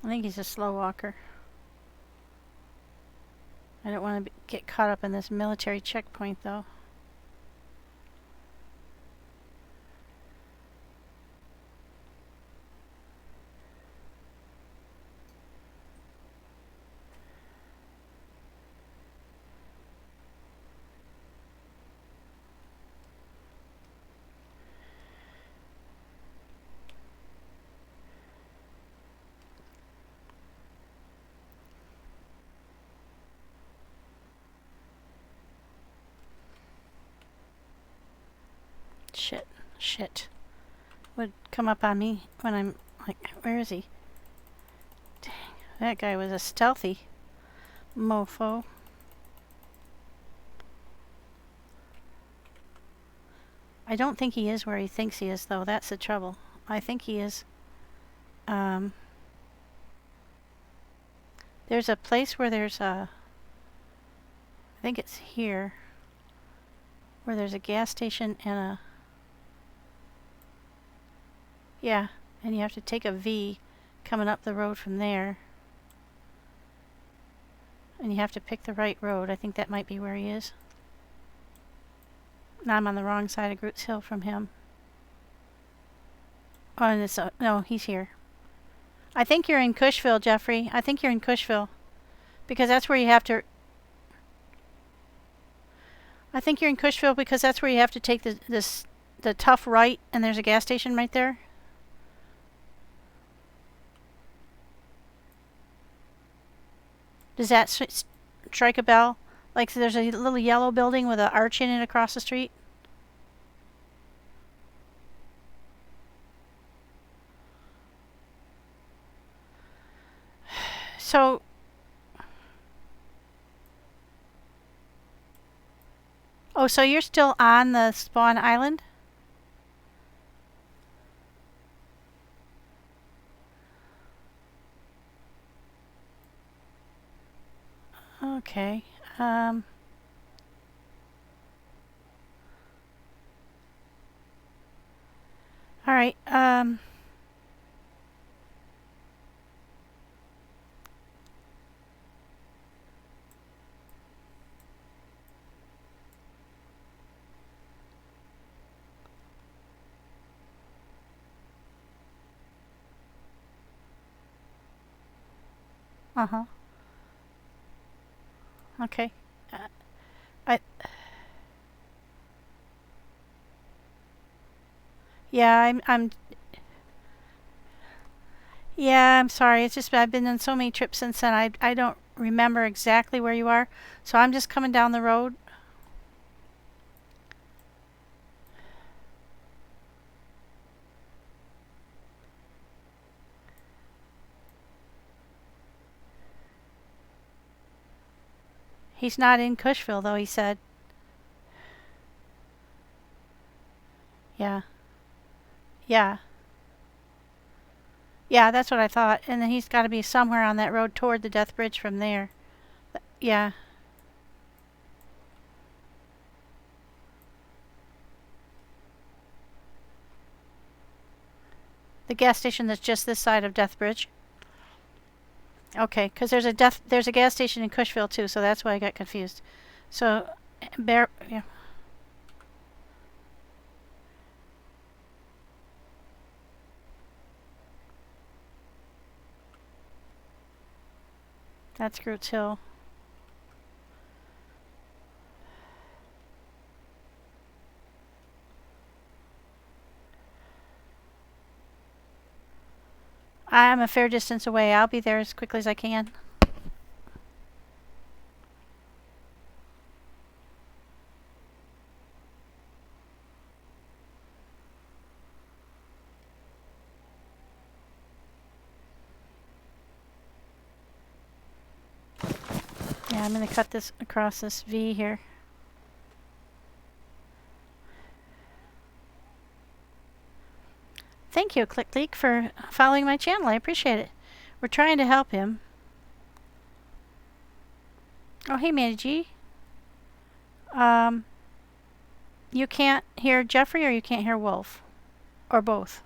I think he's a slow walker. I don't want to get caught up in this military checkpoint, though. Shit. Would come up on me when I'm like, where is he? Dang, that guy was a stealthy mofo. I don't think he is where he thinks he is, though. That's the trouble. I think he is. There's a place where there's a... I think it's here. Where there's a gas station and a... Yeah, and you have to take a V coming up the road from there. And you have to pick the right road. I think that might be where he is. Now I'm on the wrong side of Groots Hill from him. Oh, and it's... no, he's here. I think you're in Cushville, Jeffrey. I think you're in Cushville. Because that's where you have to... I think you're in Cushville because that's where you have to take the tough right, and there's a gas station right there. Does that strike a bell? Like there's a little yellow building with an arch in it across the street? So... Oh, so you're still on the spawn island? Okay. All right. Uh-huh. Okay. Yeah, yeah, I'm sorry. It's just I've been on so many trips since then. I don't remember exactly where you are. So I'm just coming down the road. He's not in Cushville, though, he said. Yeah. Yeah. Yeah, that's what I thought. And then he's got to be somewhere on that road toward the Death Bridge from there. Yeah. The gas station that's just this side of Death Bridge. Okay, because there's a gas station in Cushville too, so that's why I got confused. So, yeah. That's Groot's Hill. I'm a fair distance away. I'll be there as quickly as I can. Yeah, I'm going to cut this across this V here. Thank you, ClickLeak, for following my channel. I appreciate it. We're trying to help him. Oh, hey, Manny G. You can't hear Jeffrey or you can't hear Wolf? Or both?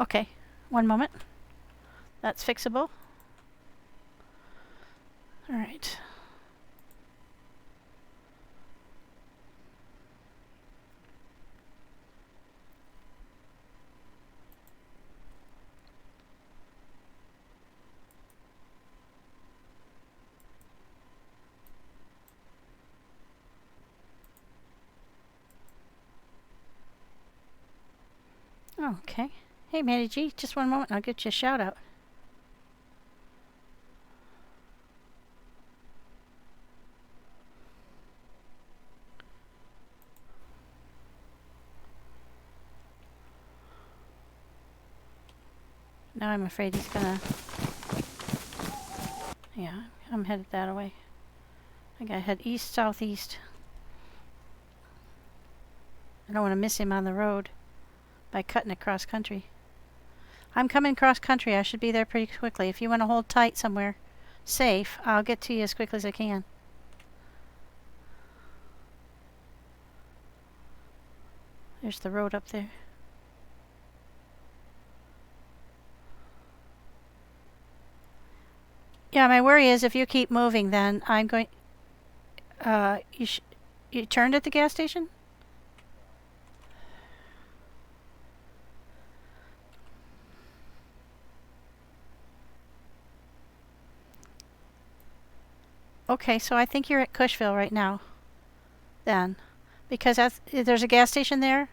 Okay, one moment. That's fixable. All right. Okay. Hey, Manny G, just one moment and I'll get you a shout out. Now I'm afraid he's gonna... Yeah, I'm headed that way. I gotta head east, southeast. I don't want to miss him on the road by cutting it cross country. I'm coming cross country. I should be there pretty quickly. If you want to hold tight somewhere safe, I'll get to you as quickly as I can. There's the road up there. Yeah, my worry is if you keep moving, then I'm going... you turned at the gas station? Okay, so I think you're at Cushville right now. Then. Because there's a gas station there,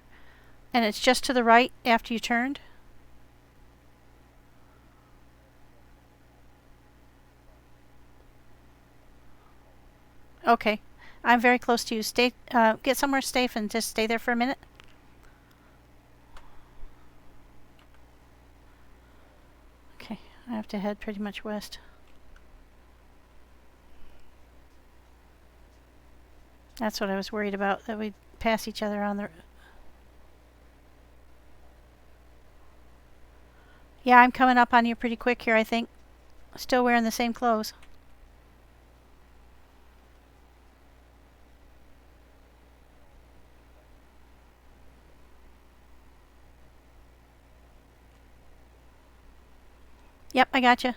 and it's just to the right after you turned. Okay. I'm very close to you. Stay, get somewhere safe and just stay there for a minute. Okay, I have to head pretty much west. That's what I was worried about, that we'd pass each other on the... Yeah, I'm coming up on you pretty quick here, I think. Still wearing the same clothes. Yep, I gotcha.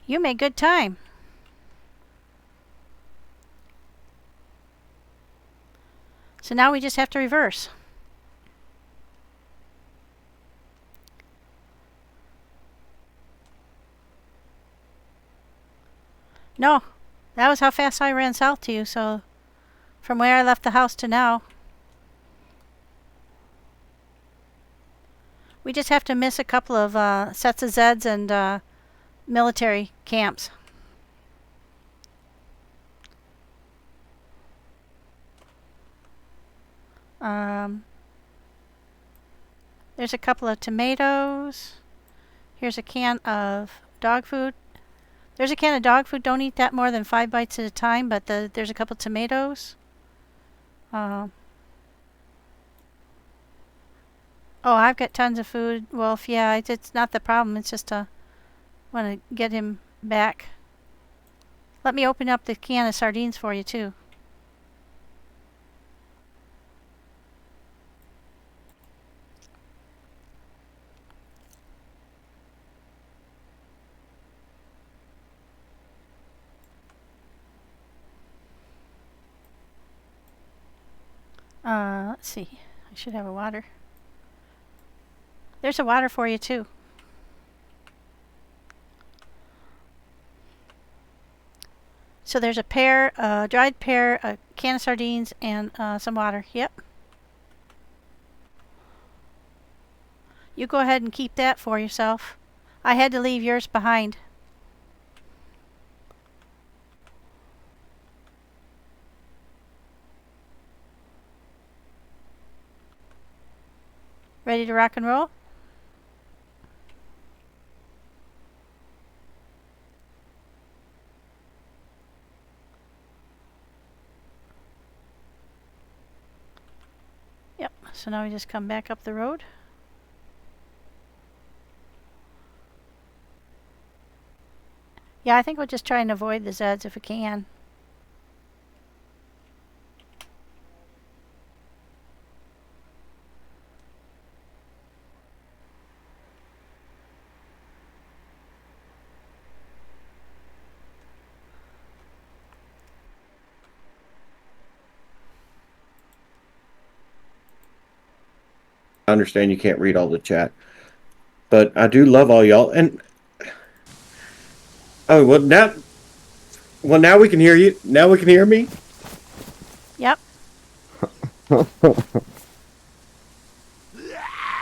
You made good time. So now we just have to reverse. No, that was how fast I ran south to you, so from where I left the house to now. We just have to miss a couple of sets of zeds and military camps. There's a couple of tomatoes. Here's a can of dog food. There's a can of dog food. Don't eat that more than 5 bites at a time, but there's a couple tomatoes. Oh, I've got tons of food. Wolf, yeah, it's not the problem. It's just want to get him back. Let me open up the can of sardines for you, too. Let's see. I should have a water. There's a water for you, too. So there's a pear, a dried pear, a can of sardines, and some water. Yep. You go ahead and keep that for yourself. I had to leave yours behind. Ready to rock and roll? Yep, so now we just come back up the road. Yeah, I think we'll just try and avoid the zeds if we can. I understand you can't read all the chat, but I do love all y'all. And oh, now we can hear you. Now we can hear me. Yep.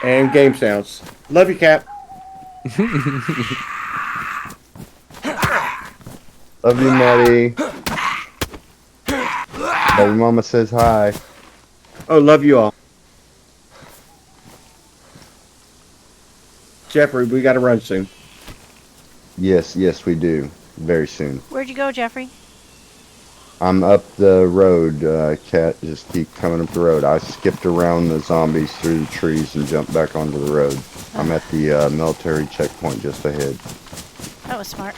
And game sounds. Love you, Cap. Love you, Maddie. Baby mama says hi. Oh, love you all. Jeffrey, we got to run soon. Yes, we do. Very soon. Where'd you go, Jeffrey? I'm up the road. Cat, just keep coming up the road. I skipped around the zombies through the trees and jumped back onto the road. I'm at the military checkpoint just ahead. That was smart.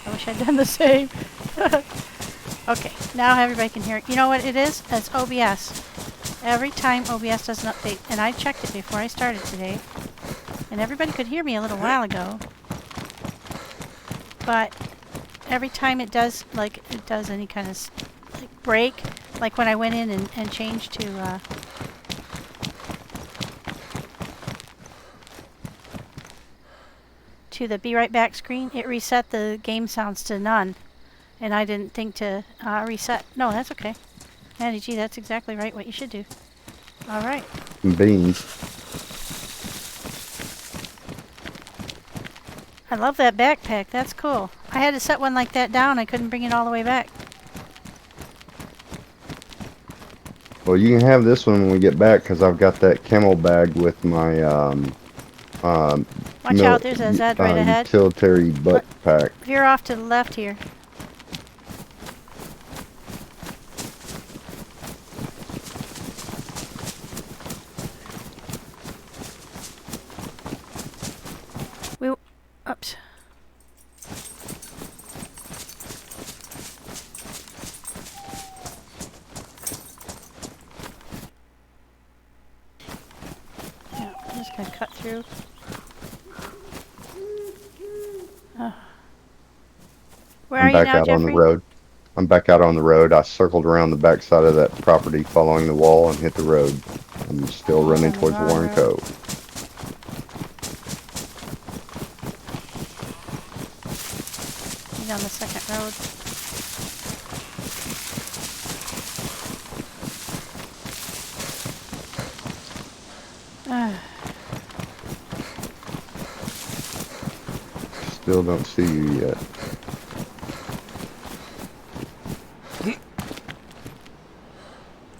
I wish I'd done the same. Okay, now everybody can hear it. You know what it is? It's OBS. Every time OBS does an update, and I checked it before I started today, and everybody could hear me a little while ago, but every time it does, like, it does any kind of like break, like when I went in and changed to the be right back screen, it reset the game sounds to none, and I didn't think to reset. No, that's okay. Andy G, that's exactly right, what you should do. All right. Beans. I love that backpack. That's cool. I had to set one like that down. I couldn't bring it all the way back. Well, you can have this one when we get back because I've got that camel bag with my Watch out, there's a Zed right ahead. Utilitary butt pack. Veer off to the left here. Oops. Yeah, I'm just gonna cut through. Where are you now, Jeffrey? I'm back out on the road. I'm back out on the road. I circled around the back side of that property following the wall and hit the road. I'm still running towards Warren Cove. He's on the second road. Still don't see you yet.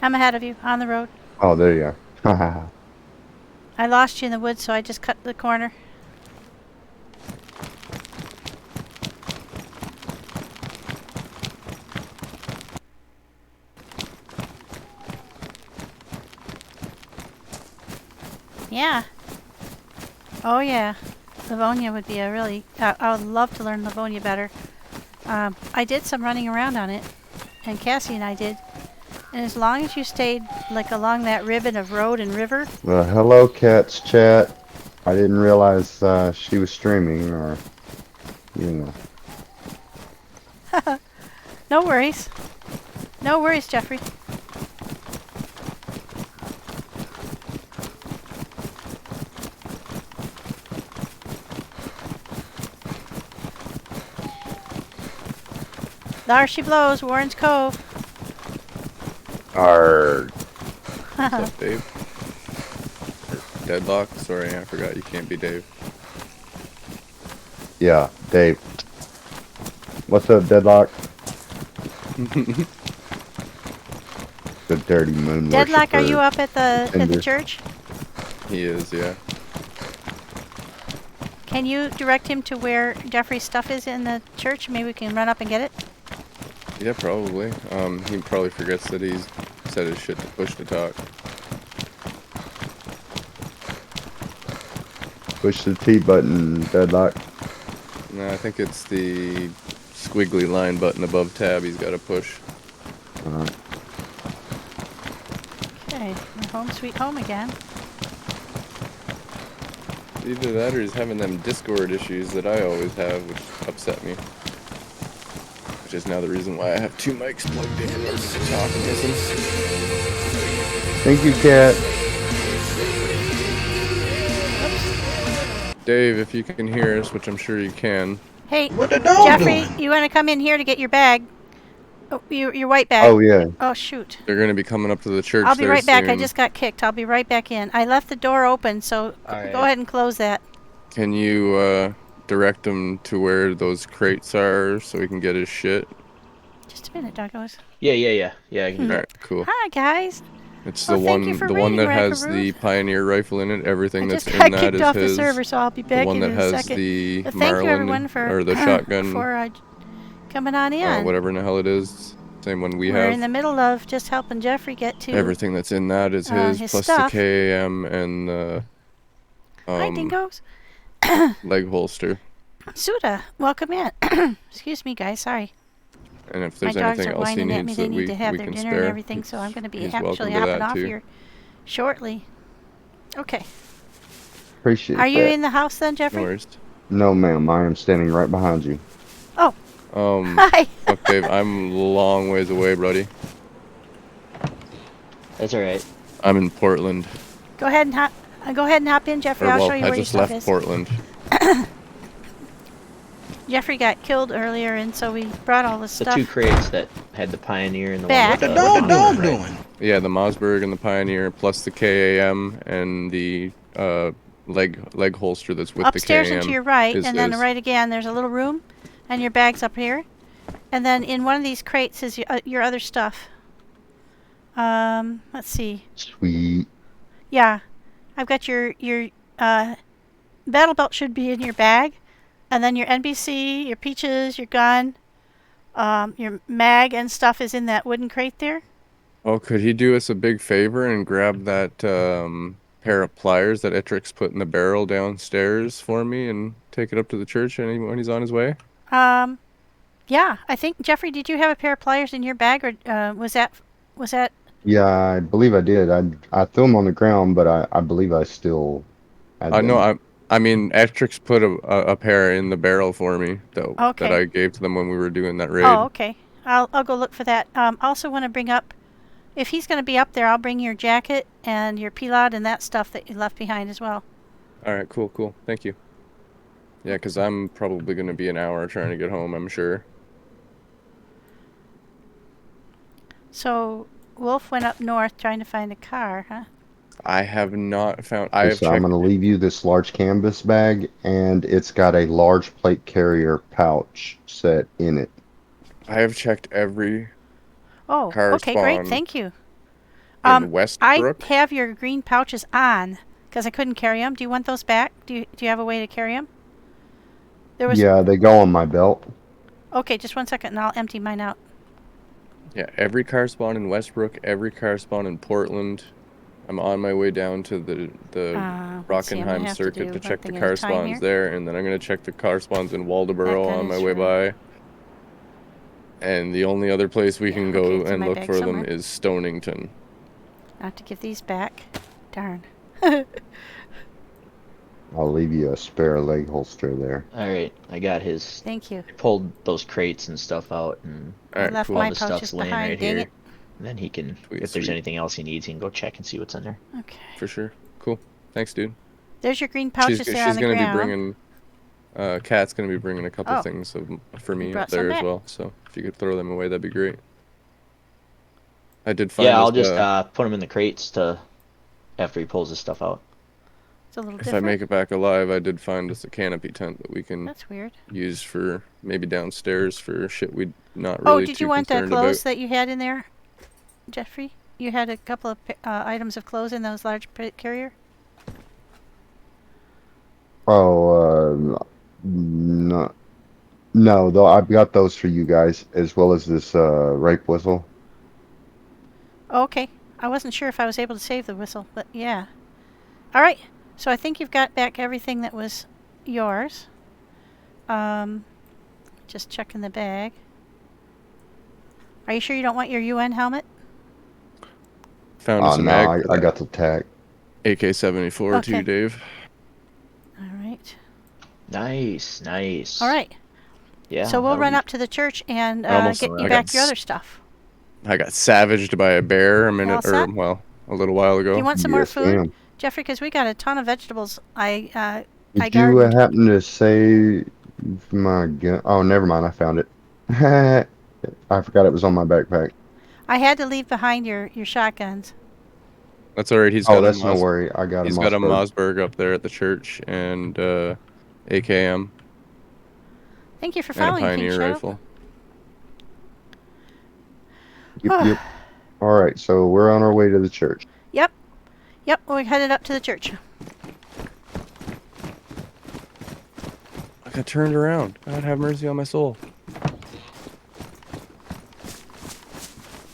I'm ahead of you, on the road. Oh, there you are. I lost you in the woods, so I just cut the corner. Yeah. Oh yeah. Livonia would be a really... I would love to learn Livonia better. I did some running around on it, and Cassie and I did. And as long as you stayed like along that ribbon of road and river... Hello, Cats chat. I didn't realize she was streaming, or, you know. No worries. No worries, Jeffrey. There she blows, Warren's Cove. Arrgh. What's up, Dave? Deadlock? Sorry, I forgot you can't be Dave. Yeah, Dave. What's up, Deadlock? The dirty moon Deadlock, are you worshiper. up at the church? He is, yeah. Can you direct him to where Jeffrey's stuff is in the church? Maybe we can run up and get it? Yeah, probably. He probably forgets that he's set his shit to push to talk. Push the T button, Deadlock. No, I think it's the squiggly line button above tab he's got to push. Okay, we're home sweet home again. Either that or he's having them Discord issues that I always have, which upset me. Which is now the reason why I have 2 mics plugged in order to talk and listen. Thank you, Cat. Dave, if you can hear us, which I'm sure you can. Hey, What the dog Jeffrey, doing? you want to come in here to get your bag? Oh, your white bag. Oh, yeah. Oh, shoot. They're going to be coming up to the church. I'll be right back. Soon. I just got kicked. I'll be right back in. I left the door open, so go ahead and close that. Can you direct him to where those crates are so he can get his shit? Just a minute, Douglas. Yeah, I can do that. Alright, cool. Hi, guys. It's Well, the thank you for one that raiding, has Rackaroo. the Pioneer rifle in it. Everything I that's just in got that kicked is off his. the server, so I'll be back The one in that a has second. the But thank you, everyone, Marlin for or the shotgun, for coming on in. whatever in the hell it is. Same one we We're have. in the middle of just helping Jeffrey get to Everything that's in that is his plus stuff. the KAM and the Hi, dingoes. leg holster. Suda, welcome in. Excuse me, guys. Sorry. And if My there's dogs anything are else he whining at me. needs They that need to have we their can dinner spare, and everything, so I'm going to be he's actually welcome to hopping that off too. here shortly. Okay. Appreciate Are you that. in the house then, No Jeffrey? worries. No, ma'am. I am standing right behind you. Oh. Hi. Fuck, Dave, I'm a long ways away, buddy. That's alright. I'm in Portland. Go ahead and hop in, Jeffrey. I'll show you I where your just stuff left is. Portland. Jeffrey got killed earlier, and so we brought all the The stuff. 2 crates that had the Pioneer and the Back. one What with the the dog right? doing? Yeah, the Mossberg and the Pioneer, plus the KAM and the leg holster that's with Upstairs the KAM. and to your right, is and then his. right again, there's a little room, and your bag's up here. And then in one of these crates is your other stuff. Let's see. Sweet. Yeah, I've got your battle belt should be in your bag, and then your NBC, your peaches, your gun, your mag and stuff is in that wooden crate there. Oh, could he do us a big favor and grab that pair of pliers that Etrix put in the barrel downstairs for me and take it up to the church when he's on his way? Yeah, I think Jeffrey, did you have a pair of pliers in your bag, or was that? Yeah, I believe I did. I threw them on the ground, but I believe I still had them. know. I mean, Etrix put a pair in the barrel for me that I gave to them when we were doing that raid. Oh, okay. I'll go look for that. Also want to bring up, if he's going to be up there, I'll bring your jacket and your pelot and that stuff that you left behind as well. All right, cool. Thank you. Yeah, because I'm probably going to be an hour trying to get home, I'm sure. So Wolf went up north trying to find a car, huh? I have not found. So I'm going to leave you this large canvas bag, and it's got a large plate carrier pouch set in it. I have checked every. Oh, okay, great, thank you. In Westbrook. I have your green pouches on because I couldn't carry them. Do you want those back? Do you have a way to carry them? Yeah, they go on my belt. Okay, just 1 second, and I'll empty mine out. Yeah, every car spawn in Westbrook, every car spawn in Portland, I'm on my way down to the Rockenheim circuit to check the car spawns there, and then I'm gonna check the car spawns in Waldoboro on my way by. And the only other place we can go and look for them is Stonington. Not to give these back. Darn. I'll leave you a spare leg holster there. All right, I got his. Thank you. I pulled those crates and stuff out, and left all my the stuff's laying right here. It. And then he can, if there's anything else he needs, he can go check and see what's in there. Okay. For sure. Cool. Thanks, dude. There's your green pouches there on the ground. She's gonna be bringing. Kat's gonna be bringing a couple things for me up there as well. So if you could throw them away, that'd be great. I did find. Yeah, I'll just put them in the crates after he pulls his stuff out. It's a little if I make it back alive, I did find us a canopy tent that we can. That's weird. Use for maybe downstairs for shit we'd not really. Oh, did you want the clothes that you had in there, Jeffrey? You had a couple of items of clothes in those large carrier. Oh, no, though I've got those for you guys as well as this rape whistle. Oh, okay, I wasn't sure if I was able to save the whistle, but yeah. All right, so I think you've got back everything that was yours. Just checking the bag. Are you sure you don't want your UN helmet? Found us a mag. I got the tag. AK-74 to you, Dave. All right. Nice. All right. Yeah. So we'll run up to the church and get you back your other stuff. I got savaged by a bear a little while ago. You want some more food, Jeffrey? Because we got a ton of vegetables. Did you happen to save my gun? Oh, never mind. I found it. I forgot it was on my backpack. I had to leave behind your shotguns. That's all right. He's got that's no worry. I got. He's got a Mossberg up there at the church and AKM. Thank you for following me. And a Pioneer rifle. Yep. All right, so we're on our way to the church. Yep. We're headed up to the church. I got turned around. God have mercy on my soul.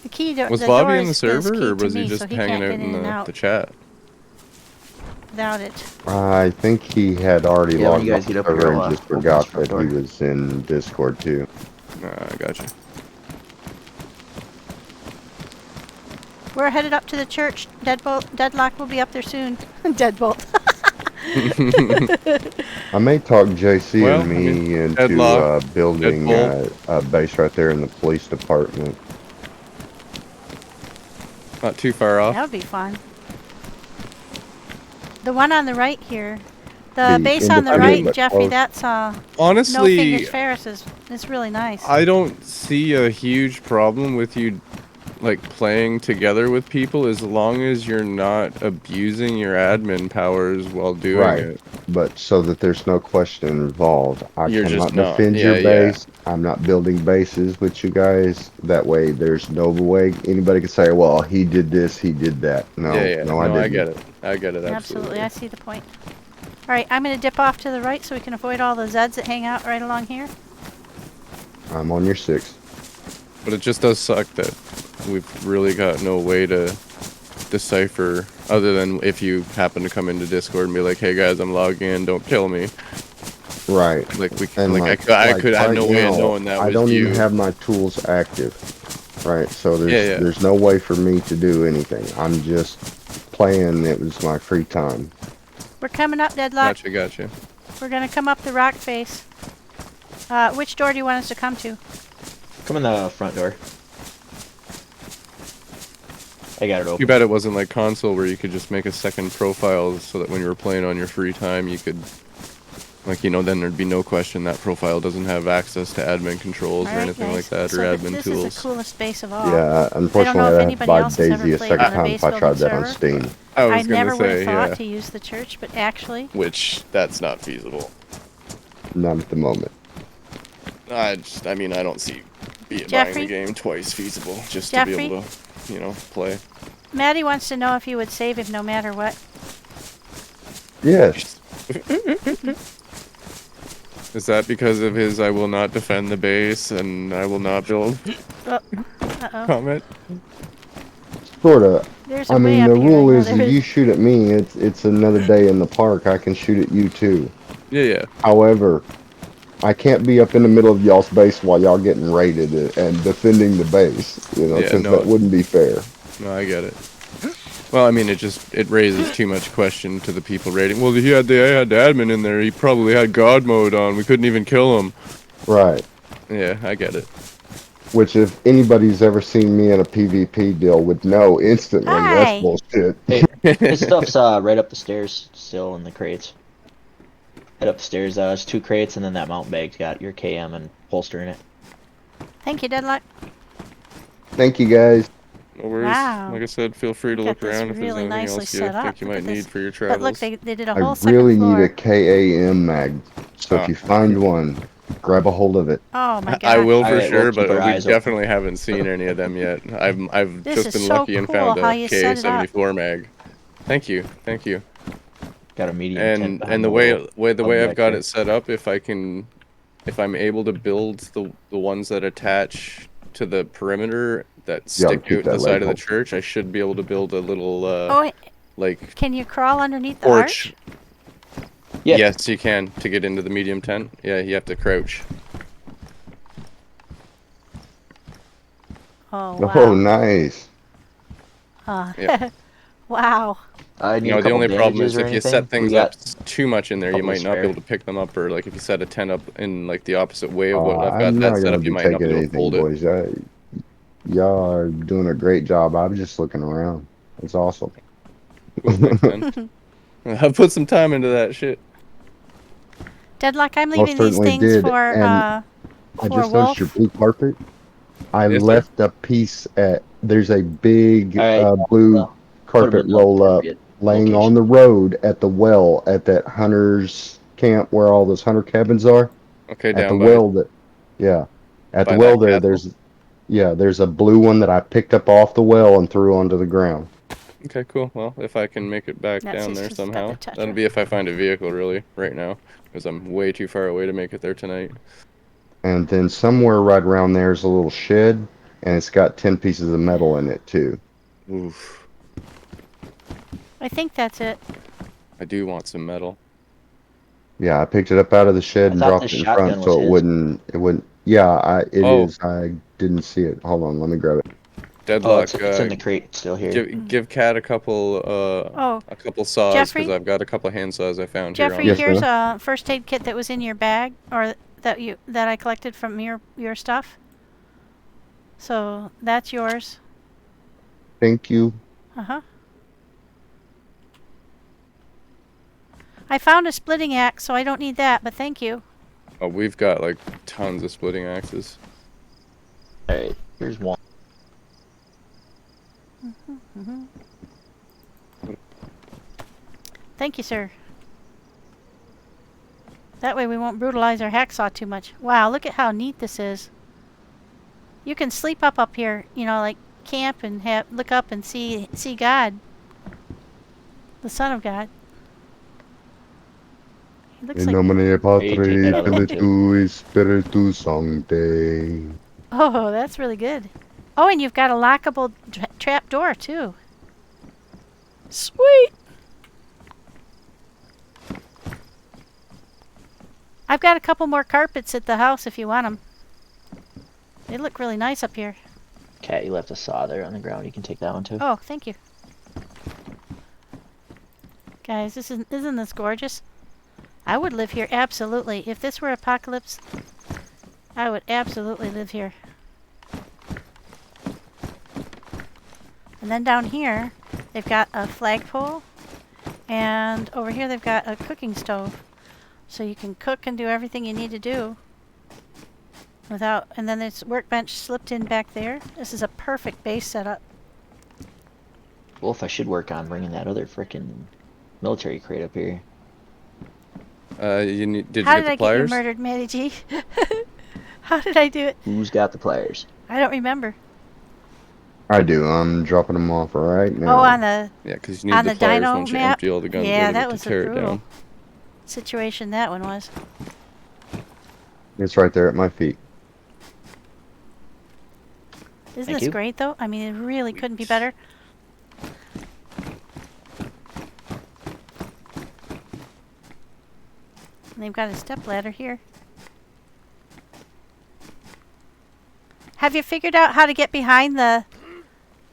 The key to was the Bobby door in the server, or was me, he just hanging out in the chat? Without it. I think he had already logged off the server and just forgot that door. he was in Discord too. I gotcha. We're headed up to the church. Deadlock will be up there soon. Deadbolt. I may talk JC and me into building a base right there in the police department. Not too far off. That would be fun. The one on the right here. The base on the right, Jeffrey, that's honestly, No Fingers Ferris is really nice. I don't see a huge problem with you playing together with people as long as you're not abusing your admin powers while doing it. But so that there's no question involved. I cannot defend your base. I'm not building bases with you guys. That way there's no way anybody can say, well, he did this, he did that. No, I didn't. I get it. Absolutely. I see the point. All right, I'm going to dip off to the right so we can avoid all the zeds that hang out right along here. I'm on your 6. But it just does suck that we've really got no way to decipher, other than if you happen to come into Discord and be like, "Hey guys, I'm logging in. Don't kill me." Right. I could have no way of knowing that was you. I don't even have my tools active. Right. So there's no way for me to do anything. I'm just playing. It was my free time. We're coming up, Deadlock. Gotcha. We're gonna come up the rock face. Which door do you want us to come to? Come in the front door. I got it open. You bet it wasn't like console where you could just make a second profile so that when you were playing on your free time you could, then there'd be no question that profile doesn't have access to admin controls or anything like that, or admin tools. This is the coolest base of all. Yeah, unfortunately I have to buy DayZ a second time if I tried that on Steam. I never would have thought to use the church, but actually... Which, that's not feasible. Not at the moment. I don't see buying the game twice feasible, just to be able to, play. Maddie wants to know if you would save him no matter what. Yes. Is that because of his I will not defend the base and I will not build comment? Sorta. There's a I way mean, up the here. I rule know is there if is. you shoot at me, it's another day in the park. I can shoot at you too. Yeah. However, I can't be up in the middle of y'all's base while y'all getting raided and defending the base, you know, because that wouldn't be fair. No, I get it. Well, I mean, it raises too much question to the people raiding. Well, I had the admin in there. He probably had God mode on. We couldn't even kill him. Right. Yeah, I get it. Which, if anybody's ever seen me in a PvP deal, would know instantly that's bullshit. Hey, his stuff's right up the stairs, still in the crates. Head up the stairs. There's 2 crates, and then that mountain bag's got your KM and holster in it. Thank you, Deadlock. Thank you, guys. No worries. Wow. Like I said, feel free to look around if there's really anything else you think you might need for your travels. But look, they did a I whole second really floor. need a KAM mag, so if you find one, grab a hold of it. Oh my god. I will for Alright, sure, we'll keep but our we eyes open. definitely haven't seen any of them yet. I've This just is been so lucky and cool found how a you set it up. KA-74 mag. Thank you. Got a medium tent And the behind way I've got there. it set up, if I'm able to build the ones that attach to the perimeter that stick keep out that the side of the leg church, I should be able to build a little like Can you crawl underneath the porch. arch? Yeah. Yes, you can to get into the medium tent. Yeah, you have to crouch. Oh wow. Oh, nice. Yeah. Wow. I need a The couple only problem bandages is or if you anything. set things We up got too much in there, you couple might not be spare. able to pick them up, or like if you set a tent up in like the opposite way of what I've got I'm that not set gonna up, you be might not be taking able to anything, hold it. boys. Y'all are doing a great job. I'm just looking around. It's awesome. Cool, thanks, man. I've put some time into that shit. Deadlock, I'm Most leaving these certainly things did, for and I just Wolf. noticed your blue carpet. I Yes, sir. left a piece there's a big blue carpet in the roll up appropriate laying location. on the road at the well at that hunter's camp where all those hunter cabins are. Okay, At down the by well at the by well that there, castle. there's a blue one that I picked up off the well and threw onto the ground. Okay, cool. Well, if I can make it back down there somehow, that'll be if I find a vehicle really right now, because I'm way too far away to make it there tonight. And then somewhere right around there is a little shed, and it's got 10 pieces of metal in it too. Oof. I think that's it. I do want some metal. Yeah, I picked it up out of the shed and dropped it in front so it wouldn't. Yeah, it is. I didn't see it. Hold on, let me grab it. Deadlock. It's in the crate still here. Give Kat a couple saws, because I've got a couple hand saws I found Jeffrey, here. here's a first aid kit that was in your bag, or that I collected from your stuff. So that's yours. Thank you. I found a splitting axe, so I don't need that, but thank you. Oh, we've got like tons of splitting axes. Alright, here's one. Thank you, sir. That way we won't brutalize our hacksaw too much. Wow, look at how neat this is. You can sleep up here, you know, like camp and look up and see God. The Son of God. He looks In nomine Patri Filii Spiritus Sancti. Oh, that's really good. Oh, and you've got a lockable trap door too. Sweet. I've got a couple more carpets at the house if you want them. They look really nice up here. Cat, you left a saw there on the ground. You can take that one too. Oh, thank you. Guys, isn't this gorgeous? I would live here, absolutely. If this were apocalypse, I would absolutely live here. And then down here, they've got a flagpole, and over here they've got a cooking stove. So you can cook and do everything you need to do without, and then there's workbench slipped in back there. This is a perfect base setup. Wolf, I should work on bringing that other frickin' military crate up here. How did I get you murdered, Matty G? How did I do it? Who's got the pliers? I don't remember. I do. I'm dropping them off right now. Oh, on the because you need the pliers dino once you map? empty all the guns. Yeah, that was a brutal situation. That one was. It's right there at my feet. Isn't this great, though? I mean, it really couldn't be better. And they've got a step ladder here. Have you figured out how to get behind the...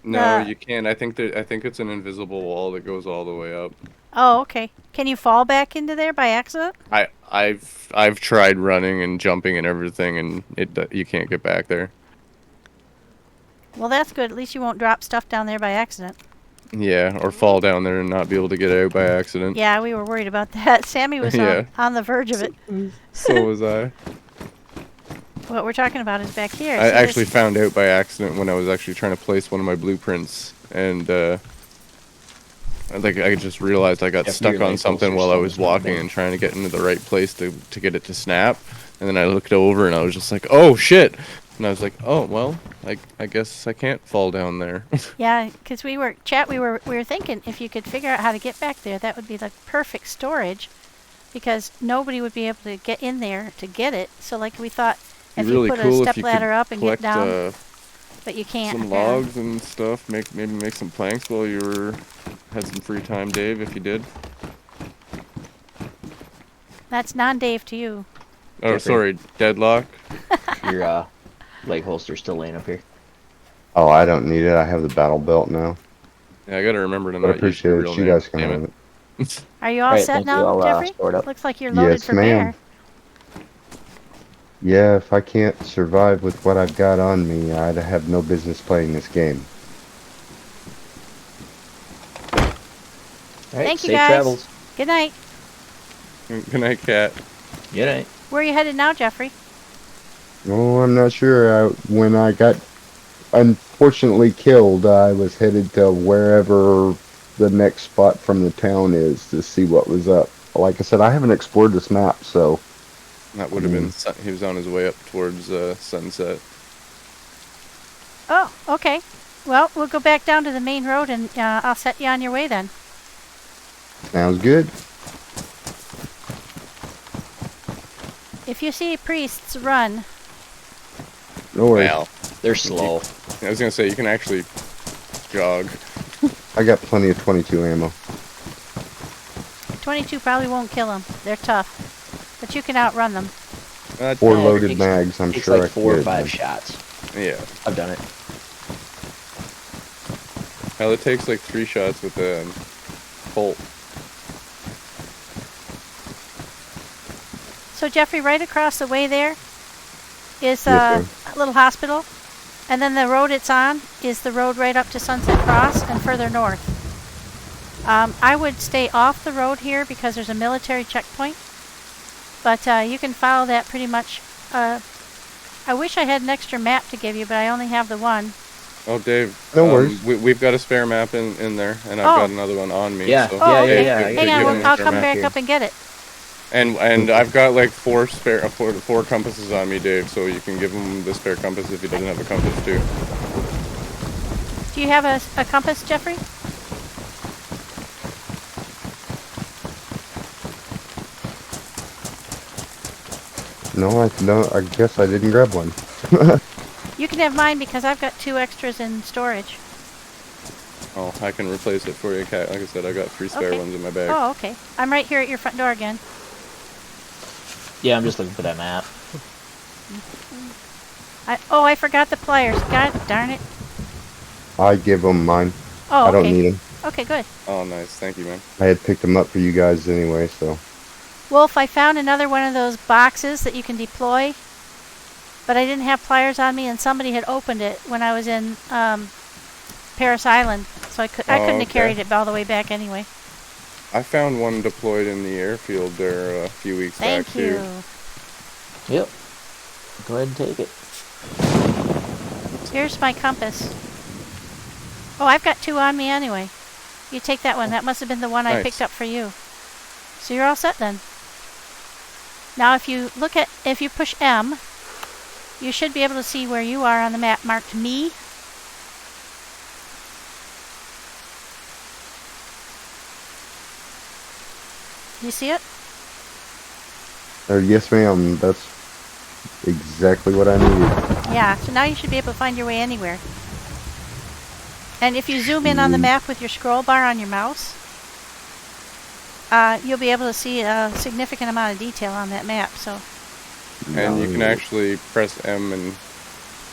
No, you can't. I think it's an invisible wall that goes all the way up. Oh, okay. Can you fall back into there by accident? I've tried running and jumping and everything, and you can't get back there. Well, that's good. At least you won't drop stuff down there by accident. Yeah, or fall down there and not be able to get out by accident. Yeah, we were worried about that. Sammy was on the verge of it. So was I. What we're talking about is back here. I actually found out by accident when I was actually trying to place one of my blueprints, and I just realized I got stuck on something while I was walking and trying to get into the right place to get it to snap, and then I looked over and I was just like, oh shit, and I was like, oh well, I guess I can't fall down there. Yeah, because we were thinking if you could figure out how to get back there, that would be the perfect storage, because nobody would be able to get in there to get it. So like we thought, if you put a step ladder up and get down, but you can't. Some logs and stuff. Maybe make some planks while you had some free time, Dave. If you did. That's non-Dave to you. Oh, Jeffrey. Sorry, Deadlock. Your leg holster's still laying up here. Oh, I don't need it. I have the battle belt now. Yeah, I gotta remember to but not use your real name. You guys can have it. Are you all set now, Jeffrey? Looks like you're loaded for bear. Yeah, if I can't survive with what I've got on me, I'd have no business playing this game. All right, thank you, safe guys. Travels. Good night. Good night, Kat. Good night. Where are you headed now, Jeffrey? Oh, I'm not sure. When I got unfortunately killed, I was headed to wherever the next spot from the town is to see what was up. Like I said, I haven't explored this map, so... That would have been... He was on his way up towards sunset. Oh, okay. Well, we'll go back down to the main road and I'll set you on your way then. Sounds good. If you see priests, run. No worries. Well, they're slow. I was going to say, you can actually jog. I got plenty of 22 ammo. 22 probably won't kill them. They're tough. But you can outrun them. 4 loaded mags, I'm sure like 4 or 5 shots. Yeah. I've done it. Hell, it takes like 3 shots with a Colt. So Jeffrey, right across the way there is a little hospital. And then the road it's on is the road right up to Sunset Cross and further north. I would stay off the road here because there's a military checkpoint. But you can follow that pretty much. I wish I had an extra map to give you, but I only have the one. Oh, Dave. No worries. We've got a spare map in there, and I've got another one on me. Yeah. So okay. Yeah. Hang on, I'll come back up and get it. And I've got like 4 compasses on me, Dave. So you can give him the spare compass if he doesn't have a compass too. Do you have a compass, Jeffrey? No, I guess I didn't grab one. You can have mine because I've got 2 extras in storage. Oh, I can replace it for you, Kat. Like I said, I got 3 spare ones in my bag. Oh, okay. I'm right here at your front door again. Yeah, I'm just looking for that map. I forgot the pliers. God darn it. I give them mine. Oh, okay. I don't need them. Okay, good. Oh, nice. Thank you, man. I had picked them up for you guys anyway, so... Wolf, I found another one of those boxes that you can deploy, but I didn't have pliers on me, and somebody had opened it when I was in Paris Island, so I couldn't have carried it all the way back anyway. I found one deployed in the airfield there a few weeks back too. Thank you. Yep. Go ahead and take it. Here's my compass. Oh, I've got 2 on me anyway. You take that one. That must have been the one I picked up for you. So you're all set then. Now if you push M, you should be able to see where you are on the map marked me. You see it? Yes, ma'am. That's exactly what I needed. Yeah, so now you should be able to find your way anywhere. And if you zoom in on the map with your scroll bar on your mouse, you'll be able to see a significant amount of detail on that map. So. And you can actually press M and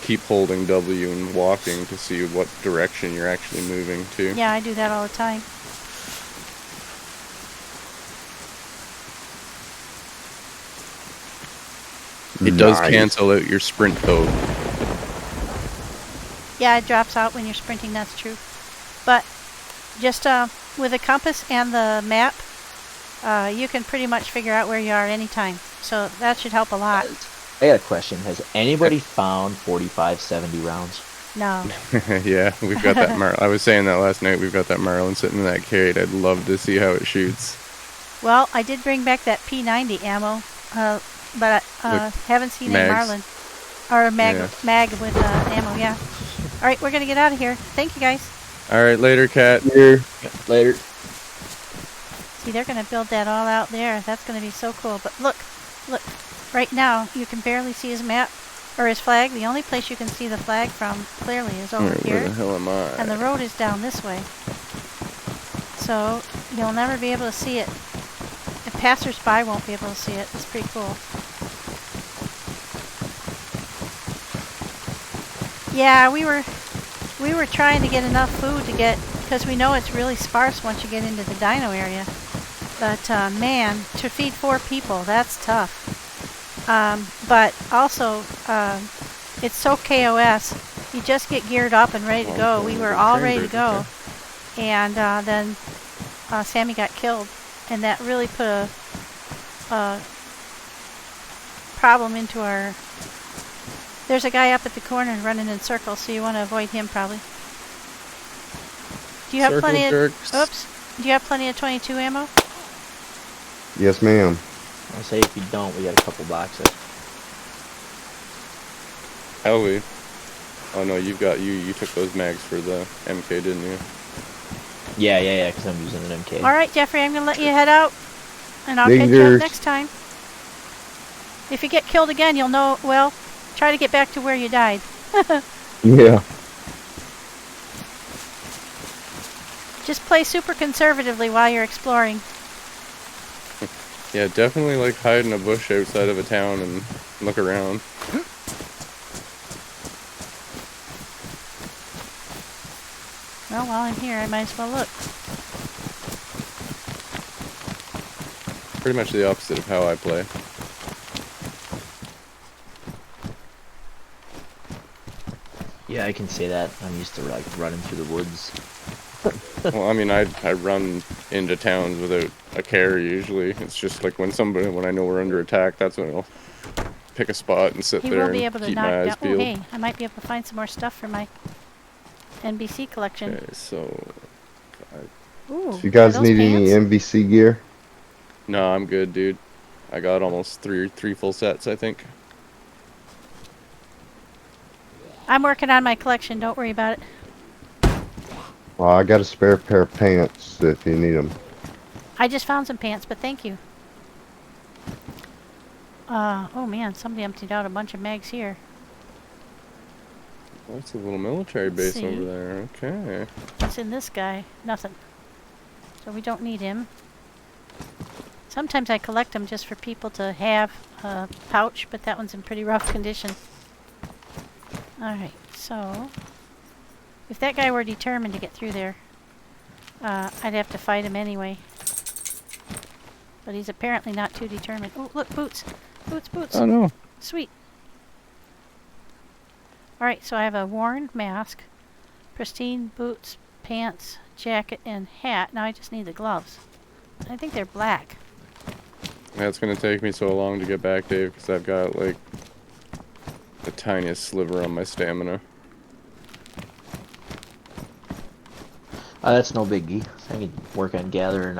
keep holding W and walking to see what direction you're actually moving to. Yeah, I do that all the time. It does cancel out your sprint though. Yeah, it drops out when you're sprinting, that's true. But just with the compass and the map, you can pretty much figure out where you are anytime. So that should help a lot. I got a question. Has anybody found 45-70 rounds? No. Yeah, we've got that I was saying that last night. We've got that Marlin sitting in that crate. I'd love to see how it shoots. Well, I did bring back that P90 ammo, but I haven't seen any Marlin. Or mag with ammo, yeah. All right, we're going to get out of here. Thank you, guys. All right, later, Cat. Here. Later. See, they're going to build that all out there. That's going to be so cool. But look. Right now, you can barely see his map, or his flag. The only place you can see the flag from clearly is over here. Where the hell am I? And the road is down this way. So, you'll never be able to see it. And passers-by won't be able to see it. It's pretty cool. Yeah, we were trying to get enough food to get, because we know it's really sparse once you get into the dino area. But man, to feed 4 people, that's tough. But also, it's so KOS. You just get geared up and ready to go. We were all ready to go. And then Sammy got killed. And that really put a problem into our... There's a guy up at the corner running in circles, so you want to avoid him probably. Do you have plenty of... Oops. Do you have plenty of 22 ammo? Yes, ma'am. I'll say if you don't, we got a couple boxes. Ellie. Oh no, you took those mags for the MK, didn't you? Yeah, because I'm using an MK. Alright, Jeffrey, I'm gonna let you head out. And I'll catch you up next time. If you get killed again, you'll know, well, try to get back to where you died. Yeah. Just play super conservatively while you're exploring. Yeah, definitely like hide in a bush outside of a town and look around. Well, while I'm here, I might as well look. Pretty much the opposite of how I play. Yeah, I can say that. I'm used to like running through the woods. Well, I mean, I run into towns without a care usually. It's just like when I know we're under attack, that's when I'll pick a spot and sit there and keep my eyes peeled. Oh, hey, I might be able to find some more stuff for my NBC collection. Okay, so... Ooh, Do you guys need any NBC gear? No, I'm good, dude. I got almost three full sets, I think. I'm working on my collection, don't worry about it. Well, I got a spare pair of pants if you need them. I just found some pants, but thank you. Oh man, somebody emptied out a bunch of mags here. That's a little military base over there. Okay. What's in this guy? Nothing. So we don't need him. Sometimes I collect them just for people to have a pouch, but that one's in pretty rough condition. Alright, so... If that guy were determined to get through there, I'd have to fight him anyway. But he's apparently not too determined. Oh, look, boots! Boots, boots! Oh no! Sweet! Alright, so I have a worn mask, pristine boots, pants, jacket, and hat. Now I just need the gloves. I think they're black. Yeah, it's gonna take me so long to get back, Dave, because I've got, like, the tiniest sliver on my stamina. That's no biggie. I can work on gathering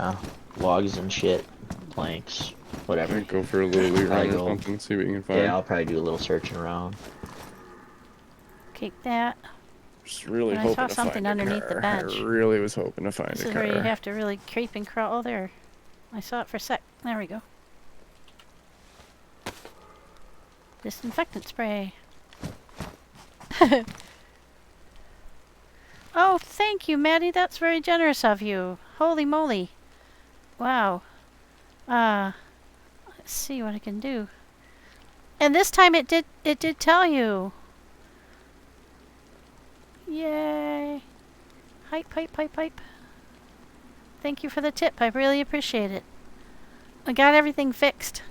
logs and shit, planks, whatever. Go for a little loot run or something, see what you can find. Yeah, I'll probably do a little searching around. Keep that. Just really and hoping I saw to something find underneath a car. the bench. I really was hoping to find a car. This is where you have to really creep and crawl. Oh, there. I saw it for a sec. There we go. Disinfectant spray. Oh, thank you, Maddie. That's very generous of you. Holy moly. Wow. Let's see what I can do. And this time it did tell you. Yay. Hype, hype, hype, hype. Thank you for the tip. I really appreciate it. I got everything fixed.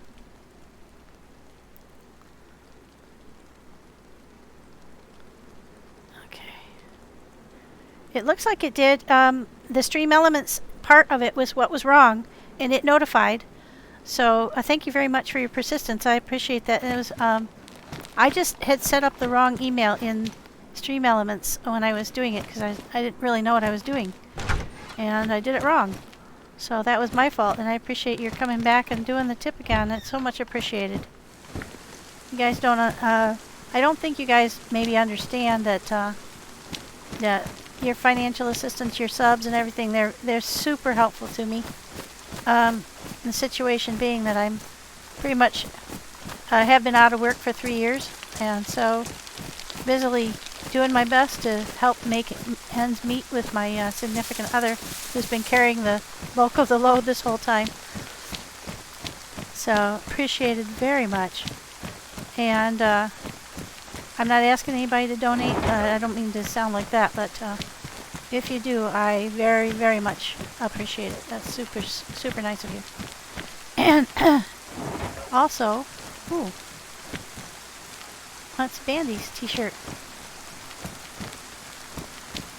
Okay. It looks like it did. The stream elements part of it was what was wrong, and it notified. So thank you very much for your persistence. I appreciate that. It was I just had set up the wrong email in Stream Elements when I was doing it because I didn't really know what I was doing, and I did it wrong. So that was my fault, and I appreciate your coming back and doing the tip again. It's so much appreciated. You guys don't. I don't think you guys maybe understand that that your financial assistance, your subs, and everything. They're super helpful to me. The situation being that I'm pretty much have been out of work for 3 years, and so busily doing my best to help make ends meet with my significant other, who's been carrying the bulk of the load this whole time. So appreciated very much. And I'm not asking anybody to donate. I don't mean to sound like that, but if you do, I very, very much appreciate it. That's super, super nice of you. And also, ooh, that's Bandy's t-shirt.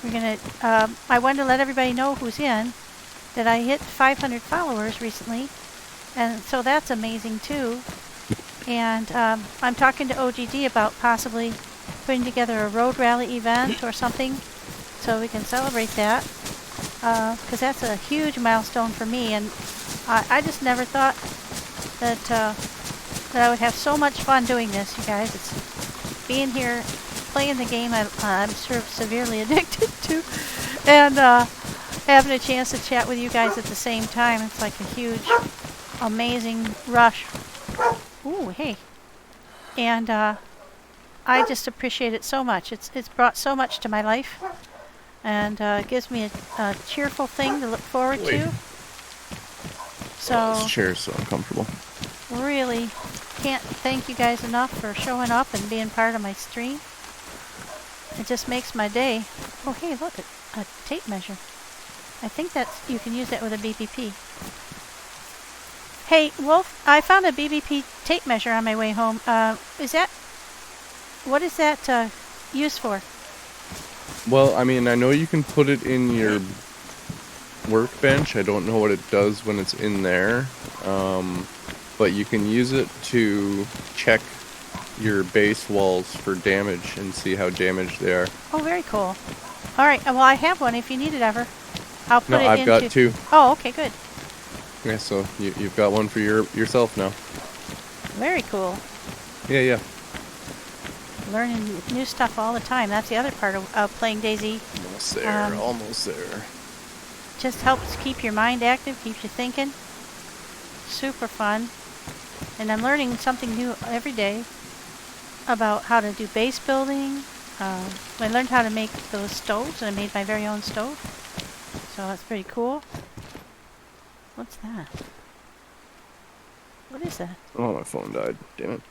We're gonna, I wanted to let everybody know who's in, that I hit 500 followers recently, and so that's amazing too. And I'm talking to OGD about possibly putting together a road rally event or something so we can celebrate that, because that's a huge milestone for me, and I just never thought that that I would have so much fun doing this, you guys. It's being here, playing the game I'm sort of severely addicted to, and having a chance to chat with you guys at the same time. It's like a huge, amazing rush. Ooh, hey. And I just appreciate it so much. It's brought so much to my life, and it gives me a cheerful thing to look forward to. So this chair's so uncomfortable. Really can't thank you guys enough for showing up and being part of my stream. It just makes my day. Oh, hey, look, a tape measure. I think that's, you can use that with a BBP. Hey, Wolf, I found a BBP tape measure on my way home. What is that used for? Well, I mean, I know you can put it in your workbench. I don't know what it does when it's in there. But you can use it to check your base walls for damage and see how damaged they are. Oh, very cool. All right, well, I have one if you need it ever. I'll put it into... I've got two. Oh, okay, good. Yeah, so you've got one for yourself now. Very cool. Yeah. Learning new stuff all the time. That's the other part of playing DayZ. Almost there, almost there. Just helps keep your mind active, keeps you thinking. Super fun. And I'm learning something new every day about how to do base building. I learned how to make those stoves, and I made my very own stove. So that's pretty cool. What's that? What is that? Oh, my phone died. Damn it.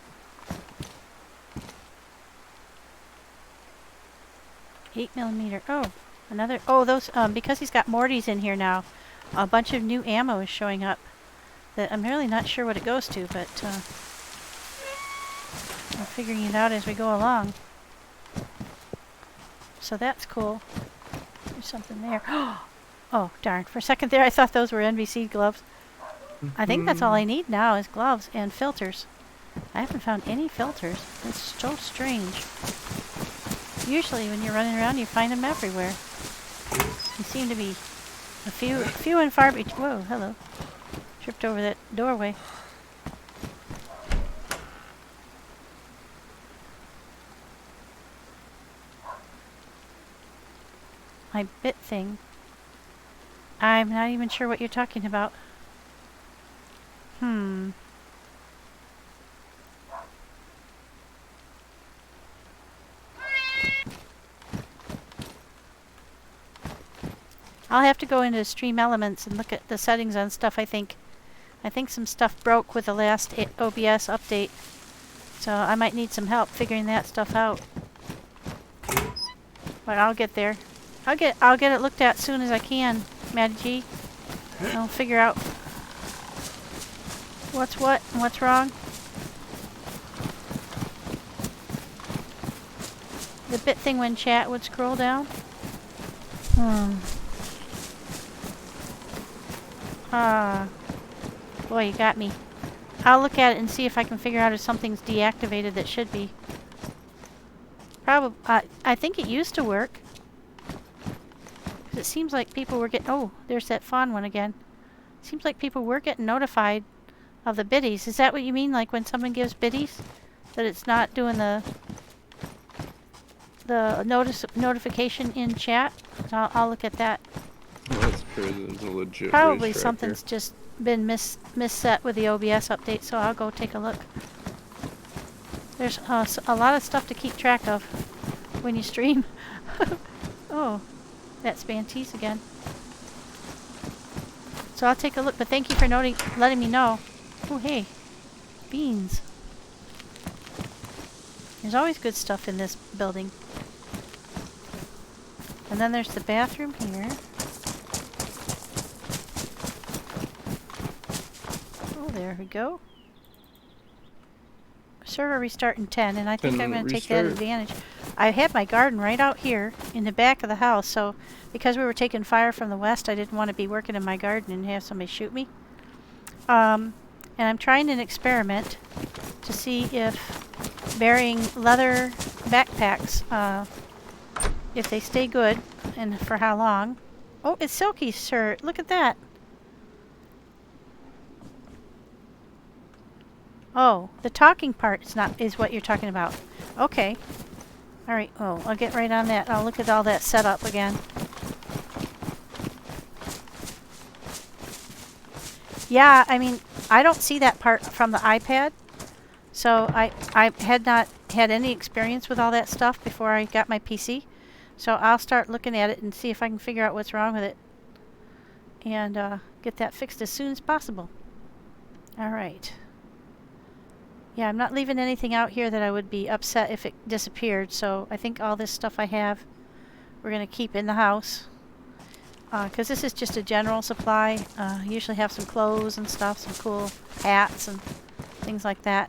8mm. Oh, another. Oh, those. Because he's got Mortys in here now, a bunch of new ammo is showing up. That I'm really not sure what it goes to, but I'm figuring it out as we go along. So that's cool. There's something there. Oh, darn. For a second there, I thought those were NVC gloves. I think that's all I need now is gloves and filters. I haven't found any filters. It's so strange. Usually when you're running around, you find them everywhere. They seem to be a few and far between. Whoa, hello. Tripped over that doorway. My bit thing. I'm not even sure what you're talking about. I'll have to go into Stream Elements and look at the settings on stuff. I think some stuff broke with the last OBS update, so I might need some help figuring that stuff out. But I'll get there. I'll get it looked at as soon as I can, Maddie G. I'll figure out what's what and what's wrong. The bit thing when chat would scroll down. Boy, you got me. I'll look at it and see if I can figure out if something's deactivated that should be. Probably. I think it used to work. 'Cause it seems like people were getting... Oh, there's that fawn one again. Seems like people were getting notified of the biddies. Is that what you mean? Like when someone gives biddies? That it's not doing the notification in chat? So I'll look at that. Well, that's crazy. There's a legit Probably racetrack something's here. just been misset with the OBS update, so I'll go take a look. There's a lot of stuff to keep track of when you stream. Oh, that's Spanties again. So I'll take a look, but thank you for letting me know. Oh, hey, beans. There's always good stuff in this building. And then there's the bathroom here. Oh, there we go. Server restart in 10, and I think I'm going to take that advantage. I had my garden right out here in the back of the house, so because we were taking fire from the west, I didn't want to be working in my garden and have somebody shoot me. And I'm trying an experiment to see if burying leather backpacks, if they stay good and for how long. Oh, it's Silky's shirt. Look at that. Oh, the talking part is what you're talking about. Okay. All right. Oh, I'll get right on that. I'll look at all that setup again. Yeah, I mean, I don't see that part from the iPad. So I had not had any experience with all that stuff before I got my PC. So I'll start looking at it and see if I can figure out what's wrong with it. And get that fixed as soon as possible. All right. Yeah, I'm not leaving anything out here that I would be upset if it disappeared. So I think all this stuff I have, we're going to keep in the house. Because this is just a general supply. Usually have some clothes and stuff, some cool hats and things like that.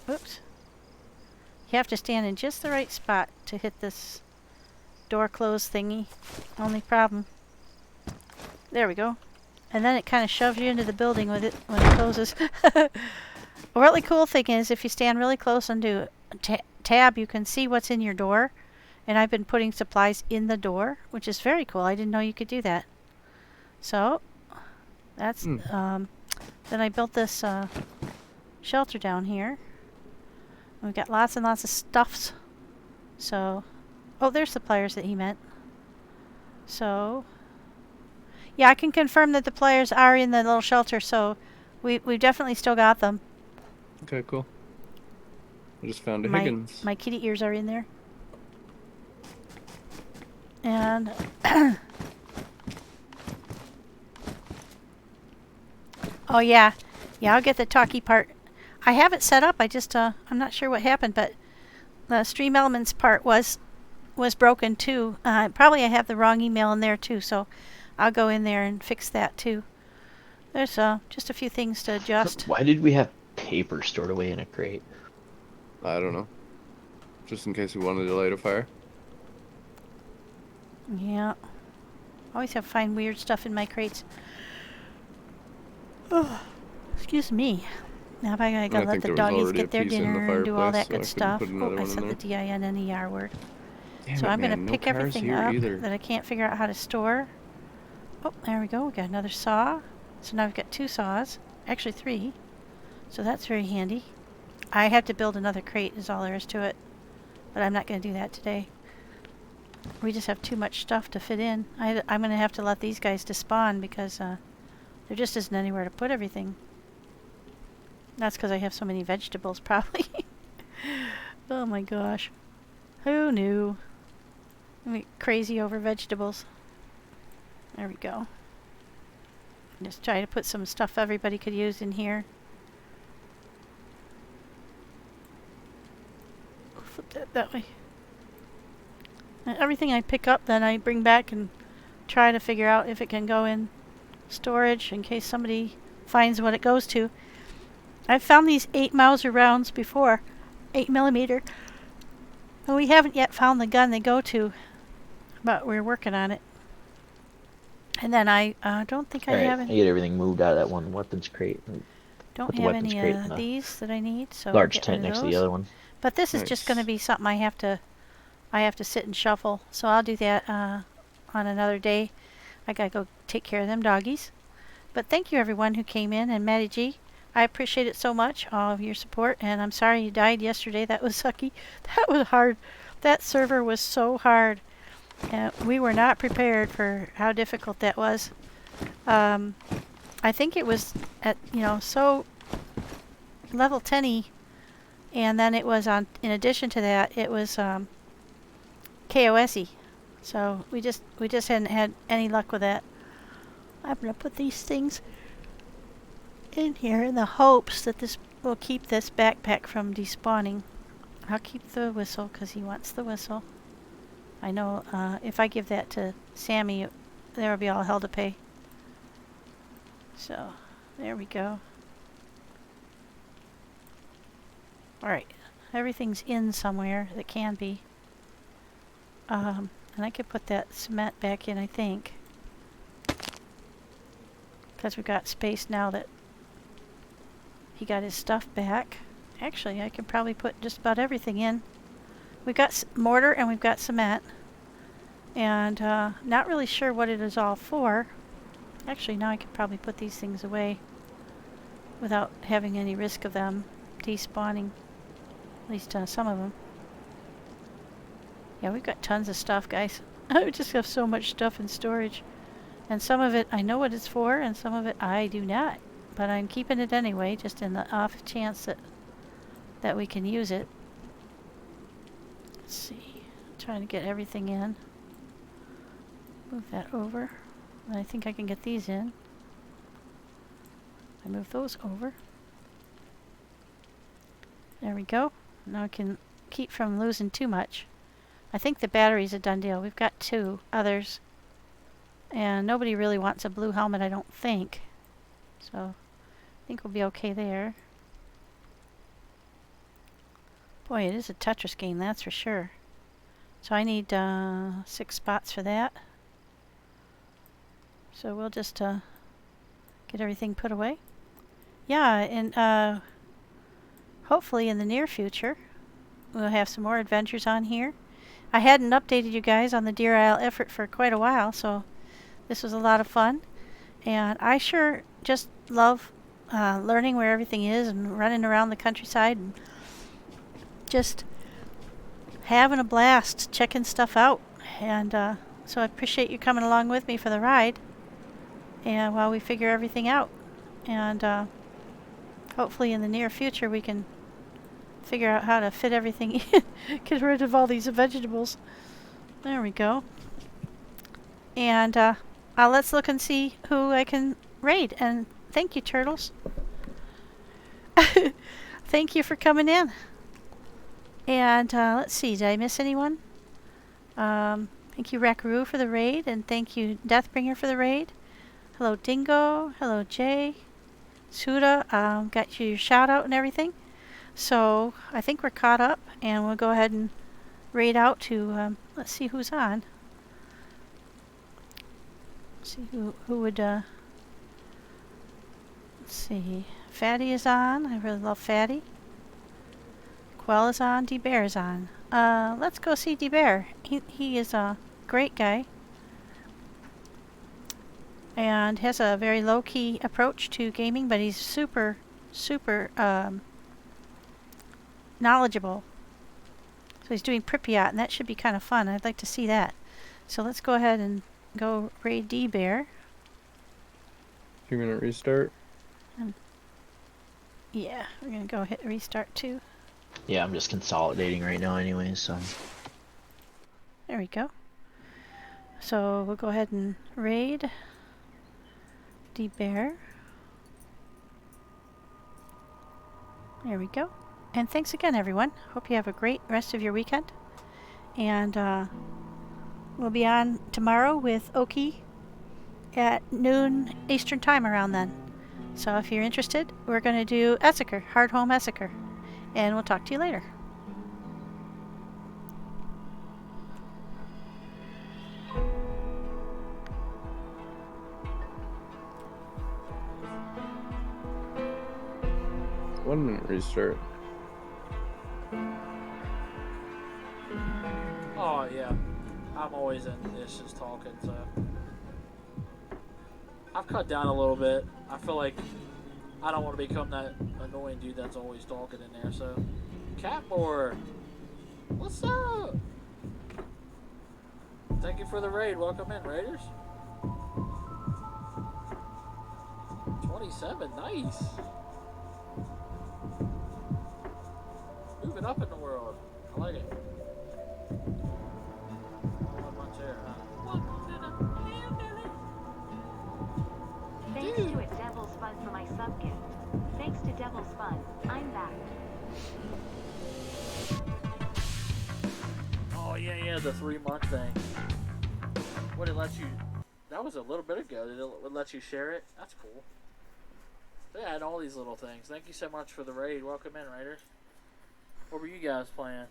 Oops. You have to stand in just the right spot to hit this door close thingy. Only problem. There we go. And then it kind of shoves you into the building with it when it closes. A really cool thing is if you stand really close and do tab, you can see what's in your door. And I've been putting supplies in the door, which is very cool. I didn't know you could do that. So, that's... then I built this shelter down here. We've got lots and lots of stuffs. So... Oh, there's the pliers that he meant. So... Yeah, I can confirm that the players are in the little shelter, so we've definitely still got them. Okay, cool. I just found a Higgins. My kitty ears are in there. And... oh, yeah. Yeah, I'll get the talkie part. I have it set up. I just, I'm not sure what happened, but the Stream Elements part was broken, too. Probably I have the wrong email in there, too, so... I'll go in there and fix that too. There's just a few things to adjust. Why did we have paper stored away in a crate? I don't know. Just in case we wanted to light a fire. Yeah. Always have find weird stuff in my crates. Oh, excuse me. Now I gotta let the doggies get their dinner and do all that good stuff. Oh, I said the DINNER word. Damn so it, I'm man. gonna pick everything up that I can't figure out how to store. Oh, there we go. We got another saw. So now we've got 2 saws. Actually 3. So that's very handy. I have to build another crate is all there is to it. But I'm not going to do that today. We just have too much stuff to fit in. I'm going to have to let these guys despawn because there just isn't anywhere to put everything. That's because I have so many vegetables, probably. Oh my gosh. Who knew? I'm crazy over vegetables. There we go. Just try to put some stuff everybody could use in here. Flip that way. And everything I pick up, then I bring back and try to figure out if it can go in storage in case somebody finds what it goes to. I've found these 8 Mauser rounds before, 8mm, and we haven't yet found the gun they go to, but we're working on it. And then I don't think I have any. I get everything moved out of that one weapons crate. Don't have any of these that I need, so large tent next to the other one. But this is just going to be something I have to sit and shuffle. So I'll do that on another day. I gotta go take care of them doggies. But thank you everyone who came in, and Maddie G, I appreciate it so much, all of your support. And I'm sorry you died yesterday. That was sucky. That was hard. That server was so hard. We were not prepared for how difficult that was. I think it was at so level 10-y, and then it was on. In addition to that, it was KOS-y. So we just hadn't had any luck with that. I'm gonna put these things in here in the hopes that this will keep this backpack from despawning. I'll keep the whistle because he wants the whistle. I know if I give that to Sammy, there will be all hell to pay. So, there we go. Alright, everything's in somewhere that can be. And I could put that cement back in, I think. Because we've got space now that he got his stuff back. Actually, I could probably put just about everything in. We've got mortar and we've got cement. And not really sure what it is all for. Actually, now I could probably put these things away without having any risk of them despawning. At least some of them. Yeah, we've got tons of stuff, guys. I just have so much stuff in storage. And some of it I know what it's for, and some of it I do not. But I'm keeping it anyway, just in the off chance that we can use it. Let's see. Trying to get everything in. Move that over. And I think I can get these in. I move those over. There we go. Now I can keep from losing too much. I think the battery's a done deal. We've got 2 others. And nobody really wants a blue helmet, I don't think. So I think we'll be okay there. Boy, it is a Tetris game, that's for sure. So I need 6 spots for that. So we'll just get everything put away. Yeah, and hopefully in the near future we'll have some more adventures on here. I hadn't updated you guys on the DeerIsle effort for quite a while, so this was a lot of fun. And I sure just love learning where everything is and running around the countryside and just having a blast checking stuff out. And so I appreciate you coming along with me for the ride, and while we figure everything out. And hopefully in the near future we can figure out how to fit everything in, get rid of all these vegetables. There we go. And let's look and see who I can raid. And thank you, turtles. Thank you for coming in. And let's see, did I miss anyone? Thank you, Rackaroo, for the raid, and thank you, Deathbringer, for the raid. Hello, Dingo. Hello, Jay. Suda, got you your shout out and everything. So I think we're caught up, and we'll go ahead and raid out to, let's see who's on. Let's see who would, let's see. Fatty is on. I really love Fatty. Quell is on. D-Bear is on. Let's go see D-Bear. He is a great guy. And has a very low-key approach to gaming, but he's super, super knowledgeable. So he's doing Pripyat, and that should be kind of fun. I'd like to see that. So let's go ahead and go raid D-Bear. 2-minute restart. Yeah, we're going to go hit restart too. Yeah, I'm just consolidating right now anyway, so. There we go. So we'll go ahead and raid DeerIsle. There we go. And thanks again, everyone. Hope you have a great rest of your weekend. And we'll be on tomorrow with Oki at noon Eastern time around then. So if you're interested, we're going to do Essaker, Hard Home Essaker. And we'll talk to you later. One minute restart. Oh yeah, I'm always in this just talking, so I've cut down a little bit. I feel like I don't want to become that annoying dude that's always talking in there. So, Catmore, what's up? Thank you for the raid. Welcome in, Raiders. 27, nice. Moving up in the world. I like it. Thanks to it Devil's Fun for my sub gift. Thanks to Devil's Fun, I'm back. Oh yeah, the 3-month thing. What it lets you? That was a little bit ago. It let you share it. That's cool. They had all these little things. Thank you so much for the raid. Welcome in, Raiders. What were you guys playing?